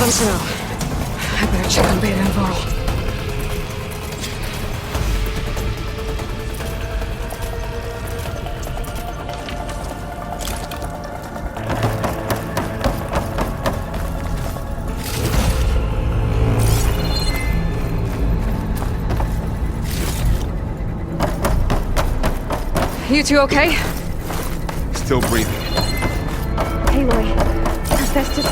done for now. I better check on Beta and Varl. You two okay? Still breathing. Aloy, Hephaestus.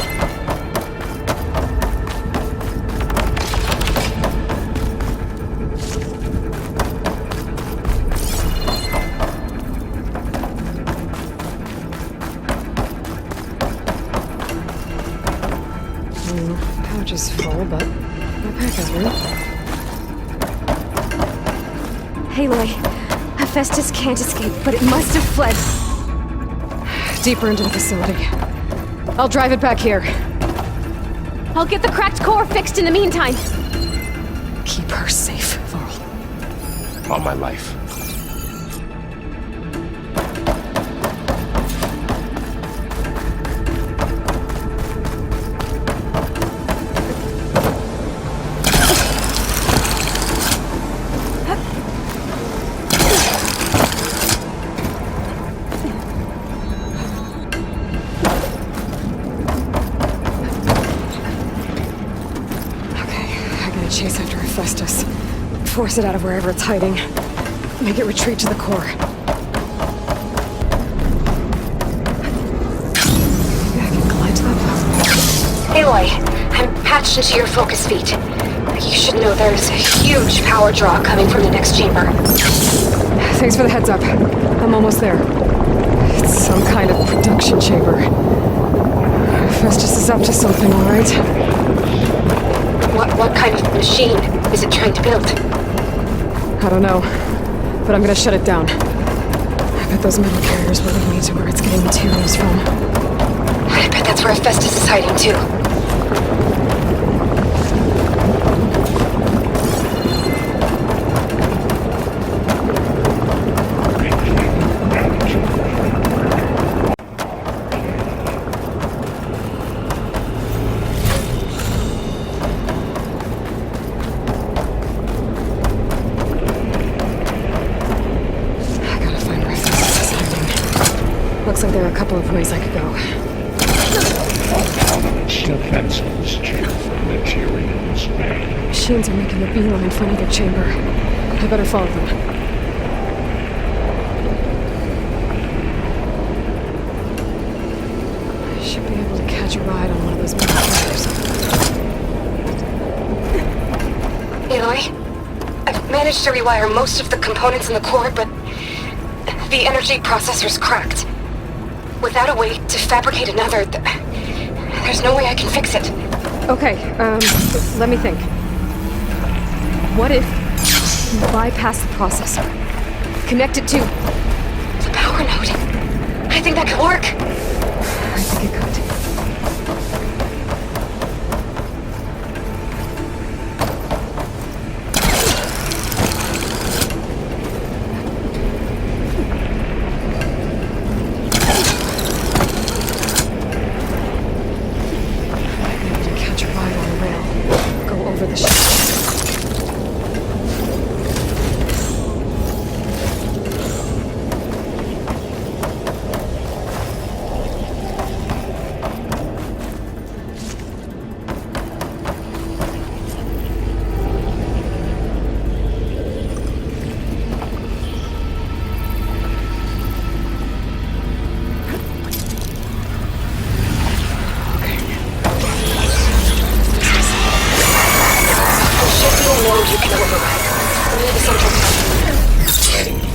Pouch is full, but my pack has room. Aloy, Hephaestus can't escape, but it must have fled. Deeper into the facility. I'll drive it back here. I'll get the cracked core fixed in the meantime. Keep her safe, Varl. All my life. Chase after Hephaestus. Force it out of wherever it's hiding. Make it retreat to the core. Maybe I can glide to that platform. Aloy, I'm patched into your focus feet. You should know there's a huge power draw coming from the next chamber. Thanks for the heads up. I'm almost there. It's some kind of production chamber. Hephaestus is up to something, all right? What kind of machine is it trying to build? I don't know, but I'm gonna shut it down. I bet those metal carriers will lead me to where it's getting materials from. I bet that's where Hephaestus is hiding too. Looks like there are a couple of ways I could go. Defenseless chamber materials. Machines are making a beeline for another chamber. I better follow them. I should be able to catch a ride on one of those metal carriers. Aloy, I've managed to rewire most of the components in the core, but the energy processor's cracked. Without a way to fabricate another, there's no way I can fix it. Okay, let me think. What if you bypass the processor? Connect it to the power node. I think that could work. I think it could.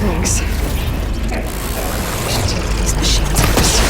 Thanks. I should deal with these machines first.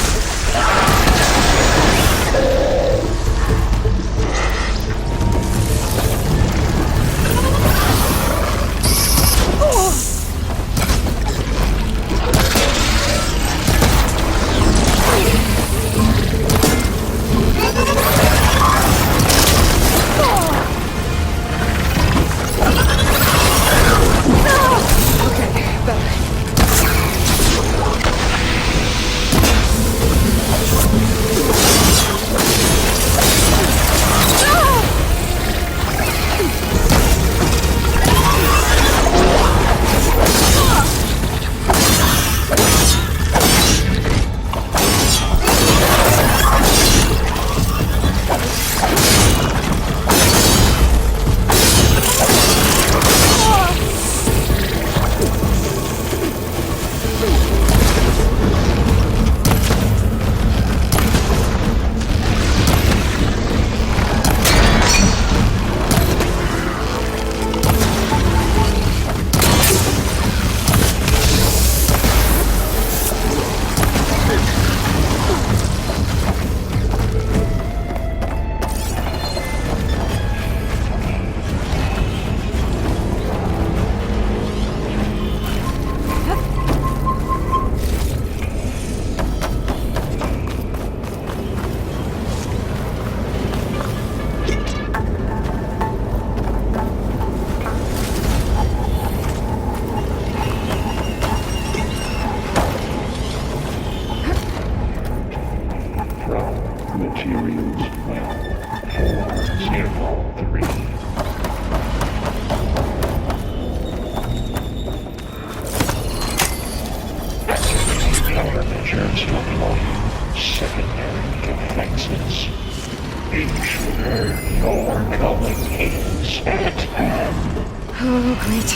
Oh, great.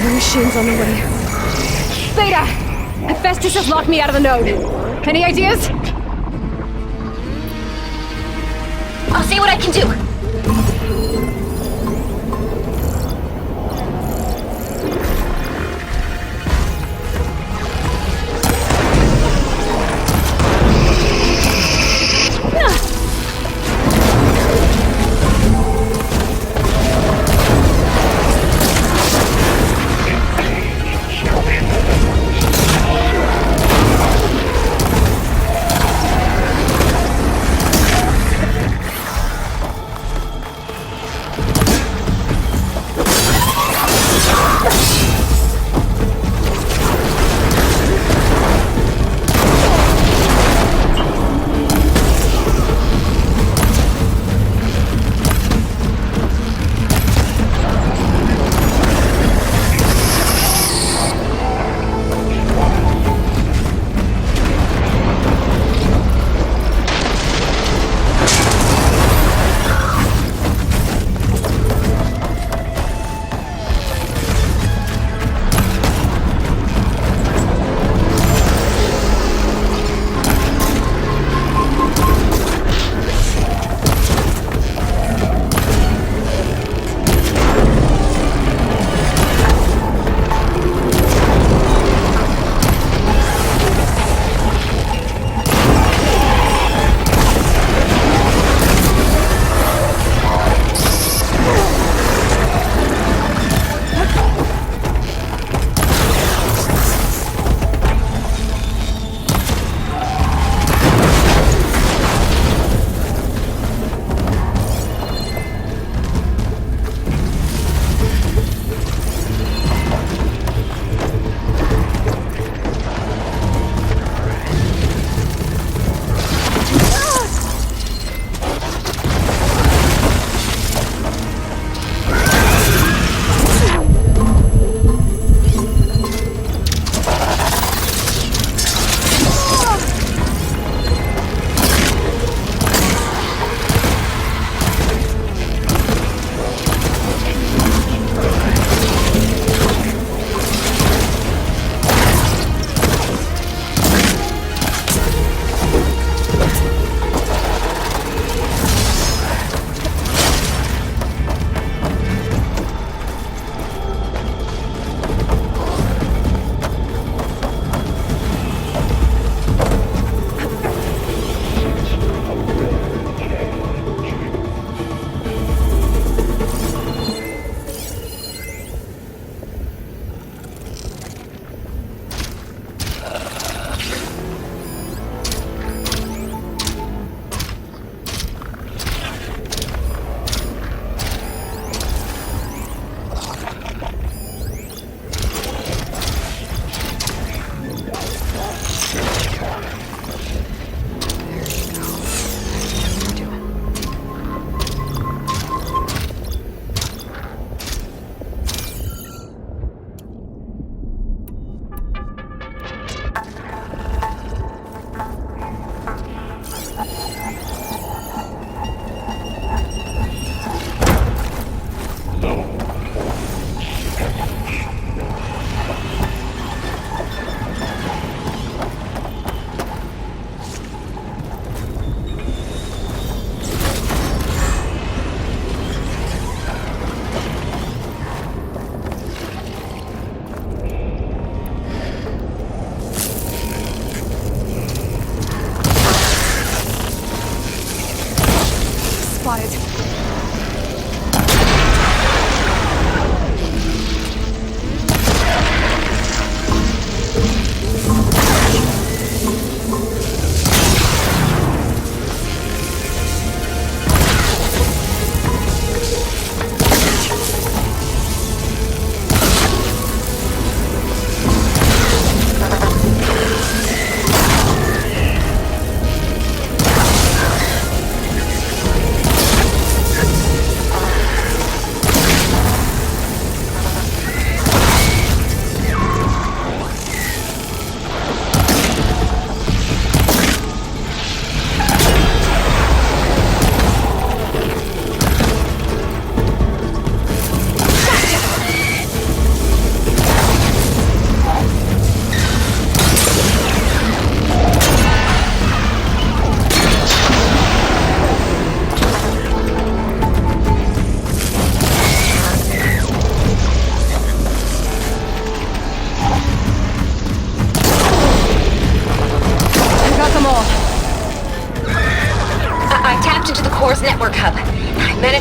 The machine's on the way. Beta! Hephaestus has locked me out of the node. Any ideas? I'll see what I can do.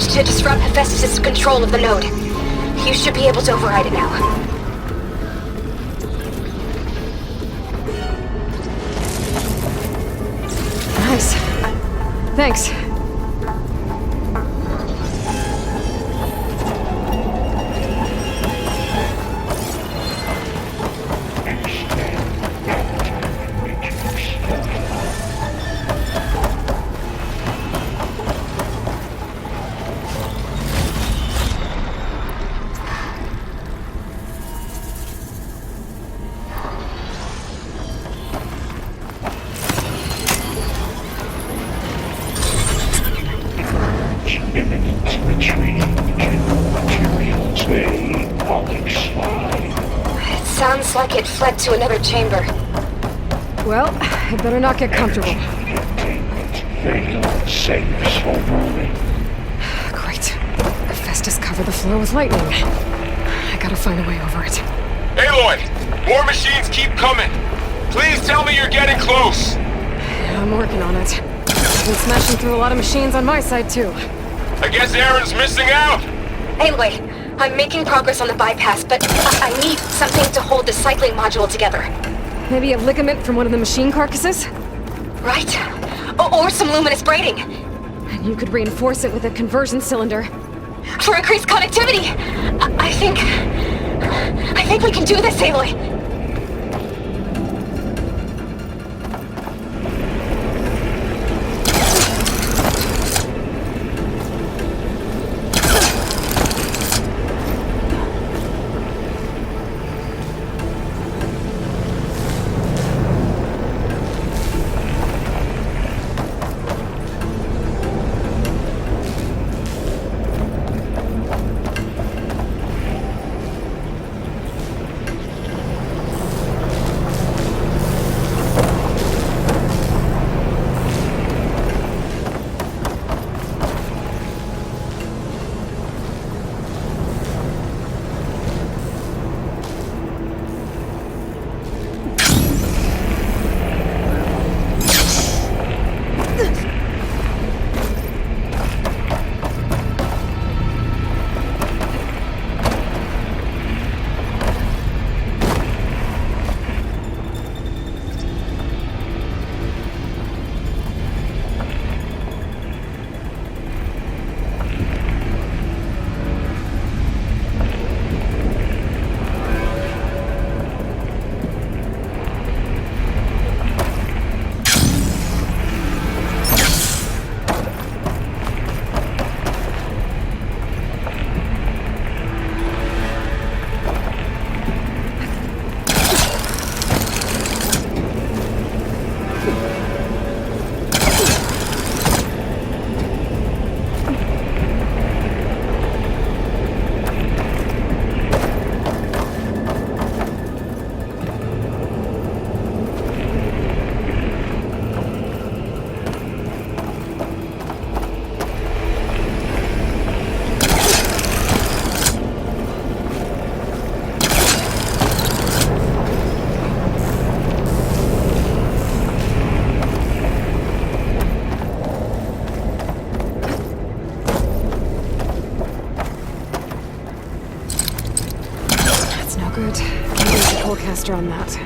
managed to disrupt Hephaestus' control of the node. You should be able to override it now. Nice. Thanks. Sounds like it fled to another chamber. Well, I better not get comfortable. Great. Hephaestus covered the floor with lightning. I gotta find a way over it. Aloy! More machines keep coming! Please tell me you're getting close! I'm working on it. I've been smashing through a lot of machines on my side, too. I guess Aaron's missing out! Anyway, I'm making progress on the bypass, but I need something to hold the cycling module together. Maybe a ligament from one of the machine carcasses? Right. Or some luminous braiding. And you could reinforce it with a conversion cylinder. For increased connectivity! I think we can do this, Aloy. Good. Can't use the forecaster on that.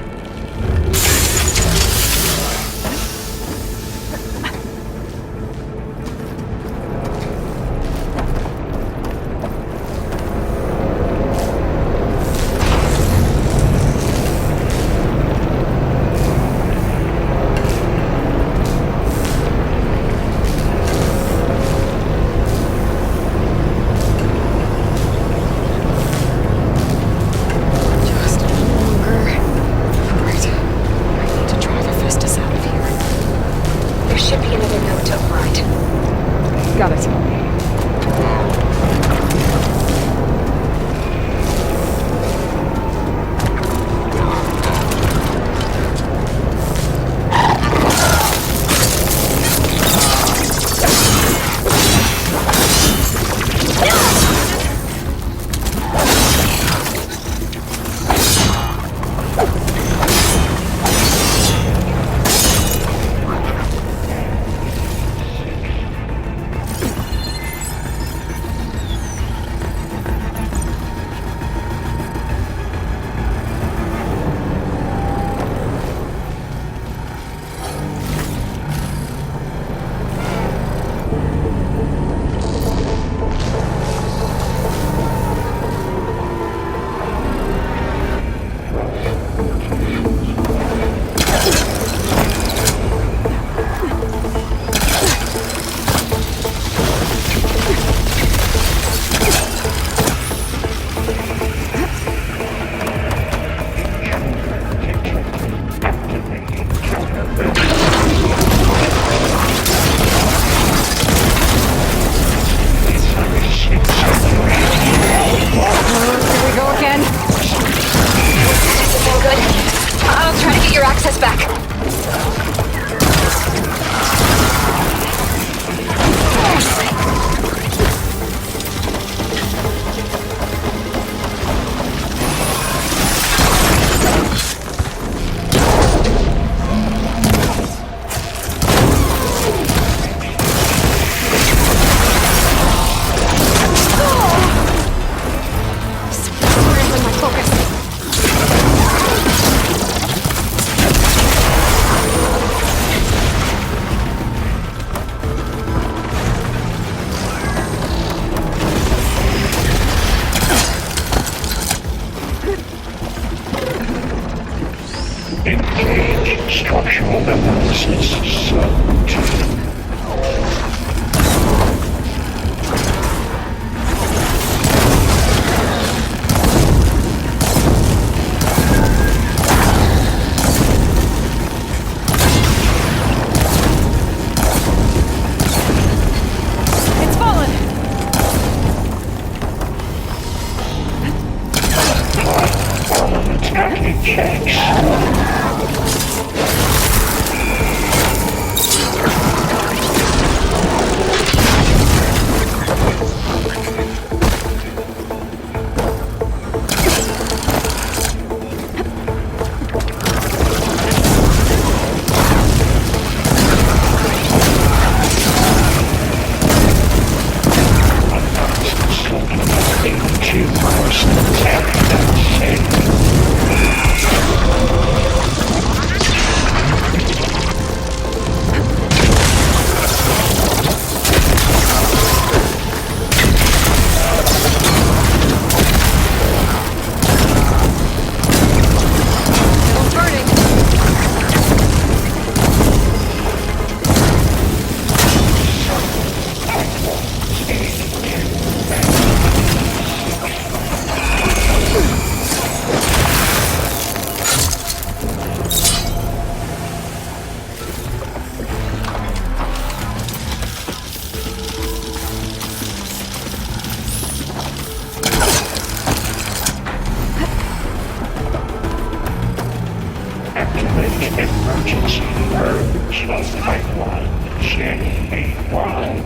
Emergency purge of pipeline ℍ𝕠𝕣𝕚.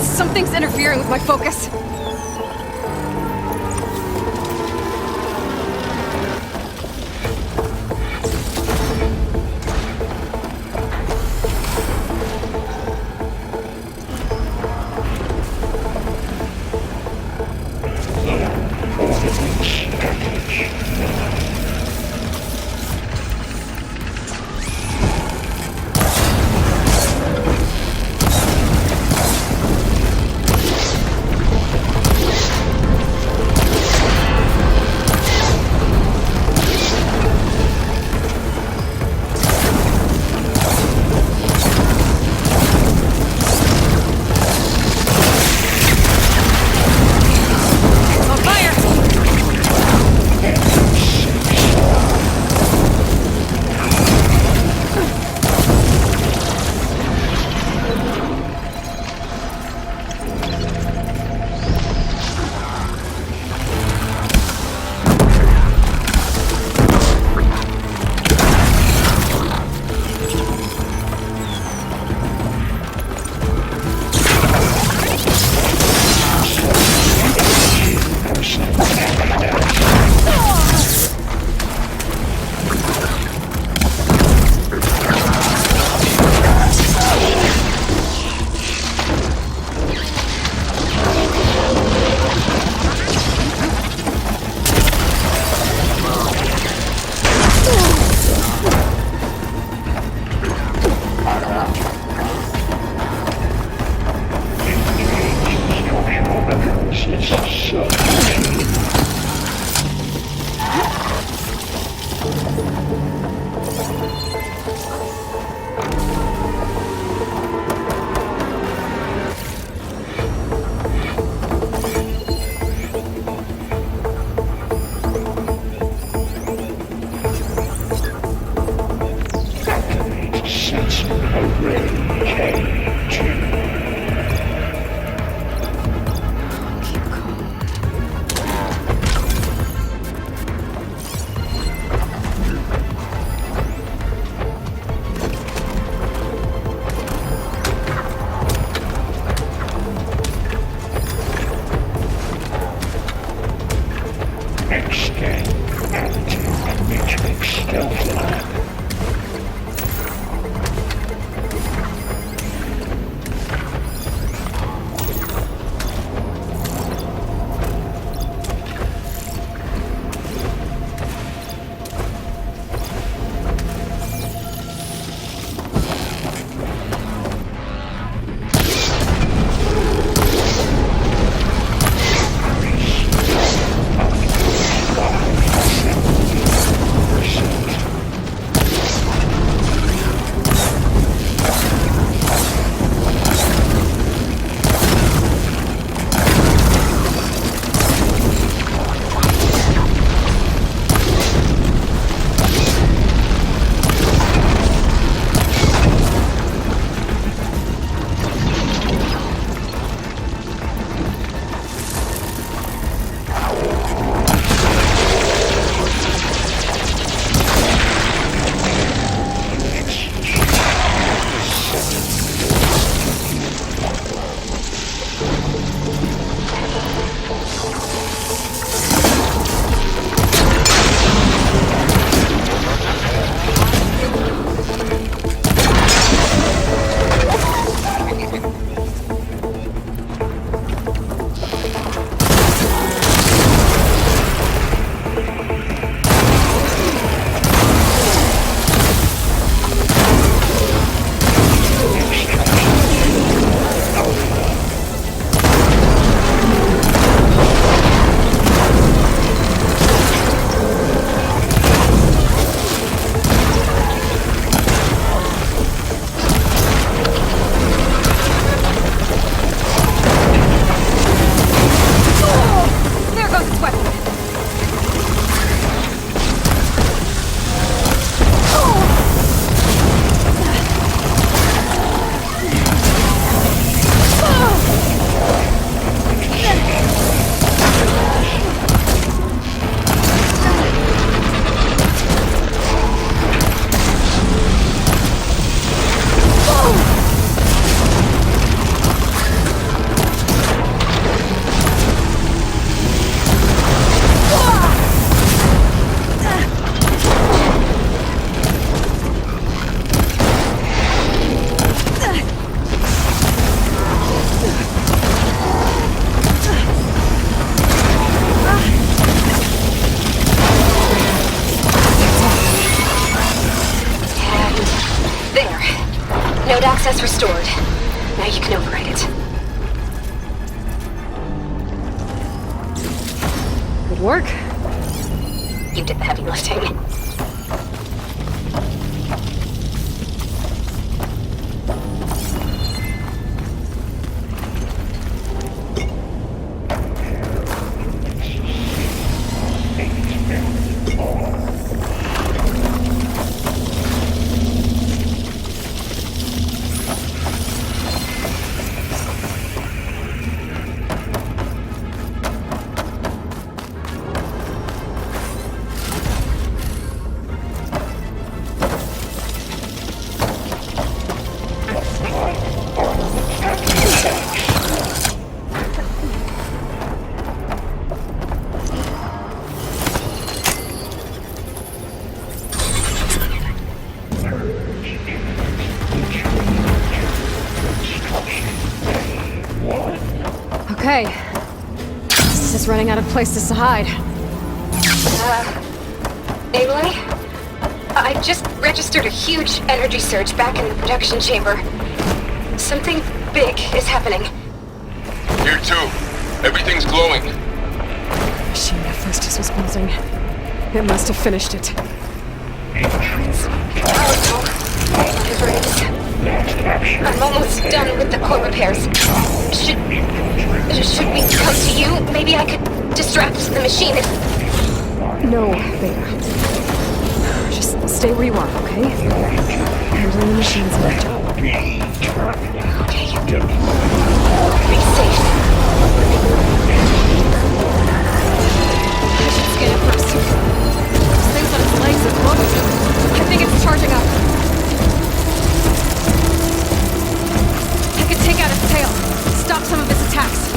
Something's interfering with my focus. access restored. Now you can override it. Good work. You did the heavy lifting. Okay. This is running out of places to hide. Aloy? I just registered a huge energy surge back in the production chamber. Something big is happening. Here too. Everything's glowing. The machine that First was building. It must have finished it. Whatever it is. I'm almost done with the core repairs. Should we come to you? Maybe I could distract the machine if... No, Beta. Just stay where you are, okay? Handling the machine's my job. Okay. Be safe. I should scan it first. Those things on its legs are glowing. I think it's charging up. I could take out its tail. Stop some of its attacks.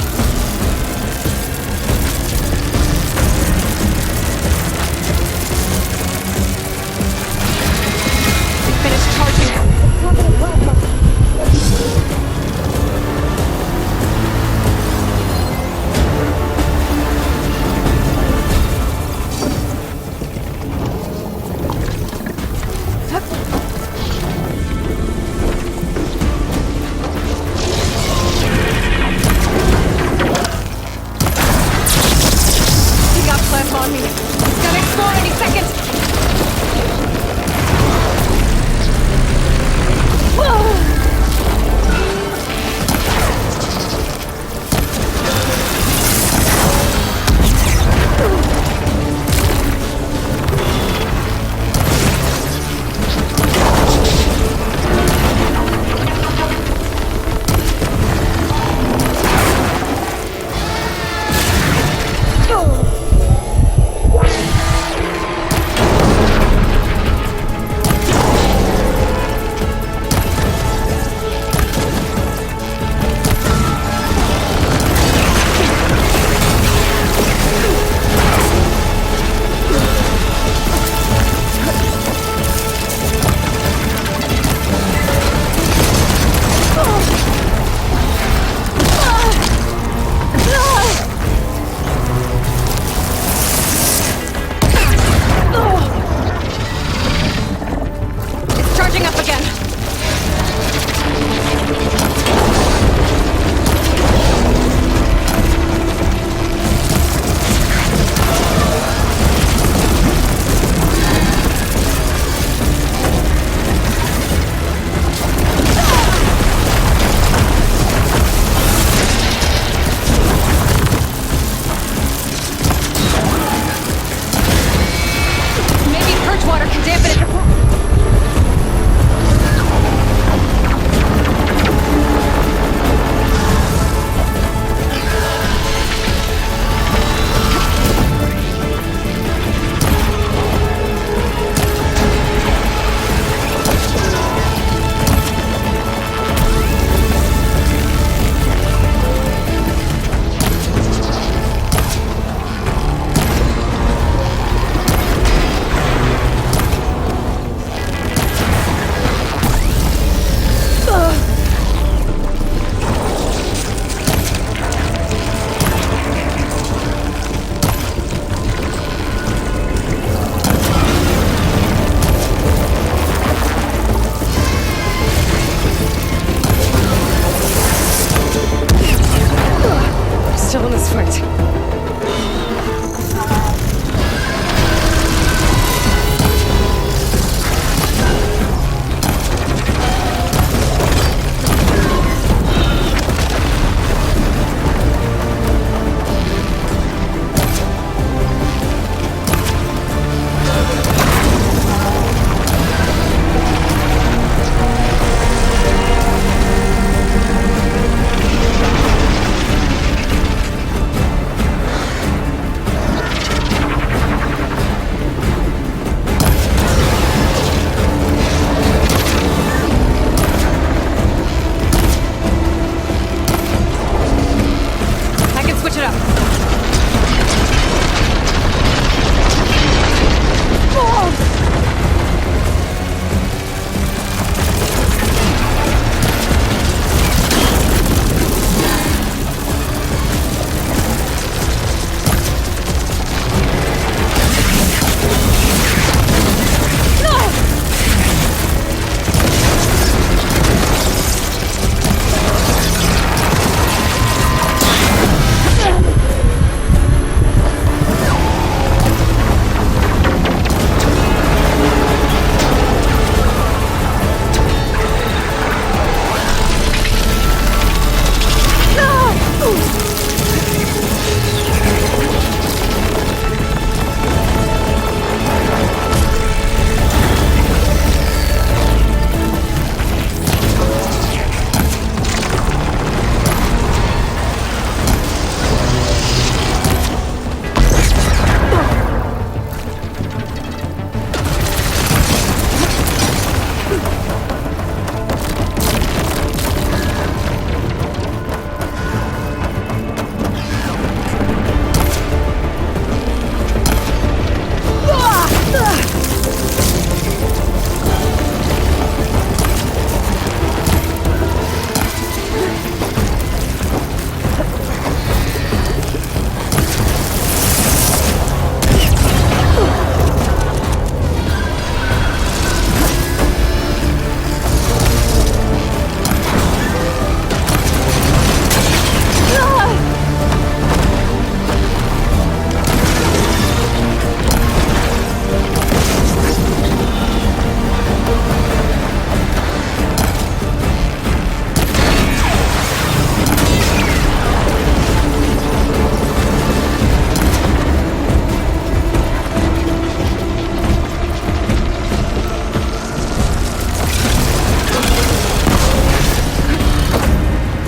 It finished charging. Perfect.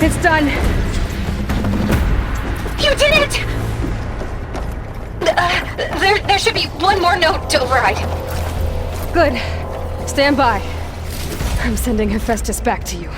It's done. You did it! There should be one more note to override. Good. Stand by. I'm sending Hephaestus back to you.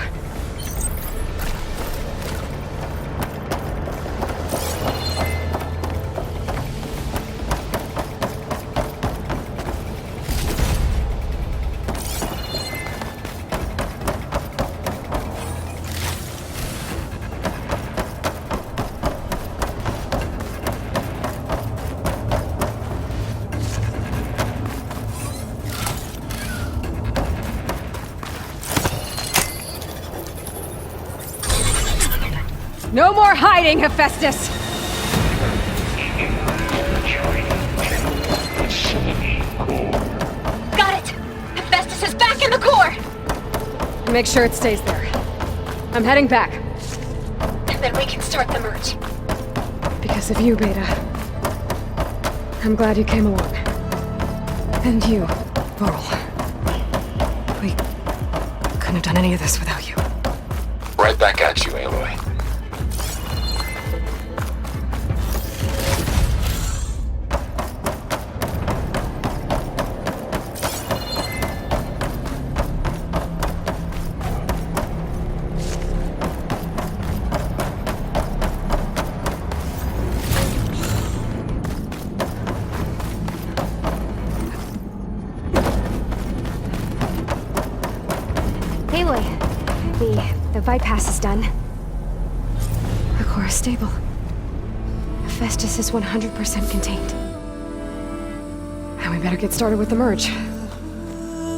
No more hiding, Hephaestus! Got it! Hephaestus is back in the core! Make sure it stays there. I'm heading back. And then we can start the merge. Because of you, Beta. I'm glad you came along. And you, Varl. We couldn't have done any of this without you. Right back at you, Aloy. Aloy, the bypass is done. The core is stable. Hephaestus is 100% contained. And we better get started with the merge.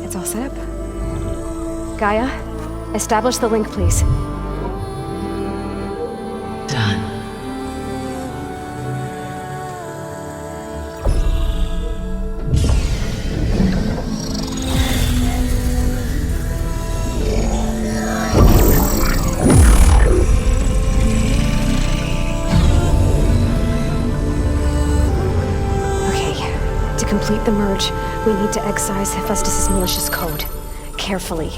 It's all set up. Gaia, establish the link, please. Done. complete the merge, we need to excise Hephaestus' malicious code. Carefully.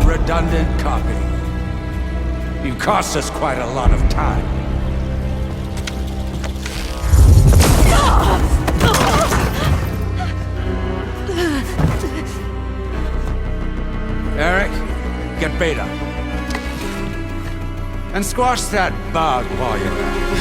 Redundant copy. You cost us quite a lot of time. Eric, get Beta. And squash that bug while you're at it.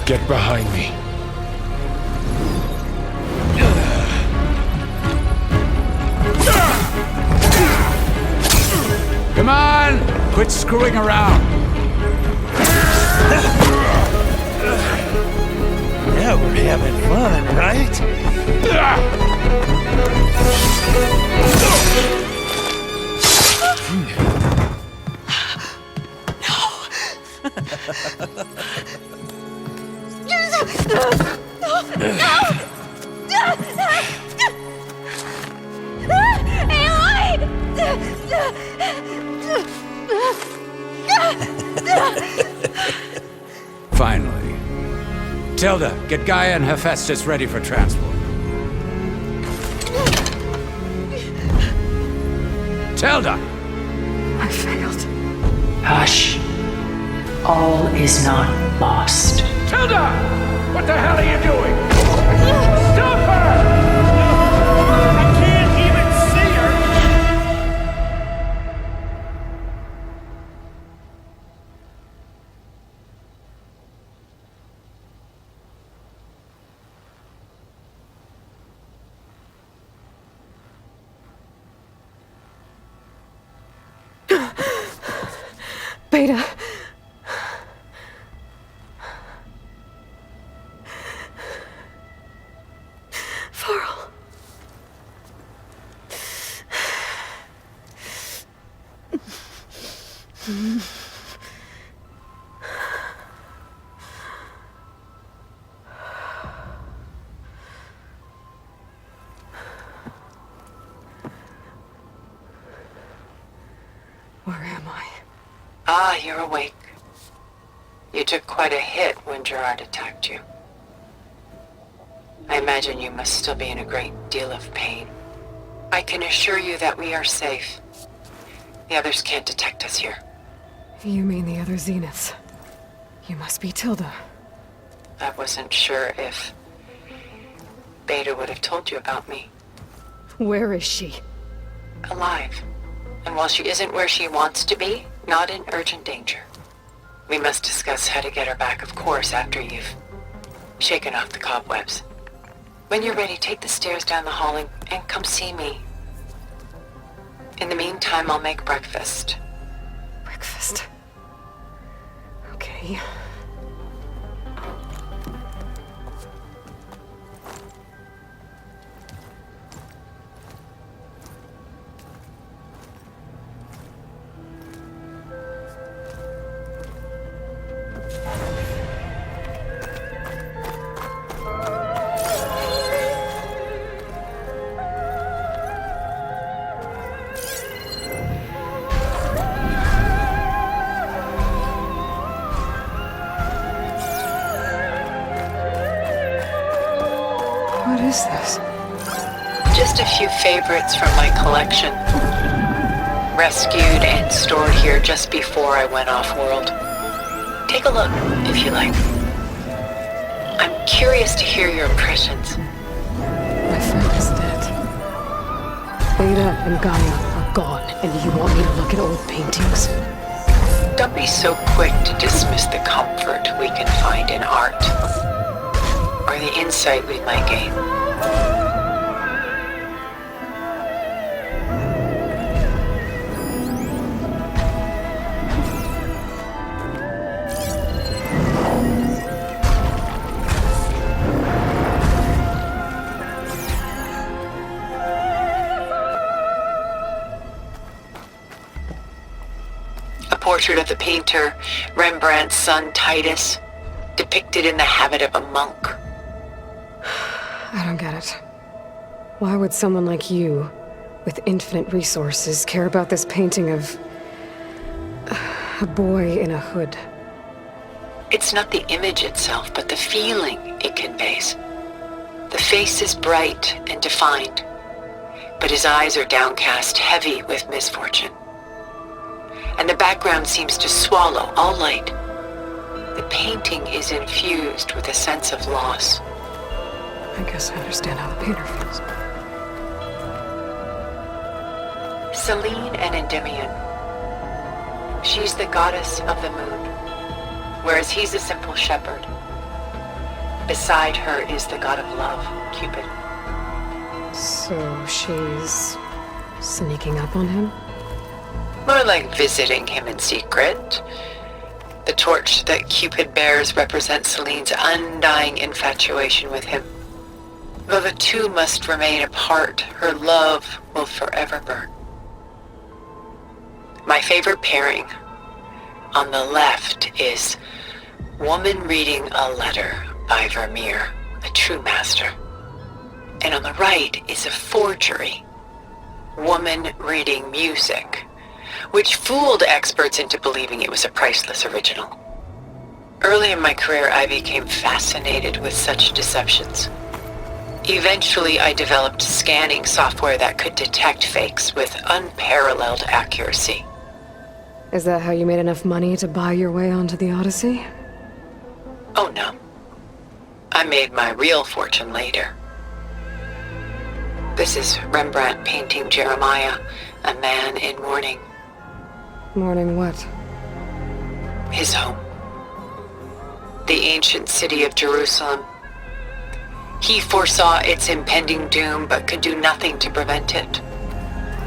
Get behind me. Come on! Quit screwing around! Yeah, we're having fun, right? Finally. Tilda, get Gaia and Hephaestus ready for transport. Tilda! I failed. Hush. All is not lost. Tilda! What the hell are you doing? Stop her! I can't even see her! Beta. Farrell. Where am I? Ah, you're awake. You took quite a hit when Gerard attacked you. I imagine you must still be in a great deal of pain. I can assure you that we are safe. The others can't detect us here. You mean the other Zeniths? You must be Tilda. I wasn't sure if Beta would have told you about me. Where is she? Alive. And while she isn't where she wants to be, not in urgent danger. We must discuss how to get her back, of course, after you've shaken off the cobwebs. When you're ready, take the stairs down the hall and come see me. In the meantime, I'll make breakfast. Breakfast? Okay. is this? Just a few favorites from my collection. Rescued and stored here just before I went off-world. Take a look, if you like. I'm curious to hear your impressions. My friend is dead. Beta and Gaia are gone, and you want me to look at old paintings? Don't be so quick to dismiss the comfort we can find in art, or the insight we might gain. Portrait of the painter, Rembrandt's son Titus, depicted in the habit of a monk. I don't get it. Why would someone like you, with infinite resources, care about this painting of a boy in a hood? It's not the image itself, but the feeling it conveys. The face is bright and defined, but his eyes are downcast, heavy with misfortune. And the background seems to swallow all light. The painting is infused with a sense of loss. I guess I understand how the painter feels. Selene and Endymion. She's the goddess of the moon, whereas he's a simple shepherd. Beside her is the god of love, Cupid. So she's sneaking up on him? More like visiting him in secret. The torch that Cupid bears represents Selene's undying infatuation with him. Though the two must remain apart, her love will forever burn. My favorite pairing on the left is Woman Reading a Letter by Vermeer, a true master. And on the right is a forgery, Woman Reading Music, which fooled experts into believing it was a priceless original. Early in my career, I became fascinated with such deceptions. Eventually, I developed scanning software that could detect fakes with unparalleled accuracy. Is that how you made enough money to buy your way onto the Odyssey? Oh no. I made my real fortune later. This is Rembrandt painting Jeremiah, a man in mourning. Mourning what? His home. The ancient city of Jerusalem. He foresaw its impending doom, but could do nothing to prevent it.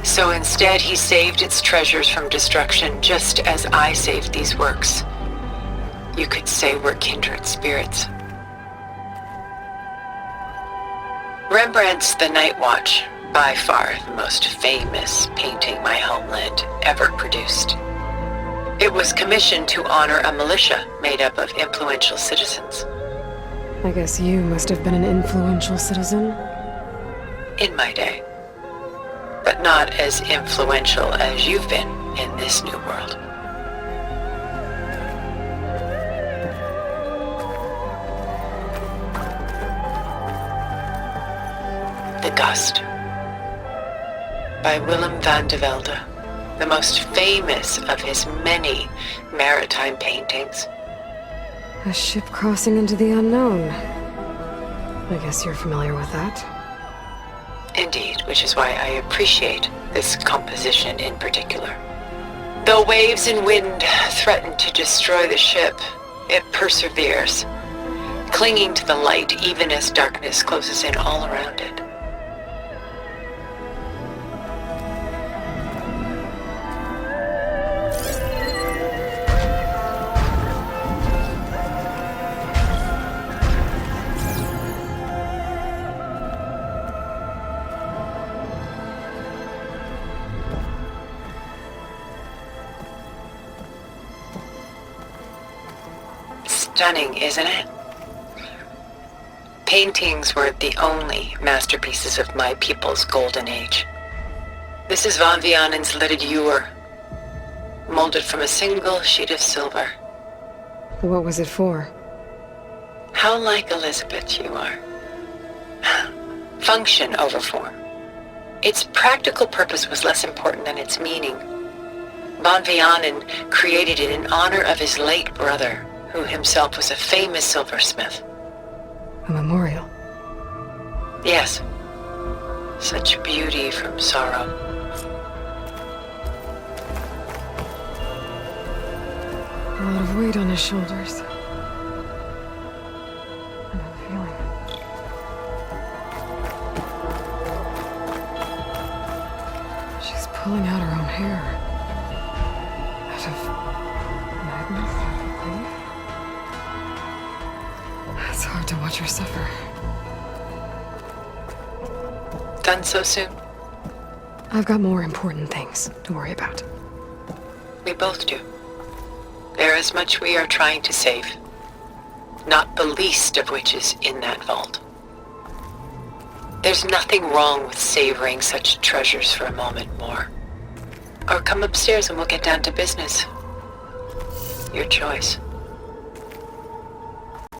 So instead, he saved its treasures from destruction, just as I saved these works. You could say we're kindred spirits. Rembrandt's The Night Watch, by far the most famous painting my homeland ever produced. It was commissioned to honor a militia made up of influential citizens. I guess you must have been an influential citizen. In my day. But not as influential as you've been in this new world. The Gust, by Willem van de Velde, the most famous of his many maritime paintings. A ship crossing into the unknown. I guess you're familiar with that. Indeed, which is why I appreciate this composition in particular. Though waves and wind threaten to destroy the ship, it perseveres, clinging to the light even as darkness closes in all around it. Stunning, isn't it? Paintings were the only masterpieces of my people's golden age. This is Van Vianen's Lidded Ewer, molded from a single sheet of silver. What was it for? How like Elizabeth you are. Function over form. Its practical purpose was less important than its meaning. ℍ𝕠𝕣𝕚 created it in honor of his late brother, who himself was a famous silversmith. A memorial. Yes. Such beauty from sorrow. A lot of weight on his shoulders. I know the feeling. She's pulling out her own hair. Out of madness, out of grief. It's hard to watch her suffer. Done so soon? I've got more important things to worry about. We both do. There is much we are trying to save, not the least of which is in that vault. There's nothing wrong with savoring such treasures for a moment more. Or come upstairs and we'll get down to business. Your choice.